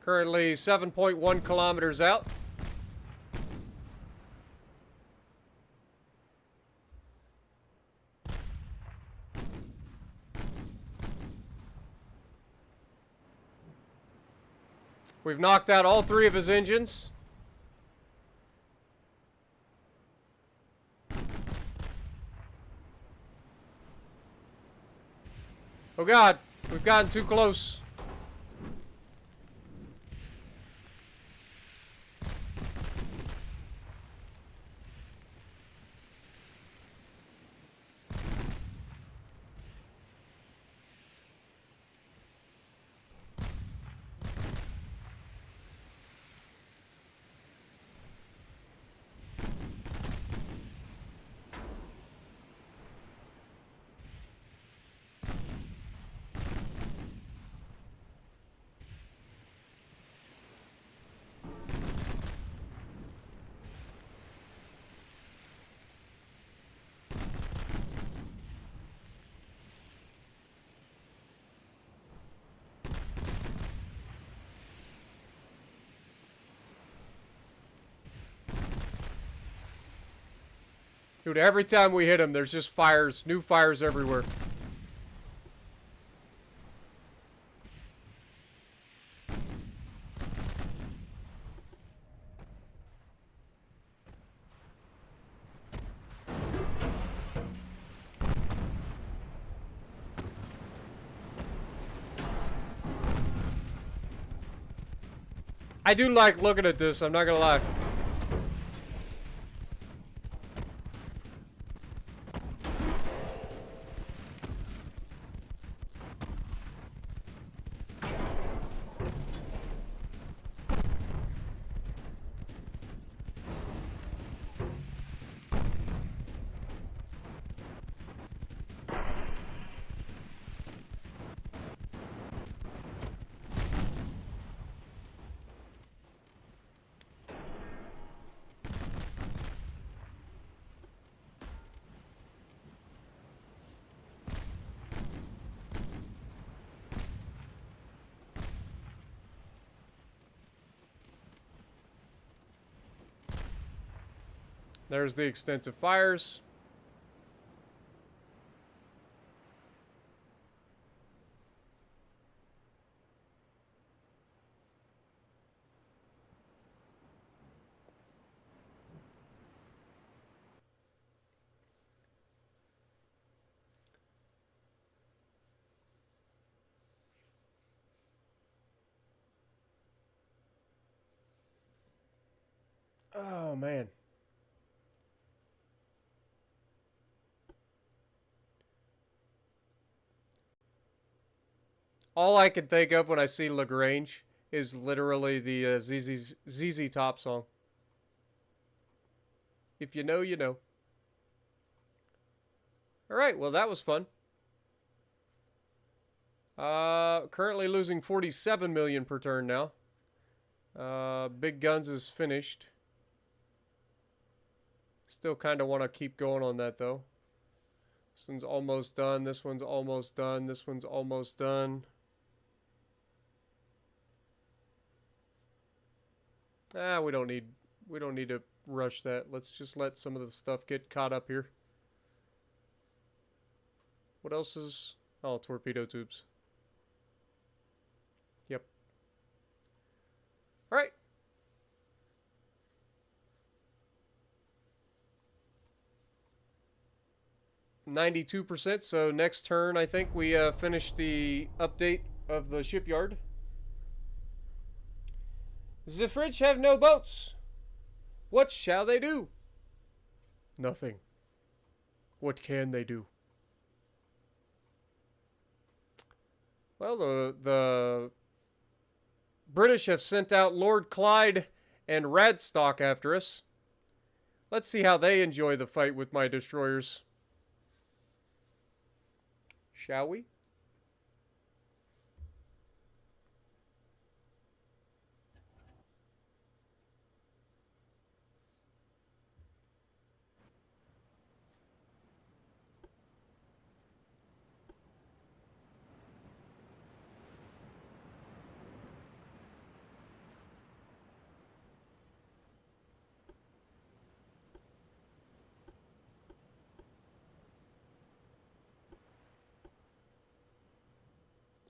Currently 7.1 kilometers out. We've knocked out all 3 of his engines. Oh God, we've gotten too close. Dude, every time we hit him, there's just fires, new fires everywhere. I do like looking at this, I'm not gonna lie. There's the extensive fires. Oh, man. All I can think of when I see LaGrange is literally the ZZ Top song. If you know, you know. Alright, well that was fun. Currently losing 47 million per turn now. Big Guns is finished. Still kind of want to keep going on that though. This one's almost done. This one's almost done. This one's almost done. We don't need to rush that. Let's just let some of the stuff get caught up here. What else is... Oh, torpedo tubes. Yep. All right. %. So next turn, I think we finish the update of the shipyard. The French have no boats. What shall they do? Nothing. What can they do? Well, the British have sent out Lord Clyde and Radstock after us. Let's see how they enjoy the fight with my destroyers. Shall we?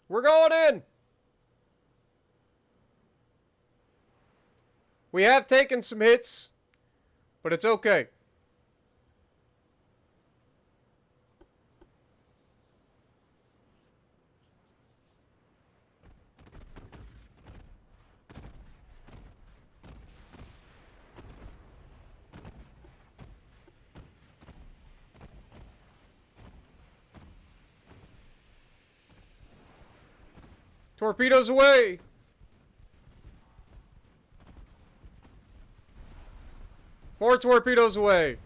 We're going in! We have taken some hits, but it's okay. Torpedoes away! More torpedoes away!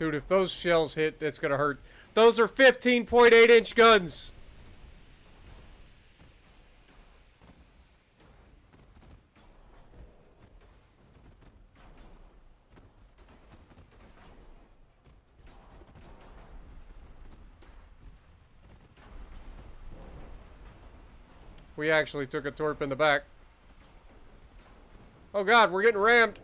Dude, if those shells hit, it's gonna hurt. Those are 15.8-inch guns! We actually took a torp in the back. Oh god, we're getting rammed!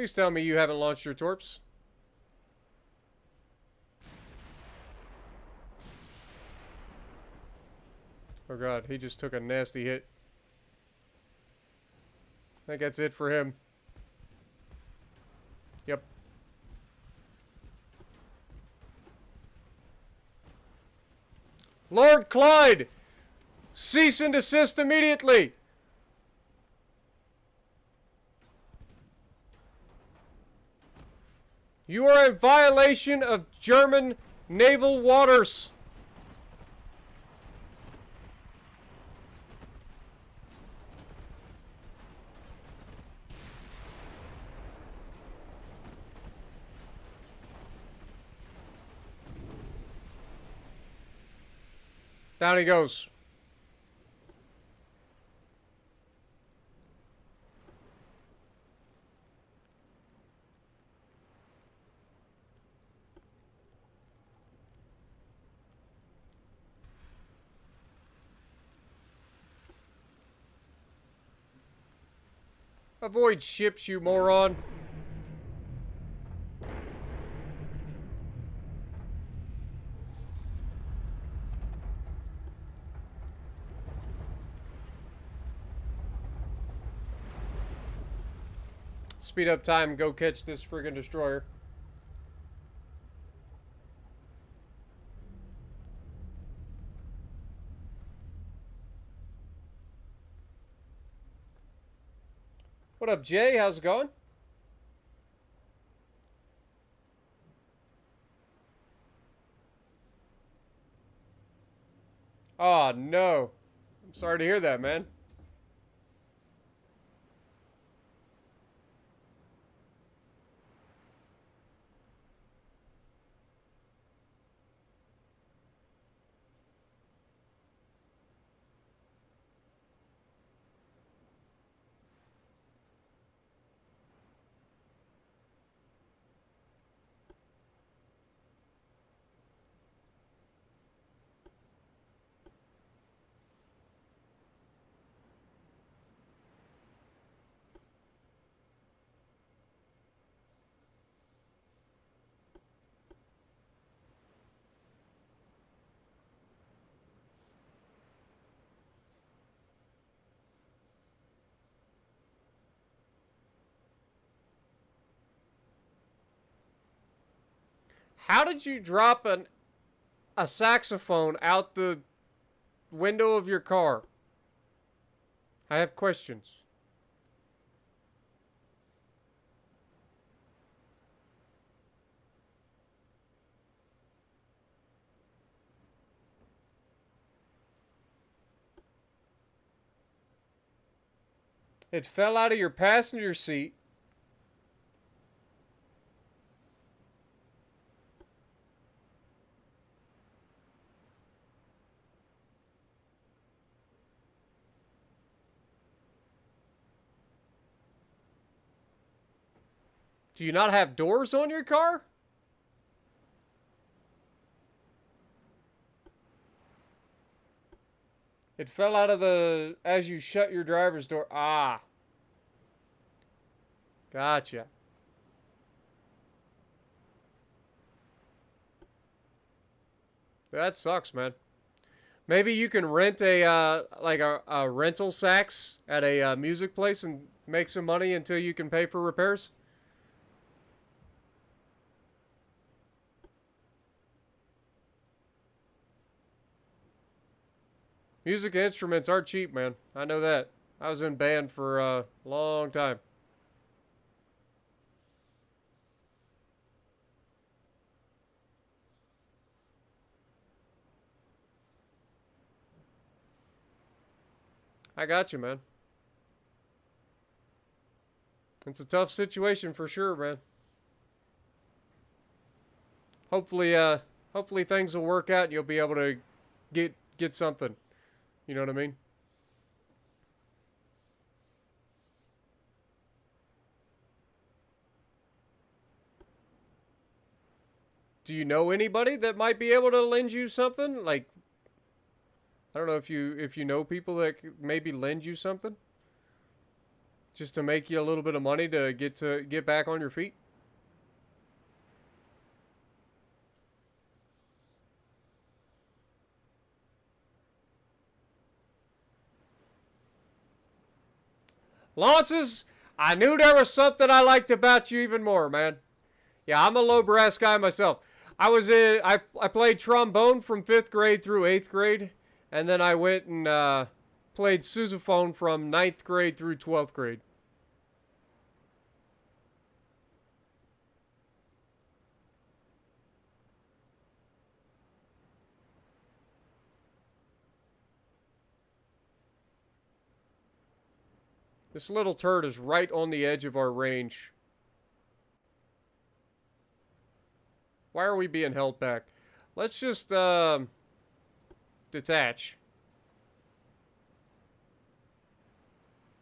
Please tell me you haven't launched your torps. Oh god, he just took a nasty hit. I think that's it for him. Yep. Lord Clyde! Cease and desist immediately! You are in violation of German naval waters. Down he goes. Avoid ships, you moron. Speed up time and go catch this friggin' destroyer. What up, Jay? How's it going? Oh, no. I'm sorry to hear that, man. How did you drop a saxophone out the window of your car? I have questions. It fell out of your passenger seat. Do you not have doors on your car? It fell out of the... as you shut your driver's door. Ah. Gotcha. That sucks, man. Maybe you can rent a rental sax at a music place and make some money until you can pay for repairs. Music instruments aren't cheap, man. I know that. I was in band for a long time. I got you, man. It's a tough situation for sure, man. Hopefully things will work out and you'll be able to get something. You know what I mean? Do you know anybody that might be able to lend you something? Like, I don't know if you know people that could maybe lend you something, just to make you a little bit of money to get back on your feet. Launces, I knew there was something I liked about you even more, man. Yeah, I'm a low brass guy myself. I played trombone from 5th grade through 8th grade, and then I went and played sousaphone from 9th grade through 12th grade. This little turd is right on the edge of our range. Why are we being held back? Let's just detach.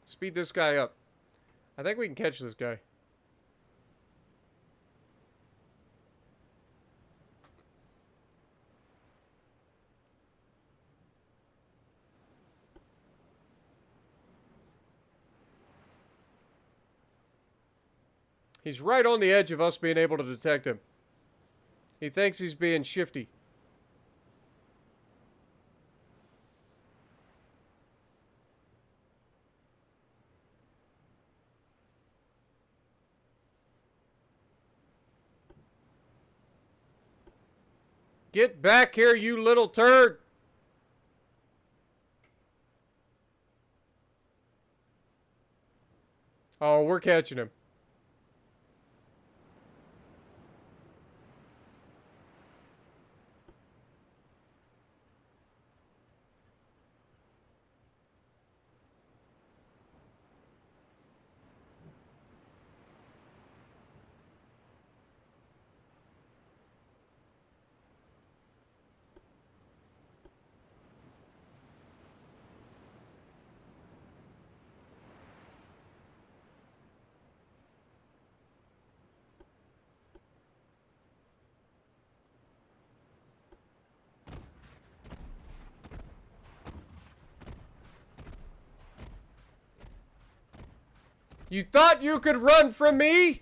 Speed this guy up. I think we can catch this guy. He's right on the edge of us being able to detect him. He thinks he's being shifty. Get back here, you little turd! Oh, we're catching him. You thought you could run from me?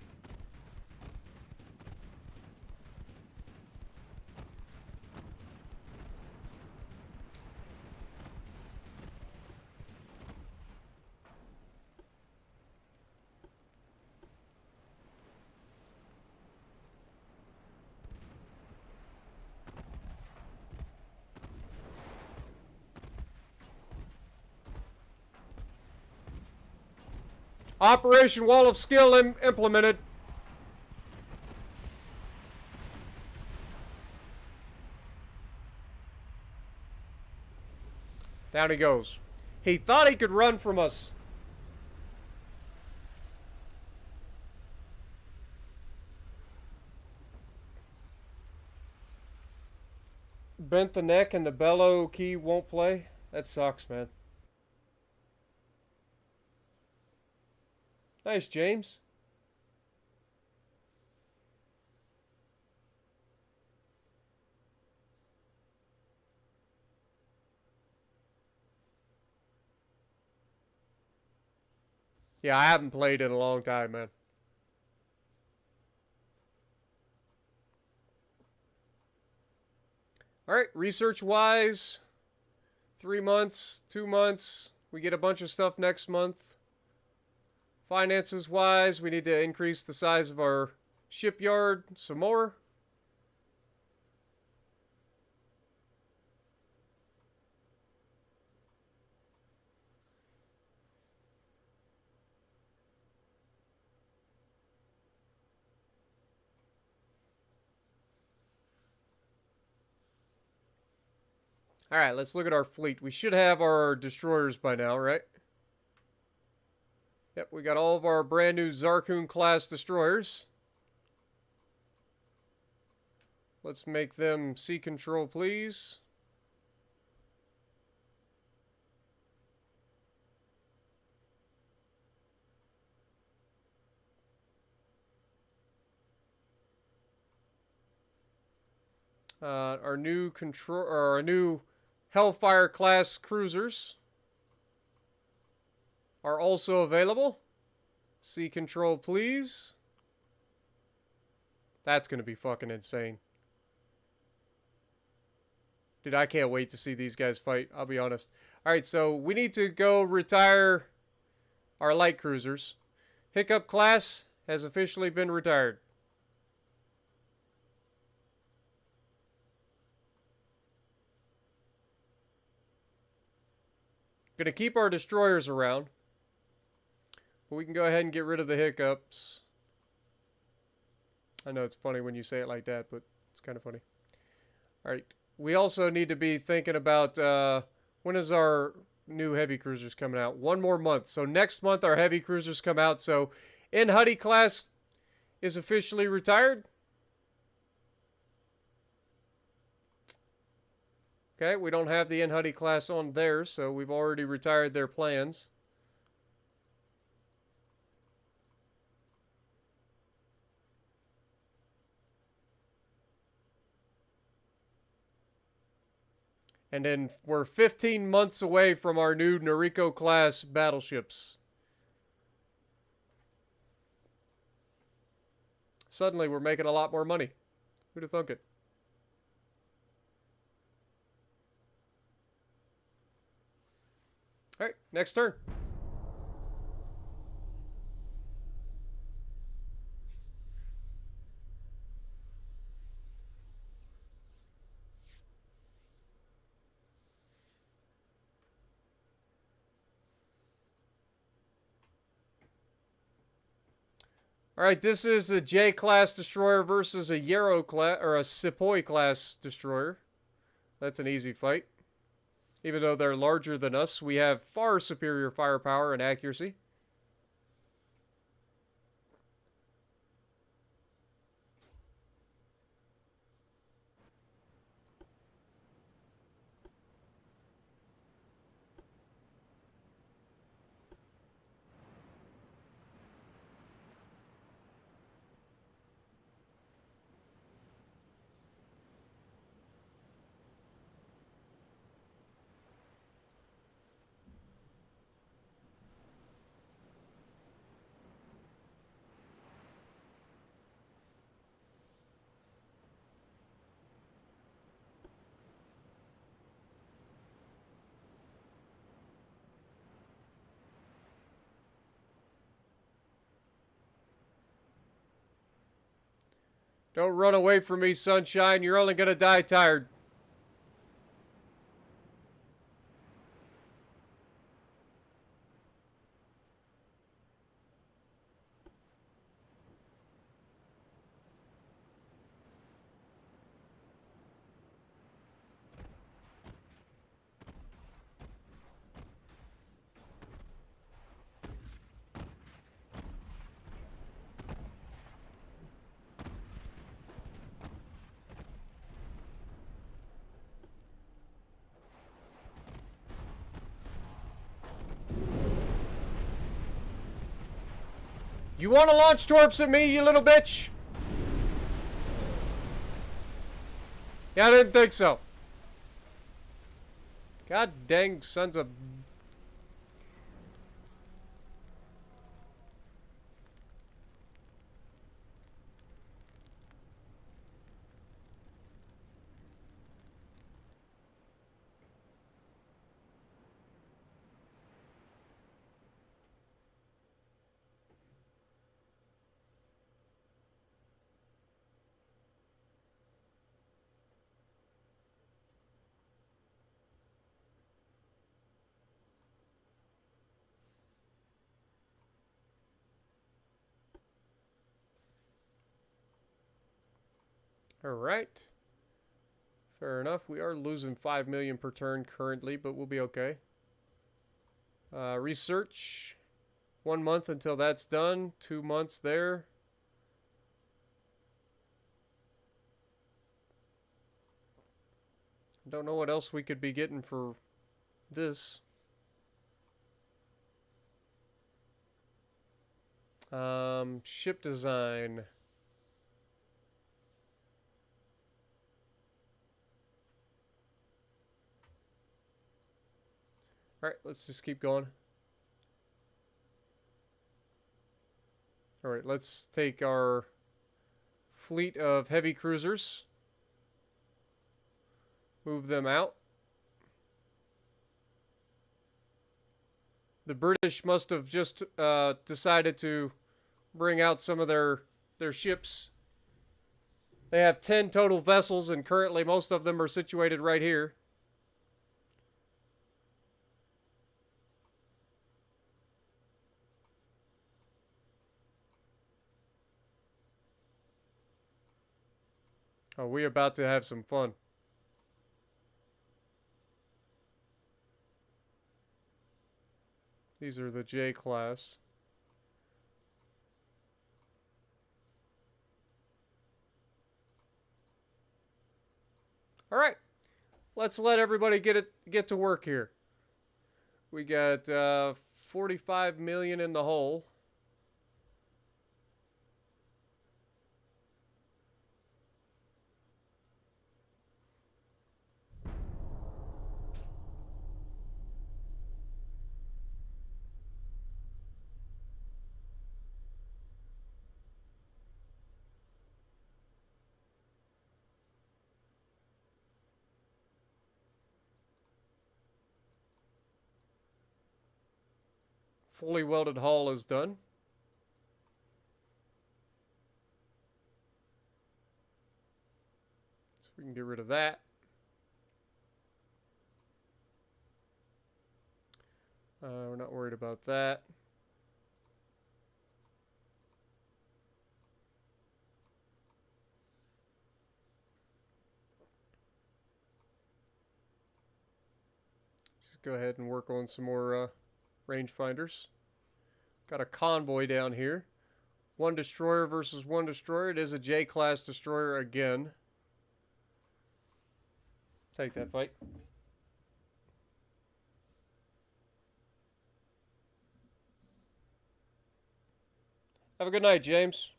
Operation Wall of Skill implemented. Down he goes. He thought he could run from us. Bent the neck and the bellow key won't play. That sucks, man. Nice, James. Yeah, I haven't played in a long time, man. Alright, research-wise, 3 months, 2 months. We get a bunch of stuff next month. Finances-wise, we need to increase the size of our shipyard some more. Alright, let's look at our fleet. We should have our destroyers by now, right? Yep, we got all of our brand new Zarkun class destroyers. Let's make them sea control, please. Our new Hellfire class cruisers are also available. Sea control, please. That's going to be fucking insane. Dude, I can't wait to see these guys fight. I'll be honest. Alright, so we need to go retire our light cruisers. Hiccup class has officially been retired. Gonna keep our destroyers around. But we can go ahead and get rid of the hiccups. I know it's funny when you say it like that, but it's kind of funny. Alright. We also need to be thinking about when is our new heavy cruisers coming out? 1 more month. So next month our heavy cruisers come out. So In Huddy class is officially retired. Okay, we don't have the In Huddy class on there, so we've already retired their plans. And then we're 15 months away from our new Noriko class battleships. Suddenly we're making a lot more money. Who'd have thunk it? Alright, next turn. Alright, this is a J-class destroyer versus a Yarrow class, or a Sepoy class destroyer. That's an easy fight. Even though they're larger than us, we have far superior firepower and accuracy. Don't run away from me, sunshine. You're only going to die tired. You want to launch torps at me, you little bitch? Yeah, I didn't think so. God dang sons of... Alright. Fair enough. We are losing 5 million per turn currently, but we'll be okay. Research. 1 month until that's done. 2 months there. Don't know what else we could be getting for this. Ship design. Alright, let's just keep going. Alright, let's take our fleet of heavy cruisers. Move them out. The British must have just decided to bring out some of their ships. They have 10 total vessels, and currently most of them are situated right here. Oh, we're about to have some fun. These are the J class. All right, let's let everybody get to work here. We got 45 million in the hole. Fully welded hull is done. So we can get rid of that. We're not worried about that. Just go ahead and work on some more rangefinders. Got a convoy down here. 1 destroyer versus 1 destroyer. It is a J-class destroyer again. Take that fight. Have a good night, James.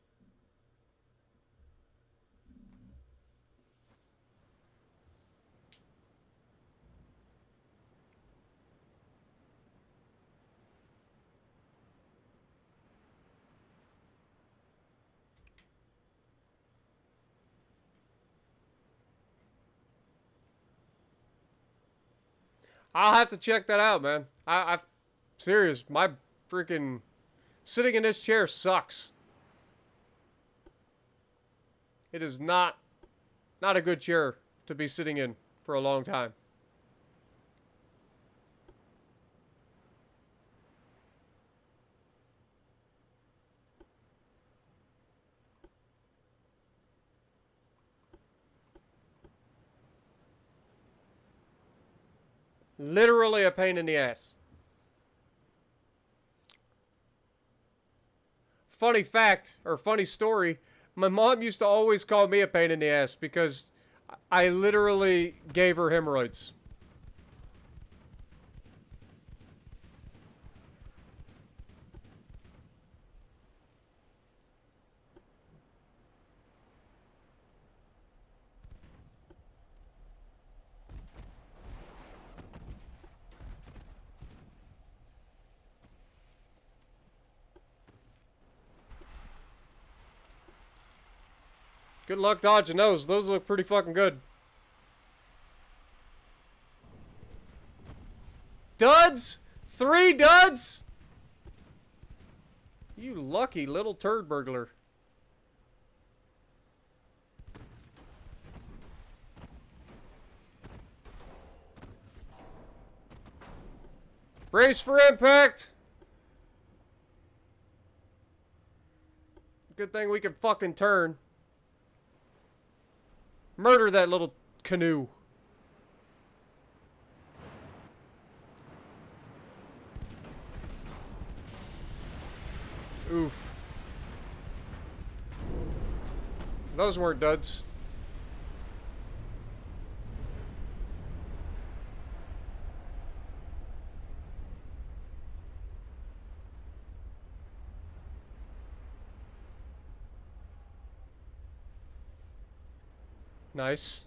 I'll have to check that out, man. I'm serious. My freaking sitting in this chair sucks. It is not a good chair to be sitting in for a long time. Literally a pain in the ass. Funny fact, or funny story, my mom used to always call me a pain in the ass because I literally gave her hemorrhoids. Good luck dodging those. Those look pretty fucking good. Duds? 3 duds? You lucky little turd burglar. Brace for impact! Good thing we can fucking turn. Murder that little canoe. Oof. Those weren't duds. Nice.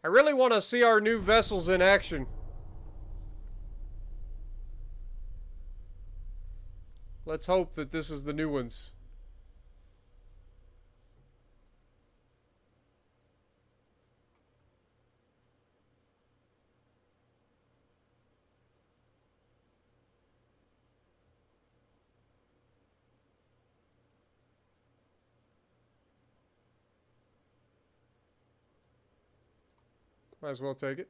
I really want to see our new vessels in action. Let's hope that this is the new ones. Might as well take it.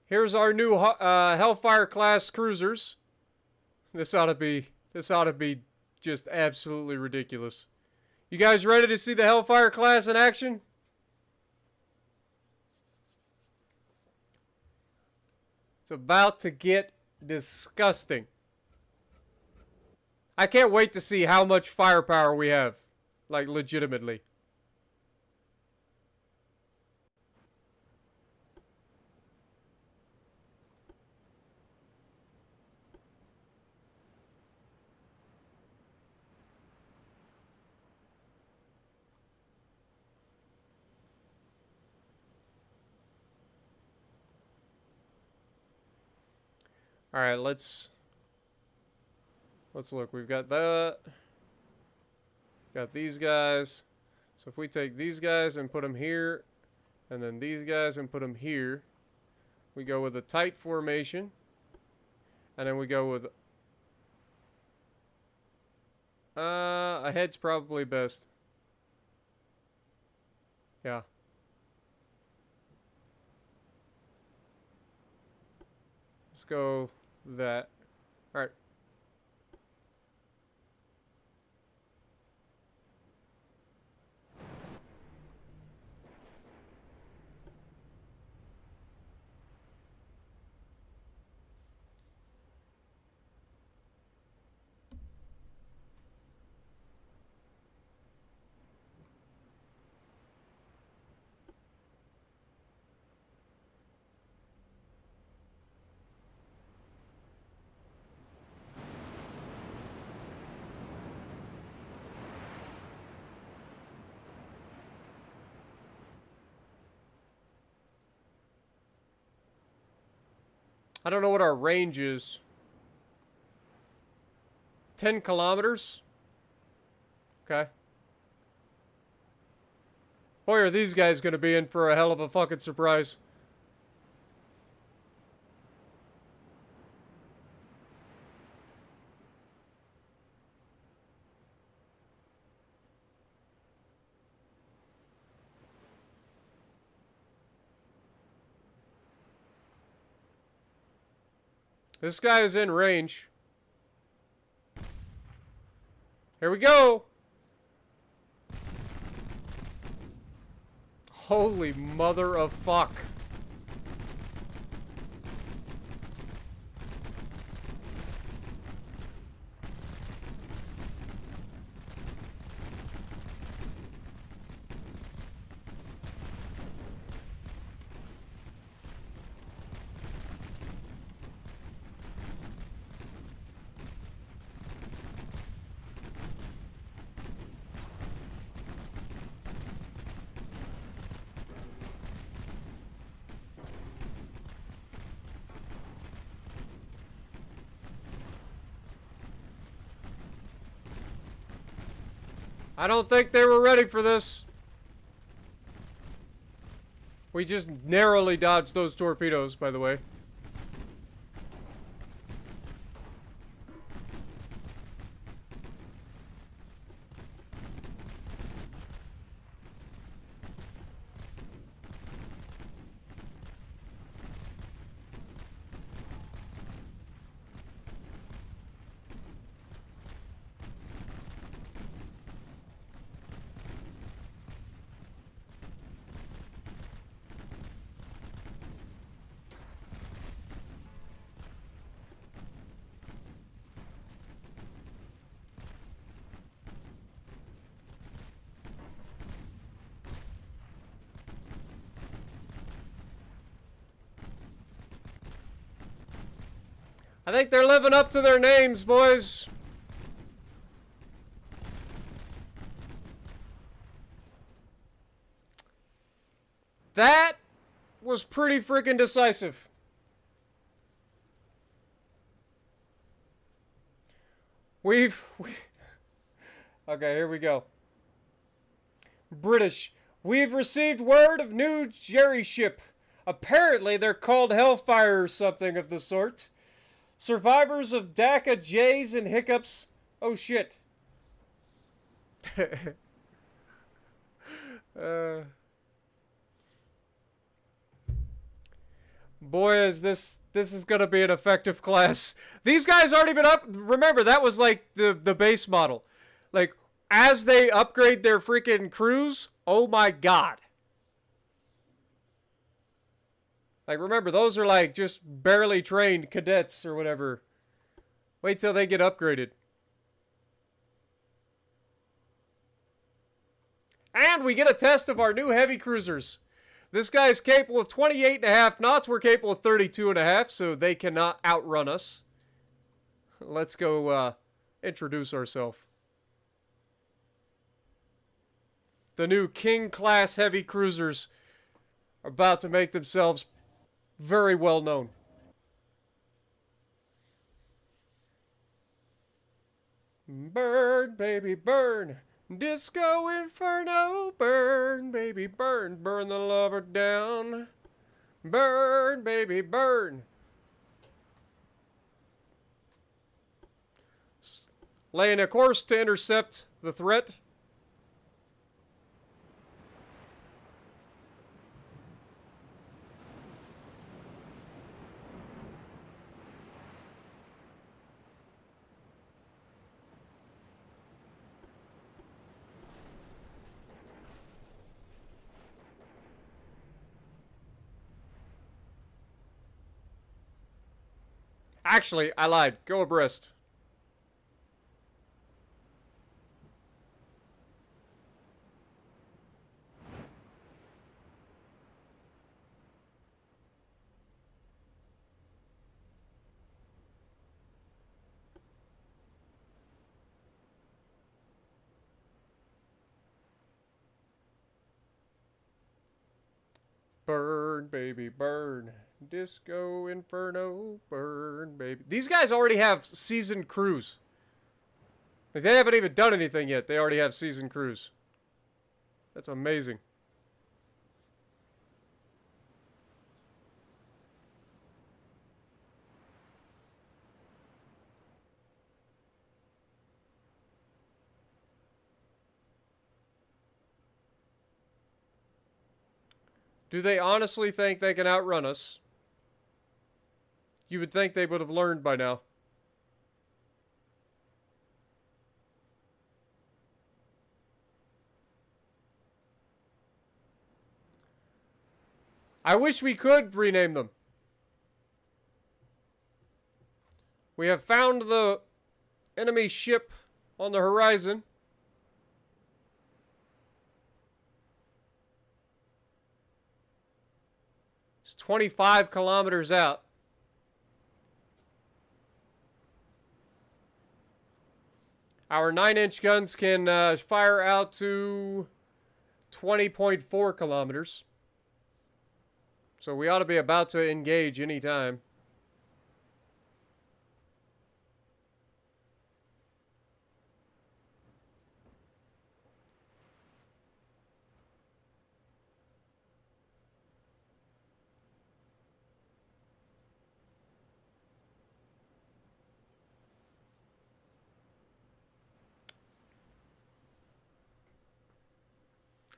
Here's our new Hellfire class cruisers. This ought to be just absolutely ridiculous. You guys ready to see the Hellfire class in action? It's about to get disgusting. I can't wait to see how much firepower we have. Like, legitimately. All right, let's look. We've got these guys. So if we take these guys and put them here, and then these guys and put them here, we go with a tight formation, and then we go with a head's probably best. Yeah. Let's go that. All right. I don't know what our range is. 10 kilometers? Okay. Boy, are these guys going to be in for a hell of a fucking surprise. This guy is in range. Here we go. Holy mother of fuck. I don't think they were ready for this. We just narrowly dodged those torpedoes, by the way. I think they're living up to their names, boys. That was pretty freaking decisive. Okay, here we go. British. We've received word of new Jerry ship. Apparently they're called Hellfire or something of the sort. Survivors of DACA, Jays, and hiccups. Oh shit. Boy, is this is gonna be an effective class. These guys aren't even up. Remember, that was like the base model. Like, as they upgrade their freaking crews, oh my god. Like, remember, those are like just barely trained cadets or whatever. Wait till they get upgraded. And we get a test of our new heavy cruisers. This guy is capable of 28.5 knots. We're capable of 32.5, so they cannot outrun us. Let's go introduce ourselves. The new King-class heavy cruisers are about to make themselves very well known. Burn, baby, burn. Disco Inferno, burn, baby, burn. Burn the lover down. Burn, baby, burn. Laying a course to intercept the threat. Actually, I lied. Go abreast. Burn, baby, burn. Disco Inferno, burn, baby. These guys already have seasoned crews. Like, they haven't even done anything yet. They already have seasoned crews. That's amazing. Do they honestly think they can outrun us? You would think they would have learned by now. I wish we could rename them. We have found the enemy ship on the horizon. It's 25 kilometers out. Our 9-inch guns can fire out to 20.4 kilometers. So we ought to be about to engage anytime.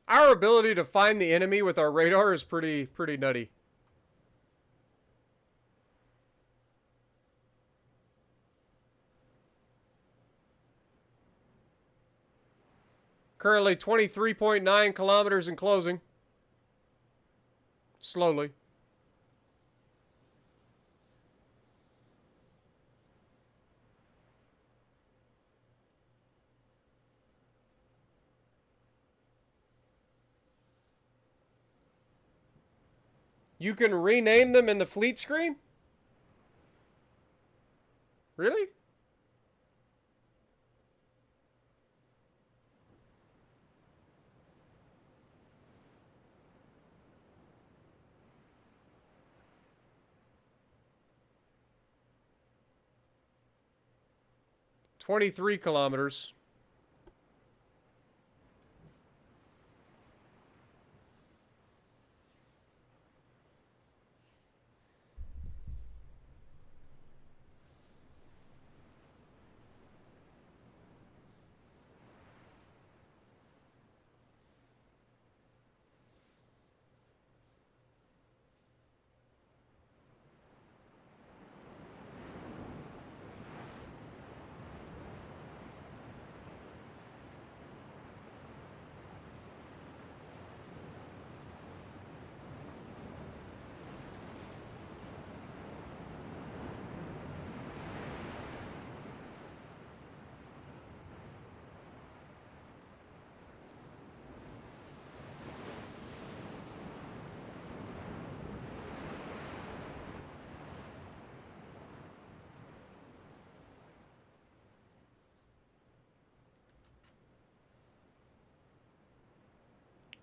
Our ability to find the enemy with our radar is pretty nutty. Currently 23.9 kilometers in closing. Slowly. You can rename them in the fleet screen? Really? $23 kilometers.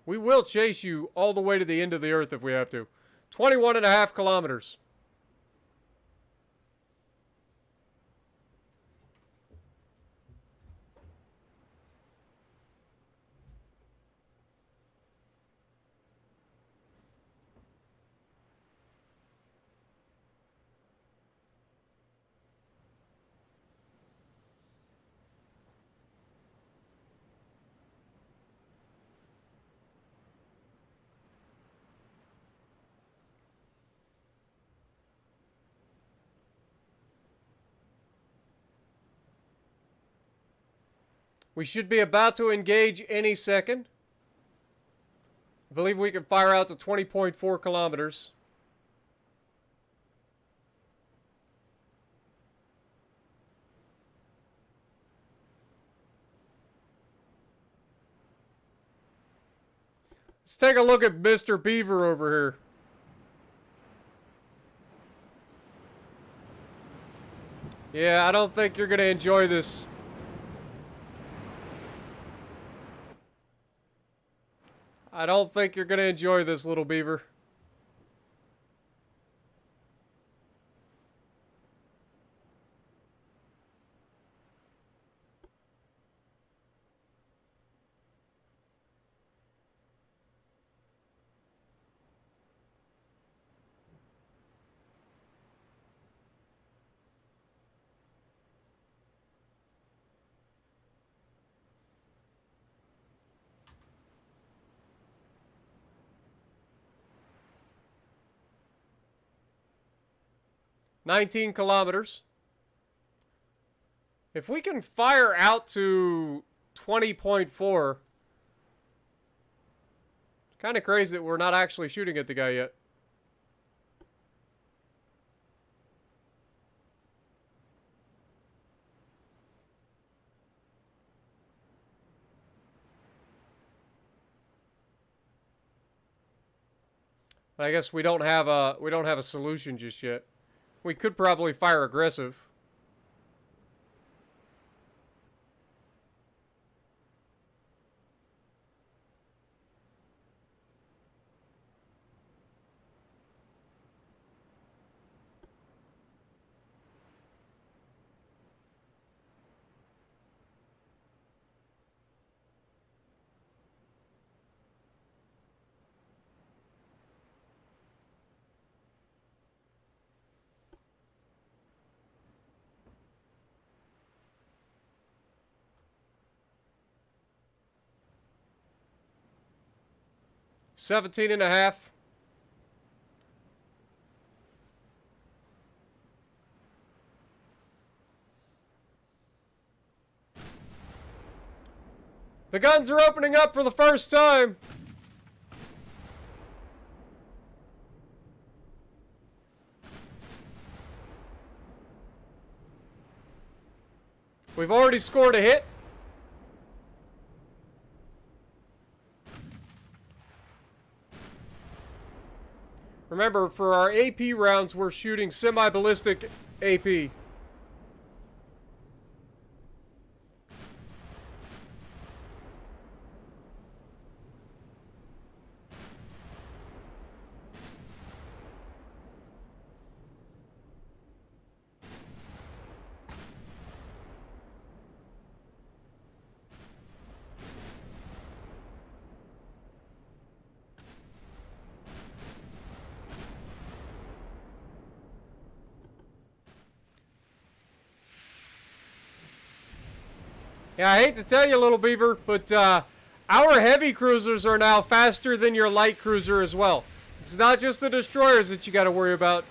We will chase you all the way to the end of the earth if we have to. 21.5 kilometers. We should be about to engage any second. I believe we can fire out to 20.4 kilometers. Let's take a look at Mr. Beaver over here. Yeah, I don't think you're going to enjoy this. I don't think you're going to enjoy this, little beaver. $19 kilometers. If we can fire out to 20.4, it's kind of crazy that we're not actually shooting at the guy yet. I guess we don't have a solution just yet. We could probably fire aggressive. 17 and a half. The guns are opening up for the first time. We've already scored a hit. Remember, for our AP rounds, we're shooting semi-ballistic AP. Yeah, I hate to tell you, little beaver, but our heavy cruisers are now faster than your light cruiser as well. It's not just the destroyers that you got to worry about.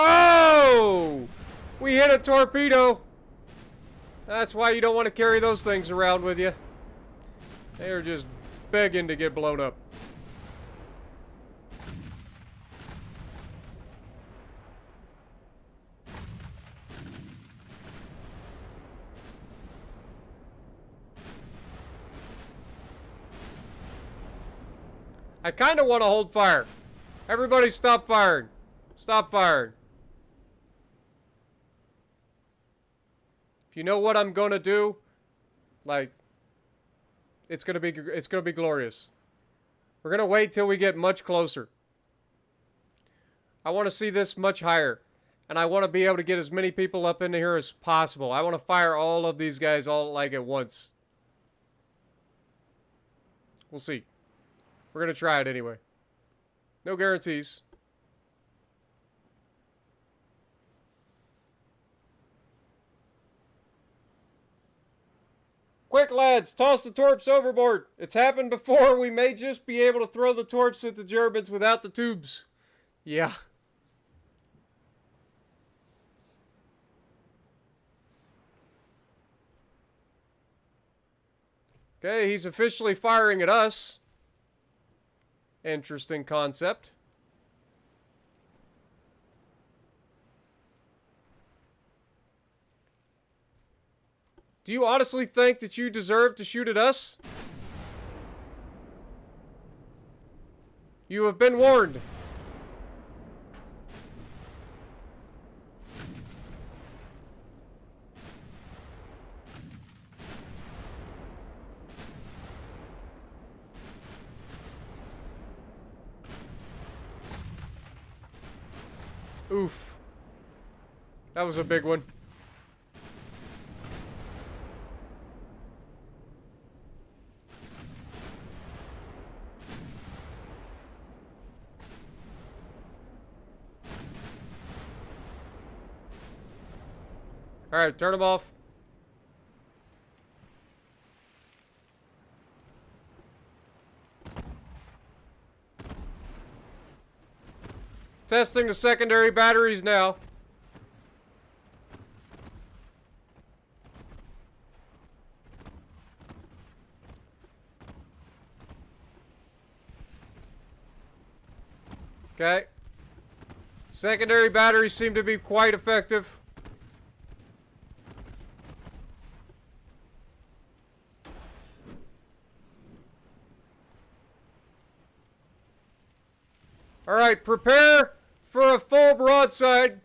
Oh! We hit a torpedo. That's why you don't want to carry those things around with you. They are just begging to get blown up. I kind of want to hold fire. Everybody stop firing. Stop firing. If you know what I'm going to do, like, it's going to be glorious. We're going to wait till we get much closer. I want to see this much higher. And I want to be able to get as many people up into here as possible. I want to fire all of these guys all like at once. We'll see. We're going to try it anyway. No guarantees. Quick, lads, toss the torps overboard. It's happened before. We may just be able to throw the torps at the Germans without the tubes. Yeah. Okay, he's officially firing at us. Interesting concept. Do you honestly think that you deserve to shoot at us? You have been warned. Oof. That was a big one. Alright, turn them off. Testing the secondary batteries now. Okay. Secondary batteries seem to be quite effective. All right, prepare for a full broadside.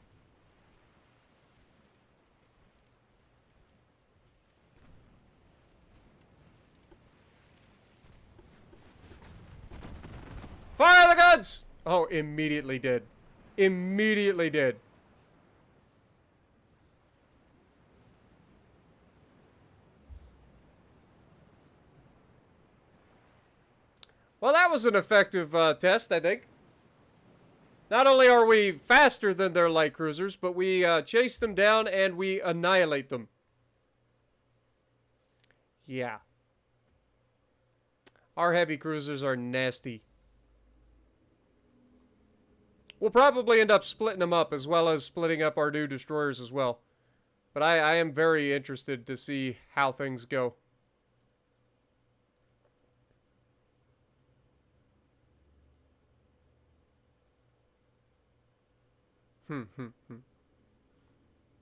Fire the guns! Oh, immediately did. Immediately did. Well, that was an effective test, I think. Not only are we faster than their light cruisers, but we chase them down and we annihilate them. Yeah. Our heavy cruisers are nasty. We'll probably end up splitting them up as well as splitting up our new destroyers as well. But I am very interested to see how things go.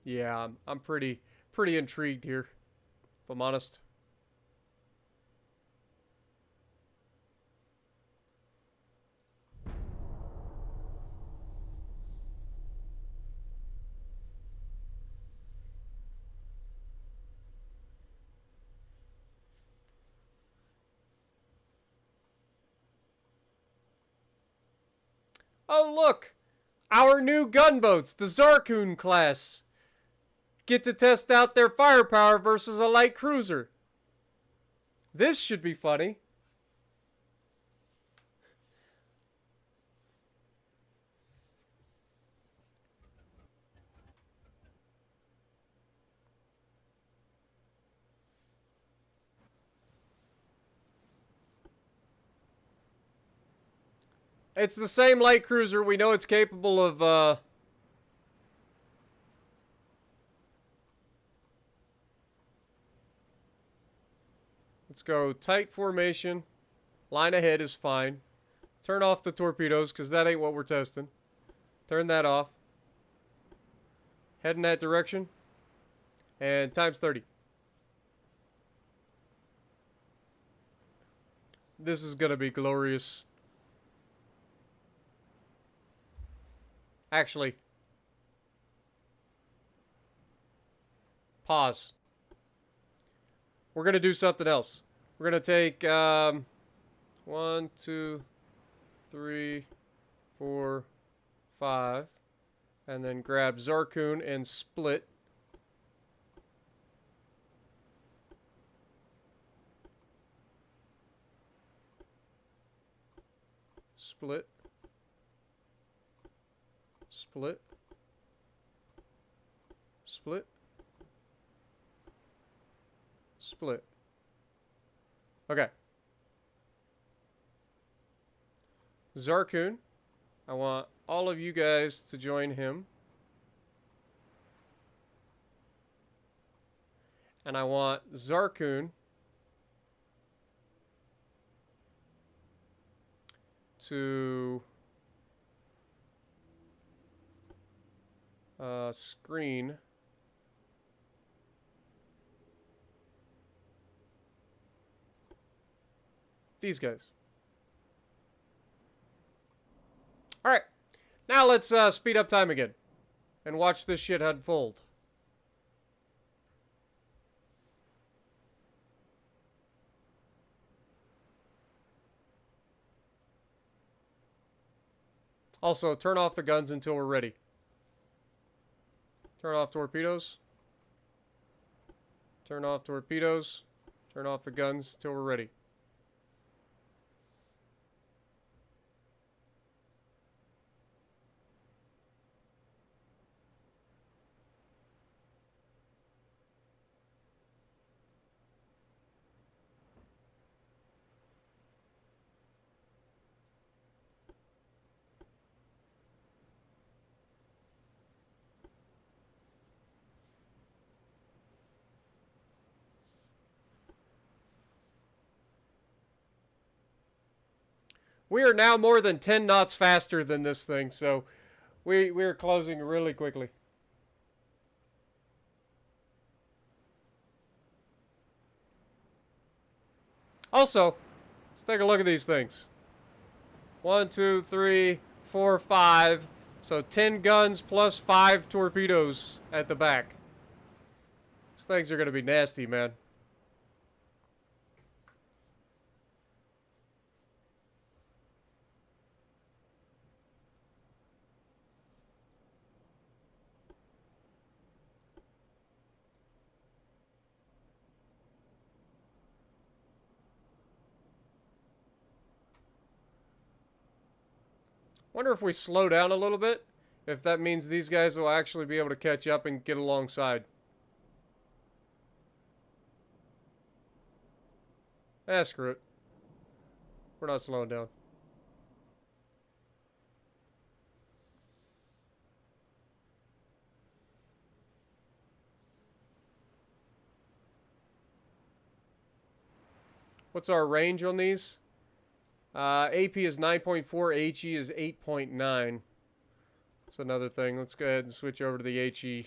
Yeah, I'm pretty intrigued here, if I'm honest. Oh, look! Our new gunboats, the Zarkun class, get to test out their firepower versus a light cruiser. This should be funny. It's the same light cruiser. We know it's capable of, let's go tight formation. Line ahead is fine. Turn off the torpedoes, because that ain't what we're testing. Turn that off. Head in that direction. And times 30. This is going to be glorious. Actually, pause. We're going to do something else. We're going to take 1, 2, 3, 4, 5, and then grab Zarkun and split. Split. Split. Split. Split. Okay. Zarkun. I want all of you guys to join him. And I want Zarkun to screen these guys. All right, now let's speed up time again and watch this shit unfold. Also, turn off the guns until we're ready. Turn off torpedoes. Turn off torpedoes. Turn off the guns till we're ready. We are now more than 10 knots faster than this thing, so we're closing really quickly. Also, let's take a look at these things. 1, 2, 3, 4, 5. So 10 guns plus 5 torpedoes at the back. These things are going to be nasty, man. Wonder if we slow down a little bit, if that means these guys will actually be able to catch up and get alongside. Screw it. We're not slowing down. What's our range on these? AP is 9.4, HE is 8.9. That's another thing. Let's go ahead and switch over to the HE.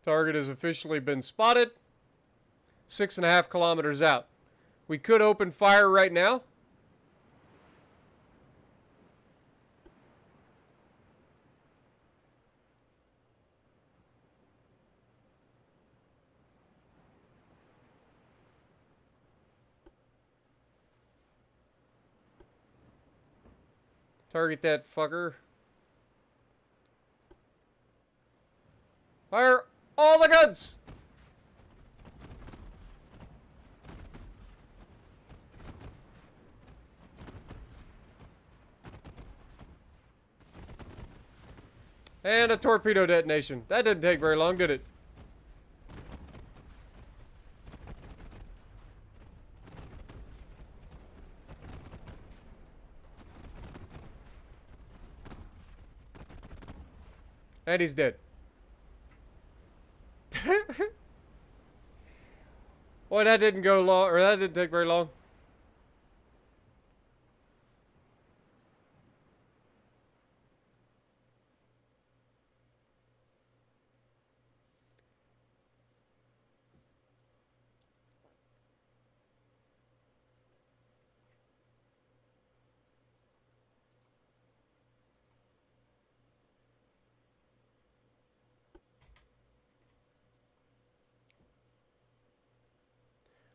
Target has officially been spotted. 6.5 kilometers out. We could open fire right now. Target that fucker. Fire all the guns! And a torpedo detonation. That didn't take very long, did it? And he's dead. Boy, that didn't go long, or that didn't take very long.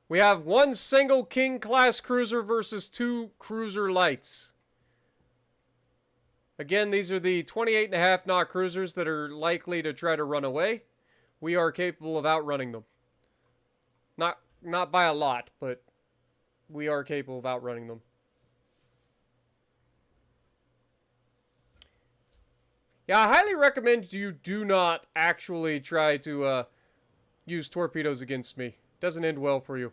We have one single King-class cruiser versus 2 cruiser lights. Again, these are the 28.5 knot cruisers that are likely to try to run away. We are capable of outrunning them. Not by a lot, but we are capable of outrunning them. Yeah, I highly recommend you do not actually try to use torpedoes against me. Doesn't end well for you.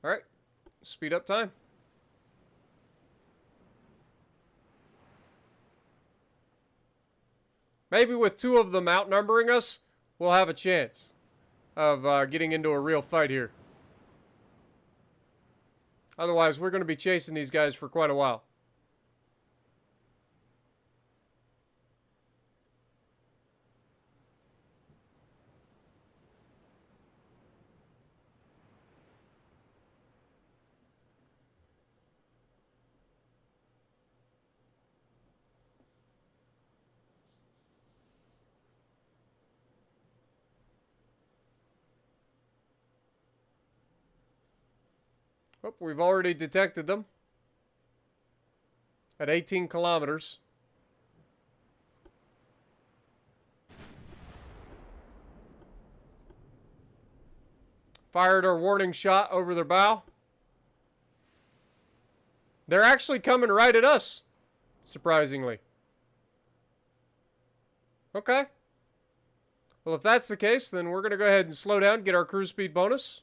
All right, speed up time. Maybe with 2 of them outnumbering us, we'll have a chance of getting into a real fight here. Otherwise, we're going to be chasing these guys for quite a while. Oh, we've already detected them at 18 kilometers. Fired our warning shot over their bow. They're actually coming right at us, surprisingly. Okay. Well, if that's the case, then we're going to go ahead and slow down, get our cruise speed bonus.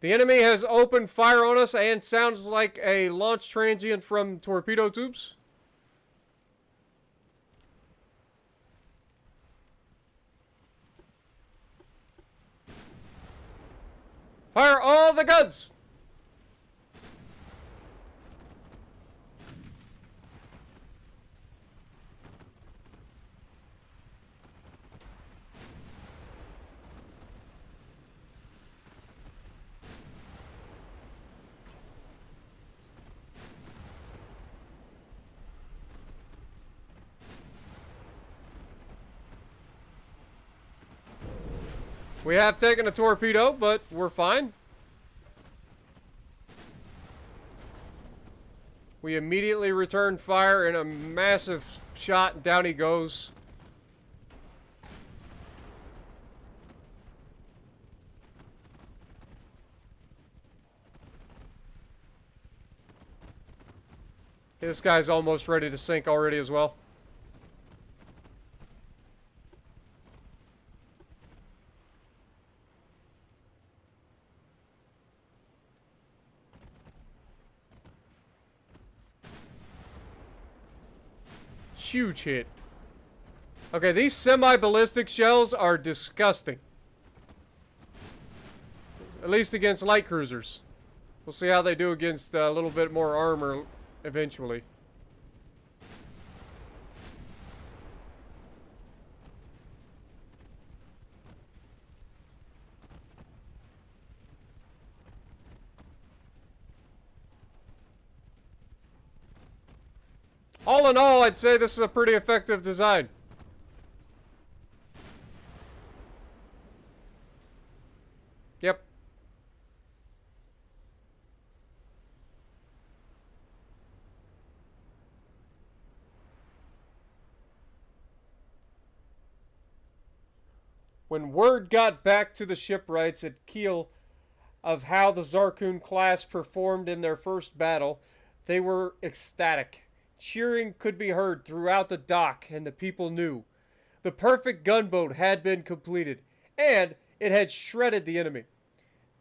The enemy has opened fire on us and sounds like a launch transient from torpedo tubes. Fire all the guns! We have taken a torpedo, but we're fine. We immediately return fire in a massive shot. Down he goes. This guy's almost ready to sink already as well. Huge hit. Okay, these semi-ballistic shells are disgusting. At least against light cruisers. We'll see how they do against a little bit more armor eventually. All in all, I'd say this is a pretty effective design. Yep. When word got back to the shipwrights at Kiel of how the Zarkun class performed in their first battle, they were ecstatic. Cheering could be heard throughout the dock, and the people knew. The perfect gunboat had been completed, and it had shredded the enemy.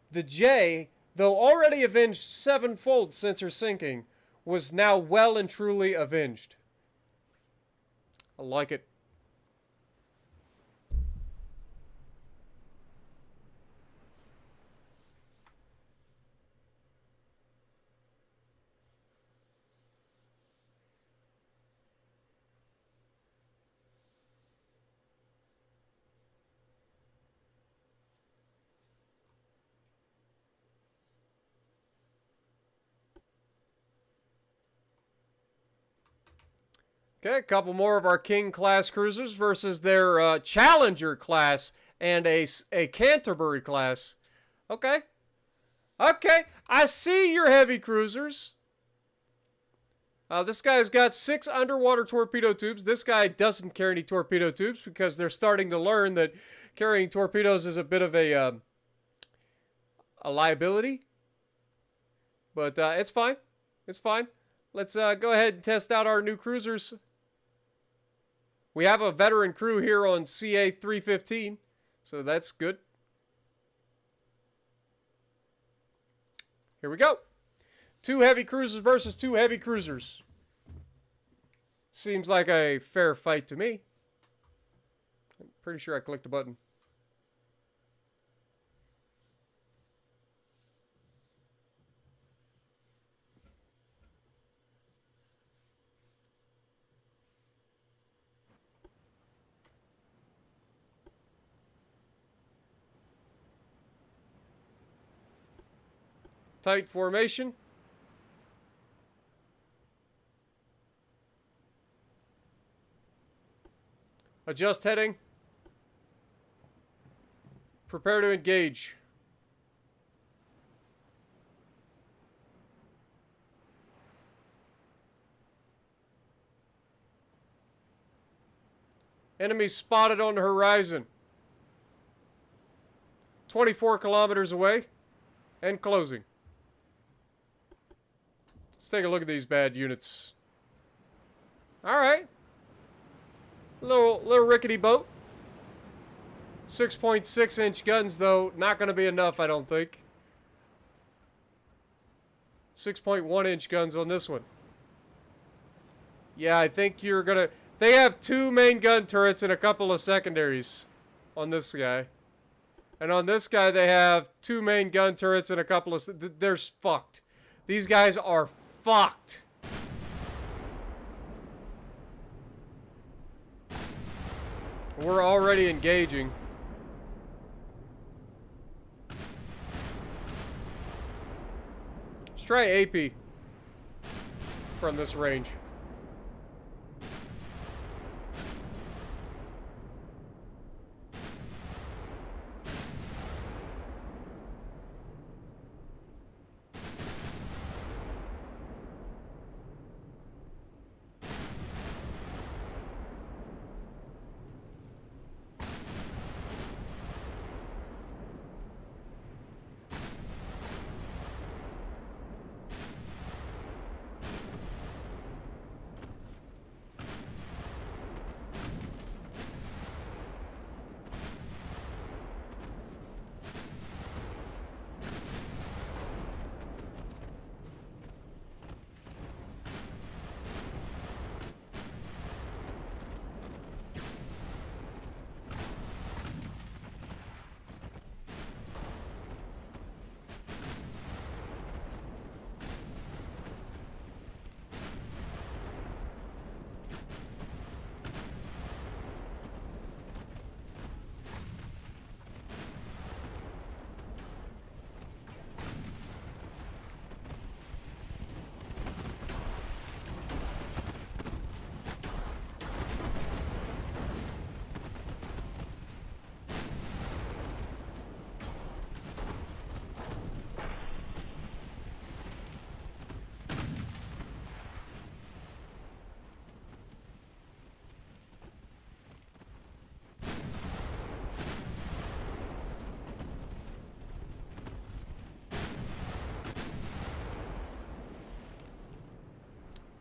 The J, though already avenged sevenfold since her sinking, was now well and truly avenged. I like it. Okay, a couple more of our King-class cruisers versus their Challenger-class and a Canterbury-class. Okay. Okay, I see your heavy cruisers. This guy's got 6 underwater torpedo tubes. This guy doesn't carry any torpedo tubes because they're starting to learn that carrying torpedoes is a bit of a liability. But it's fine. It's fine. Let's go ahead and test out our new cruisers. We have a veteran crew here on CA 315, so that's good. Here we go. 2 heavy cruisers versus 2 heavy cruisers. Seems like a fair fight to me. I'm pretty sure I clicked a button. Tight formation. Adjust heading. Prepare to engage. Enemy spotted on the horizon. 24 kilometers away and closing. Let's take a look at these bad units. All right. Little rickety boat. 6.6-inch guns, though, not going to be enough, I don't think. 6.1-inch guns on this one. Yeah, I think you're going to... They have 2 main gun turrets and a couple of secondaries on this guy. And on this guy, they have 2 main gun turrets and a couple of... They're fucked. These guys are fucked. We're already engaging. Let's try AP from this range.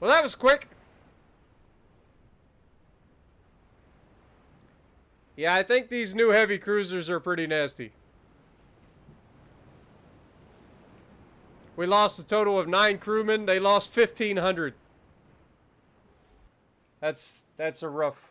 Well, that was quick. Yeah, I think these new heavy cruisers are pretty nasty. We lost a total of 9 crewmen. They lost 1,500. That's a rough.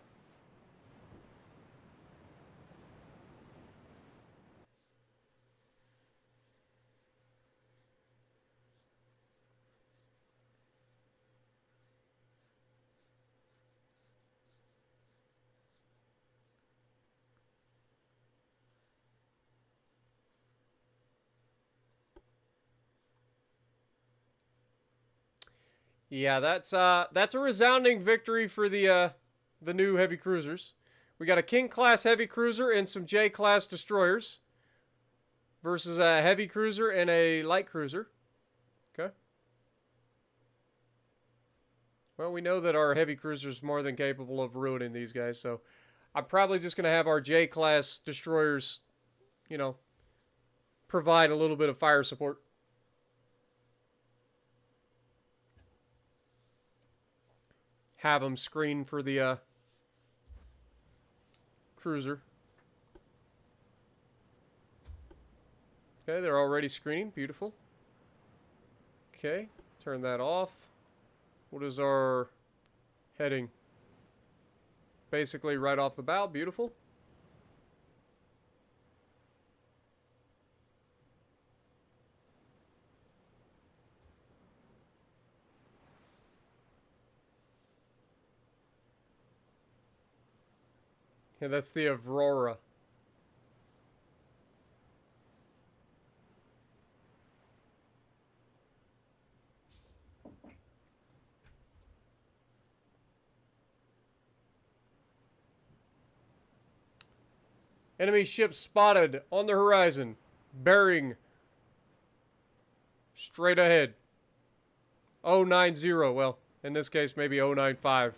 Yeah, that's a resounding victory for the new heavy cruisers. We got a King class heavy cruiser and some J class destroyers versus a heavy cruiser and a light cruiser. Okay. Well, we know that our heavy cruiser is more than capable of ruining these guys, so I'm probably just going to have our J class destroyers, you know, provide a little bit of fire support. Have them screen for the cruiser. Okay, they're already screening. Beautiful. Okay, turn that off. What is our heading? Basically right off the bow. Beautiful. Yeah, that's the Aurora. Enemy ship spotted on the horizon. Bearing straight ahead. 090. Well, in this case, maybe 095.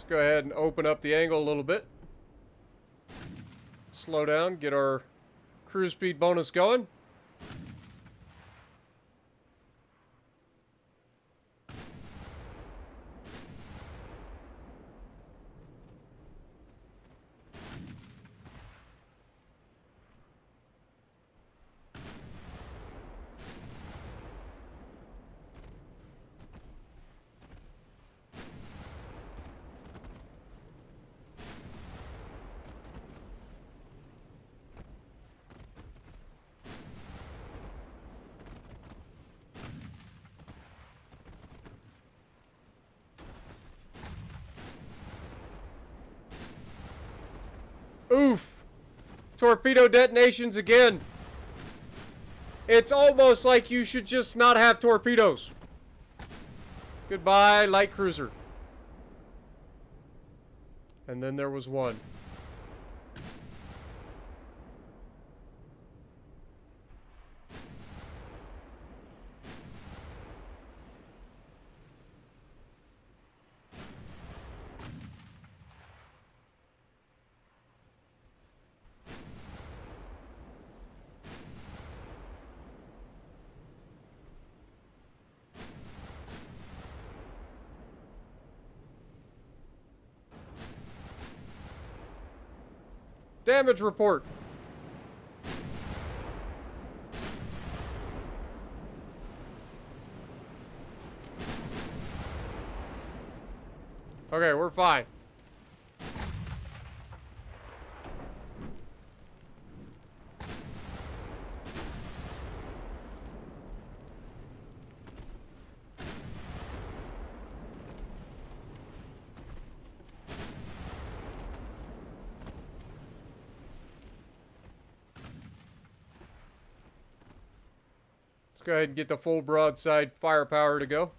go ahead and open up the angle a little bit. Slow down, get our cruise speed bonus going. Oof! Torpedo detonations again. It's almost like you should just not have torpedoes. Goodbye, light cruiser. And then there was one. Damage report. Okay, we're fine. Let's go ahead and get the full broadside firepower to go.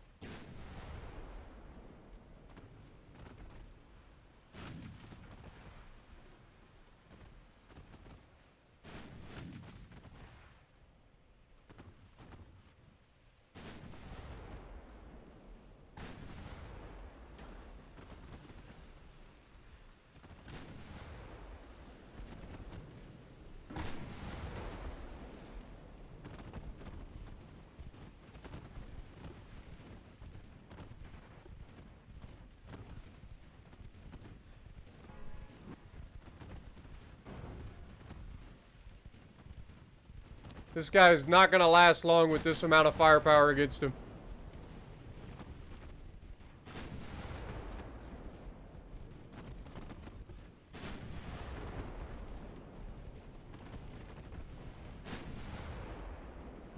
This guy is not going to last long with this amount of firepower against him.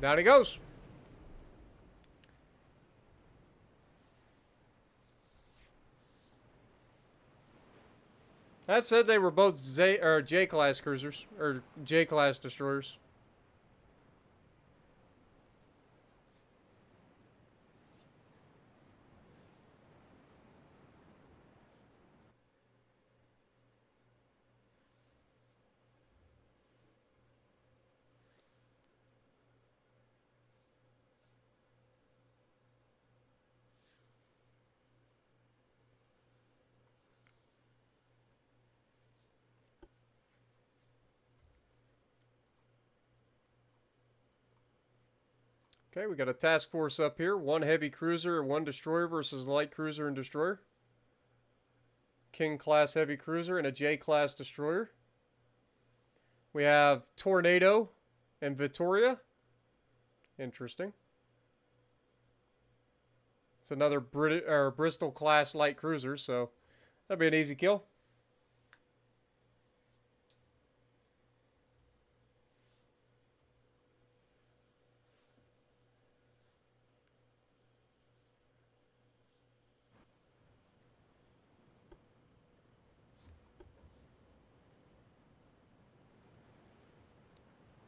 Down he goes. That said, they were both J-class cruisers, or J-class destroyers. Okay, we got a task force up here. One heavy cruiser and one destroyer versus a light cruiser and destroyer. King-class heavy cruiser and a J-class destroyer. We have Tornado and Victoria. Interesting. It's another Bristol-class light cruiser, so that'd be an easy kill.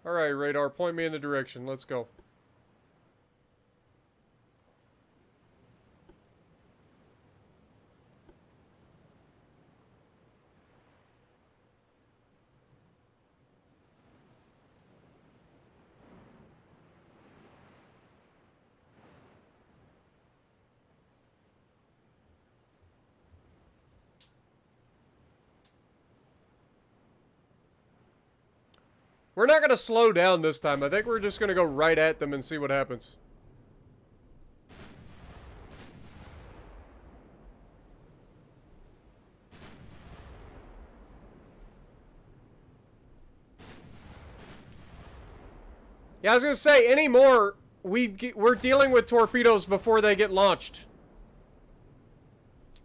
Alright, radar, point me in the direction. Let's go. We're not going to slow down this time. I think we're just going to go right at them and see what happens. Yeah, I was going to say, anymore, we're dealing with torpedoes before they get launched.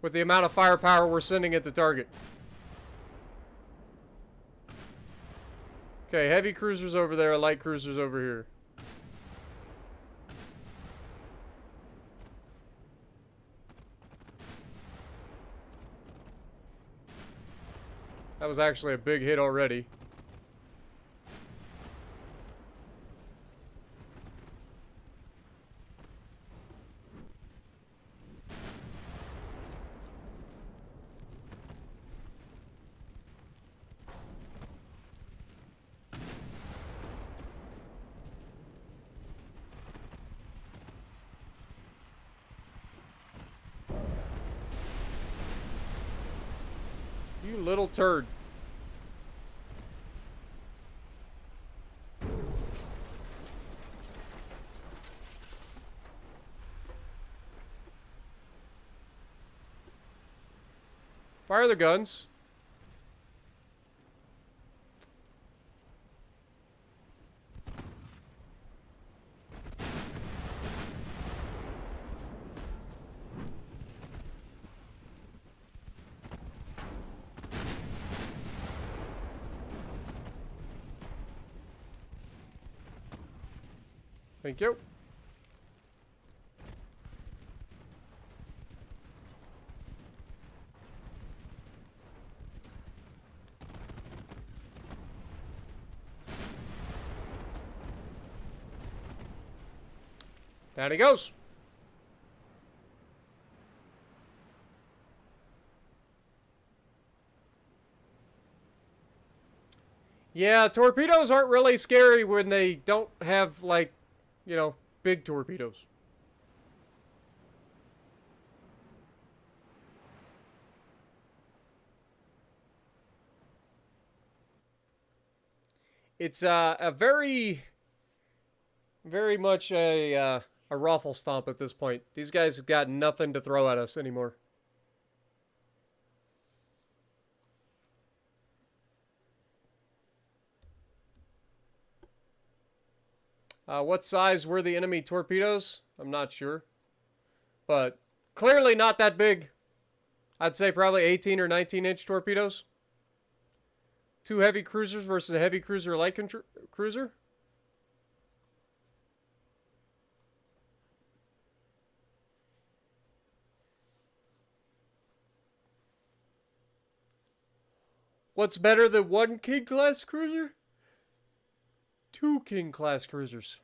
With the amount of firepower we're sending at the target. Okay, heavy cruisers over there, light cruisers over here. That was actually a big hit already. You little turd. Fire the guns. Thank you. Down he goes. Yeah, torpedoes aren't really scary when they don't have, like, you know, big torpedoes. It's a very much a raffle stomp at this point. These guys have got nothing to throw at us anymore. What size were the enemy torpedoes? I'm not sure. But clearly not that big. I'd say probably 18 or 19-inch torpedoes. 2 heavy cruisers versus a heavy cruiser light cruiser. What's better than 1 King-class cruiser? 2 King-class cruisers.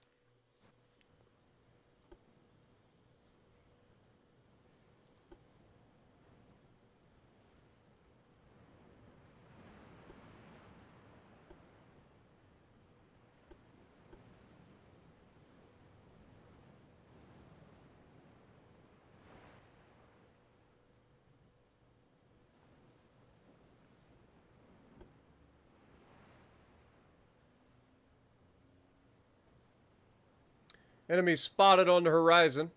Enemy spotted on the horizon.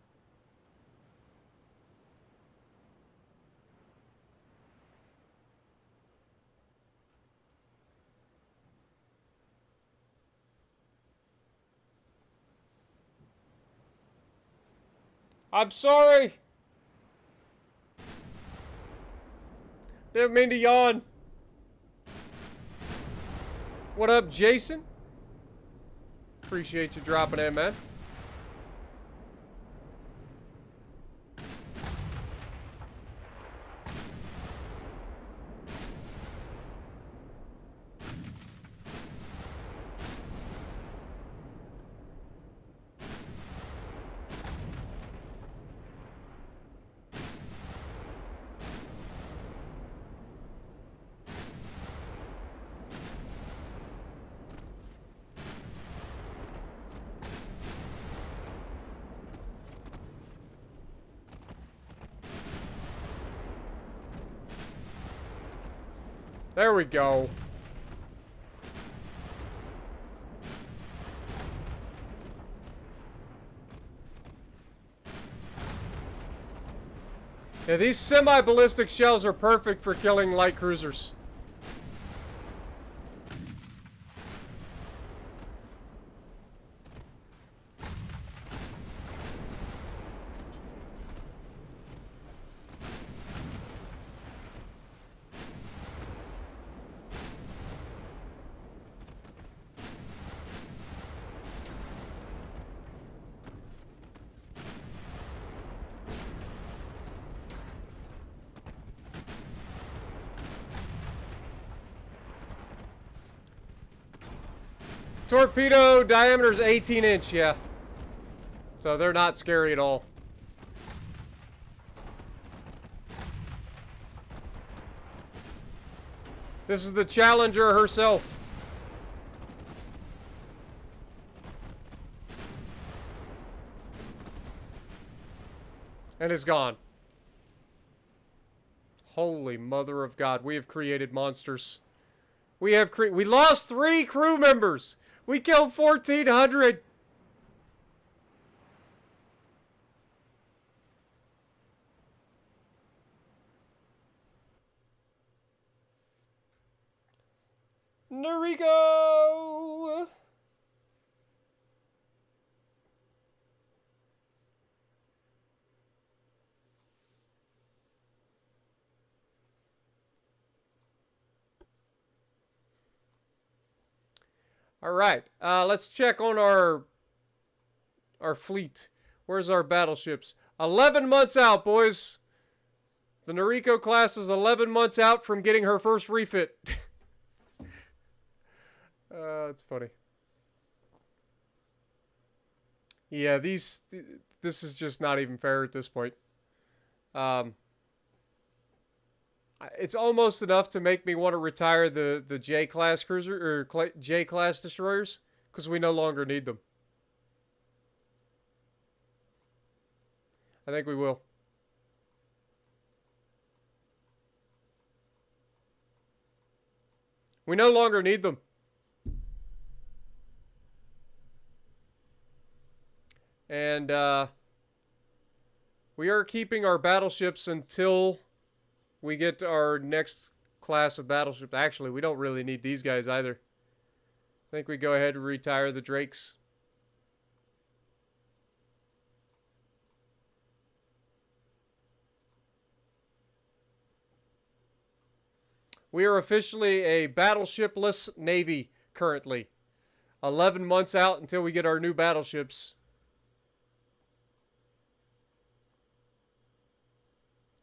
I'm sorry. Didn't mean to yawn. What up, Jason? Appreciate you dropping in, man. There we go. Yeah, these semi-ballistic shells are perfect for killing light cruisers. Torpedo diameter is 18-inch, yeah. So they're not scary at all. This is the Challenger herself. And is gone. Holy mother of God, we have created monsters. We lost 3 crew members. We killed 1,400. Noriko! All right, let's check on our fleet. Where's our battleships? 11 months out, boys. The Noriko class is 11 months out from getting her first refit. It's funny. Yeah, this is just not even fair at this point. It's almost enough to make me want to retire the J-class cruiser or J-class destroyers because we no longer need them. I think we will. We no longer need them. And we are keeping our battleships until we get our next class of battleship. Actually, we don't really need these guys either. I think we go ahead and retire the Drakes. We are officially a battleshipless Navy currently. 11 months out until we get our new battleships.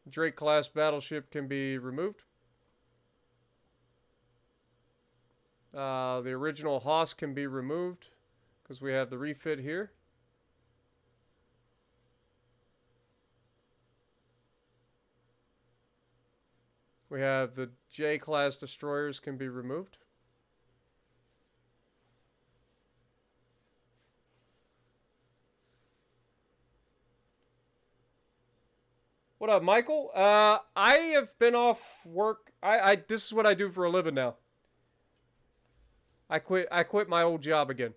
Drake class battleship can be removed. The original Haas can be removed because we have the refit here. We have the J-class destroyers can be removed. What up, Michael? I have been off work. This is what I do for a living now. I quit my old job again.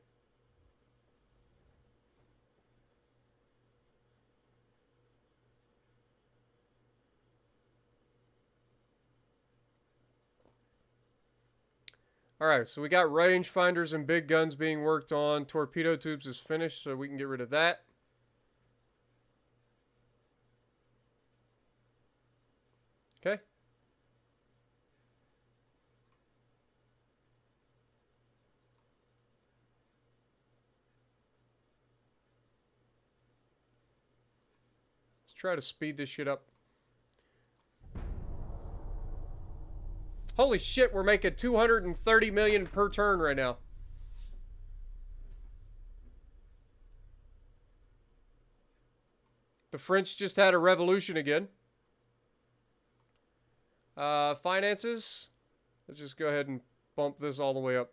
Alright, so we got rangefinders and big guns being worked on. Torpedo tubes is finished, so we can get rid of that. Okay. Let's try to speed this shit up. Holy shit, we're making 230 million per turn right now. The French just had a revolution again. Finances. Let's just go ahead and bump this all the way up.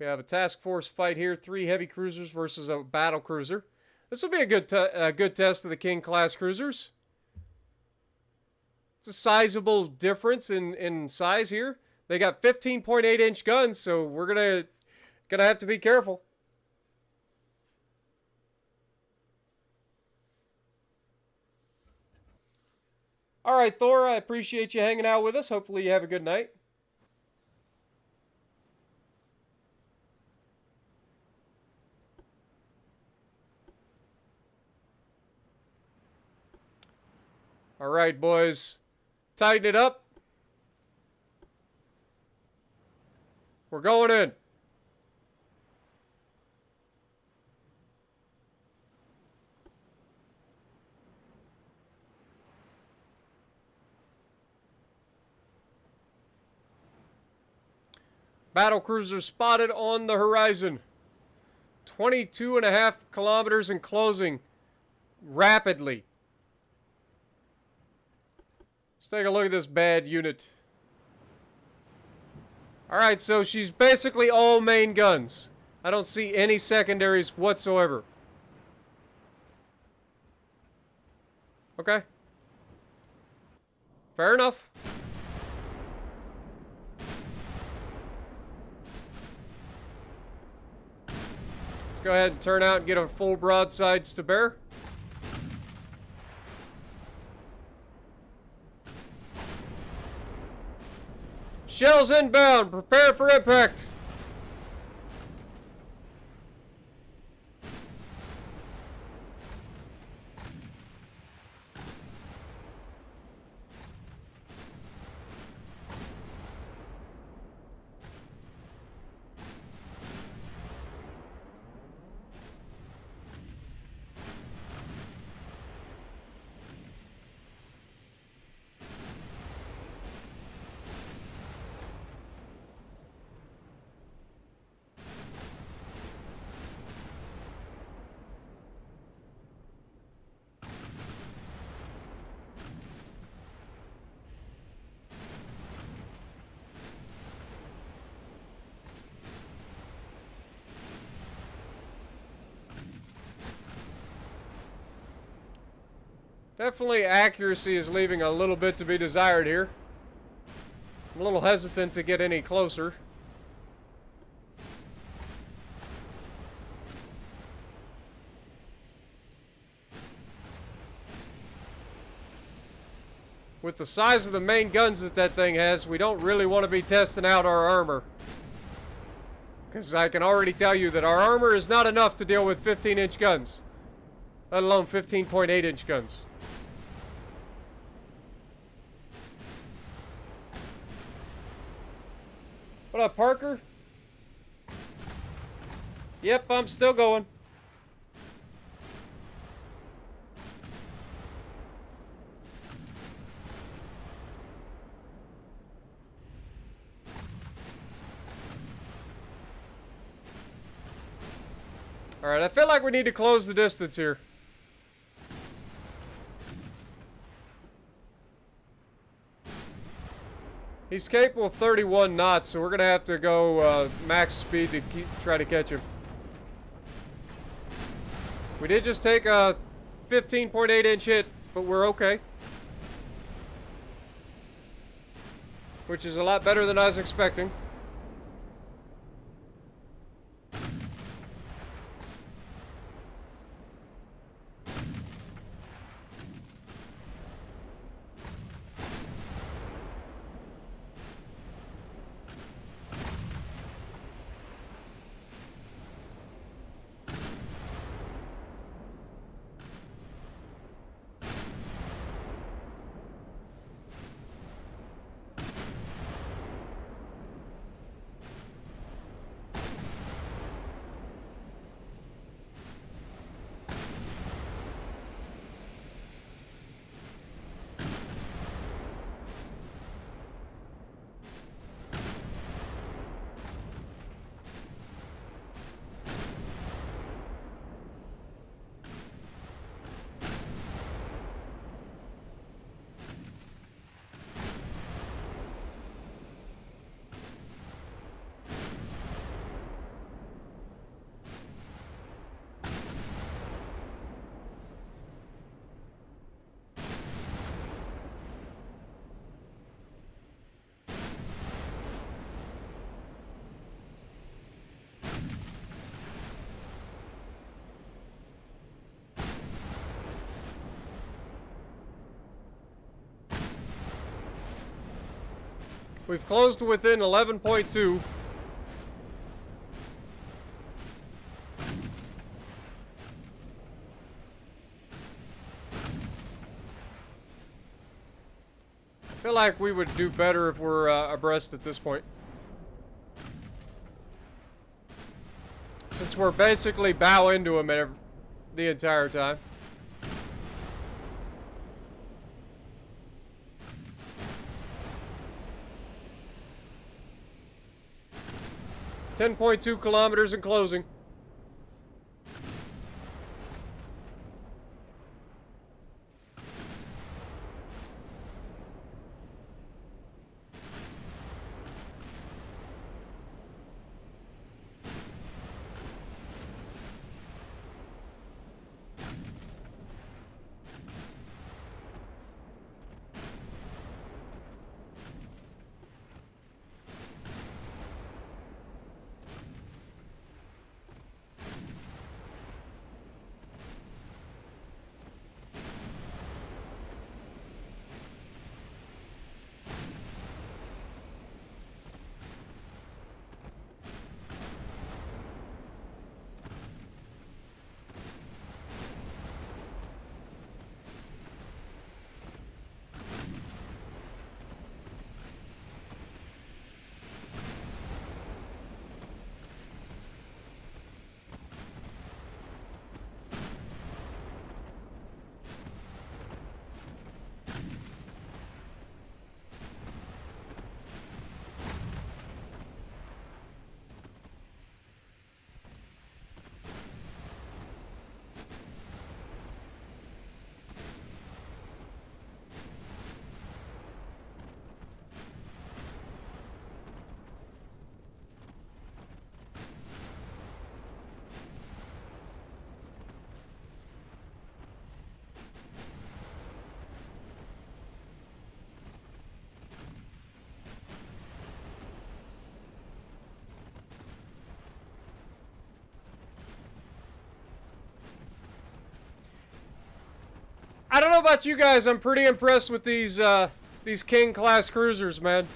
We have a task force fight here. 3 heavy cruisers versus a battle cruiser. This will be a good test of the King class cruisers. It's a sizable difference in size here. They got 15.8-inch guns, so we're gonna have to be careful. All right, Thor, I appreciate you hanging out with us. Hopefully you have a good night. All right, boys. Tighten it up. We're going in. Battle cruiser spotted on the horizon. 22.5 kilometers and closing rapidly. Let's take a look at this bad unit. Alright, so she's basically all main guns. I don't see any secondaries whatsoever. Okay. Fair enough. Let's go ahead and turn out and get a full broadsides to bear. Shells inbound. Prepare for impact. Definitely accuracy is leaving a little bit to be desired here. I'm a little hesitant to get any closer. With the size of the main guns that that thing has, we don't really want to be testing out our armor. Because I can already tell you that our armor is not enough to deal with 15-inch guns. Let alone 15.8-inch guns. What up, Parker? Yep, I'm still going. Alright, I feel like we need to close the distance here. He's capable of 31 knots, so we're going to have to go max speed to try to catch him. We did just take a 15.8-inch hit, but we're okay. Which is a lot better than I was expecting. We've closed to within 11.2. I feel like we would do better if we're abreast at this point. Since we're basically bow into them the entire time. $10.2 kilometers and closing. I don't know about you guys, I'm pretty impressed with these King class cruisers, man.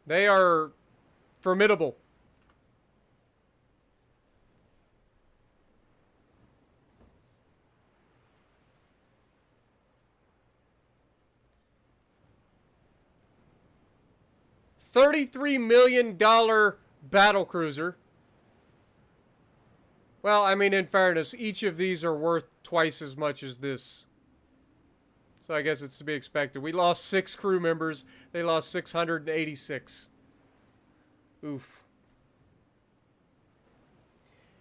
They are formidable. $33 million battle cruiser. Well, I mean, in fairness, each of these are worth twice as much as this. So I guess it's to be expected. We lost 6 crew members. They lost 686. Oof.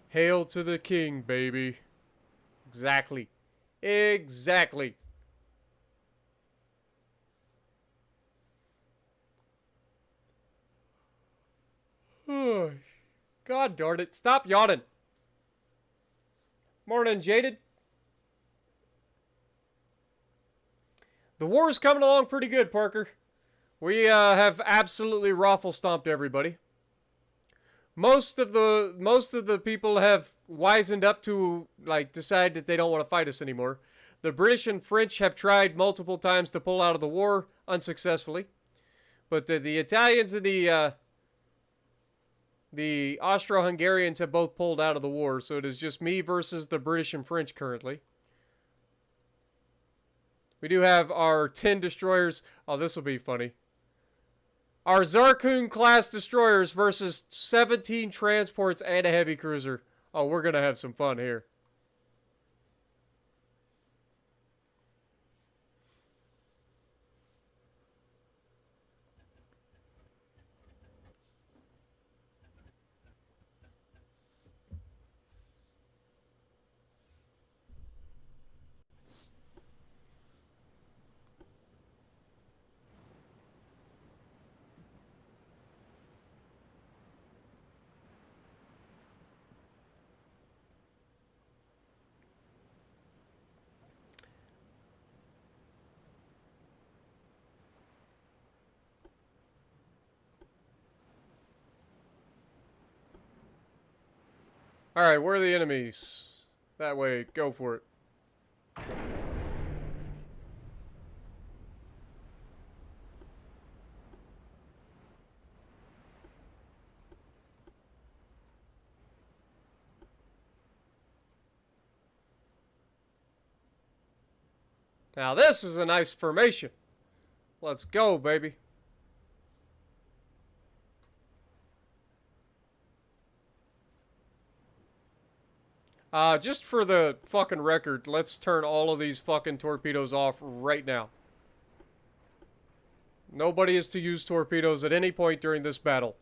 Hail to the king, baby. Exactly. Exactly. God darn it. Stop yawning. Morning, Jaded. The war's coming along pretty good, Parker. We have absolutely raffle stomped everybody. Most of the people have wisened up to decide that they don't want to fight us anymore. The British and French have tried multiple times to pull out of the war unsuccessfully, but the Italians and the Austro-Hungarians have both pulled out of the war, so it is just me versus the British and French currently. We do have our 10 destroyers. Oh, this will be funny. Our Zarkun class destroyers versus 17 transports and a heavy cruiser. Oh, we're going to have some fun here. Alright, where are the enemies? That way, go for it. Now this is a nice formation. Let's go, baby. Just for the fucking record, let's turn all of these fucking torpedoes off right now. Nobody is to use torpedoes at any point during this battle.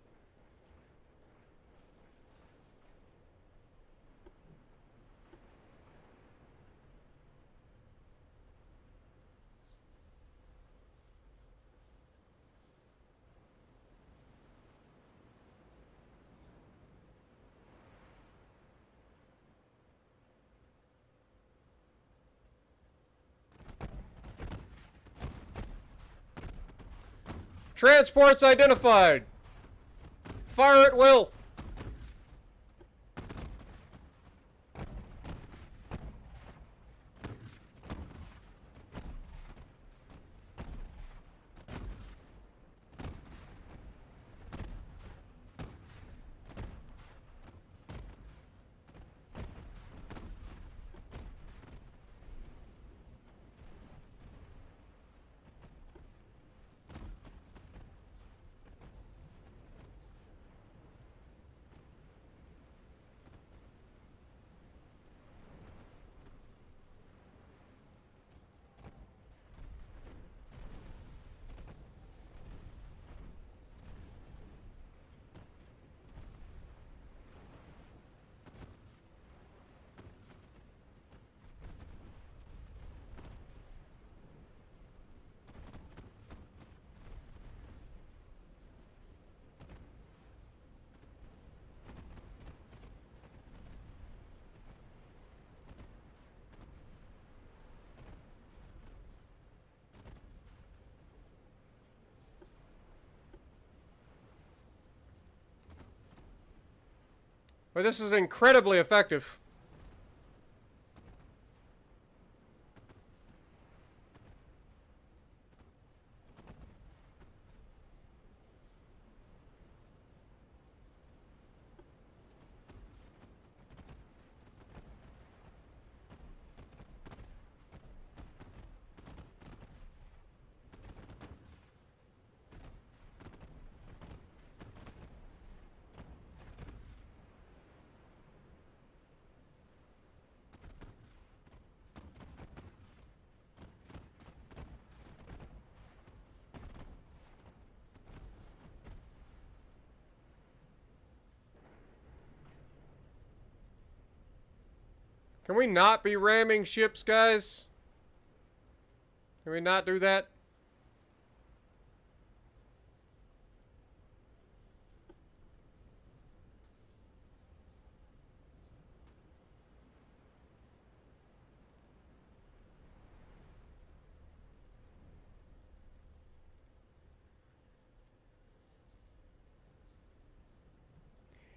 Transports identified. Fire at will. Well, this is incredibly effective. Can we not be ramming ships, guys? Can we not do that?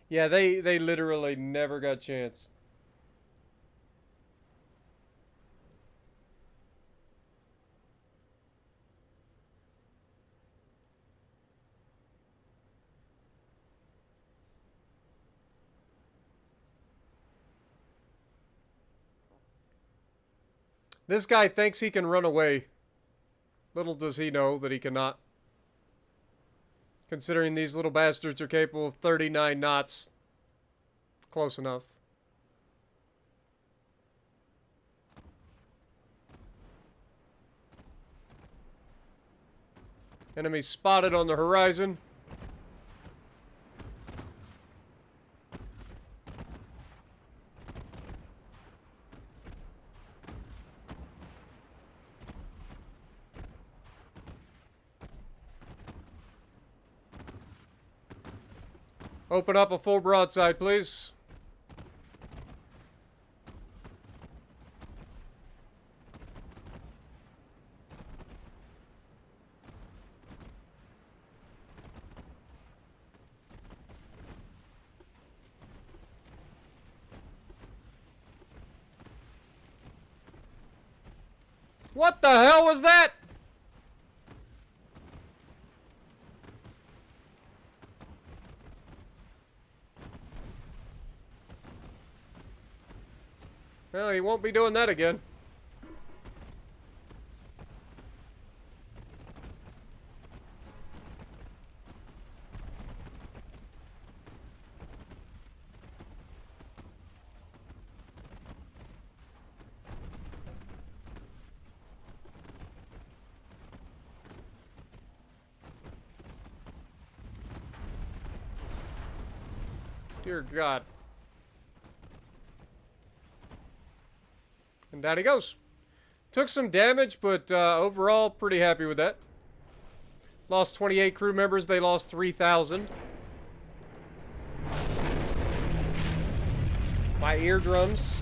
Yeah, they literally never got a chance. This guy thinks he can run away. Little does he know that he cannot. Considering these little bastards are capable of 39 knots. Close enough. Enemy spotted on the horizon. Open up a full broadside, please. What the hell was that? Well, he won't be doing that again. Dear God. And down he goes. Took some damage, but overall, pretty happy with that. Lost 28 crew members. They lost 3,000. My eardrums.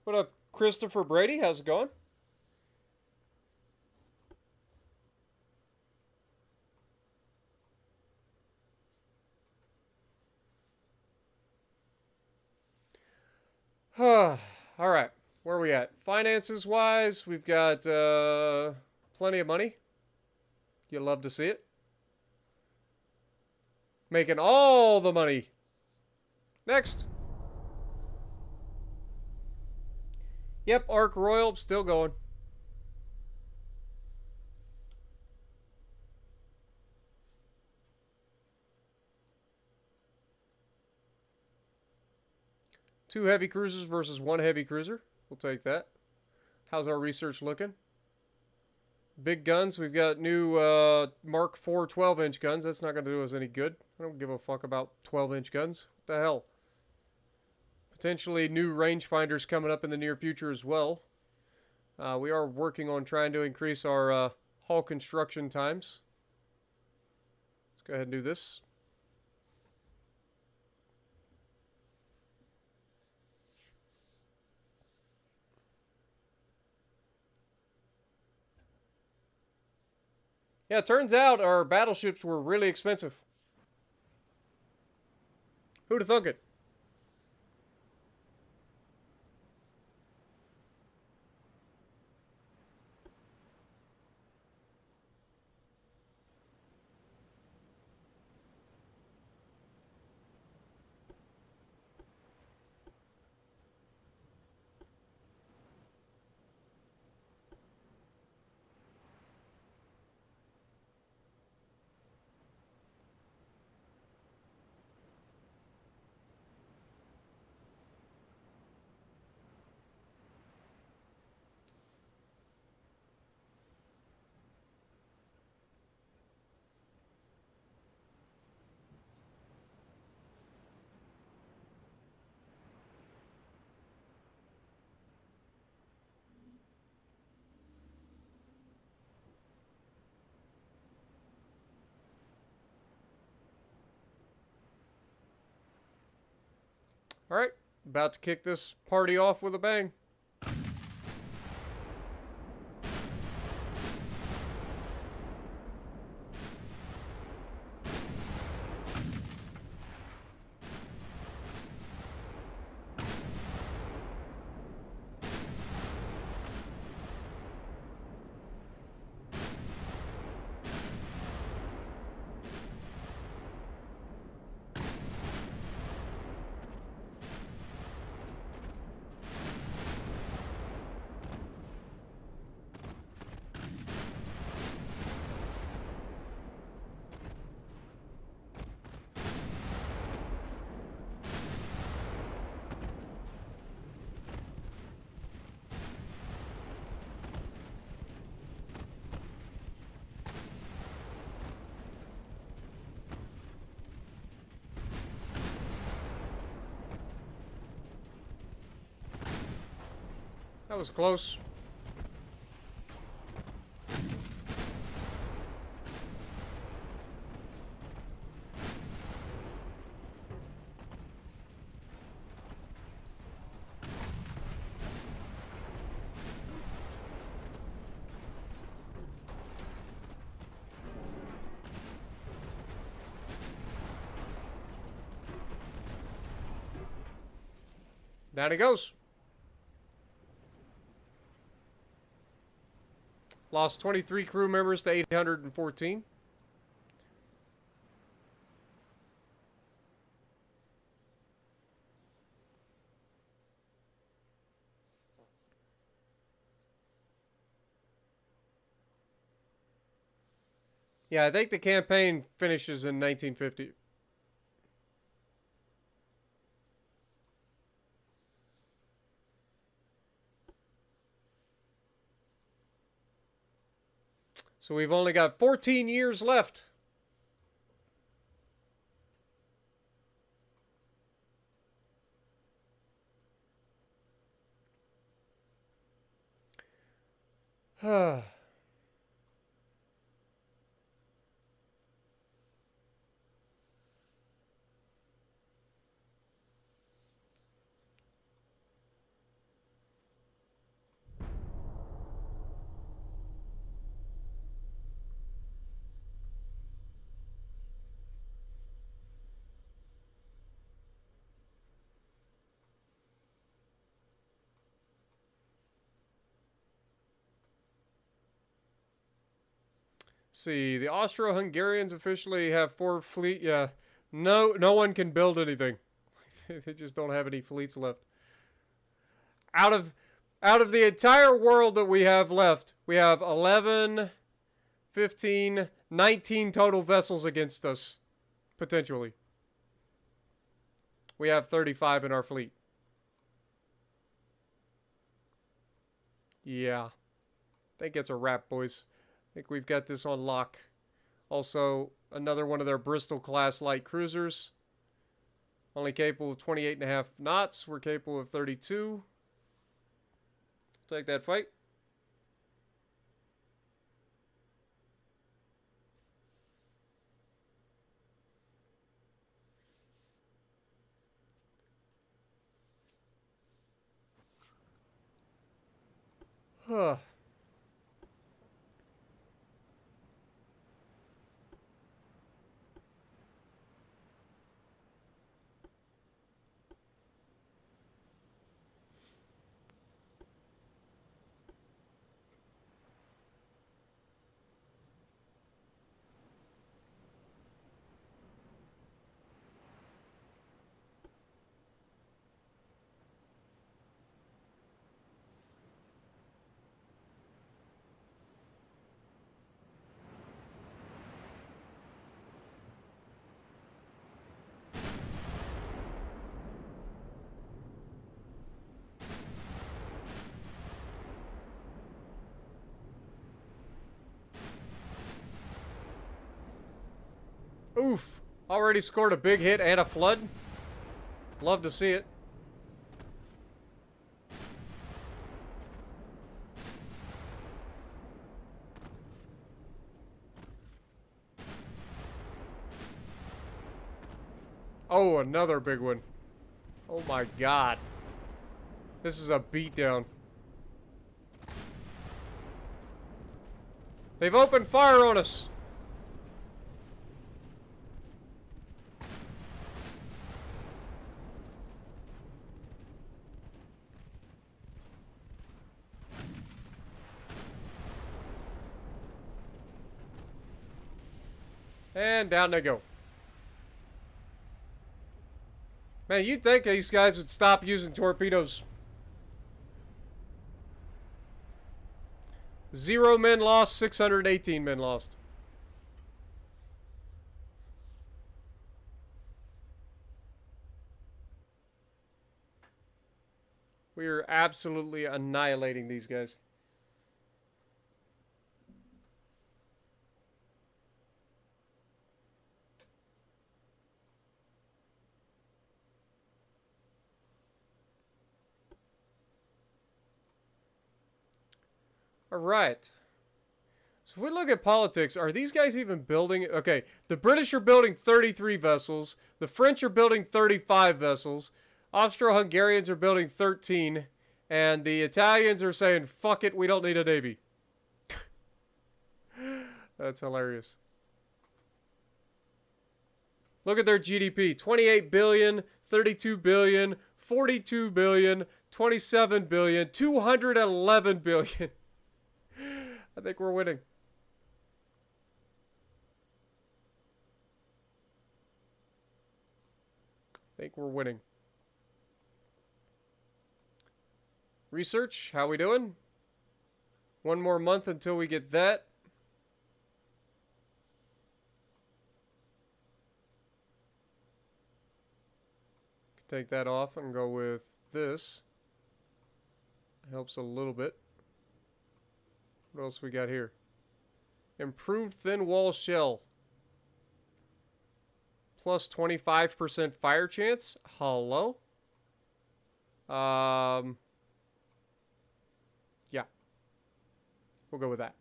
What up, Christopher Brady? How's it going? All right. Where are we at? Finances wise, we've got plenty of money. You love to see it. Making all the money. Next. Yep, Ark Royal, still going. Two heavy cruisers versus one heavy cruiser. We'll take that. How's our research looking? Big guns. We've got new Mark IV 12-inch guns. That's not going to do us any good. I don't give a fuck about 12-inch guns. What the hell? Potentially new rangefinders coming up in the near future as well. We are working on trying to increase our hull construction times. Let's go ahead and do this. Yeah, it turns out our battleships were really expensive. Who'd have thunk it? All right, about to kick this party off with a bang. That was close. Down he goes. Lost 23 crew members to 814. Yeah, I think the campaign finishes in 1950. So we've only got 14 years left. See, the Austro-Hungarians officially have 4 fleet. Yeah, no one can build anything. They just don't have any fleets left. Out of the entire world that we have left, we have 11, 15, 19 total vessels against us, potentially. We have 35 in our fleet. Yeah. I think it's a wrap, boys. I think we've got this on lock. Also, another one of their Bristol-class light cruisers. Only capable of 28.5 knots. We're capable of 32. Take that fight. Huh. Oof. Already scored a big hit and a flood. Love to see it. Oh, another big one. Oh my god. This is a beatdown. They've opened fire on us. And down they go. Man, you'd think these guys would stop using torpedoes. 0 men lost, 618 men lost. We are absolutely annihilating these guys. All right. So if we look at politics, are these guys even building? Okay, the British are building 33 vessels. The French are building 35 vessels. Austro-Hungarians are building 13. And the Italians are saying, fuck it, we don't need a navy. That's hilarious. Look at their GDP. 28 billion, 32 billion, 42 billion, 27 billion, 211 billion. I think we're winning. I think we're winning. Research, how we doing? One more month until we get that. Take that off and go with this. Helps a little bit. What else we got here? Improved thin wall shell. Plus 25% fire chance. Hello? Yeah. We'll go with that.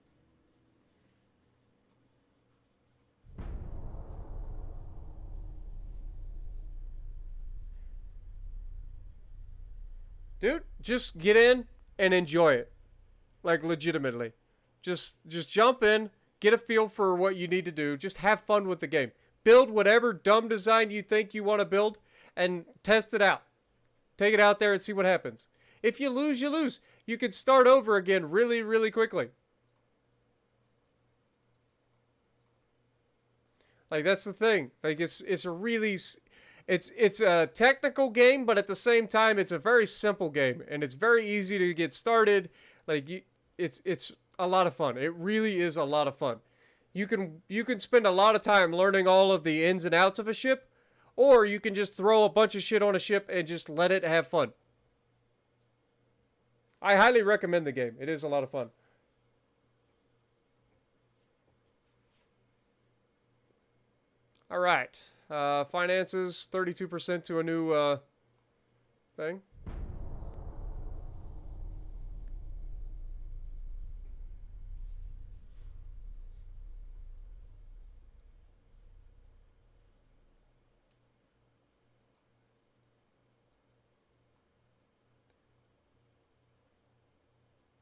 Dude, just get in and enjoy it. Like, legitimately. Just jump in, get a feel for what you need to do. Just have fun with the game. Build whatever dumb design you think you want to build and test it out. Take it out there and see what happens. If you lose, you lose. You can start over again really, really quickly. Like, that's the thing. Like, it's a really... It's a technical game, but at the same time, it's a very simple game, and it's very easy to get started. Like, it's a lot of fun. It really is a lot of fun. You can spend a lot of time learning all of the ins and outs of a ship, or you can just throw a bunch of shit on a ship and just let it have fun. I highly recommend the game. It is a lot of fun. All right. Finances, 32% to a new thing.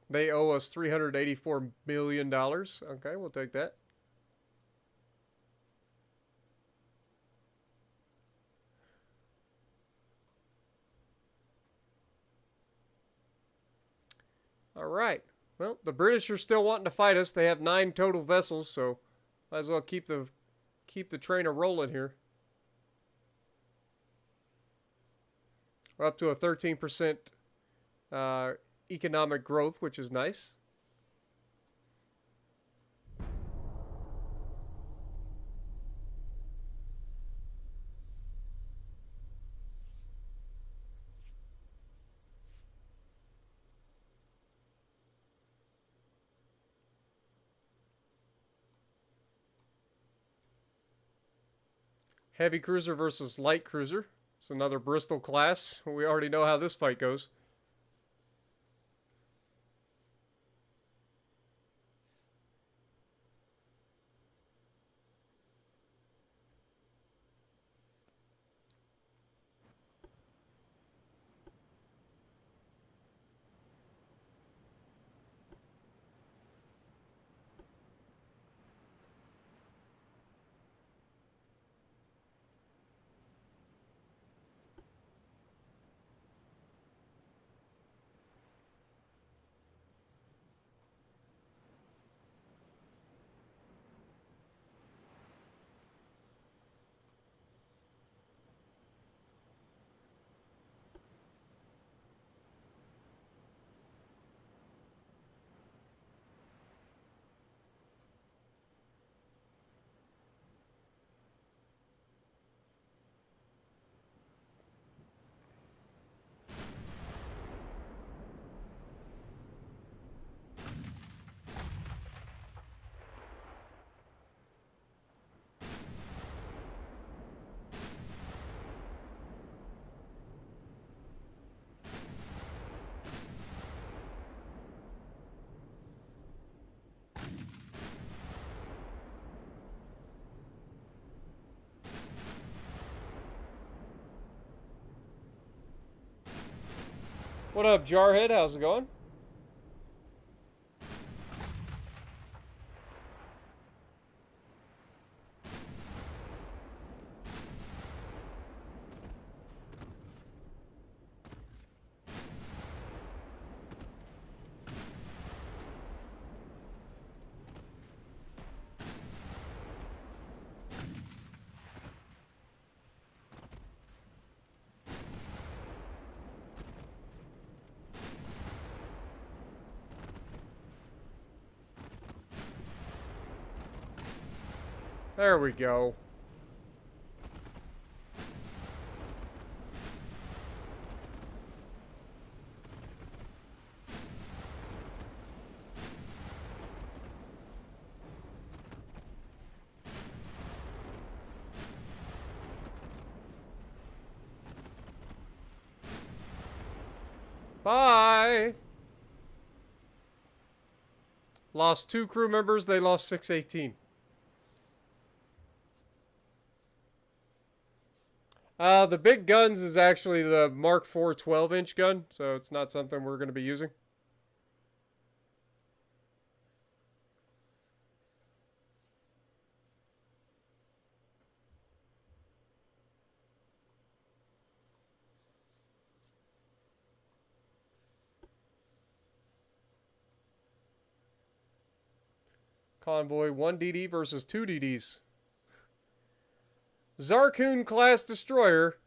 They owe us $384 million. Okay, we'll take that. All right. Well, the British are still wanting to fight us. They have 9 total vessels, so might as well keep the train a rolling here. We're up to a 13% economic growth, which is nice. Heavy cruiser versus light cruiser. It's another Bristol class. We already know how this fight goes. What up, Jarhead? How's it going? There we go. Bye! Lost 2 crew members, they lost 618. The big guns is actually the Mark IV 12-inch gun, so it's not something we're going to be using. Convoy 1 DD versus 2 DDs. Zarkun class destroyer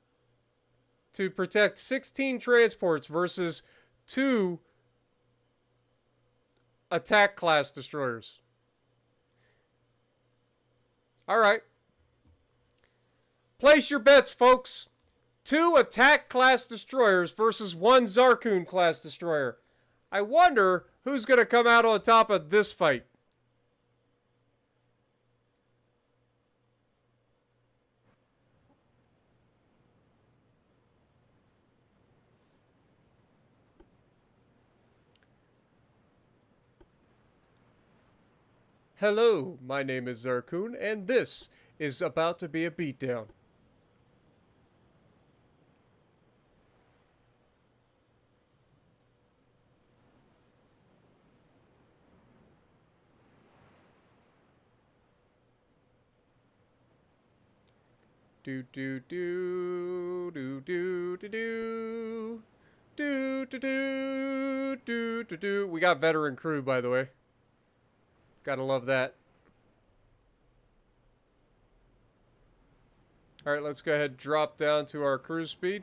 to protect 16 transports versus 2 attack class destroyers. Alright. Place your bets, folks. 2 attack class destroyers versus 1 Zarkun class destroyer. I wonder who's going to come out on top of this fight. Hello, my name is Zarkun, and this is about to be a beatdown. Do do do do do do do do do do do do do. We got veteran crew, by the way. Gotta love that. Alright, let's go ahead and drop down to our cruise speed.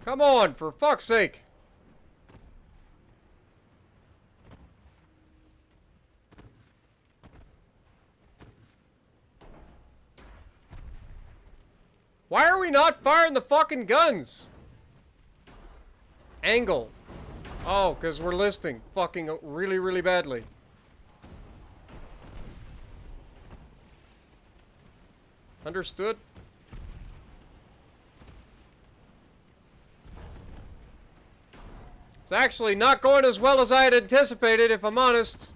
Come on, for fuck's sake. Why are we not firing the fucking guns? Angle. Oh, because we're listing fucking really, really badly. Understood? It's actually not going as well as I had anticipated, if I'm honest.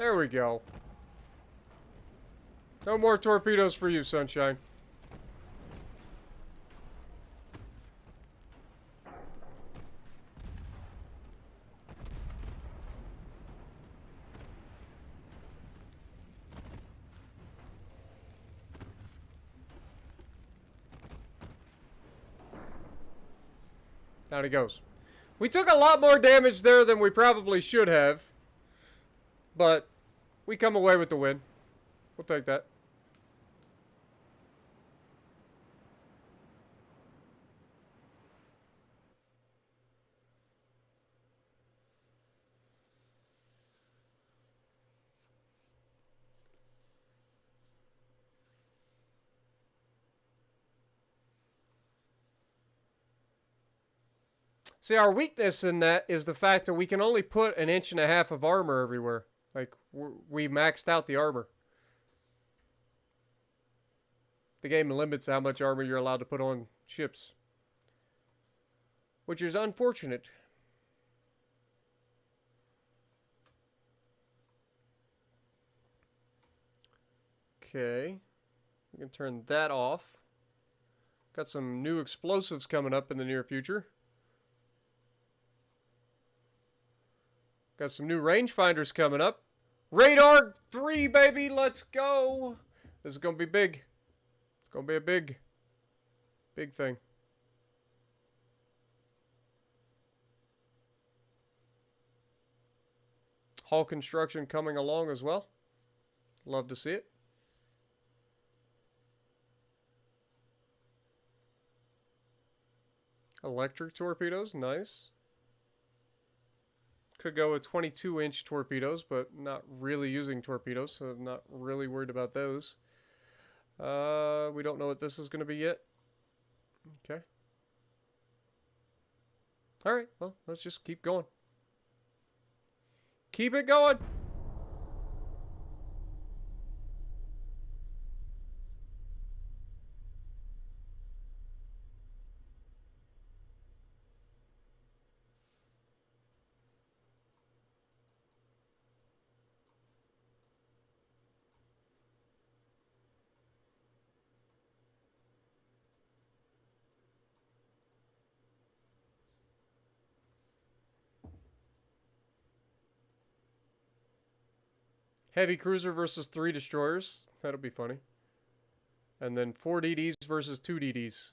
There we go. No more torpedoes for you, Sunshine. Down he goes. We took a lot more damage there than we probably should have. But we come away with the win. We'll take that. See, our weakness in that is the fact that we can only put 1.5 inches of armor everywhere. Like, we maxed out the armor. The game limits how much armor you're allowed to put on ships. Which is unfortunate. Okay. We can turn that off. Got some new explosives coming up in the near future. Got some new rangefinders coming up. Radar 3, baby, let's go. This is going to be big. It's going to be a big thing. Hull construction coming along as well. Love to see it. Electric torpedoes, nice. Could go with 22-inch torpedoes, but not really using torpedoes, so I'm not really worried about those. We don't know what this is going to be yet. Okay. All right, well, let's just keep going. Keep it going! Heavy cruiser versus 3 destroyers. That'll be funny. And then 4 DDs versus 2 DDs.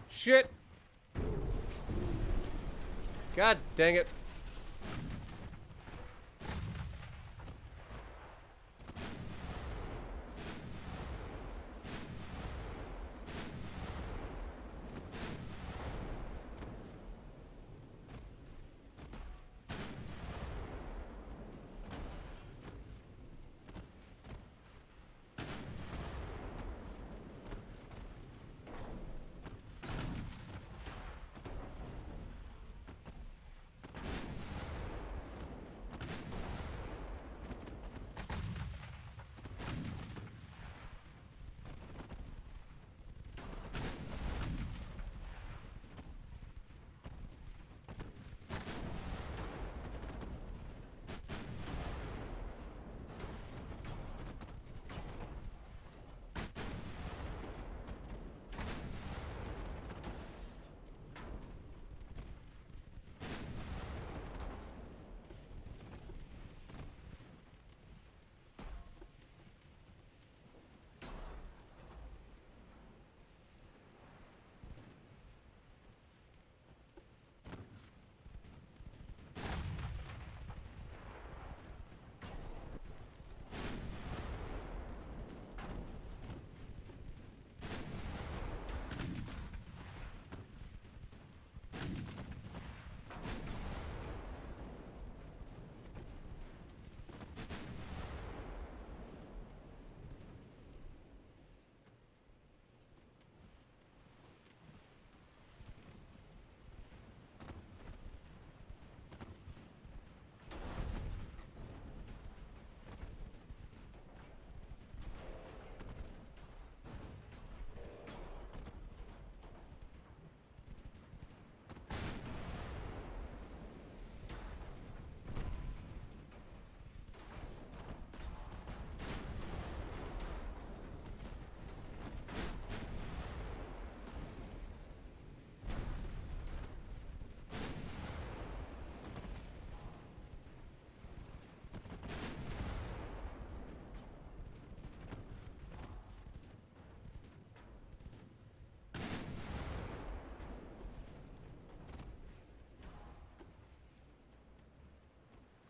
Shit. God dang it.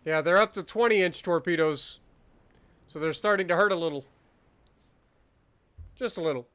Yeah, they're up to 20-inch torpedoes. So they're starting to hurt a little. Just a little.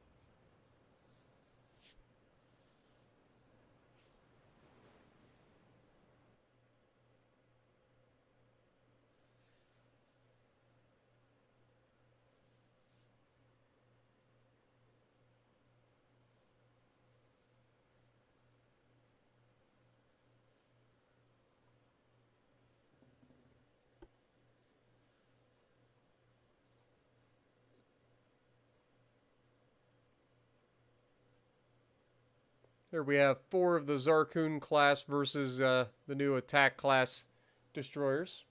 Here we have 4 of the Zarkun class versus the new attack class destroyers.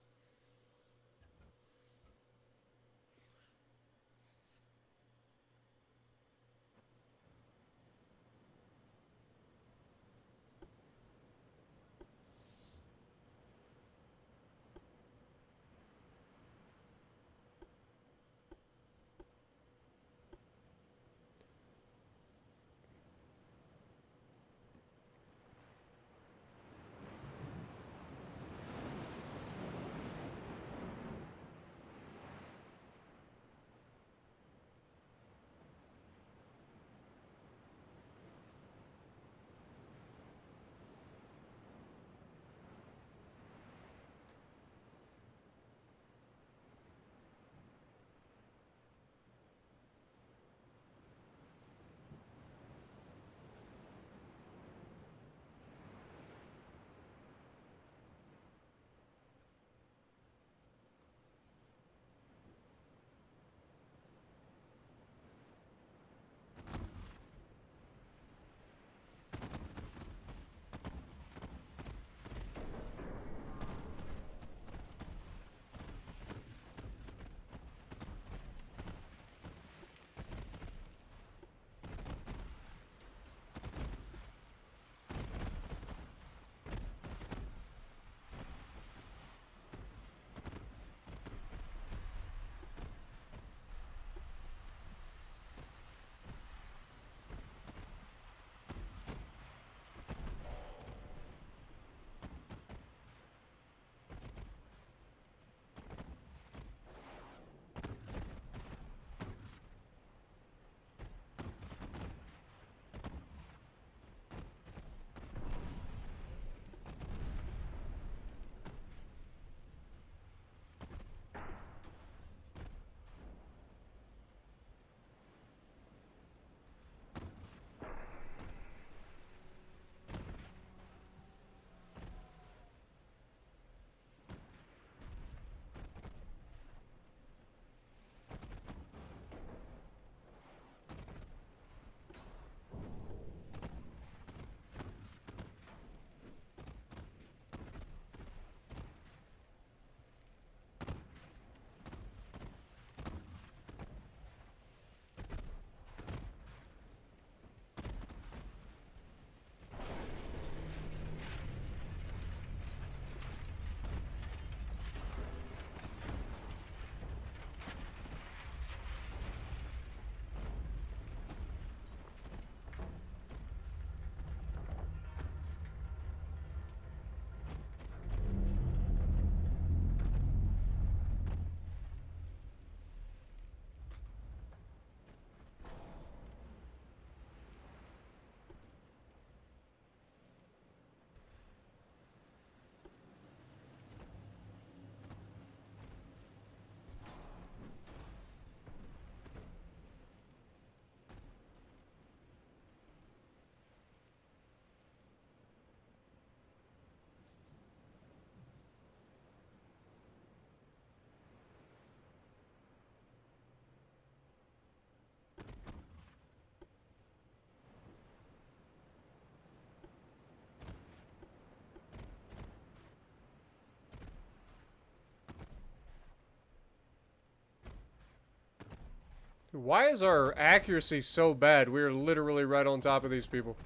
Why is our accuracy so bad? We're literally right on top of these people.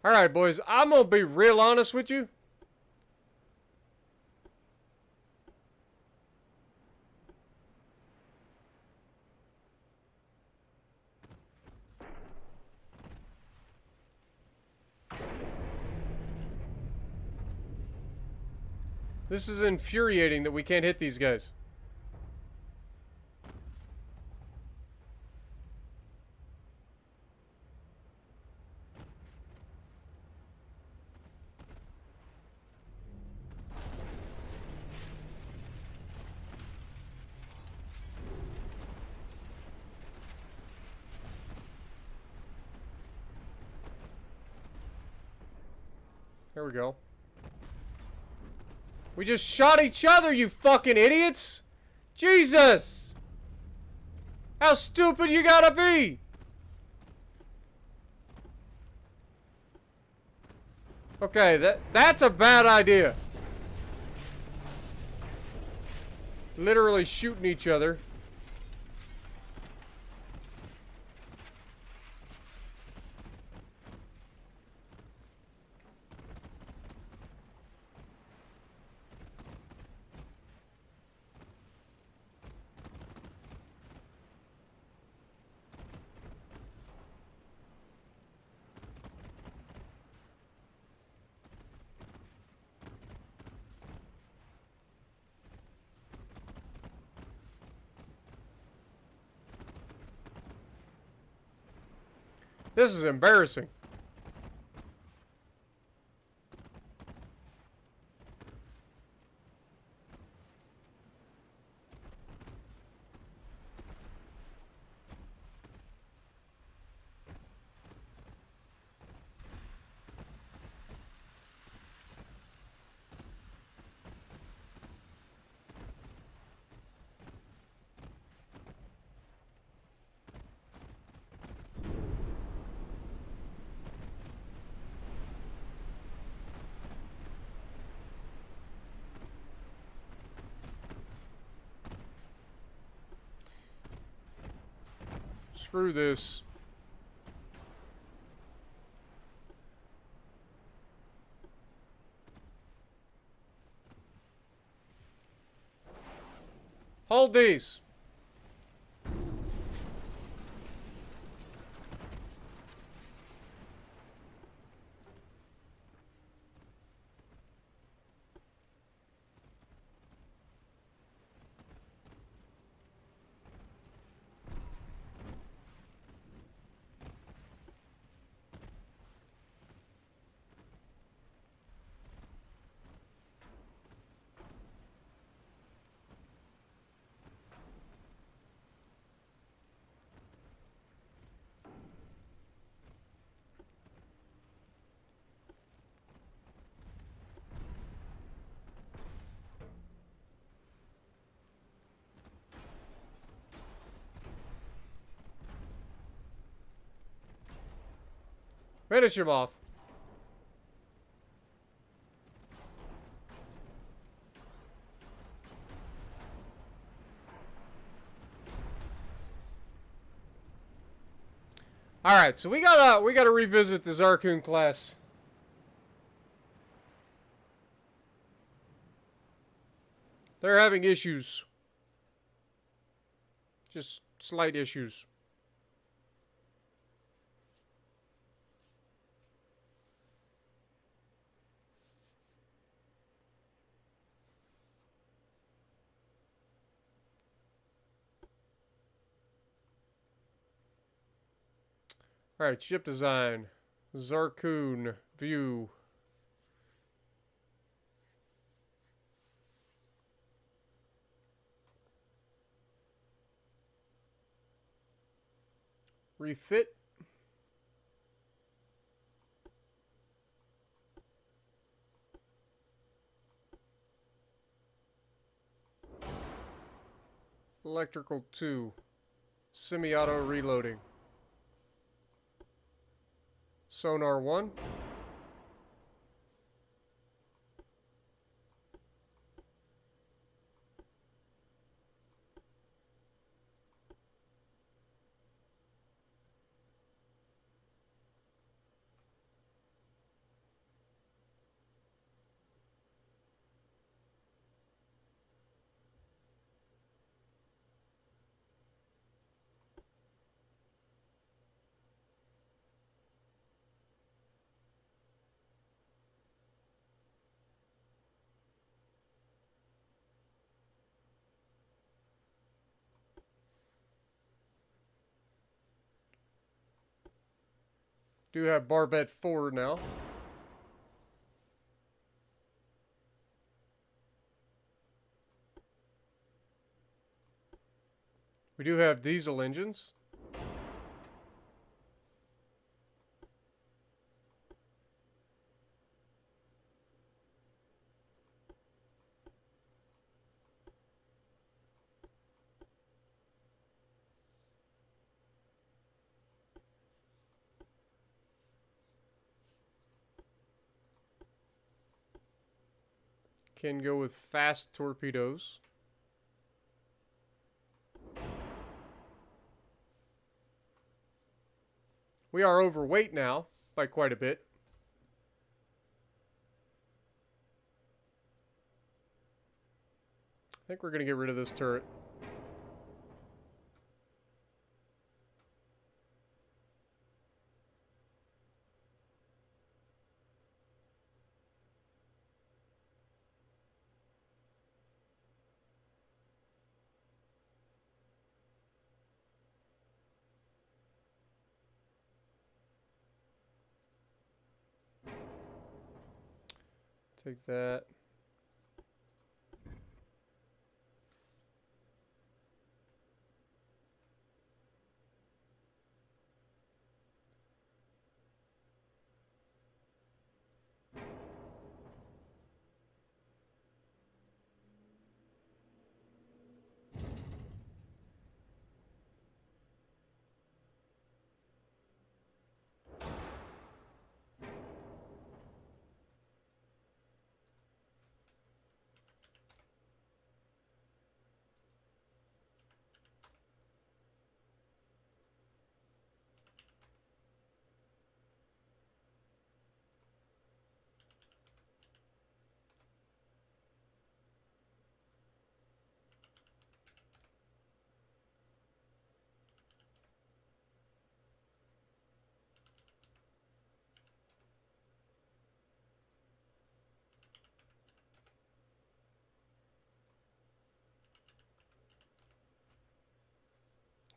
Alright, boys, I'm gonna be real honest with you. This is infuriating that we can't hit these guys. There we go. We just shot each other, you fucking idiots! Jesus! How stupid you gotta be! Okay, that's a bad idea. Literally shooting each other. This is embarrassing. Screw this. Hold these. Finish him off. All right, so we gotta revisit the Zarkun class. They're having issues. Just slight issues. All right, ship design. Zarkun view. Refit. Electrical 2. Semi-auto reloading. Sonar 1. Do have barbette 4 now. We do have diesel engines. Can go with fast torpedoes. We are overweight now by quite a bit. I think we're going to get rid of this turret. Take that.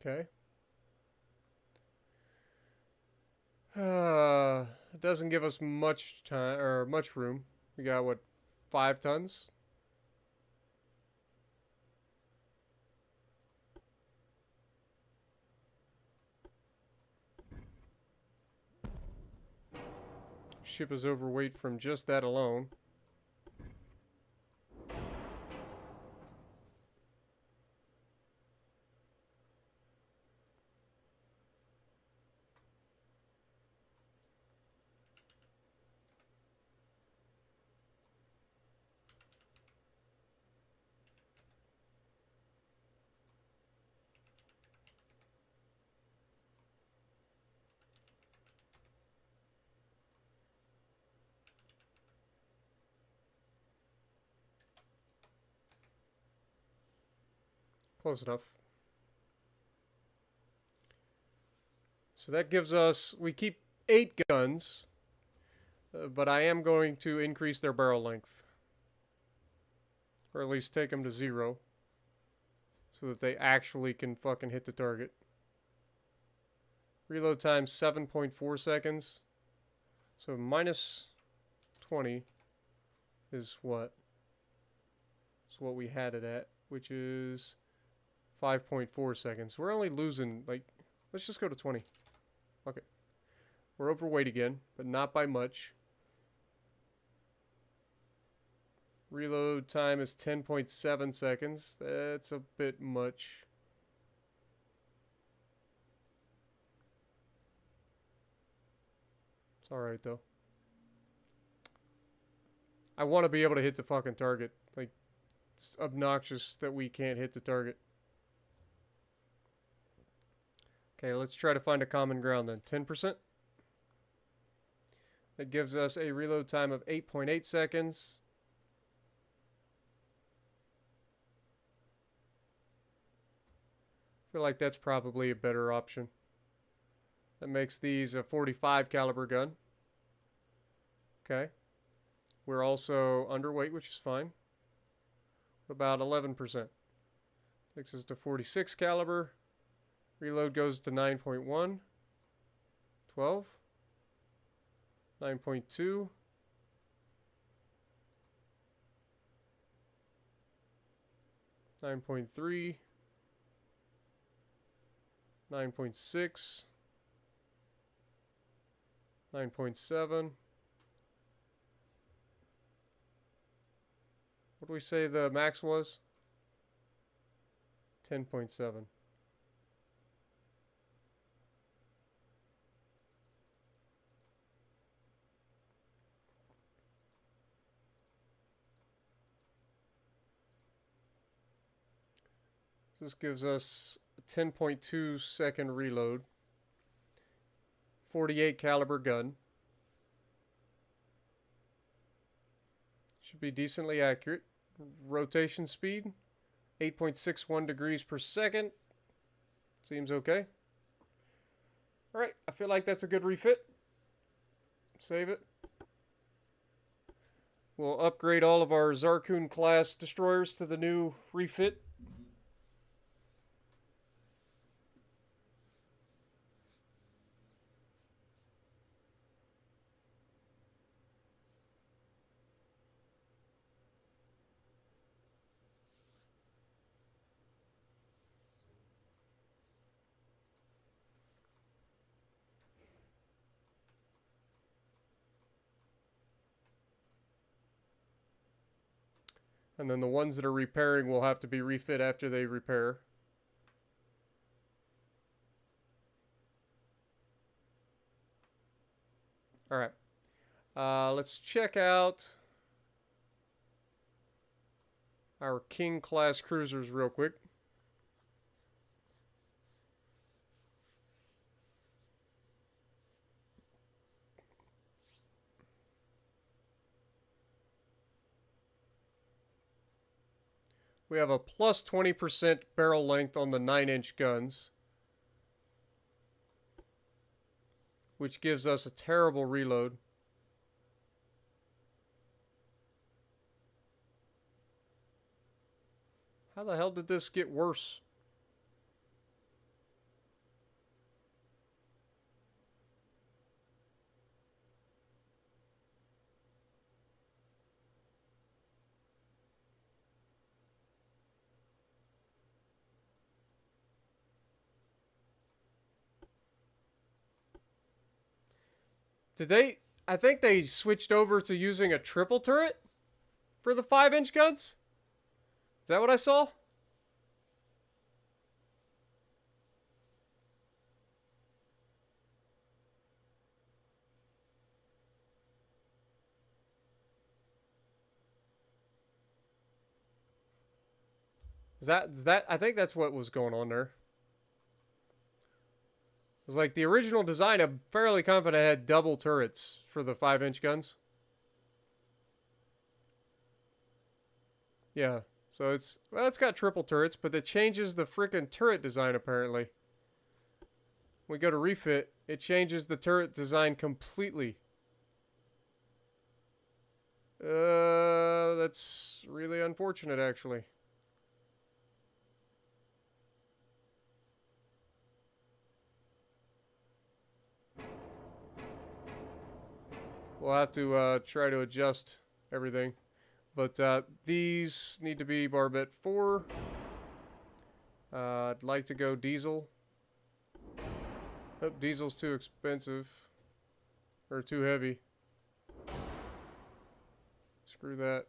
Okay. It doesn't give us much time or much room. We got what, 5 tons? Ship is overweight from just that alone. Close enough. So that gives us, we keep 8 guns, but I am going to increase their barrel length. Or at least take them to 0. So that they actually can fucking hit the target. Reload time 7.4 seconds. So minus 20 is what? It's what we had it at, which is 5.4 seconds. We're only losing like Let's just go to 20. Okay. We're overweight again, but not by much. Reload time is 10.7 seconds. That's a bit much. It's alright, though. I want to be able to hit the fucking target. Like, it's obnoxious that we can't hit the target. Okay, let's try to find a common ground then. 10%. That gives us a reload time of 8.8 seconds. I feel like that's probably a better option. That makes these a 45 caliber gun. Okay. We're also underweight, which is fine. About 11%. Takes us to 46 caliber. Reload goes to 9.1. 12. 9.2. 9.3. 9.6. 9.7. What do we say the max was? 10.7. This gives us a 10.2 second reload. 48 caliber gun. Should be decently accurate. Rotation speed, 8.61 degrees per second. Seems okay. Alright, I feel like that's a good refit. Save it. We'll upgrade all of our Zarkun class destroyers to the new refit. And then the ones that are repairing will have to be refit after they repair. Alright. Let's check out our King class cruisers real quick. We have a plus 20% barrel length on the 9-inch guns, which gives us a terrible reload. How the hell did this get worse? Did they... I think they switched over to using a triple turret for the 5-inch guns? Is that what I saw? Is that I think that's what was going on there. It was like the original design, I'm fairly confident had double turrets for the 5-inch guns. Yeah. So it's got triple turrets, but it changes the frickin' turret design apparently. When we go to refit, it changes the turret design completely. That's really unfortunate actually. We'll have to try to adjust everything. But these need to be Barbette 4. I'd like to go diesel. Oh, diesel's too expensive. Or too heavy. Screw that.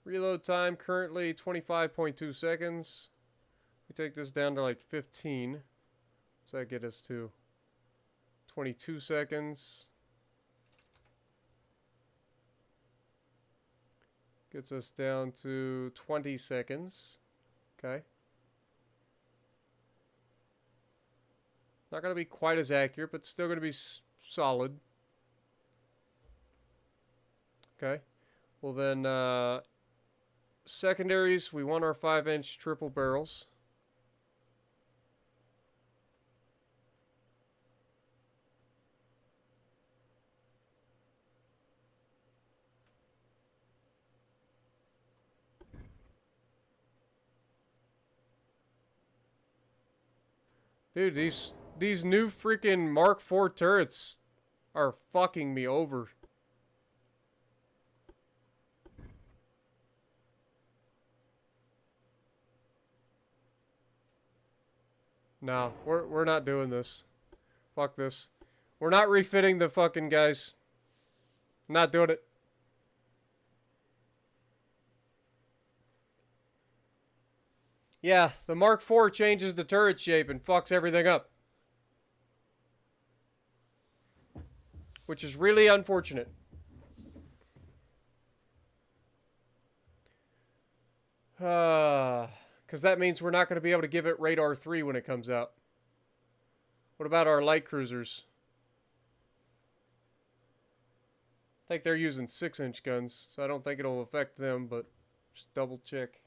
Reload time currently 25.2 seconds. We take this down to like 15. What's that get us to? 22 seconds. Gets us down to 20 seconds. Okay. Not going to be quite as accurate, but still going to be solid. Okay. Well then, secondaries, we want our 5-inch triple barrels. Dude, these new freaking Mark IV turrets are fucking me over. No, we're not doing this. Fuck this. We're not refitting the fucking guys. Not doing it. Yeah, the Mark IV changes the turret shape and fucks everything up. Which is really unfortunate. Because that means we're not going to be able to give it Radar 3 when it comes out. What about our light cruisers? I think they're using 6-inch guns, so I don't think it'll affect them, but just double check.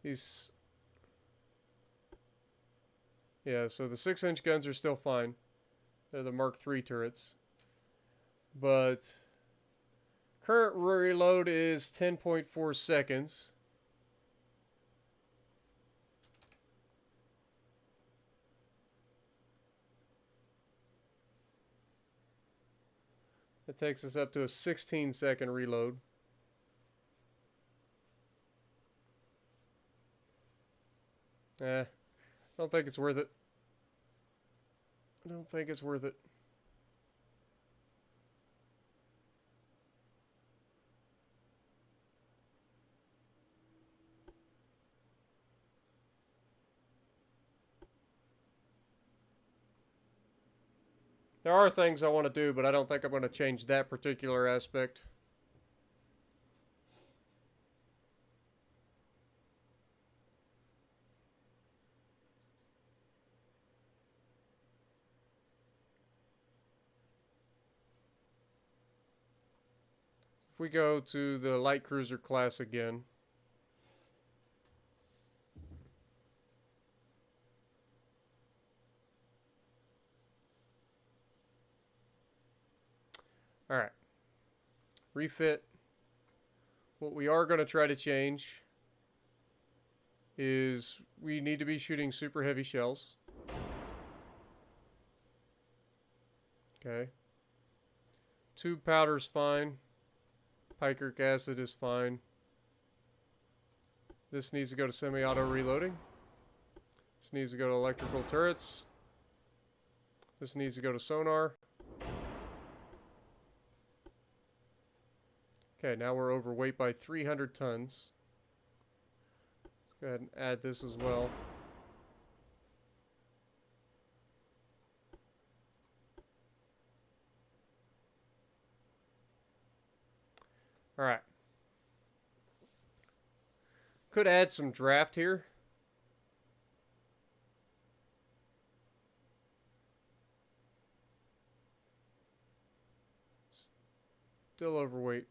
These... Yeah, so the 6-inch guns are still fine. They're the Mark III turrets. But current reload is 10.4 seconds. That takes us up to a 16-second reload. I don't think it's worth it. I don't think it's worth it. There are things I want to do, but I don't think I'm going to change that particular aspect. If we go to the light cruiser class again. Alright. Refit. What we are going to try to change is we need to be shooting super heavy shells. Okay. Tube powder's fine. Picric acid is fine. This needs to go to semi-auto reloading. This needs to go to electrical turrets. This needs to go to sonar. Okay, now we're overweight by 300 tons. Let's go ahead and add this as well. Alright. Could add some draft here. Still overweight.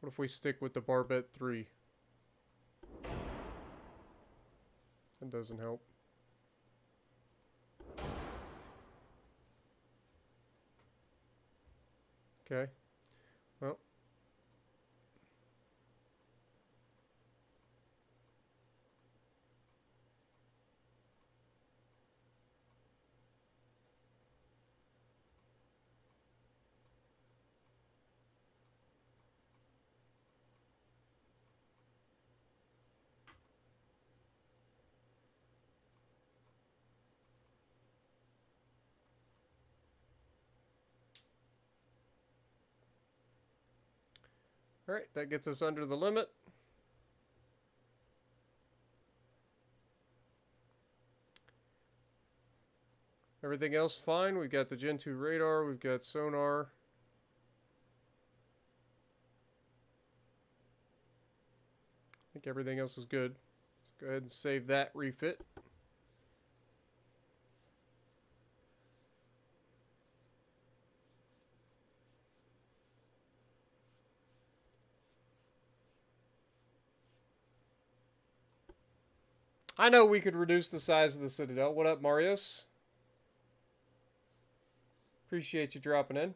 What if we stick with the Barbette 3? That doesn't help. Okay. Well. All right, that gets us under the limit. Everything else fine. We've got the Gen 2 radar. We've got sonar. I think everything else is good. Let's go ahead and save that refit. I know we could reduce the size of the Citadel. What up, Marios? Appreciate you dropping in.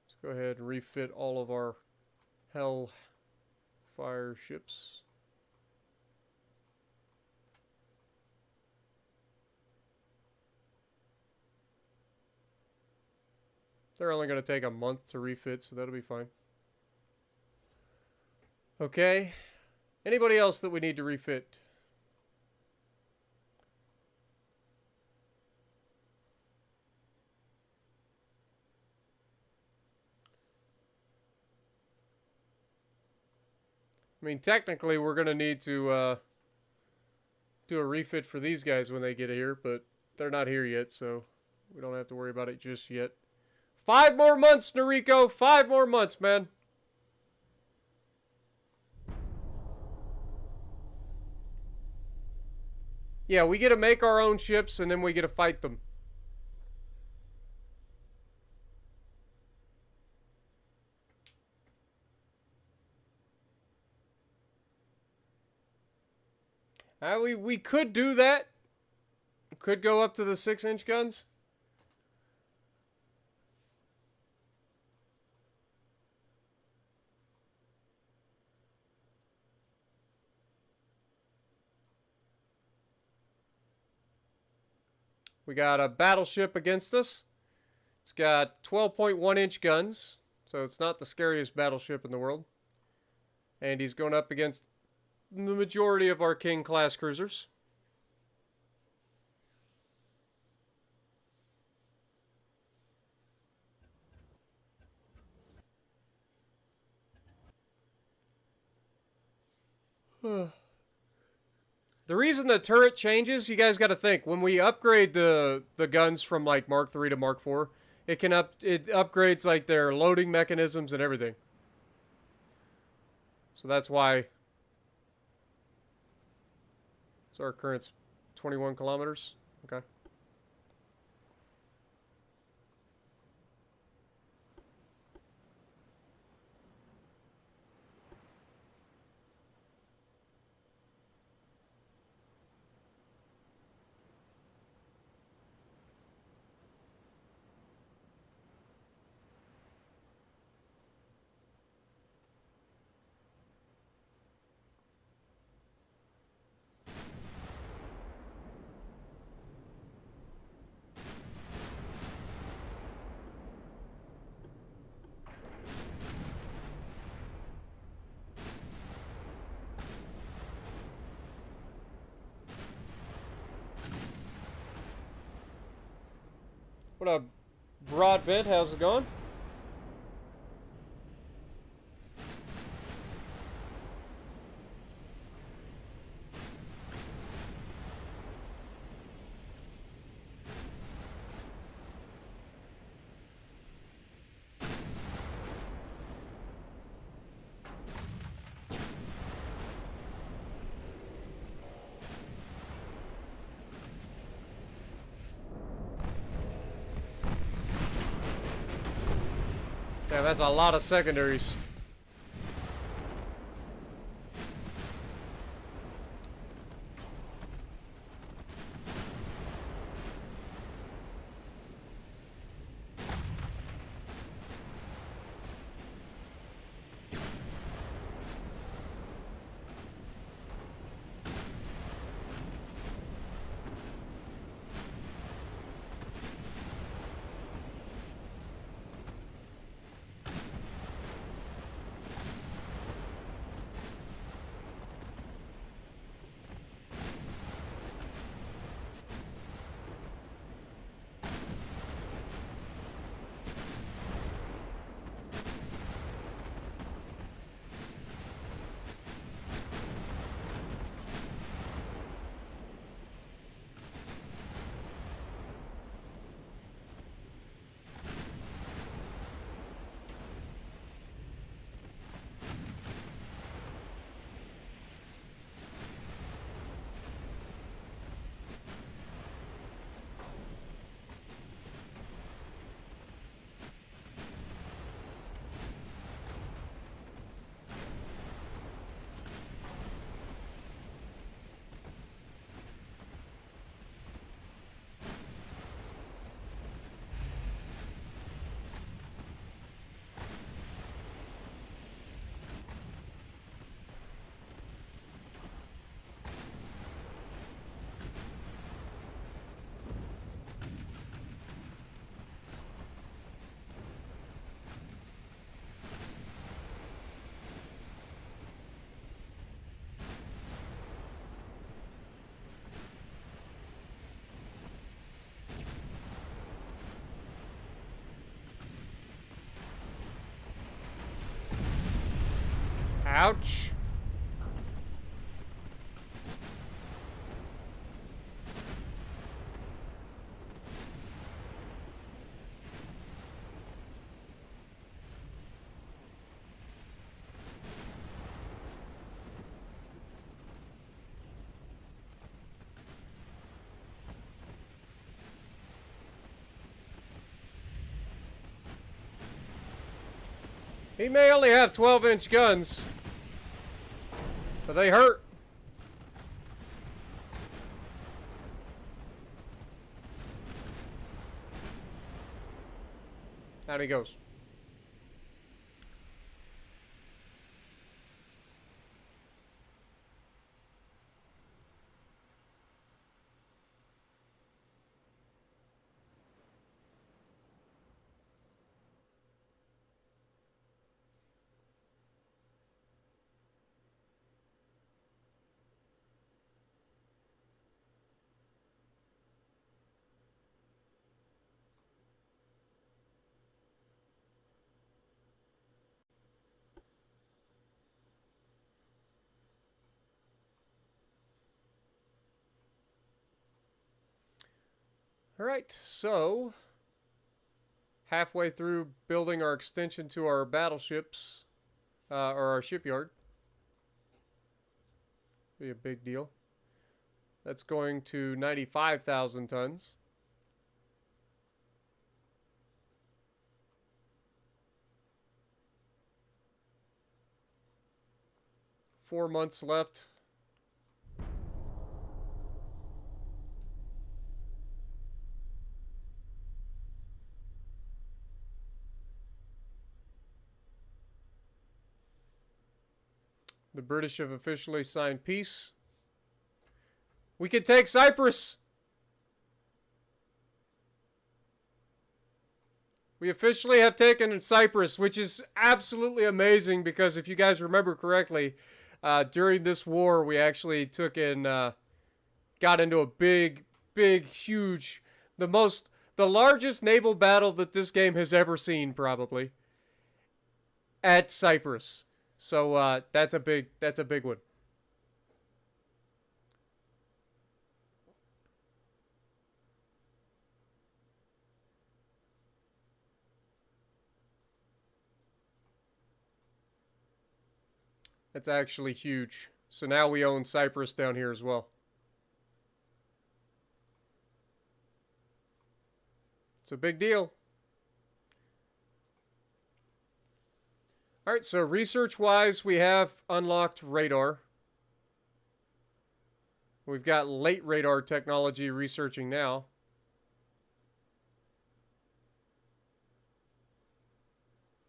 Let's go ahead and refit all of our Hellfire ships. They're only going to take a month to refit, so that'll be fine. Okay. Anybody else that we need to refit? I mean, technically, we're going to need to do a refit for these guys when they get here, but they're not here yet, so we don't have to worry about it just yet. 5 more months, Noriko. 5 more months, man. Yeah, we get to make our own ships, and then we get to fight them. We could do that. Could go up to the 6-inch guns. We got a battleship against us. It's got 12.1-inch guns, so it's not the scariest battleship in the world. And he's going up against the majority of our King-class cruisers. The reason the turret changes, you guys got to think, when we upgrade the guns from like Mark 3 to Mark 4, it upgrades like their loading mechanisms and everything. So that's why. So our current's 21 kilometers. Okay. What up, Broadbent? How's it going? Yeah, that's a lot of secondaries. Ouch. He may only have 12-inch guns, but they hurt. Out he goes. All right, so halfway through building our extension to our battleships, or our shipyard. Be a big deal. That's going to 95,000 tons. Four months left. The British have officially signed peace. We can take Cyprus. We officially have taken Cyprus, which is absolutely amazing because if you guys remember correctly, during this war, we actually took in, got into a big, huge, the largest naval battle that this game has ever seen, probably, at Cyprus. So that's a big one. That's actually huge. So now we own Cyprus down here as well. It's a big deal. All right, so research-wise, we have unlocked radar. We've got late radar technology researching now.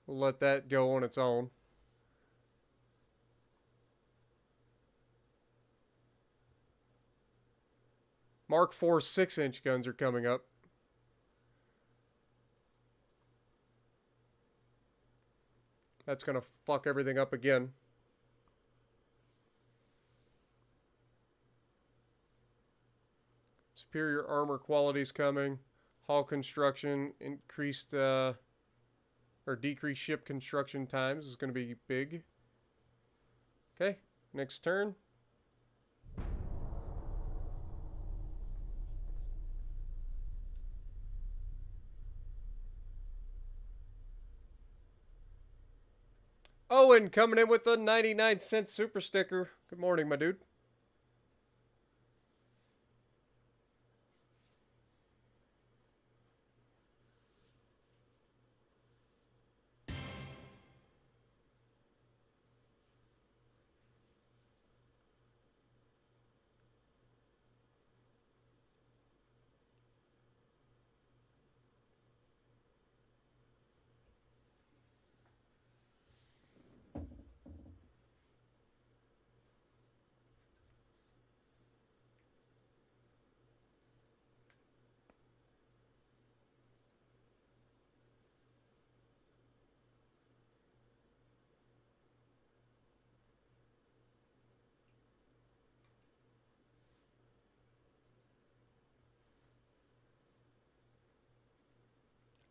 We'll let that go on its own. Mark IV 6-inch guns are coming up. That's going to fuck everything up again. Superior armor quality's coming. Hull construction, increased or decreased ship construction times is going to be big. Okay, next turn. Owen coming in with a 99-cent super sticker. Good morning, my dude.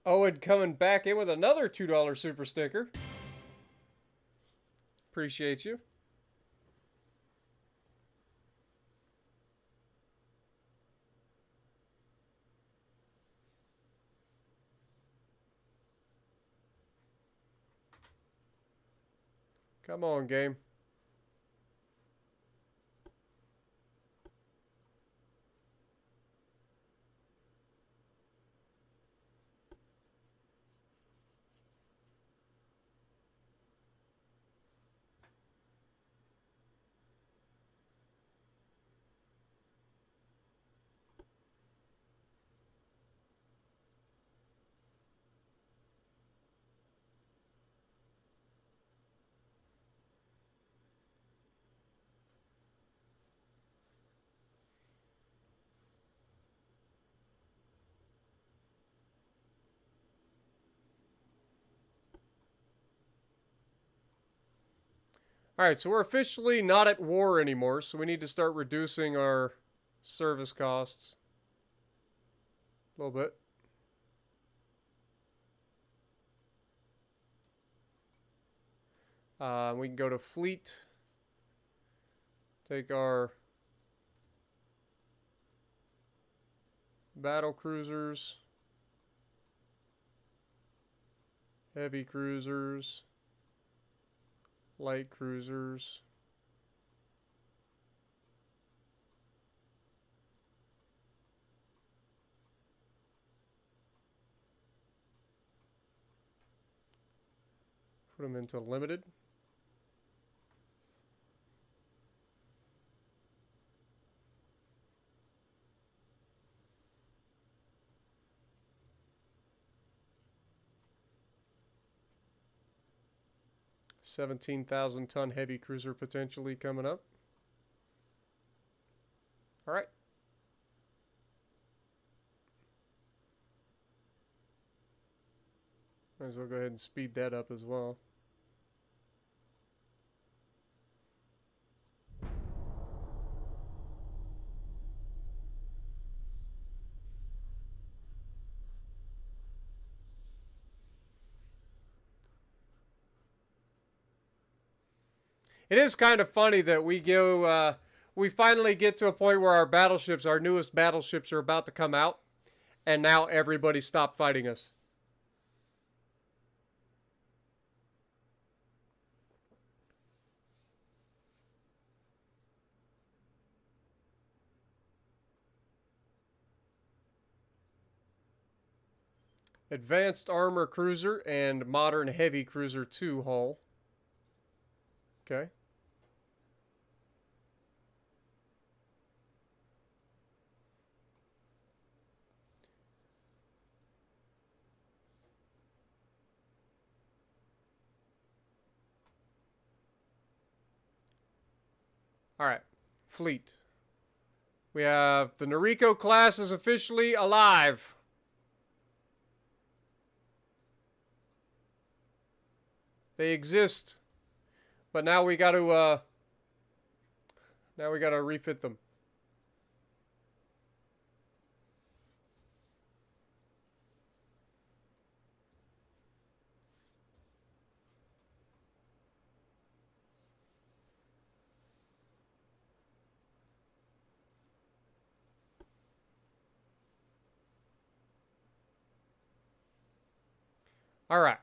Owen coming back in with another $2 super sticker. Appreciate you. Come on, game. All right, so we're officially not at war anymore, so we need to start reducing our service costs a little bit. We can go to fleet. Take our battle cruisers, heavy cruisers, light cruisers. Put them into limited. $17,000-ton heavy cruiser potentially coming up. All right. Might as well go ahead and speed that up as well. It is kind of funny that we finally get to a point where our battleships, our newest battleships, are about to come out, and now everybody stopped fighting us. Advanced Armor Cruiser and Modern Heavy Cruiser 2 hull. Okay. All right. Fleet. We have the Noriko class is officially alive. They exist. But now we got to refit them. All right.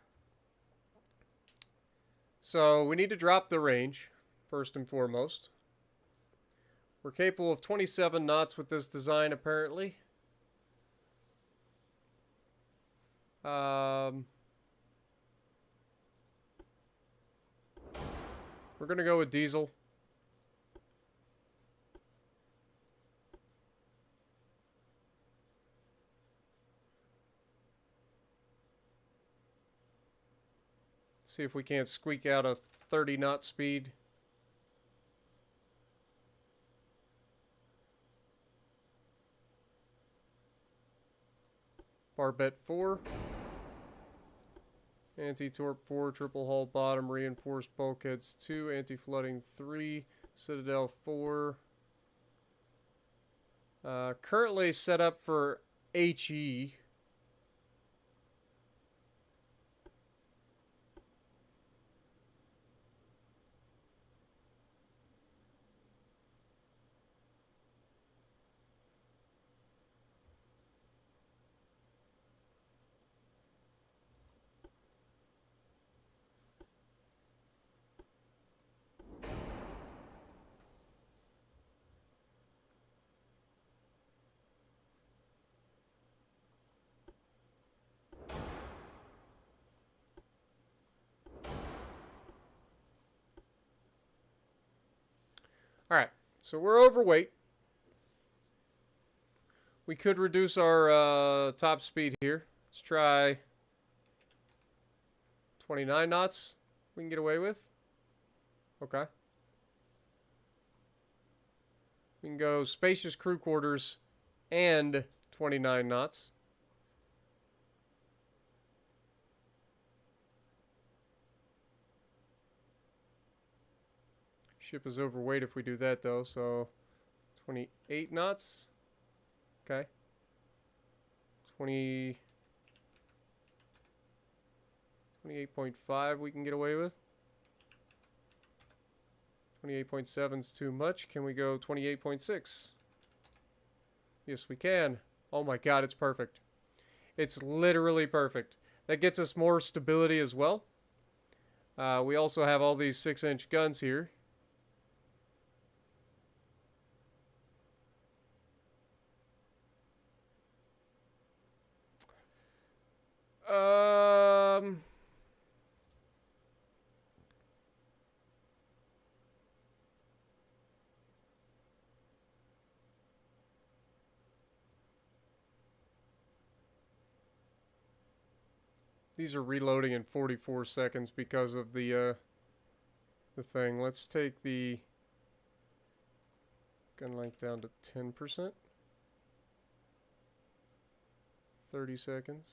So we need to drop the range, first and foremost. We're capable of 27 knots with this design, apparently. We're going to go with diesel. See if we can't squeak out a 30 knot speed. Barbette 4. Anti-torp 4. Triple hull bottom. Reinforced bulkheads 2. Anti-flooding 3. Citadel 4. Currently set up for HE. Alright, so we're overweight. We could reduce our top speed here. Let's try 29 knots we can get away with. Okay. We can go spacious crew quarters and 29 knots. Ship is overweight if we do that, though, so 28 knots. Okay. 28.5 we can get away with. 28.7 is too much. Can we go 28.6? Yes, we can. Oh my god, it's perfect. It's literally perfect. That gets us more stability as well. We also have all these 6-inch guns here. These are reloading in 44 seconds because of the thing. Let's take the gun length down to 10%. 30 seconds.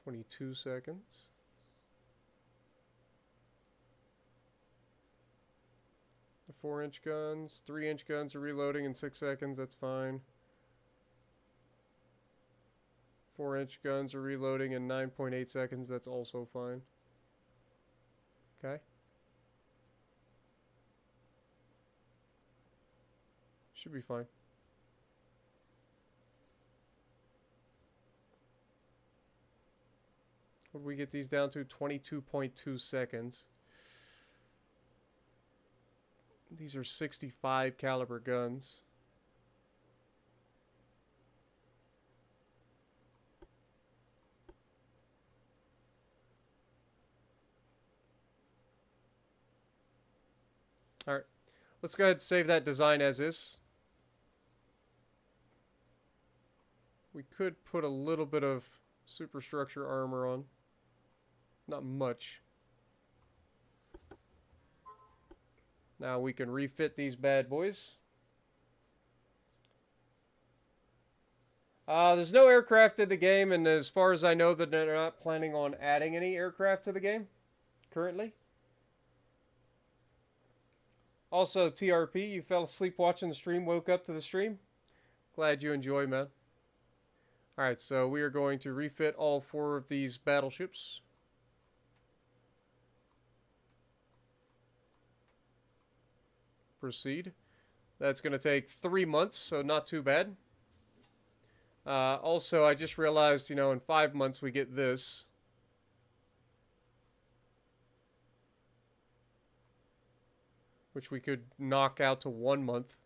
22 seconds. The 4-inch guns. 3-inch guns are reloading in 6 seconds. That's fine. 4-inch guns are reloading in 9.8 seconds. That's also fine. Okay. Should be fine. What did we get these down to? 22.2 seconds. These are 65 caliber guns. Alright. Let's go ahead and save that design as is. We could put a little bit of superstructure armor on. Not much. Now we can refit these bad boys. There's no aircraft in the game, and as far as I know, that they're not planning on adding any aircraft to the game currently. Also, TRP, you fell asleep watching the stream, woke up to the stream. Glad you enjoy, man. Alright, so we are going to refit all 4 of these battleships. Proceed. That's going to take 3 months, so not too bad. Also, I just realized, you know, in 5 months we get this. Which we could knock out to 1 month.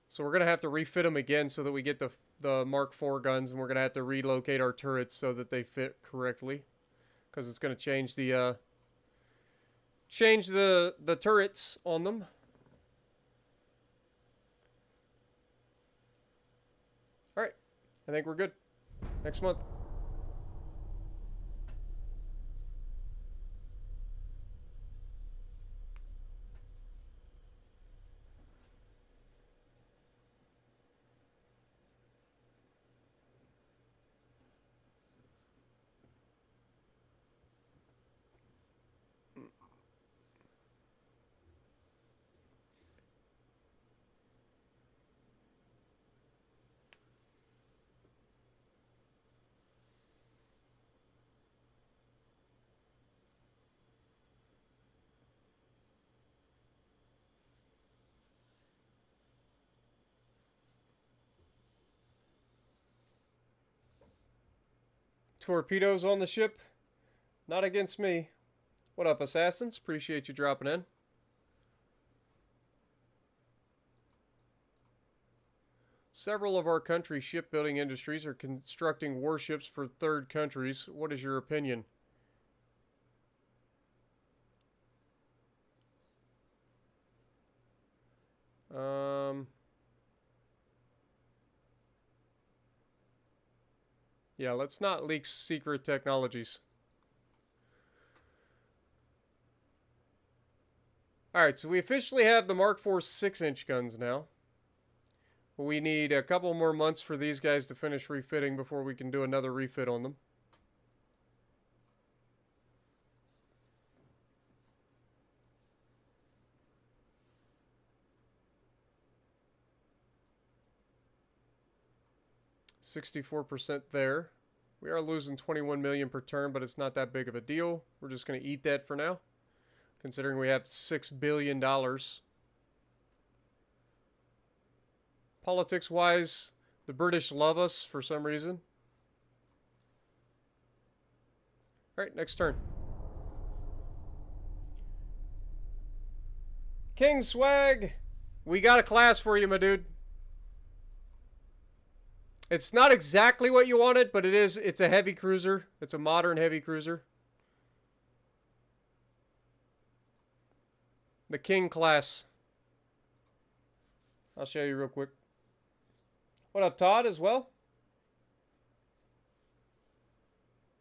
So we're going to have to refit them again so that we get the Mark IV guns, and we're going to have to relocate our turrets so that they fit correctly. Because it's going to change the turrets on them. Alright, I think we're good. Next month. Torpedoes on the ship? Not against me. What up, assassins? Appreciate you dropping in. Several of our country's shipbuilding industries are constructing warships for third countries. What is your opinion? Yeah, let's not leak secret technologies. Alright, so we officially have the Mark IV 6-inch guns now. We need a couple more months for these guys to finish refitting before we can do another refit on them. $64% there. We are losing 21 million per turn, but it's not that big of a deal. We're just going to eat that for now, considering we have $6 billion. Politics-wise, the British love us for some reason. Alright, next turn. King Swag! We got a class for you, my dude. It's not exactly what you wanted, but it's a heavy cruiser. It's a modern heavy cruiser. The King class. I'll show you real quick. What up, Todd, as well?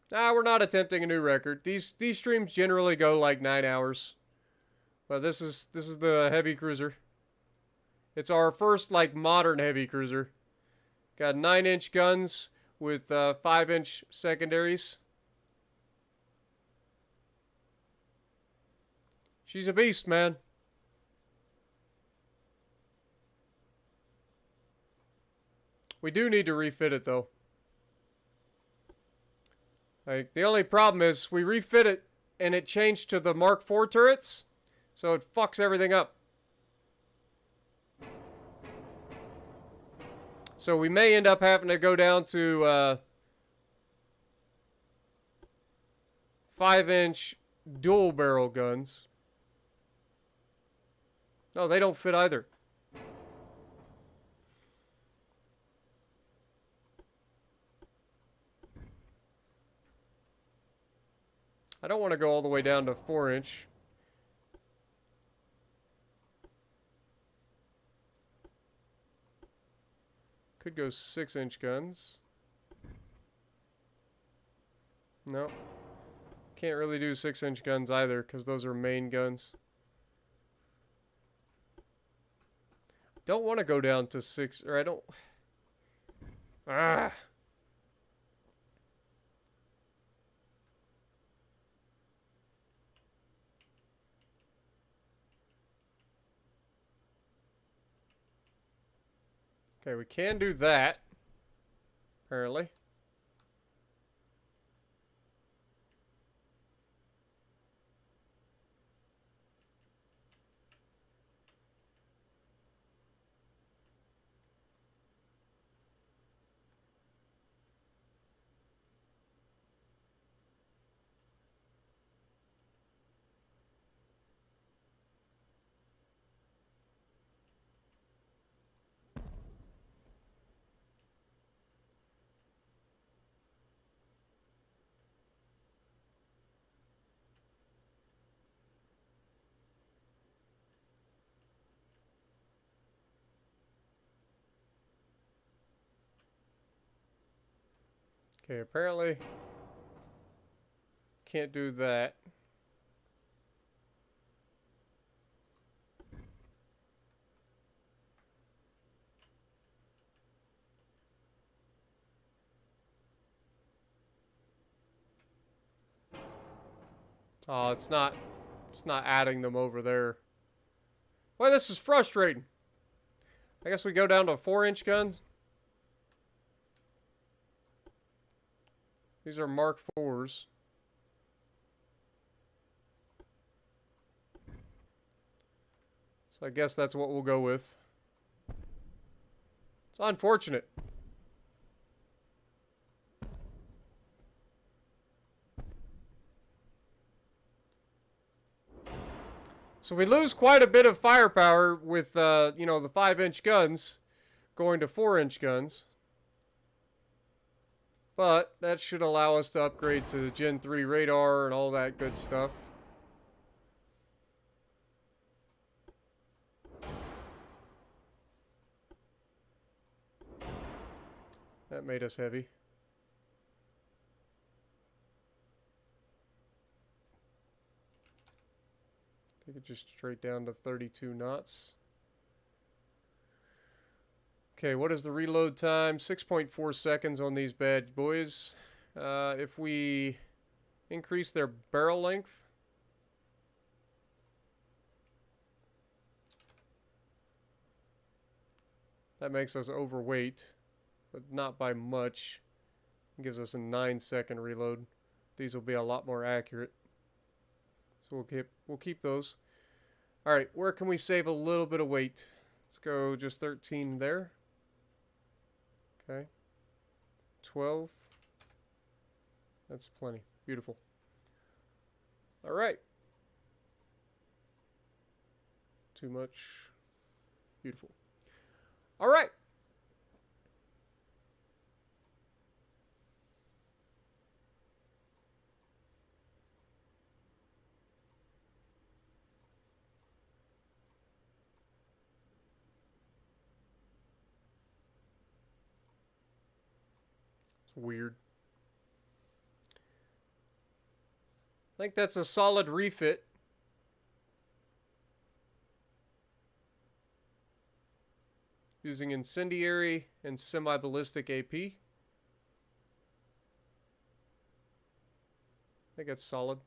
Nah, we're not attempting a new record. These streams generally go like 9 hours. But this is the heavy cruiser. It's our first like modern heavy cruiser. Got 9-inch guns with 5-inch secondaries. She's a beast, man. We do need to refit it, though. Like, the only problem is we refit it and it changed to the Mark IV turrets, so it fucks everything up. So we may end up having to go down to 5-inch dual barrel guns. No, they don't fit either. I don't want to go all the way down to 4-inch. Could go 6-inch guns. No. Can't really do 6-inch guns either, because those are main guns. Don't want to go down to 6, or I don't... Ah! Okay, we can do that, apparently. Okay, apparently can't do that. Oh, it's not adding them over there. Boy, this is frustrating. I guess we go down to 4-inch guns. These are Mark IVs. So I guess that's what we'll go with. It's unfortunate. So we lose quite a bit of firepower with, you know, the 5-inch guns going to 4-inch guns. But that should allow us to upgrade to Gen 3 radar and all that good stuff. That made us heavy. Take it just straight down to 32 knots. Okay, what is the reload time? 6.4 seconds on these bad boys. If we increase their barrel length, that makes us overweight, but not by much. It gives us a 9-second reload. These will be a lot more accurate. So we'll keep those. All right, where can we save a little bit of weight? Let's go just 13 there. Okay. 12. That's plenty. Beautiful. All right. Too much. Beautiful. All right. Weird. I think that's a solid refit. Using incendiary and semi-ballistic AP. I think that's solid.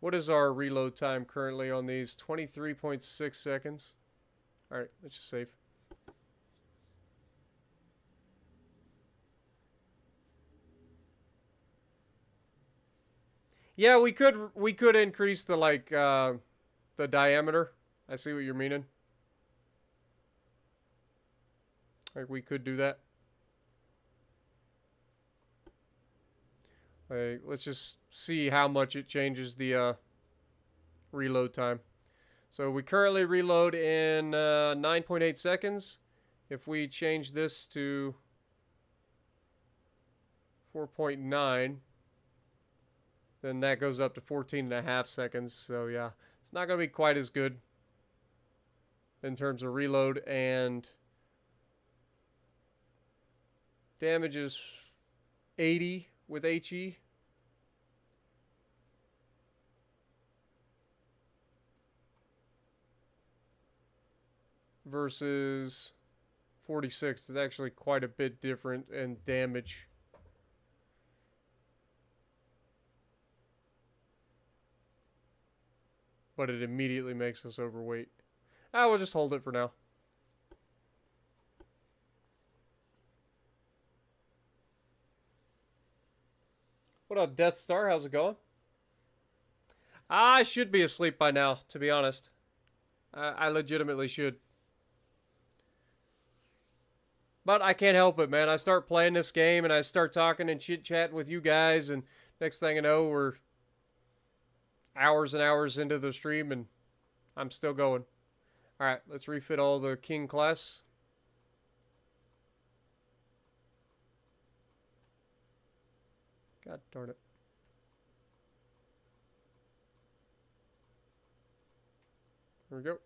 What is our reload time currently on these? 23.6 seconds. Alright, that's just safe. Yeah, we could increase the the diameter. I see what you're meaning. Like we could do that. Like, let's just see how much it changes the reload time. So we currently reload in 9.8 seconds. If we change this to 4.9, then that goes up to 14.5 seconds. So yeah, it's not going to be quite as good. in terms of reload, and damage is 80 with HE. Versus 46 is actually quite a bit different in damage. But it immediately makes us overweight. We'll just hold it for now. What up, Death Star? How's it going? I should be asleep by now, to be honest. I legitimately should. But I can't help it, man. I start playing this game and I start talking and chit-chatting with you guys, and next thing I know, we're hours and hours into the stream and I'm still going. Alright, let's refit all the King class. God darn it. There we go.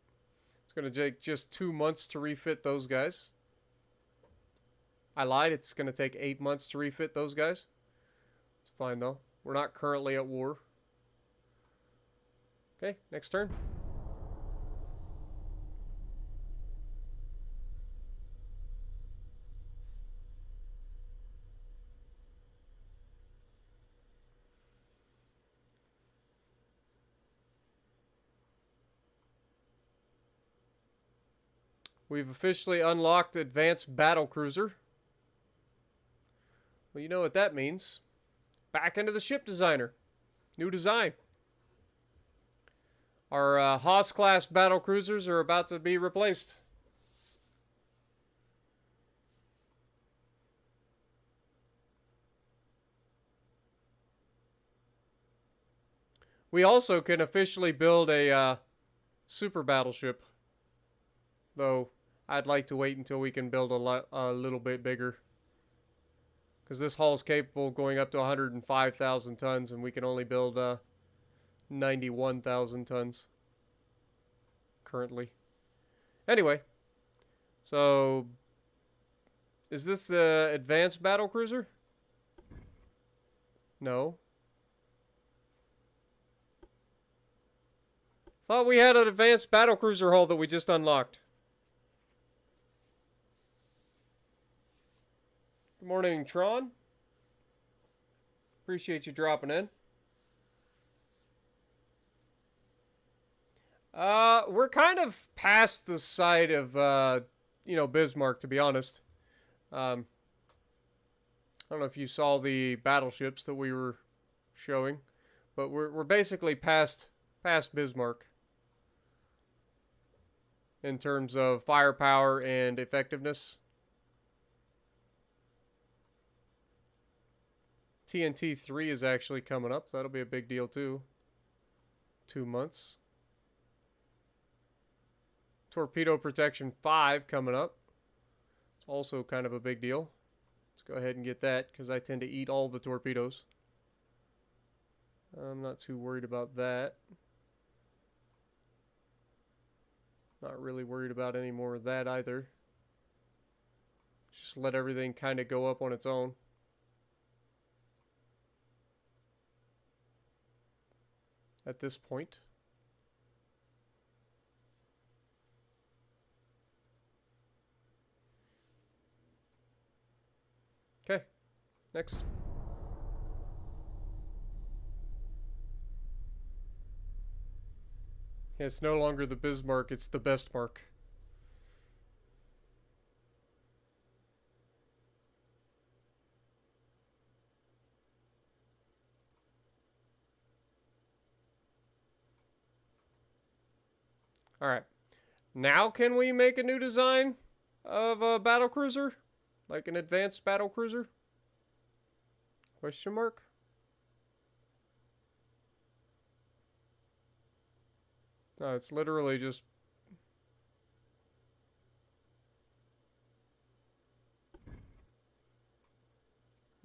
It's going to take just 2 months to refit those guys. I lied. It's going to take 8 months to refit those guys. It's fine, though. We're not currently at war. Okay, next turn. We've officially unlocked Advanced Battlecruiser. Well, you know what that means. Back into the ship designer. New design. Our Haas-class battlecruisers are about to be replaced. We also can officially build a super battleship. Though, I'd like to wait until we can build a little bit bigger. Because this hull is capable of going up to 105,000 tons, and we can only build 91,000 tons currently. Anyway, so is this the advanced battlecruiser? No. Thought we had an advanced battlecruiser hull that we just unlocked. Good morning, Tron. Appreciate you dropping in. We're kind of past the site of, Bismarck, to be honest. I don't know if you saw the battleships that we were showing, but we're basically past Bismarck in terms of firepower and effectiveness. TNT 3 is actually coming up. That'll be a big deal too. 2 months. Torpedo Protection 5 coming up. It's also kind of a big deal. Let's go ahead and get that because I tend to eat all the torpedoes. I'm not too worried about that. Not really worried about any more of that either. Just let everything kind of go up on its own. At this point. Okay, next. Yeah, it's no longer the Bismarck, it's the best mark. Alright. Now can we make a new design of a battlecruiser? Like an advanced battlecruiser? Question mark? No, it's literally just...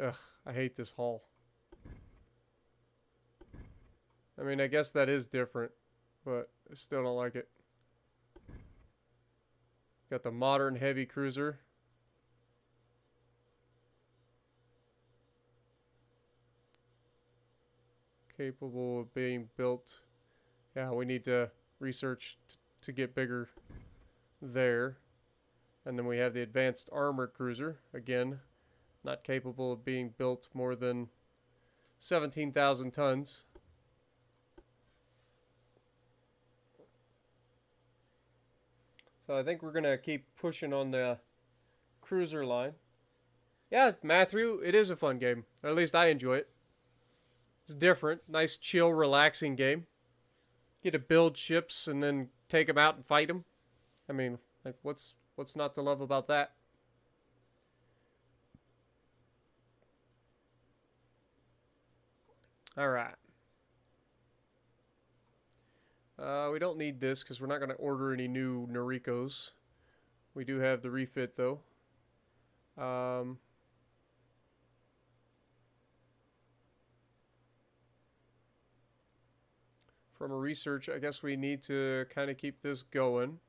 Ugh, I hate this hull. I mean, I guess that is different, but I still don't like it. Got the modern heavy cruiser. Capable of being built. Yeah, we need to research to get bigger there. And then we have the advanced armor cruiser. Again, not capable of being built more than 17,000 tons. So I think we're going to keep pushing on the cruiser line. Yeah, Matthew, it is a fun game. Or at least I enjoy it. It's different. Nice, chill, relaxing game. Get to build ships and then take them out and fight them. I mean, like, what's not to love about that? All right. We don't need this because we're not going to order any new Noricos. We do have the refit, though. From a research, I guess we need to kind of keep this going.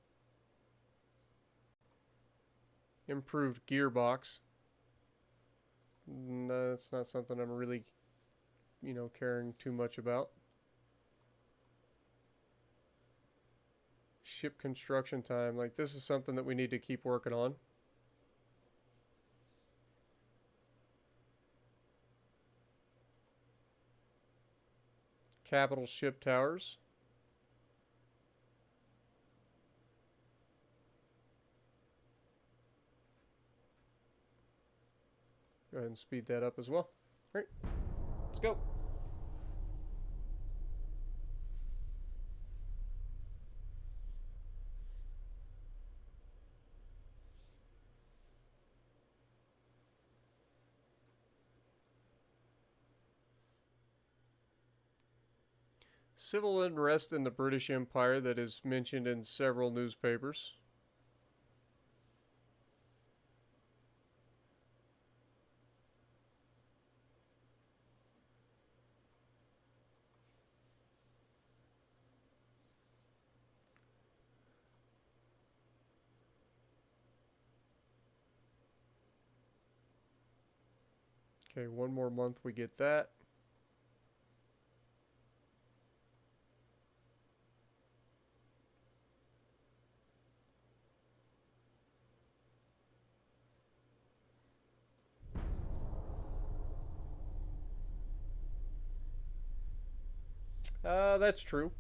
Improved gearbox. No, that's not something I'm really, caring too much about. Ship construction time. Like, this is something that we need to keep working on. Capital ship towers. Go ahead and speed that up as well. All right, let's go. Civil unrest in the British Empire that is mentioned in several newspapers. Okay, one more month we get that. That's true.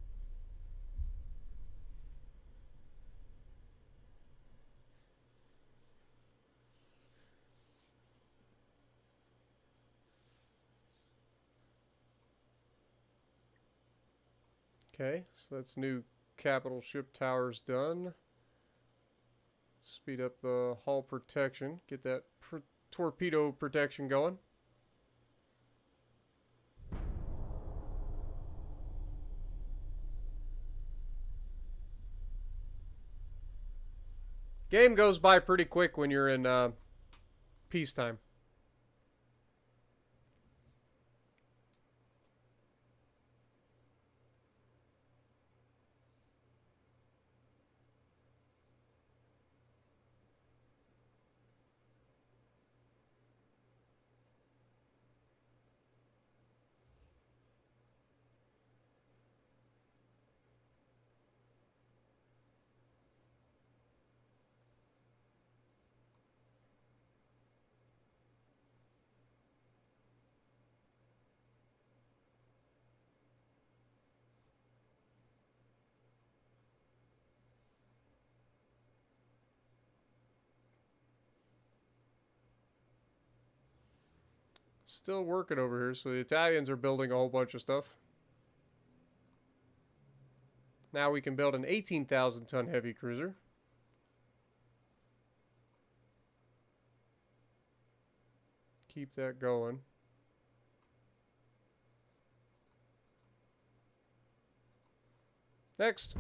Okay, so that's new capital ship towers done. Speed up the hull protection. Get that torpedo protection going. Game goes by pretty quick when you're in peacetime. Still working over here, so the Italians are building a whole bunch of stuff. Now we can build an 18,000 ton heavy cruiser. Keep that going. Next.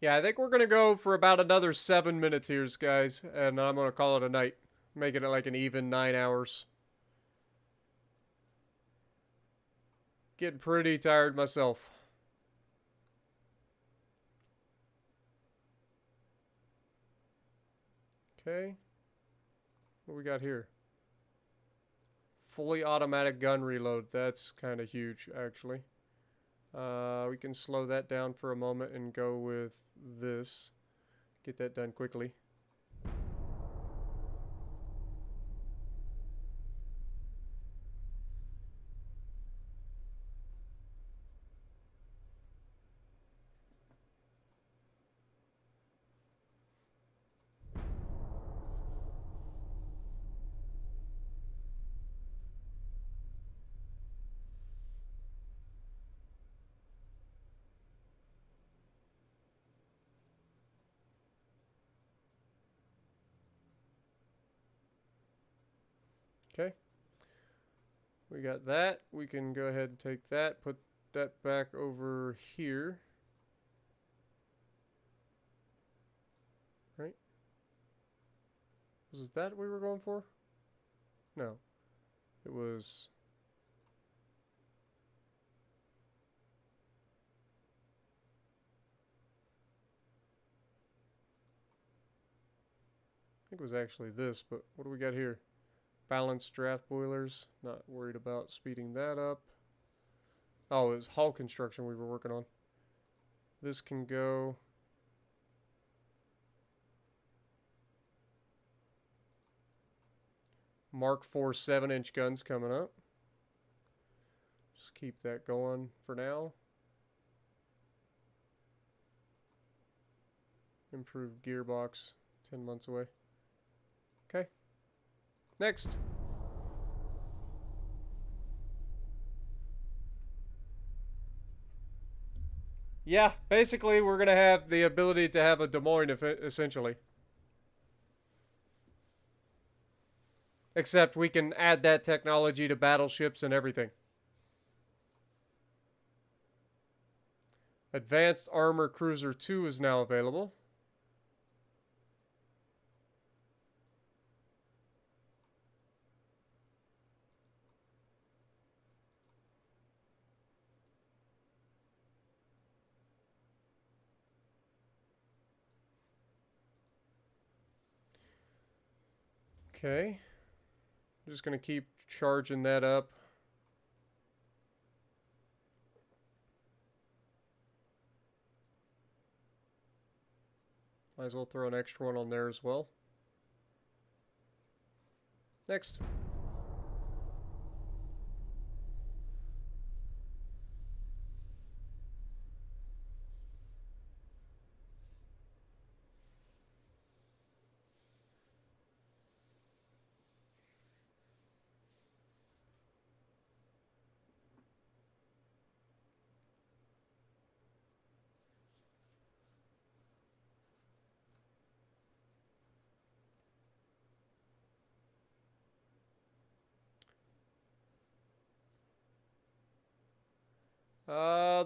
Yeah, I think we're going to go for about another 7 minutes here, guys. And I'm going to call it a night. Making it like an even 9 hours. Getting pretty tired myself. Okay. What we got here? Fully automatic gun reload. That's kind of huge, actually. We can slow that down for a moment and go with this. Get that done quickly. Okay. We got that. We can go ahead and take that, put that back over here. Right? Was that what we were going for? No. It was... I think it was actually this, but what do we got here? Balanced draft boilers. Not worried about speeding that up. Oh, it was hull construction we were working on. This can go... Mark IV 7-inch guns coming up. Just keep that going for now. Improved gearbox. 10 months away. Okay. Next. Yeah, basically we're going to have the ability to have a Des Moines, essentially. Except we can add that technology to battleships and everything. Advanced Armor Cruiser 2 is now available. Okay. I'm just going to keep charging that up. Might as well throw an extra one on there as well. Next.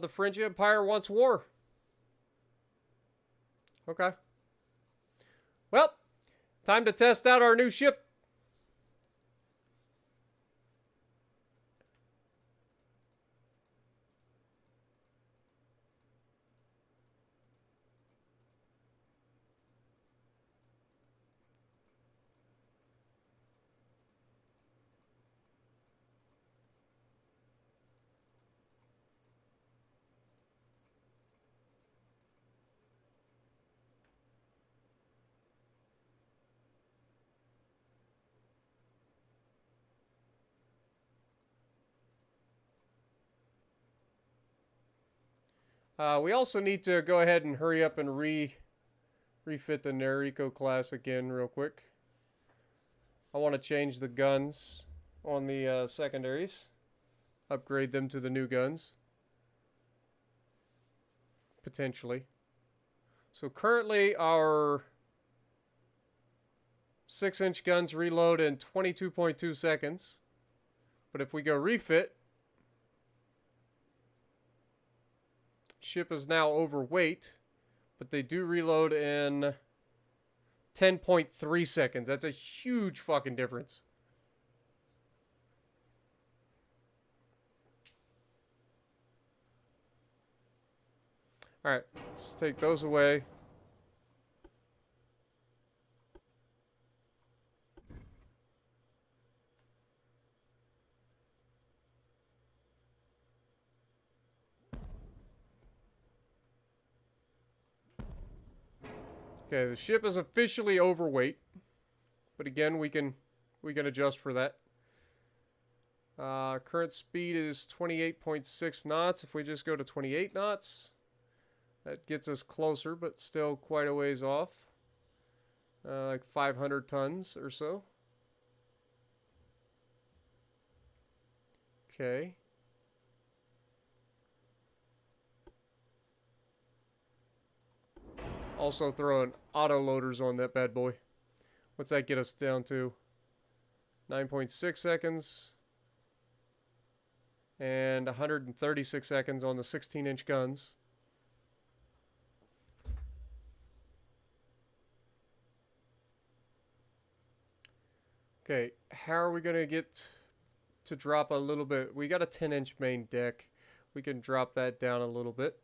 The French Empire wants war. Okay. Well, time to test out our new ship. We also need to go ahead and hurry up and refit the Neriko class again real quick. I want to change the guns on the secondaries. Upgrade them to the new guns. Potentially. So currently our 6-inch guns reload in 22.2 seconds. But if we go refit, ship is now overweight, but they do reload in 10.3 seconds. That's a huge fucking difference. Alright, let's take those away. Okay, the ship is officially overweight. But again, we can adjust for that. Current speed is 28.6 knots. If we just go to 28 knots, that gets us closer, but still quite a ways off. Like 500 tons or so. Okay. Also throwing auto loaders on that bad boy. What's that get us down to? 9.6 seconds. And 136 seconds on the 16-inch guns. Okay, how are we going to get to drop a little bit? We got a 10-inch main deck. We can drop that down a little bit.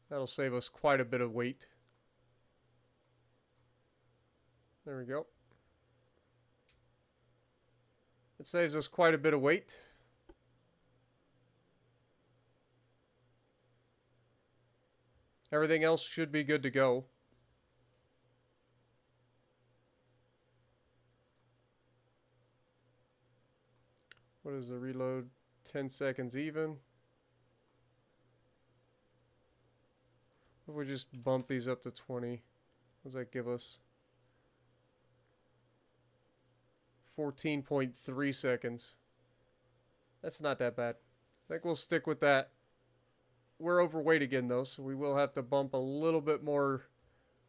That'll save us quite a bit of weight. There we go. It saves us quite a bit of weight. Everything else should be good to go. What is the reload? 10 seconds even. If we just bump these up to 20, what does that give us? 14.3 seconds. That's not that bad. I think we'll stick with that. We're overweight again though, so we will have to bump a little bit more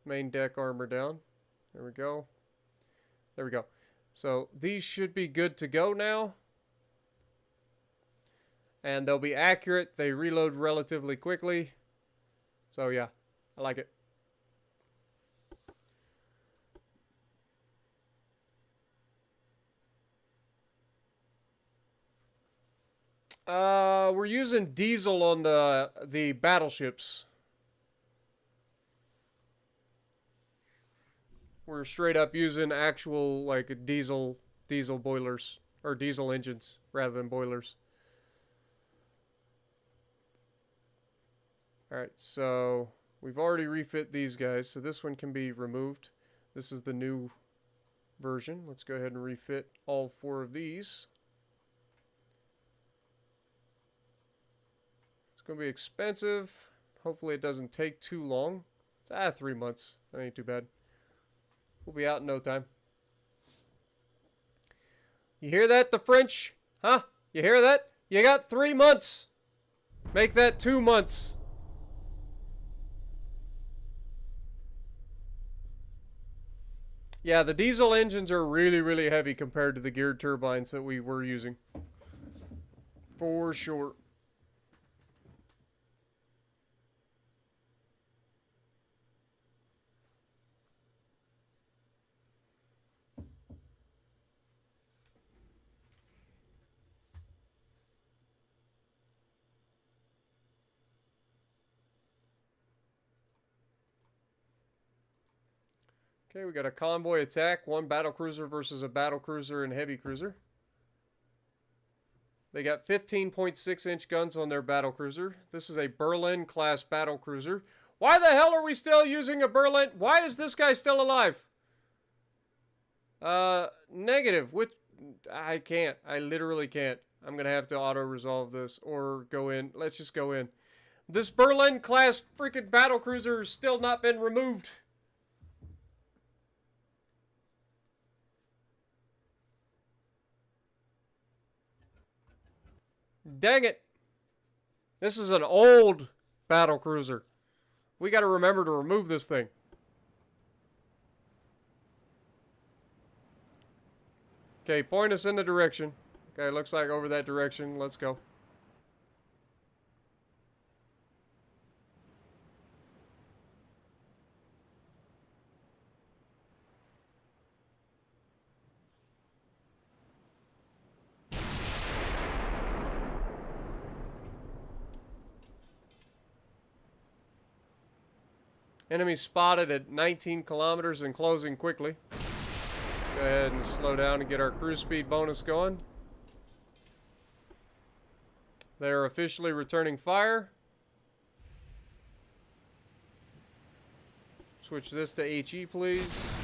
main deck armor down. There we go. There we go. So these should be good to go now. And they'll be accurate. They reload relatively quickly. So yeah, I like it. We're using diesel on the battleships. We're straight up using actual like diesel boilers or diesel engines rather than boilers. Alright, so we've already refit these guys, so this one can be removed. This is the new version. Let's go ahead and refit all 4 of these. It's going to be expensive. Hopefully it doesn't take too long. It's 3 months. That ain't too bad. We'll be out in no time. You hear that, the French? Huh? You hear that? You got 3 months. Make that 2 months. Yeah, the diesel engines are really, really heavy compared to the geared turbines that we were using. For sure. Okay, we got a convoy attack. 1 battlecruiser versus a battlecruiser and heavy cruiser. They got 15.6-inch guns on their battlecruiser. This is a Berlin-class battlecruiser. Why the hell are we still using a Berlin? Why is this guy still alive? Negative. Which I can't. I literally can't. I'm going to have to auto-resolve this or go in. Let's just go in. This Berlin-class freaking battlecruiser has still not been removed. Dang it. This is an old battlecruiser. We got to remember to remove this thing. Okay, point us in the direction. Okay, looks like over that direction. Let's go. Enemy spotted at 19 kilometers and closing quickly. Go ahead and slow down and get our cruise speed bonus going. They're officially returning fire. Switch this to HE, please.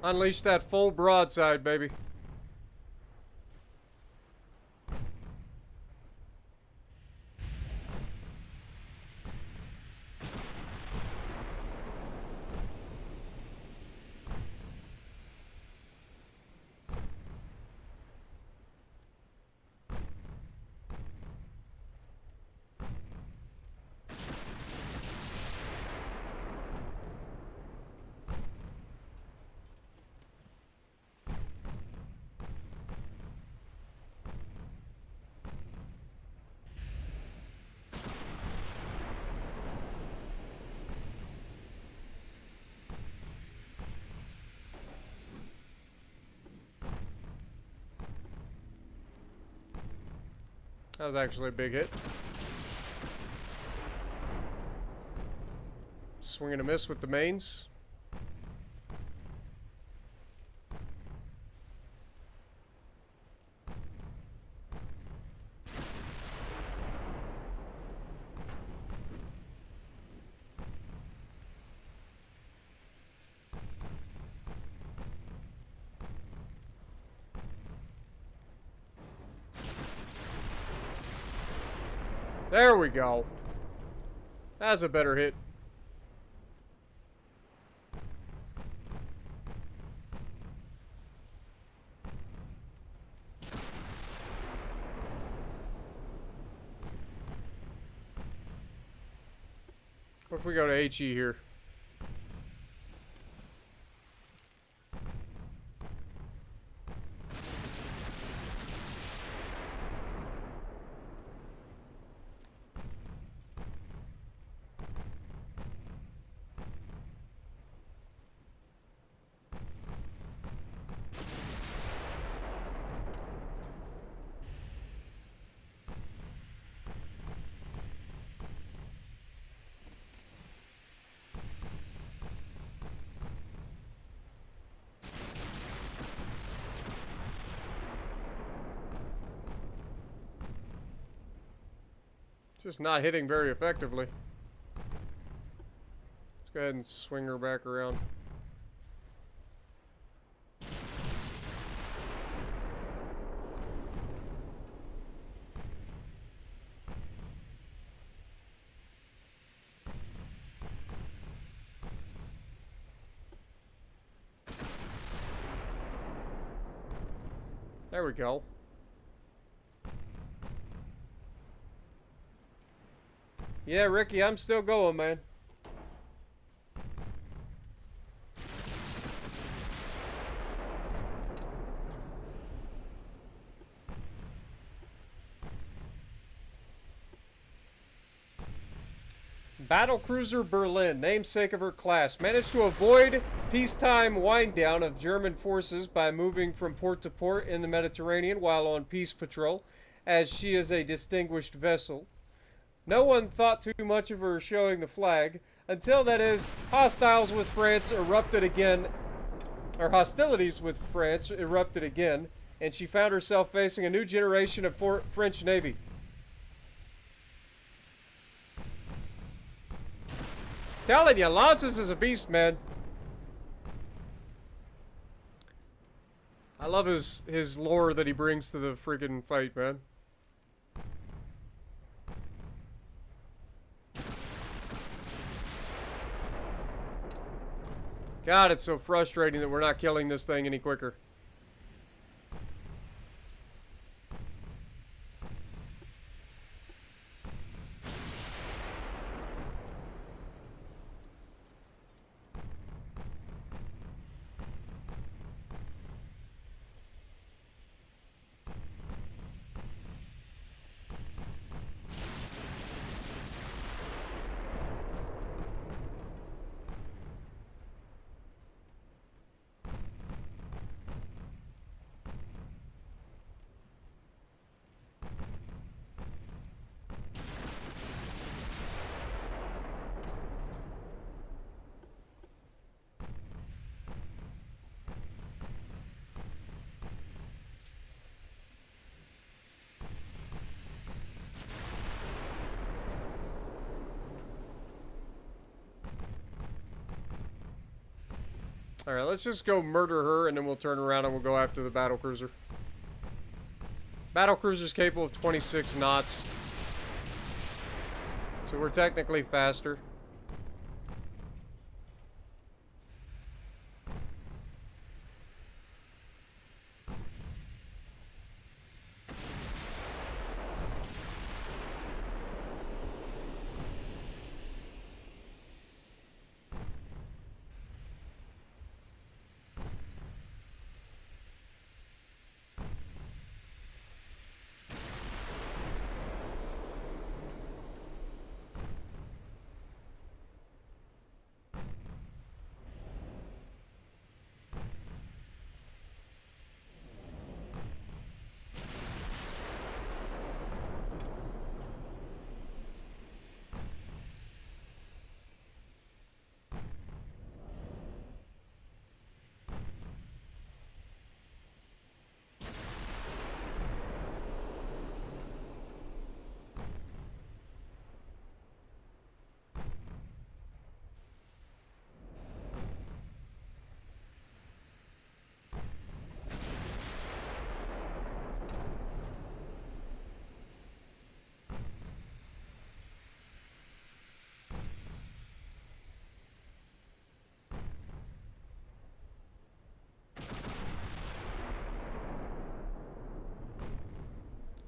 Unleash that full broadside, baby. That was actually a big hit. Swing and a miss with the mains. There we go. That's a better hit. What if we go to HE here? Just not hitting very effectively. Let's go ahead and swing her back around. There we go. Yeah, Ricky, I'm still going, man. Battlecruiser Berlin, namesake of her class, managed to avoid peacetime wind down of German forces by moving from port to port in the Mediterranean while on peace patrol, as she is a distinguished vessel. No one thought too much of her showing the flag, until, that is, hostilities with France erupted again, and she found herself facing a new generation of French Navy. Telling you, Lances is a beast, man. I love his lore that he brings to the freaking fight, man. God, it's so frustrating that we're not killing this thing any quicker. Alright, let's just go murder her, and then we'll turn around and we'll go after the battlecruiser. Battlecruiser's capable of 26 knots. So we're technically faster.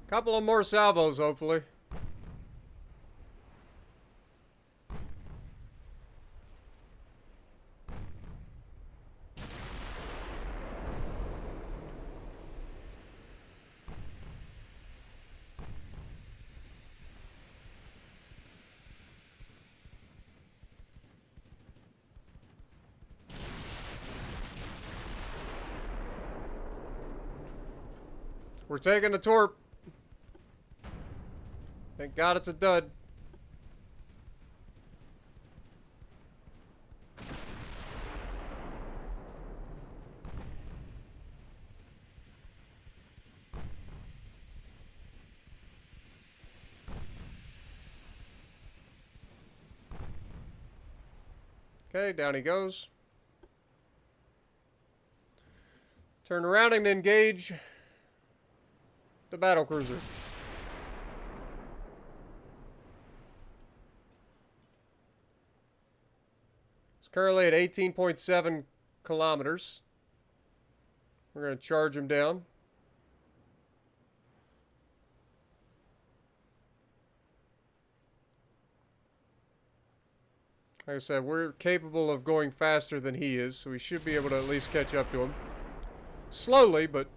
Couple of more salvos, hopefully. We're taking the torp. Thank God it's a dud. Okay, down he goes. Turn around and engage the battlecruiser. It's currently at 18.7 kilometers. We're going to charge him down. Like I said, we're capable of going faster than he is, so we should be able to at least catch up to him. Slowly, but...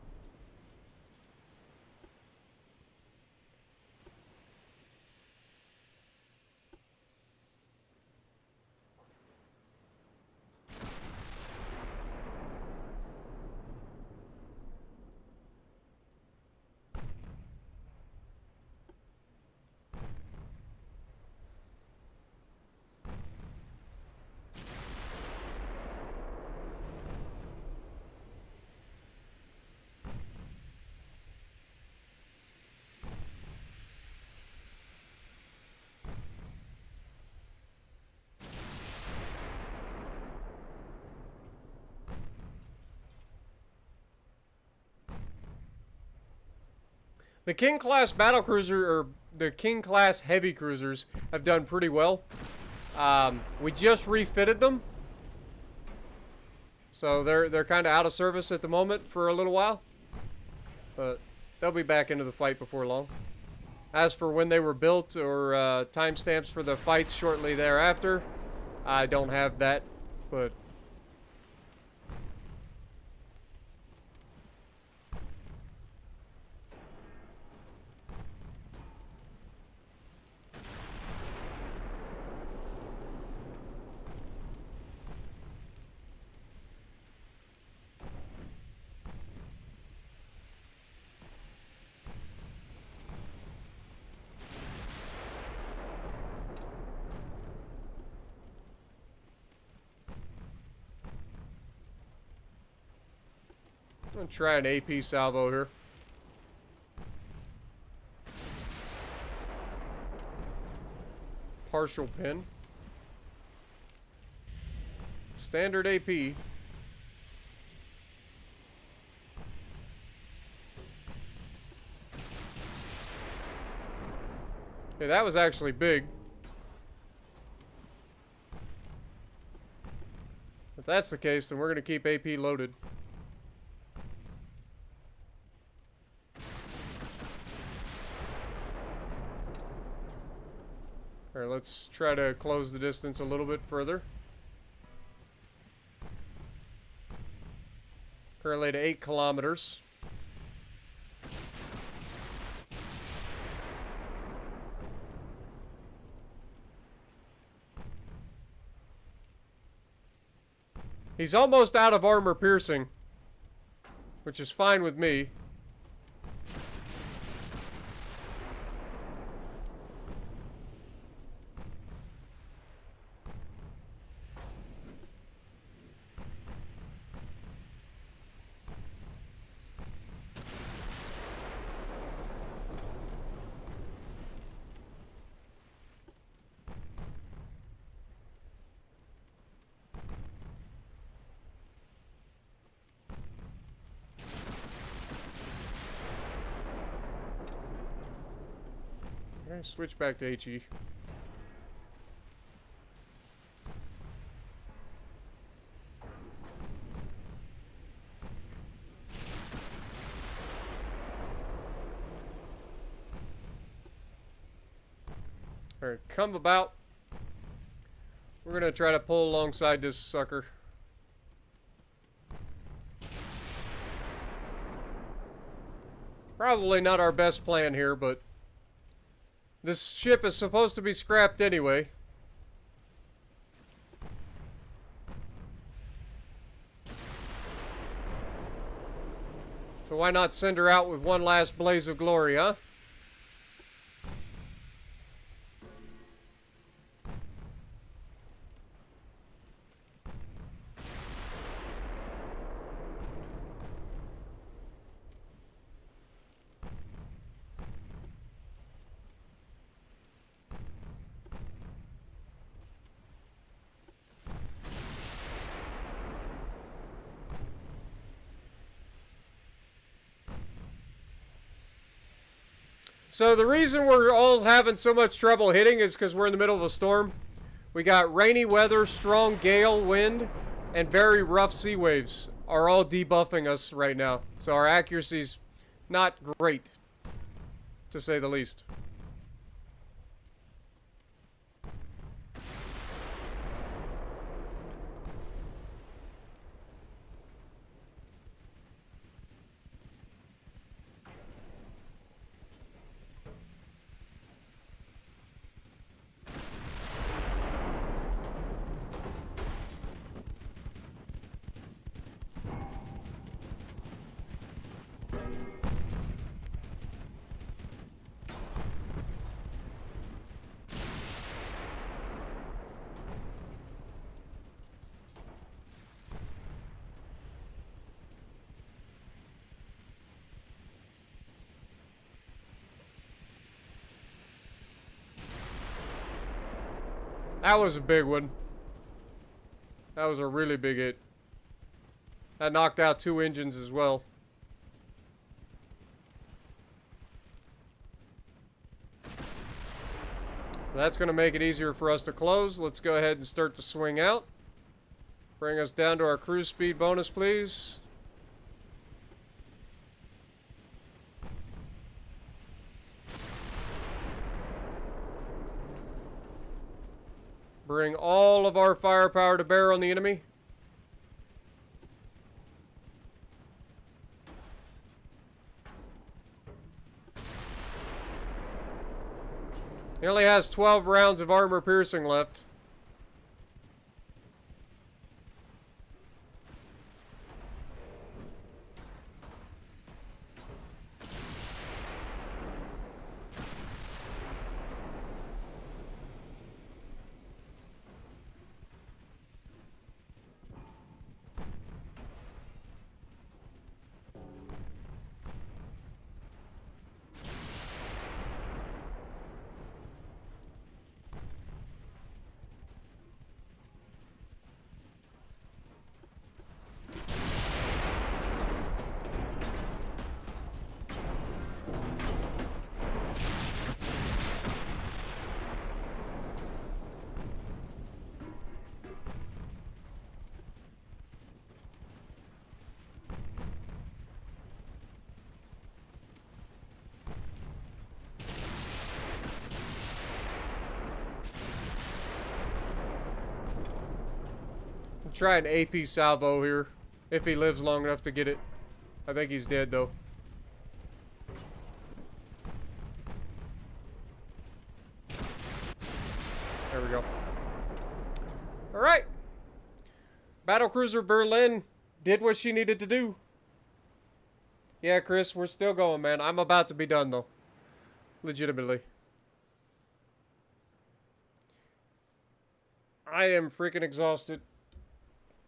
The King-class battlecruiser, or the King-class heavy cruisers, have done pretty well. We just refitted them. So they're kind of out of service at the moment for a little while. But they'll be back into the fight before long. As for when they were built or timestamps for the fights shortly thereafter, I don't have that, but I'm gonna try an AP salvo here. Partial pin. Standard AP. Okay, that was actually big. If that's the case, then we're gonna keep AP loaded. Alright, let's try to close the distance a little bit further. Currently to 8 kilometers. He's almost out of armor piercing, which is fine with me. Okay, switch back to HE. Alright, come about. We're gonna try to pull alongside this sucker. Probably not our best plan here, but this ship is supposed to be scrapped anyway. So why not send her out with one last blaze of glory, huh? So the reason we're all having so much trouble hitting is because we're in the middle of a storm. We got rainy weather, strong gale wind, and very rough sea waves are all debuffing us right now. So our accuracy's not great, to say the least. That was a big one. That was a really big hit. That knocked out 2 engines as well. That's going to make it easier for us to close. Let's go ahead and start to swing out. Bring us down to our cruise speed bonus, please. Bring all of our firepower to bear on the enemy. He only has 12 rounds of armor piercing left. Try an AP salvo here, if he lives long enough to get it. I think he's dead, though. There we go. Alright. Battlecruiser Berlin did what she needed to do. Yeah, Chris, we're still going, man. I'm about to be done, though. Legitimately. I am freaking exhausted.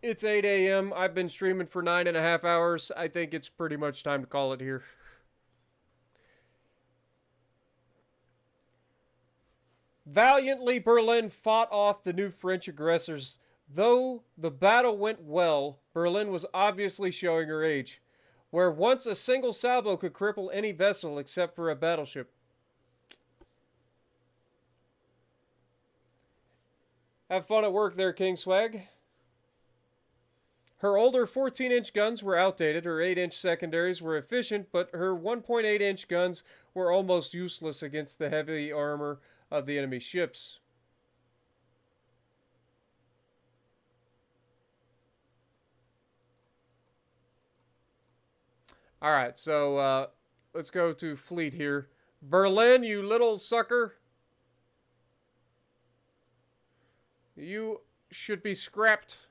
It's 8 a.m. I've been streaming for 9.5 hours. I think it's pretty much time to call it here. Valiantly, Berlin fought off the new French aggressors. Though the battle went well, Berlin was obviously showing her age, where once a single salvo could cripple any vessel except for a battleship. Have fun at work there, King Swag. Her older 14-inch guns were outdated, her 8-inch secondaries were efficient, but her 1.8-inch guns were almost useless against the heavy armor of the enemy ships. Alright, so let's go to fleet here. Berlin, you little sucker. You should be scrapped.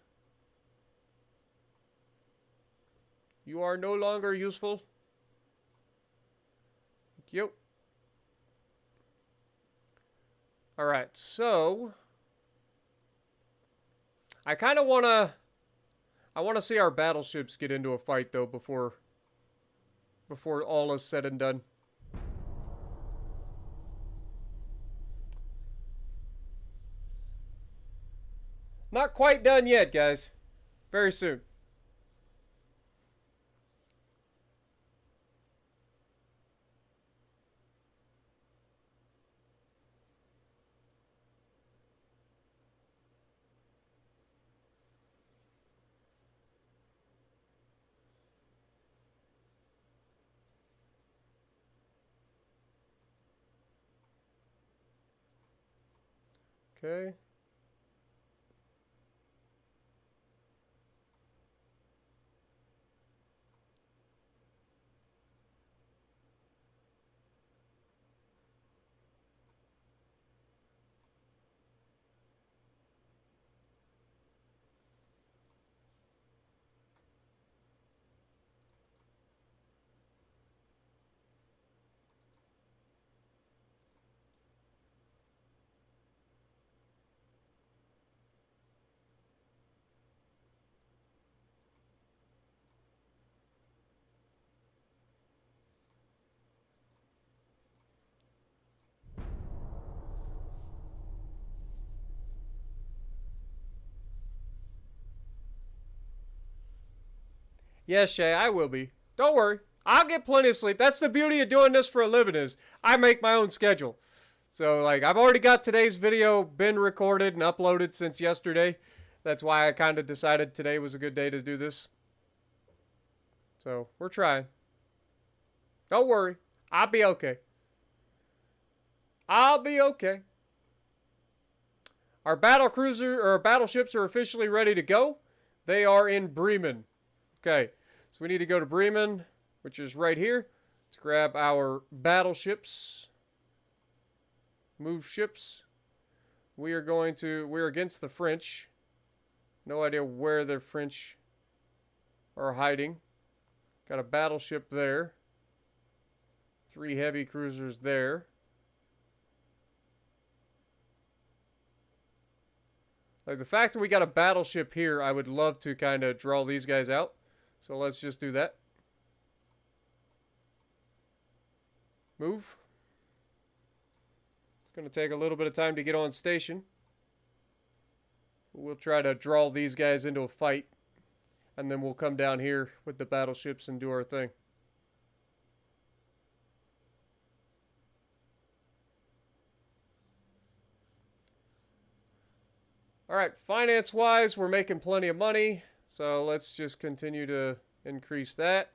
You are no longer useful. Thank you. Alright, so I kind of want to see our battleships get into a fight, though, before all is said and done. Not quite done yet, guys. Very soon. Okay. Yes, Shay, I will be. Don't worry. I'll get plenty of sleep. That's the beauty of doing this for a living is I make my own schedule. So, like, I've already got today's video been recorded and uploaded since yesterday. That's why I kind of decided today was a good day to do this. So, we're trying. Don't worry. I'll be okay. I'll be okay. Our battle cruiser or battleships are officially ready to go. They are in Bremen. Okay, so we need to go to Bremen, which is right here. Let's grab our battleships. Move ships. We're against the French. No idea where the French are hiding. Got a battleship there. 3 heavy cruisers there. Like the fact that we got a battleship here, I would love to kind of draw these guys out. So let's just do that. Move. It's going to take a little bit of time to get on station. We'll try to draw these guys into a fight. And then we'll come down here with the battleships and do our thing. Alright, finance-wise, we're making plenty of money. So let's just continue to increase that.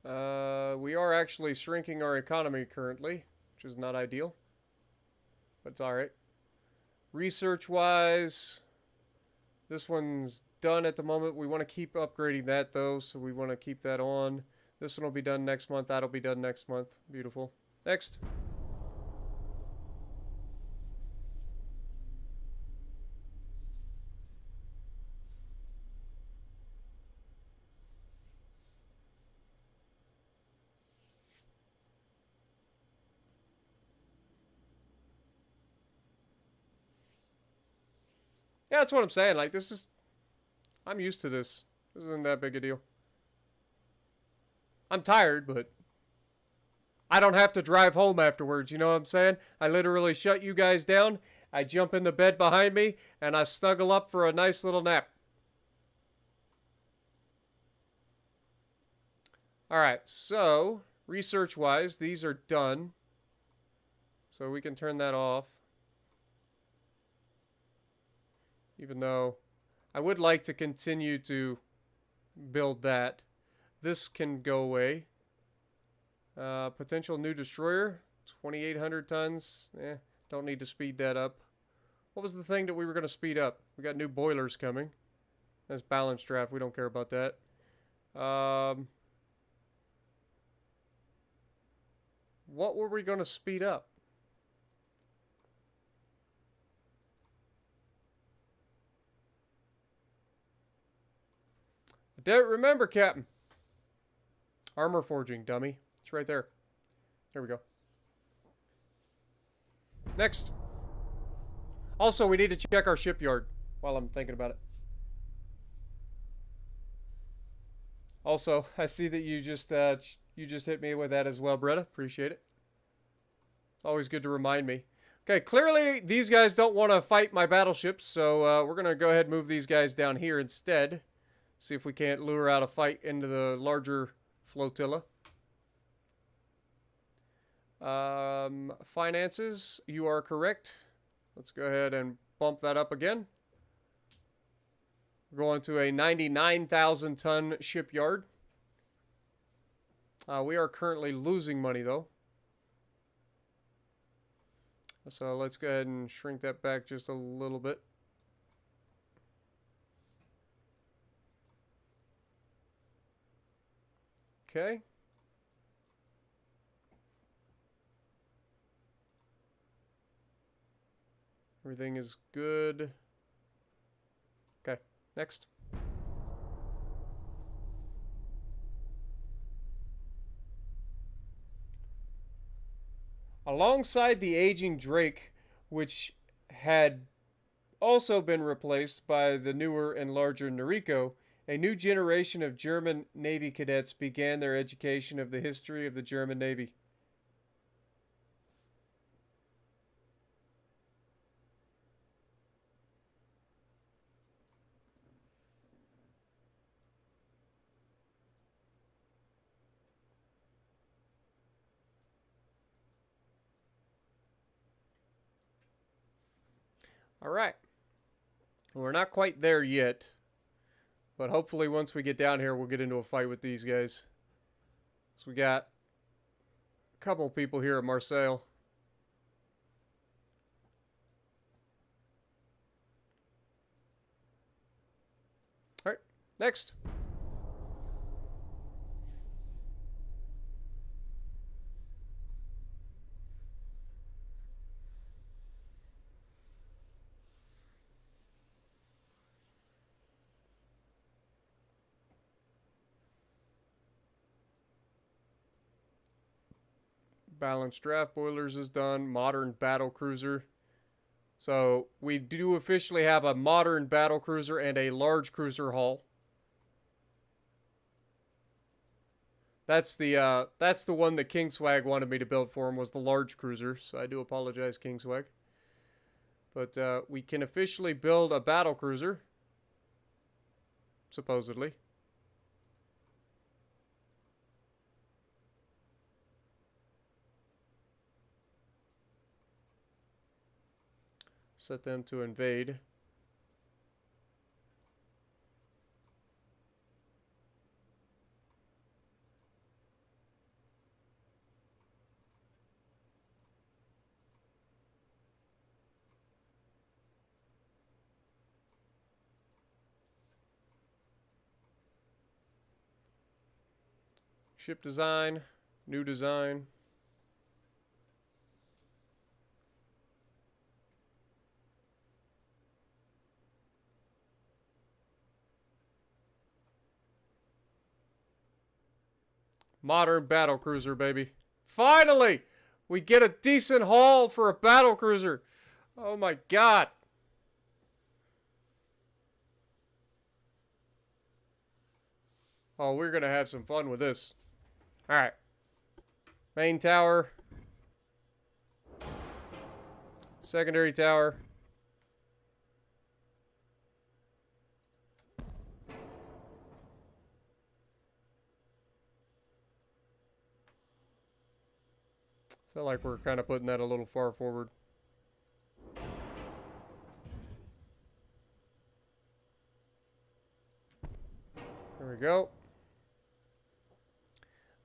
We are actually shrinking our economy currently, which is not ideal. But it's alright. Research-wise, this one's done at the moment. We want to keep upgrading that, though, so we want to keep that on. This one will be done next month. That'll be done next month. Beautiful. Next. Yeah, that's what I'm saying. Like, this is... I'm used to this. This isn't that big a deal. I'm tired, but... I don't have to drive home afterwards, you know what I'm saying? I literally shut you guys down, I jump in the bed behind me, and I snuggle up for a nice little nap. Alright, so... research-wise, these are done. So we can turn that off. Even though I would like to continue to build that. This can go away. Potential new destroyer. 2,800 tons. Don't need to speed that up. What was the thing that we were going to speed up? We got new boilers coming. That's balanced draft. We don't care about that. What were we going to speed up? I don't remember, Captain. Armor forging, dummy. It's right there. There we go. Next. Also, we need to check our shipyard while I'm thinking about it. Also, I see that you just hit me with that as well, Bretta. Appreciate it. It's always good to remind me. Okay, clearly these guys don't want to fight my battleships, so we're going to go ahead and move these guys down here instead. See if we can't lure out a fight into the larger flotilla. Finances, you are correct. Let's go ahead and bump that up again. We're going to a 99,000 ton shipyard. We are currently losing money though. So let's go ahead and shrink that back just a little bit. Okay. Everything is good. Okay, next. Alongside the aging Drake, which had also been replaced by the newer and larger Noriko, a new generation of German Navy cadets began their education of the history of the German Navy. All right. We're not quite there yet, but hopefully once we get down here, we'll get into a fight with these guys. So we got a couple people here at Marseille. All right, next. Balanced draft boilers is done. Modern battle cruiser. So we do officially have a modern battle cruiser and a large cruiser hull. That's the one that Kingswag wanted me to build for him, was the large cruiser. So I do apologize, Kingswag. But we can officially build a battle cruiser, supposedly. Set them to invade. Ship design, new design. Modern battle cruiser, baby. Finally! We get a decent haul for a battle cruiser. Oh my god. Oh, we're going to have some fun with this. Alright. Main tower. Secondary tower. Feel like we're kind of putting that a little far forward. There we go.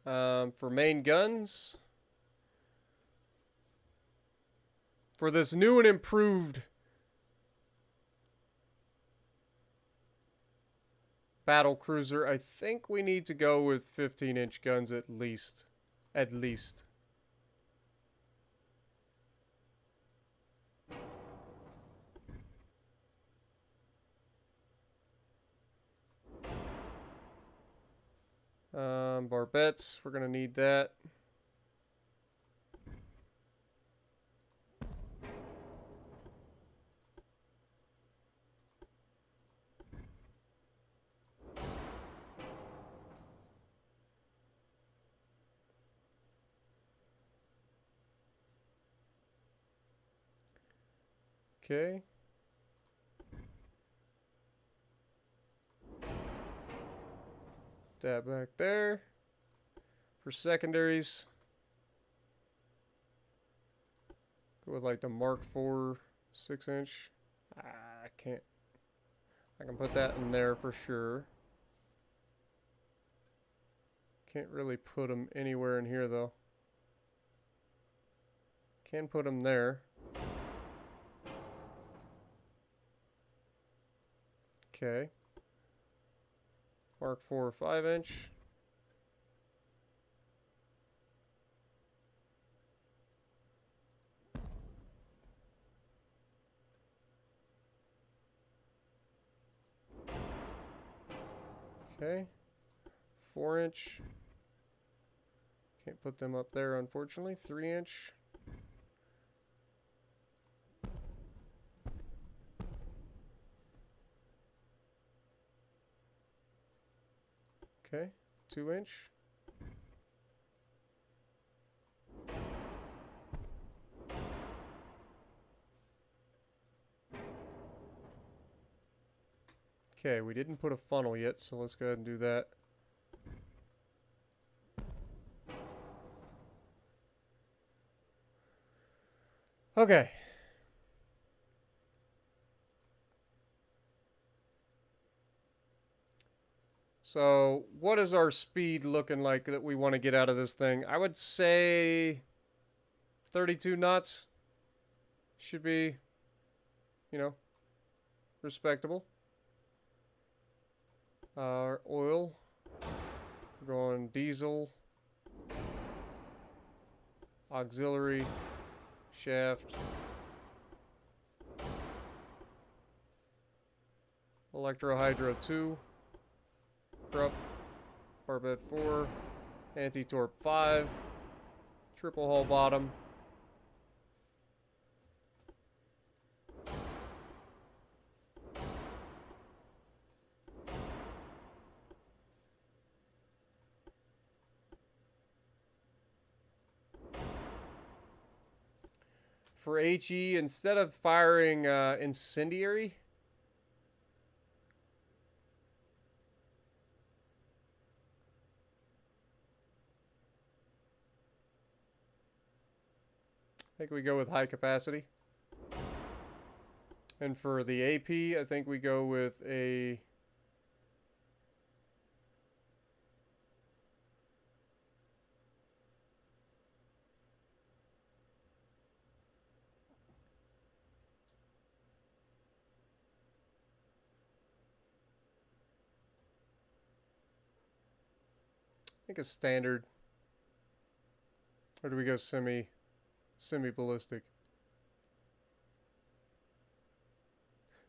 For main guns, for this new and improved battle cruiser, I think we need to go with 15-inch guns at least. At least. Barbettes, we're going to need that. Okay. That back there. For secondaries, go with like the Mark IV 6-inch. I can't. I can put that in there for sure. Can't really put them anywhere in here though. Can put them there. Okay. Mark IV 5-inch. Okay. 4-inch. Can't put them up there, unfortunately. 3-inch. Okay. 2-inch. Okay, we didn't put a funnel yet, so let's go ahead and do that. Okay. So, what is our speed looking like that we want to get out of this thing? I would say 32 knots should be, you know, respectable. Oil. We're going diesel. Auxiliary. Shaft. Electro-hydro 2. Krupp. Barbette 4. Anti-torp 5. Triple hull bottom. For HE, instead of firing incendiary, I think we go with high capacity. And for the AP, I think we go with a... I think a standard. Or do we go semi-ballistic?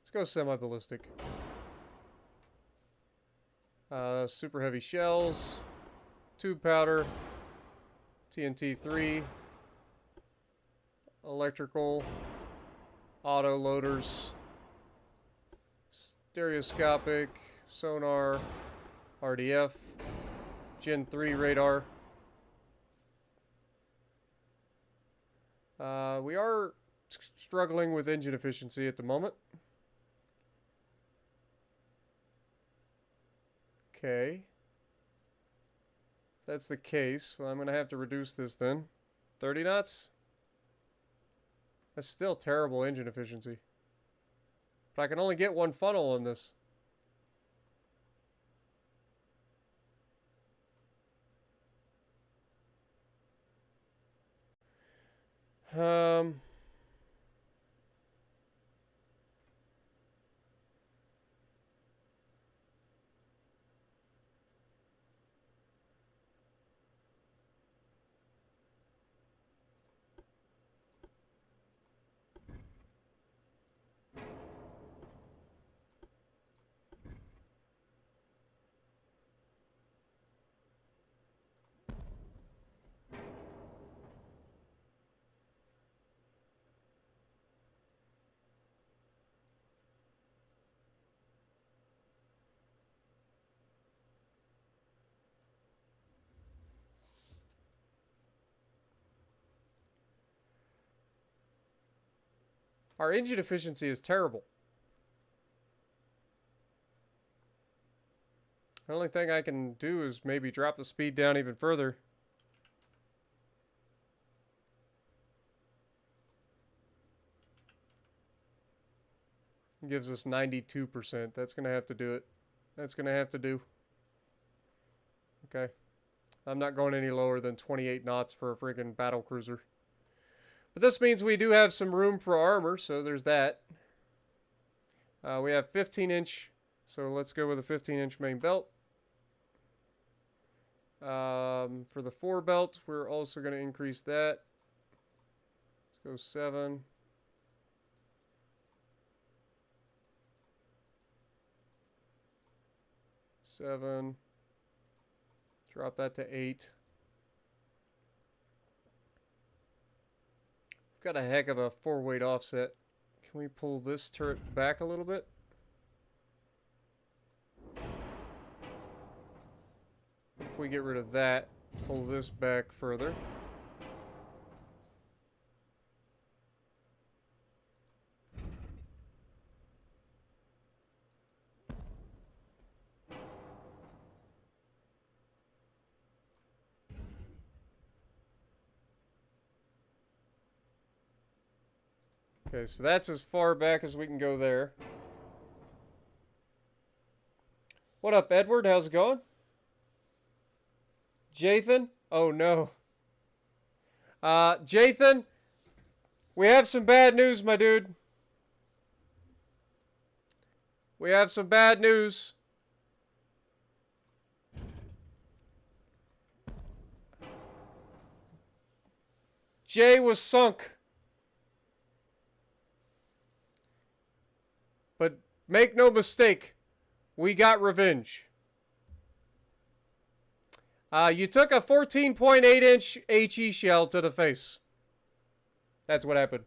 Let's go semi-ballistic. Super heavy shells. Tube powder. TNT 3. Electrical. Auto loaders. Stereoscopic. Sonar. RDF. Gen 3 radar. We are struggling with engine efficiency at the moment. Okay. If that's the case, well, I'm going to have to reduce this then. 30 knots? That's still terrible engine efficiency. But I can only get one funnel on this. Our engine efficiency is terrible. The only thing I can do is maybe drop the speed down even further. It gives us 92%. That's going to have to do it. That's going to have to do. Okay. I'm not going any lower than 28 knots for a friggin' battle cruiser. But this means we do have some room for armor, so there's that. We have 15-inch, so let's go with a 15-inch main belt. For the forebelt, we're also going to increase that. Let's go 7. Drop that to 8. We've got a heck of a 4-weight offset. Can we pull this turret back a little bit? If we get rid of that, pull this back further. Okay, so that's as far back as we can go there. What up, Edward? How's it going? Jathan? Oh no. Jathan, we have some bad news, my dude. We have some bad news. Jay was sunk. But make no mistake, we got revenge. You took a 14.8-inch HE shell to the face. That's what happened.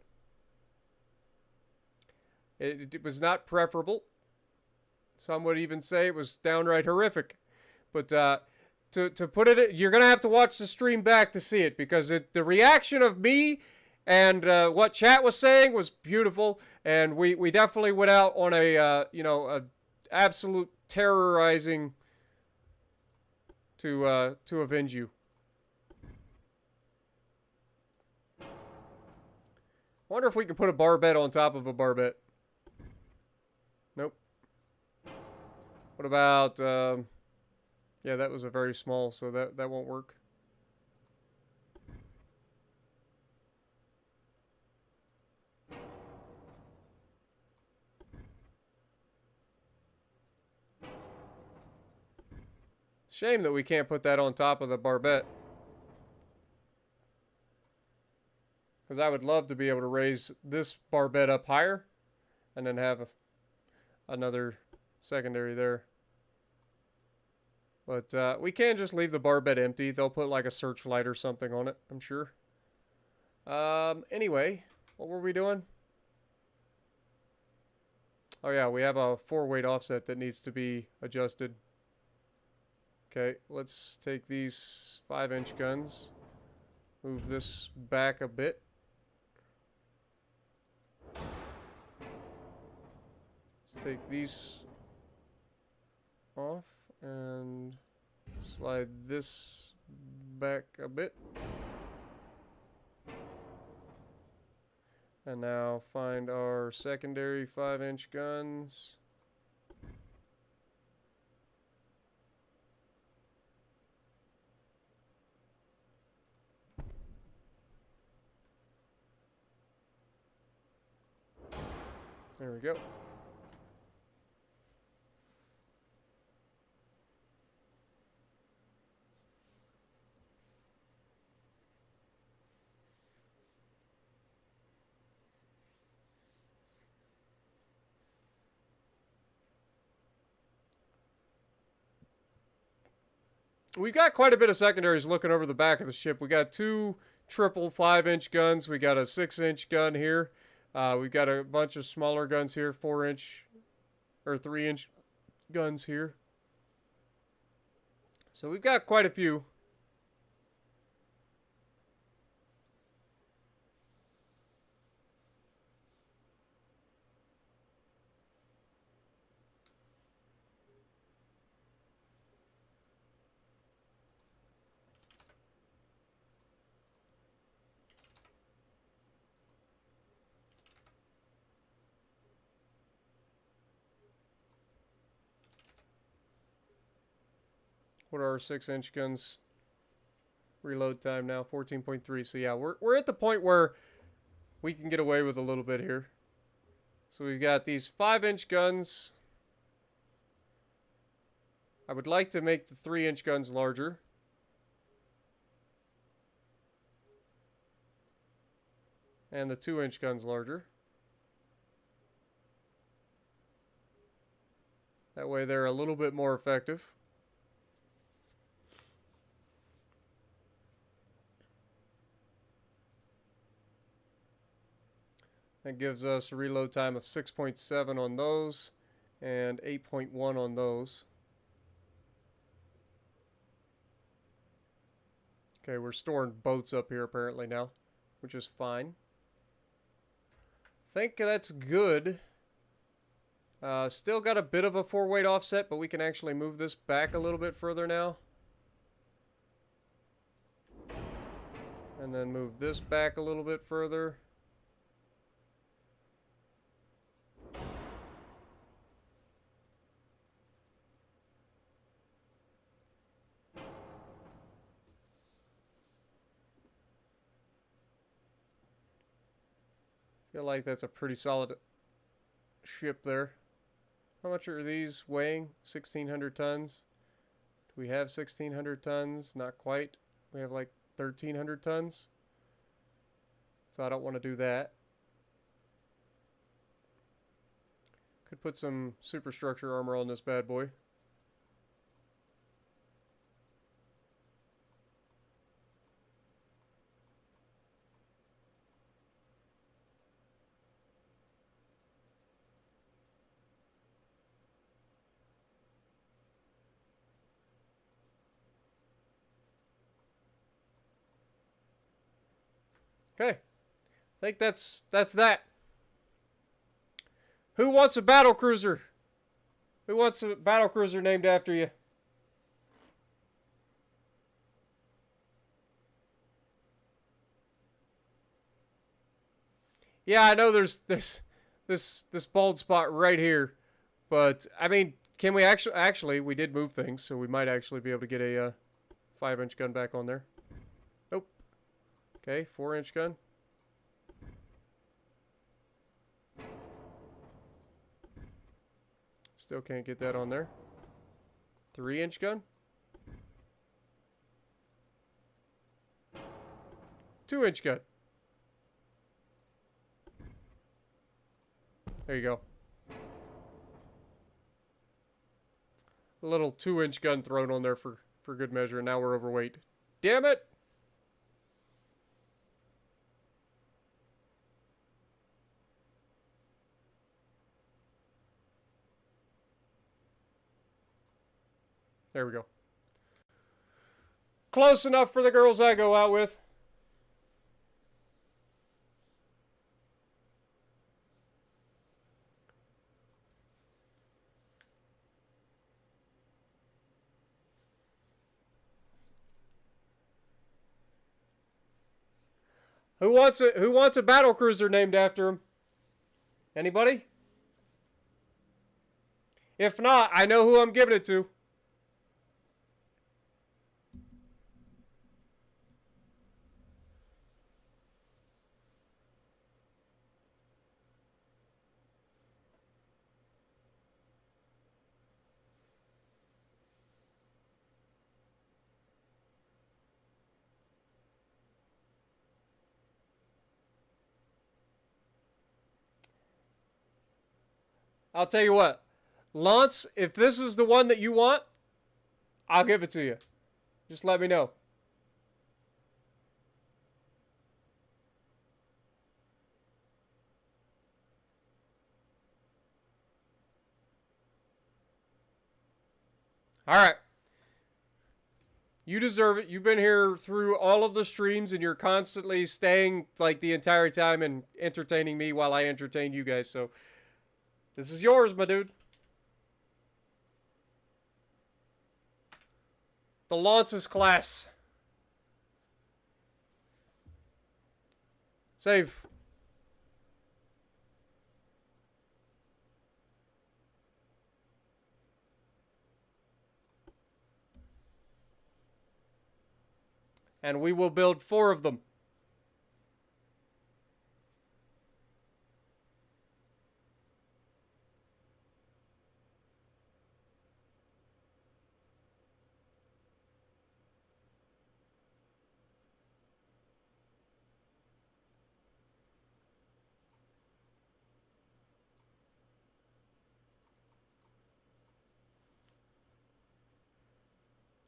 It was not preferable. Some would even say it was downright horrific. But to put it, you're going to have to watch the stream back to see it, because the reaction of me and what chat was saying was beautiful, and we definitely went out on a a absolute terrorizing to avenge you. Wonder if we can put a barbette on top of a barbette. Nope. What about yeah, that was a very small, so that won't work. Shame that we can't put that on top of the barbette. Because I would love to be able to raise this barbette up higher and then have another secondary there. But we can just leave the barbette empty. They'll put like a searchlight or something on it, I'm sure. Anyway, what were we doing? Oh yeah, we have a 4-weight offset that needs to be adjusted. Okay, let's take these 5-inch guns. Move this back a bit. Let's take these off and slide this back a bit. And now find our secondary 5-inch guns. There we go. We got quite a bit of secondaries looking over the back of the ship. We got 2 triple 5-inch guns. We got a 6-inch gun here. We've got a bunch of smaller guns here, 4-inch or 3-inch guns here. So we've got quite a few. What are our 6-inch guns? Reload time now, 14.3. So yeah, we're at the point where we can get away with a little bit here. So we've got these 5-inch guns. I would like to make the 3-inch guns larger. And the 2-inch guns larger. That way they're a little bit more effective. That gives us a reload time of 6.7 on those and 8.1 on those. Okay, we're storing boats up here apparently now, which is fine. Think that's good. Still got a bit of a 4-weight offset, but we can actually move this back a little bit further now. And then move this back a little bit further. Feel like that's a pretty solid ship there. How much are these weighing? 1,600 tons. Do we have 1,600 tons? Not quite. We have like 1,300 tons. So I don't want to do that. Could put some superstructure armor on this bad boy. Okay. I think that's that. Who wants a battle cruiser? Who wants a battle cruiser named after you? Yeah, I know there's this bald spot right here, but I mean, can we actually we did move things, so we might actually be able to get a 5-inch gun back on there. Nope. Okay, 4-inch gun. Still can't get that on there. 3-inch gun. 2-inch gun. There you go. A little 2-inch gun thrown on there for good measure, and now we're overweight. Damn it! There we go. Close enough for the girls I go out with. Who wants a battle cruiser named after him? Anybody? If not, I know who I'm giving it to. I'll tell you what. Lance, if this is the one that you want, I'll give it to you. Just let me know. All right. You deserve it. You've been here through all of the streams, and you're constantly staying like the entire time and entertaining me while I entertain you guys. So this is yours, my dude. The Lance's class. Save. And we will build 4 of them.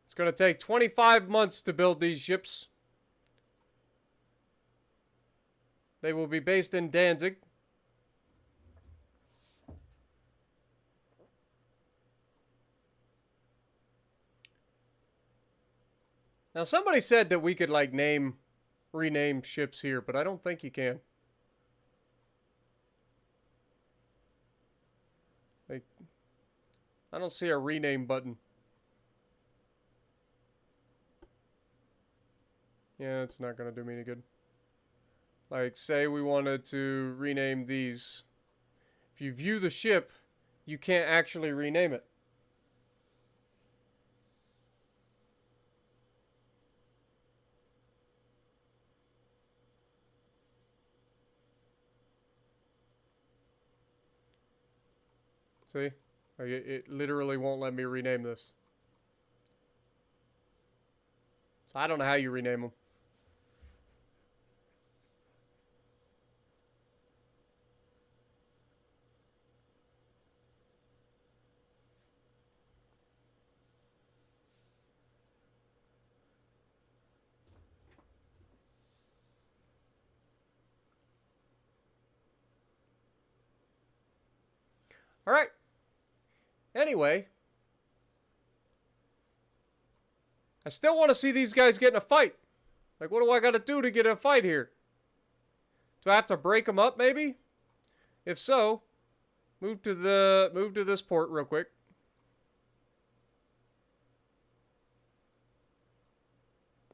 It's going to take 25 months to build these ships. They will be based in Danzig. Now, somebody said that we could, like, rename ships here, but I don't think you can. Like, I don't see a rename button. Yeah, it's not going to do me any good. Like, say we wanted to rename these. If you view the ship, you can't actually rename it. See? Like it literally won't let me rename this. So I don't know how you rename them. All right. Anyway, I still want to see these guys get in a fight. Like, what do I got to do to get in a fight here? Do I have to break them up, maybe? If so, move to this port real quick.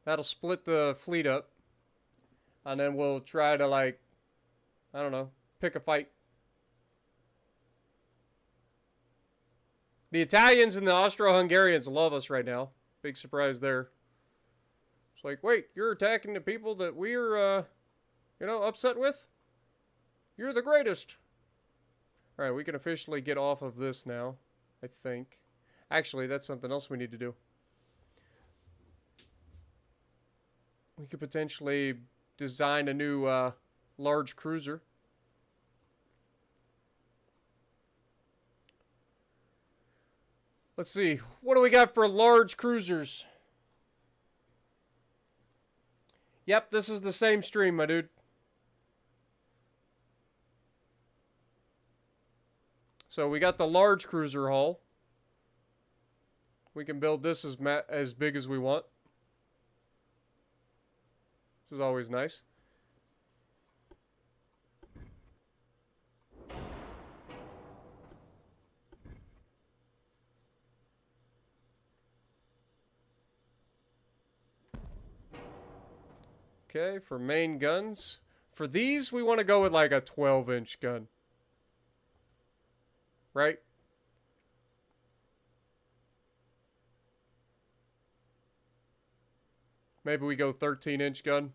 That'll split the fleet up. And then we'll try to, like, I don't know, pick a fight. The Italians and the Austro-Hungarians love us right now. Big surprise there. It's like, wait, you're attacking the people that we're, upset with? You're the greatest. All right, we can officially get off of this now, I think. Actually, that's something else we need to do. We could potentially design a new large cruiser. Let's see. What do we got for large cruisers? Yep, this is the same stream, my dude. So we got the large cruiser hull. We can build this as big as we want. Which is always nice. Okay, for main guns. For these, we want to go with like a 12-inch gun. Right? Maybe we go 13-inch gun.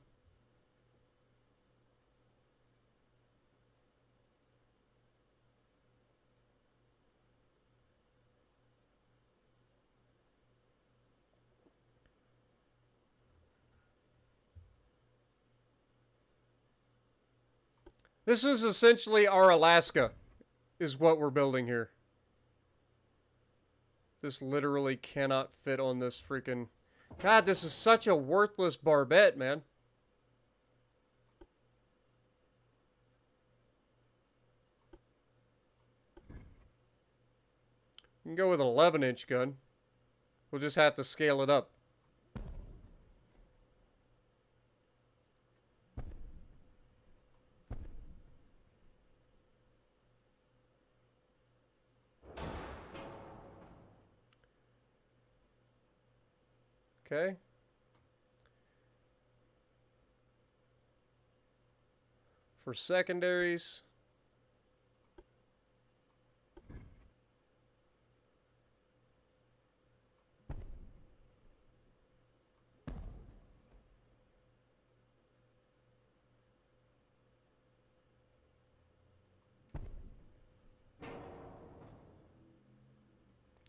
This is essentially our Alaska, is what we're building here. This literally cannot fit on this freaking... God, this is such a worthless barbette, man. You can go with an 11-inch gun. We'll just have to scale it up. Okay. For secondaries.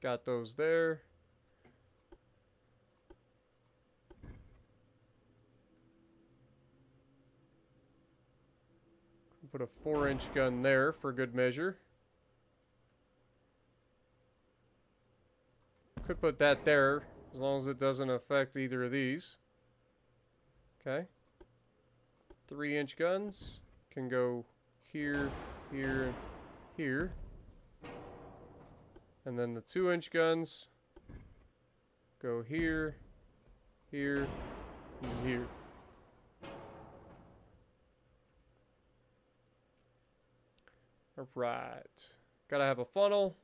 Got those there. Put a 4-inch gun there for good measure. Could put that there as long as it doesn't affect either of these. Okay. 3-inch guns can go here, here, here. And then the 2-inch guns go here, here, and here. All right. Gotta have a funnel.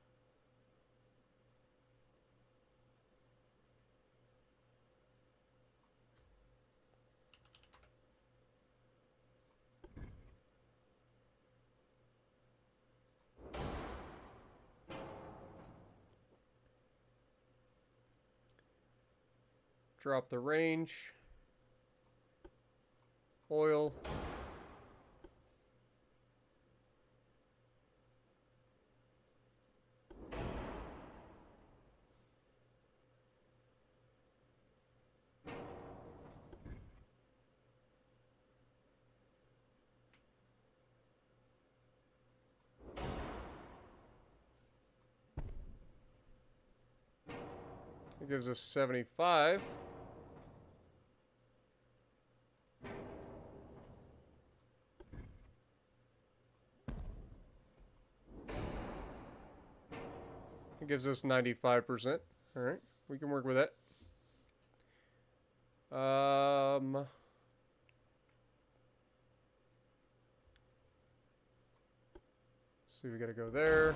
Drop the range. Oil. It gives us 75. It gives us 95%. All right, we can work with that. See, we got to go there.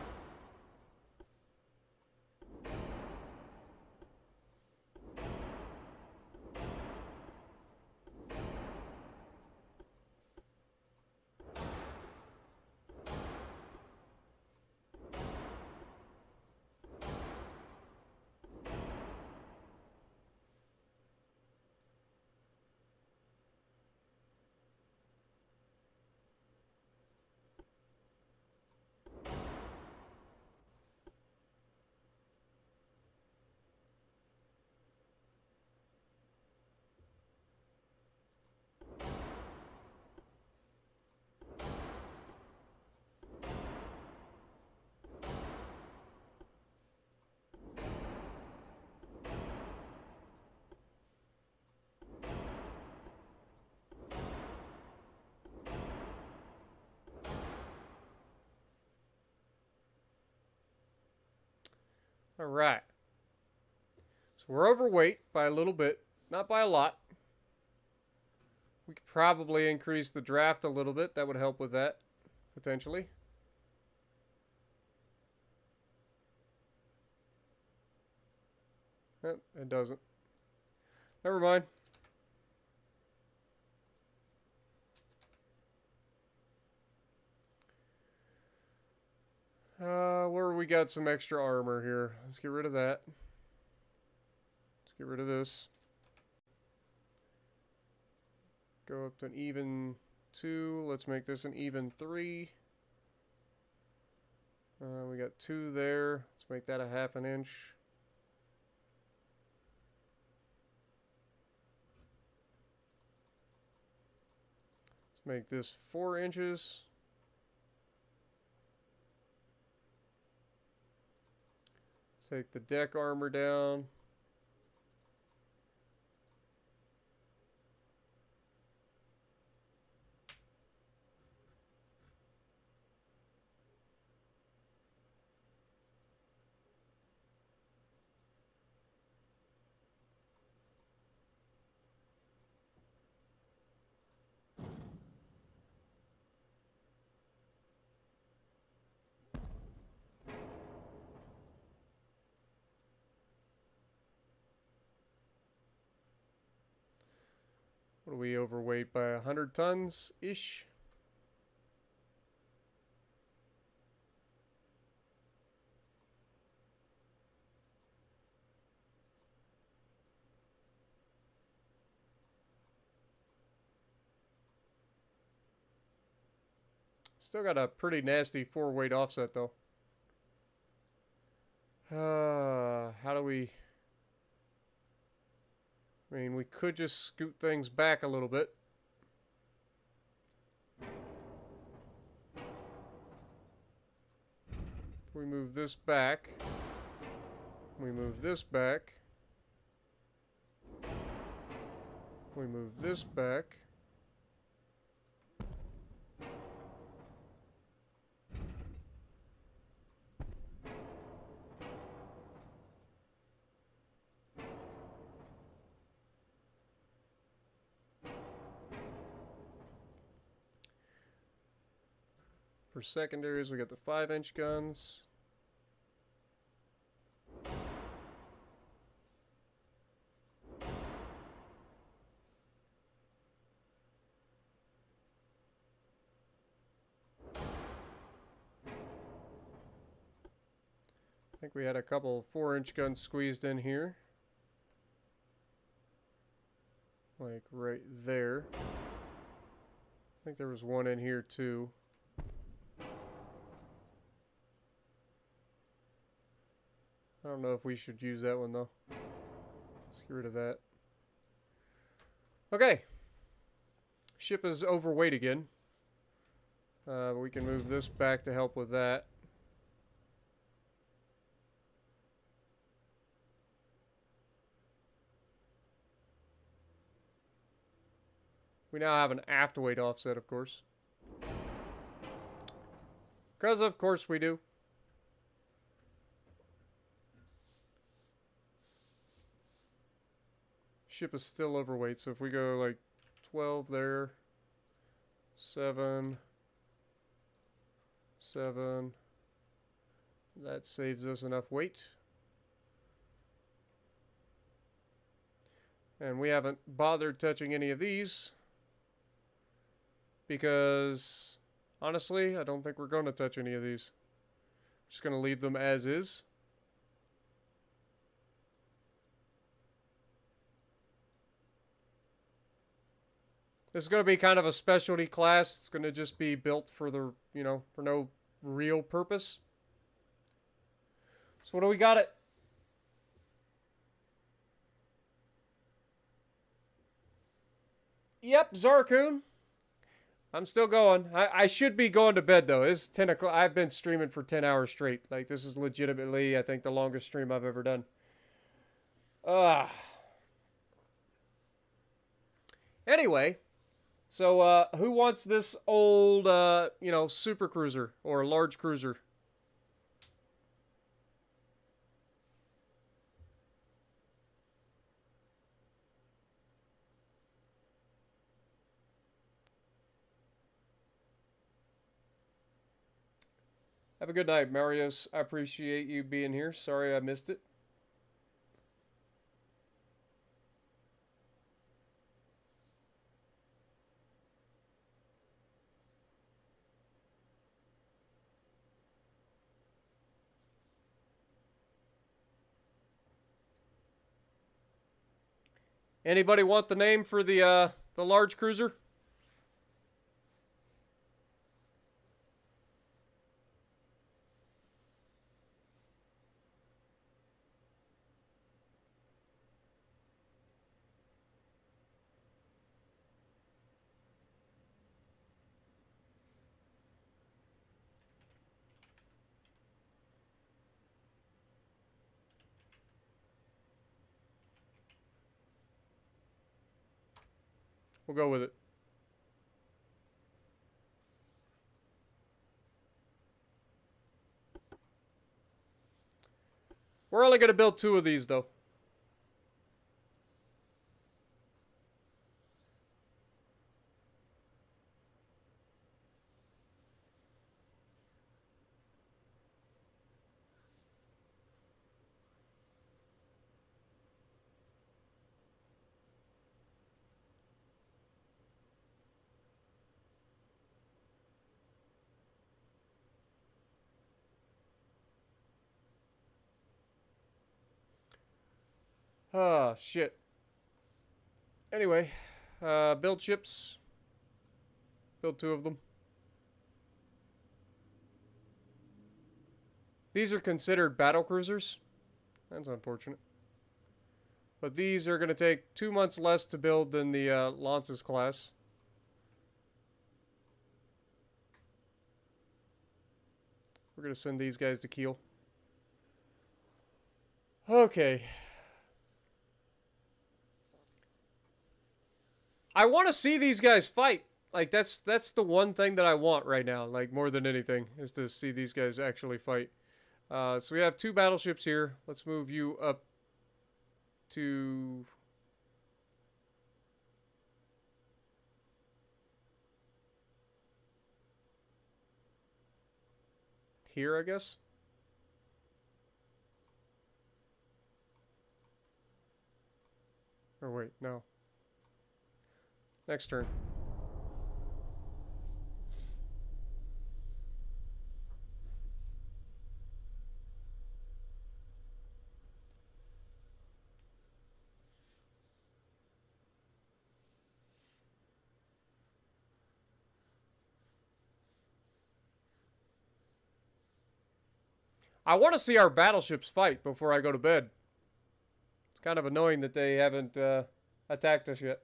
All right. So we're overweight by a little bit, not by a lot. We could probably increase the draft a little bit. That would help with that, potentially. It doesn't. Never mind. Where we got some extra armor here. Let's get rid of that. Let's get rid of this. Go up to an even 2. Let's make this an even 3. We got 2 there. Let's make that a ½ an inch. Let's make this 4 inches. Take the deck armor down. What are we overweight by 100 tons-ish? Still got a pretty nasty 4-weight offset, though. How do we... I mean, we could just scoot things back a little bit. If we move this back, we move this back, we move this back. For secondaries, we got the 5-inch guns. I think we had a couple 4-inch guns squeezed in here. Like right there. I think there was one in here too. I don't know if we should use that one though. Let's get rid of that. Okay. Ship is overweight again. We can move this back to help with that. We now have an aft weight offset, of course. Because, of course, we do. Ship is still overweight, so if we go like 12 there, 7, 7, that saves us enough weight. And we haven't bothered touching any of these because, honestly, I don't think we're going to touch any of these. Just going to leave them as is. This is going to be kind of a specialty class. It's going to just be built for the, you know, for no real purpose. So what do we got it? Yep, Zarkoon. I'm still going. I should be going to bed, though. It's 10 o'clock. I've been streaming for 10 hours straight. Like, this is legitimately, I think, the longest stream I've ever done. Anyway, so who wants this old, you know, super cruiser or large cruiser? Have a good night, Marios. I appreciate you being here. Sorry I missed it. Anybody want the name for the large cruiser? We'll go with it. We're only going to build 2 of these, though. Ah, shit. Anyway, build ships. Build 2 of them. These are considered battle cruisers. That's unfortunate. But these are going to take 2 months less to build than the Lances class. We're going to send these guys to Kiel. Okay. I want to see these guys fight. Like, that's the one thing that I want right now, like, more than anything, is to see these guys actually fight. So we have 2 battleships here. Let's move you up to... here, I guess? Or wait, no. Next turn. I want to see our battleships fight before I go to bed. It's kind of annoying that they haven't attacked us yet.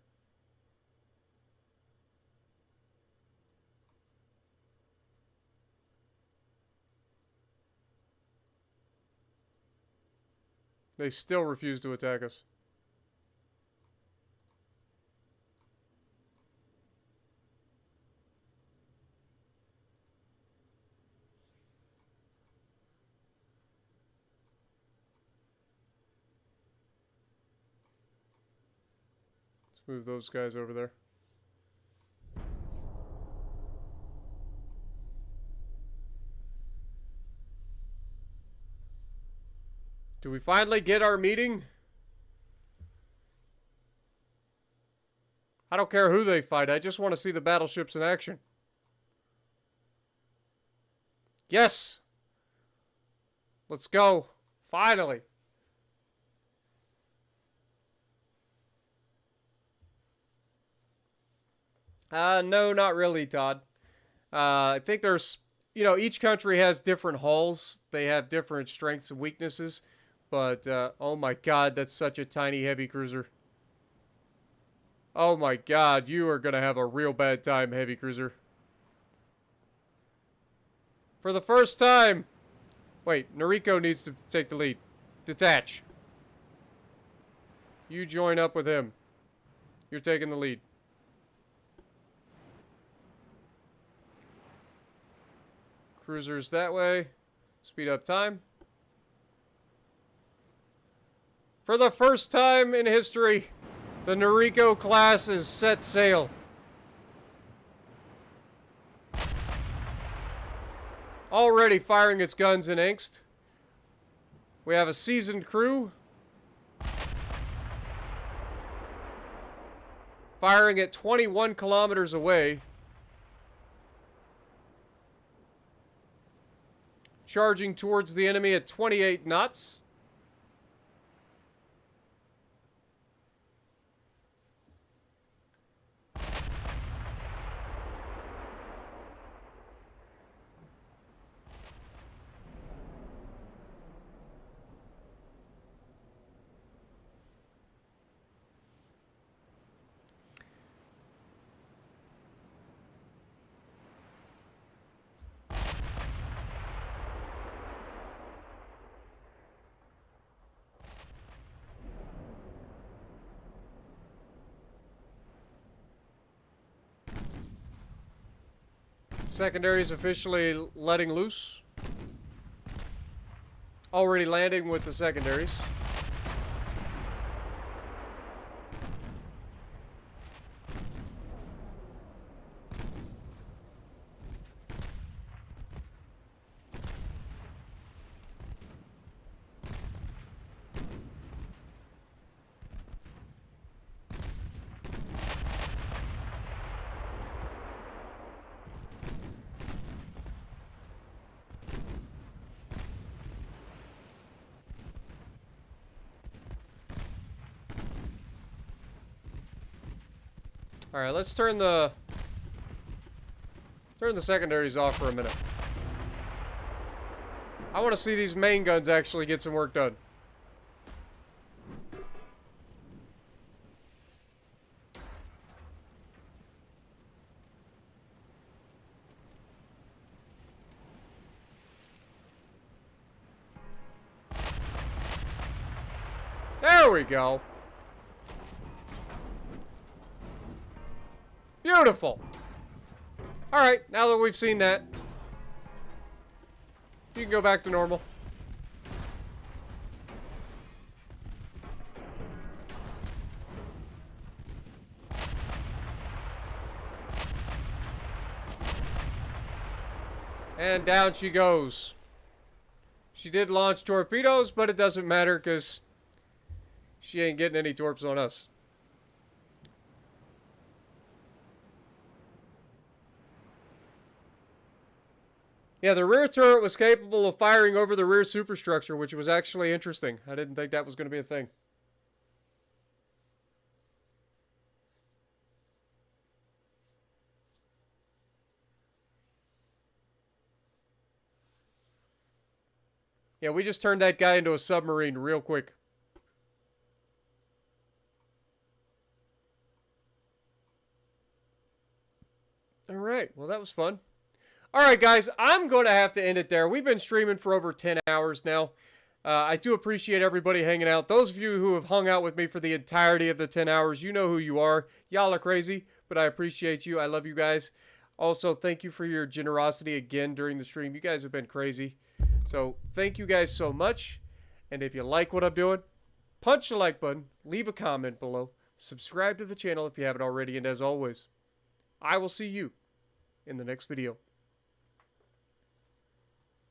They still refuse to attack us. move those guys over there. Do we finally get our meeting? I don't care who they fight. I just want to see the battleships in action. Yes! Let's go. Finally. No, not really, Todd. I think there's, each country has different hulls. They have different strengths and weaknesses. But, oh my god, that's such a tiny heavy cruiser. Oh my god, you are going to have a real bad time, heavy cruiser. For the first time. Wait, Noriko needs to take the lead. Detach. You join up with him. You're taking the lead. Cruisers that way. Speed up time. For the first time in history, the Noriko class is set sail. Already firing its guns in angst. We have a seasoned crew. Firing at 21 kilometers away. Charging towards the enemy at 28 knots. Secondaries officially letting loose. Already landing with the secondaries. All right, let's turn the secondaries off for a minute. I want to see these main guns actually get some work done. There we go. Beautiful. All right, now that we've seen that, you can go back to normal. And down she goes. She did launch torpedoes, but it doesn't matter because she ain't getting any torps on us. Yeah, the rear turret was capable of firing over the rear superstructure, which was actually interesting. I didn't think that was going to be a thing. Yeah, we just turned that guy into a submarine real quick. All right, well, that was fun. All right, guys, I'm going to have to end it there. We've been streaming for over 10 hours now. I do appreciate everybody hanging out. Those of you who have hung out with me for the entirety of the 10 hours, you know who you are. Y'all are crazy, but I appreciate you. I love you guys. Also, thank you for your generosity again during the stream. You guys have been crazy. So thank you guys so much. And if you like what I'm doing, punch the like button, leave a comment below. Subscribe to the channel if you haven't already, and as always, I will see you in the next video.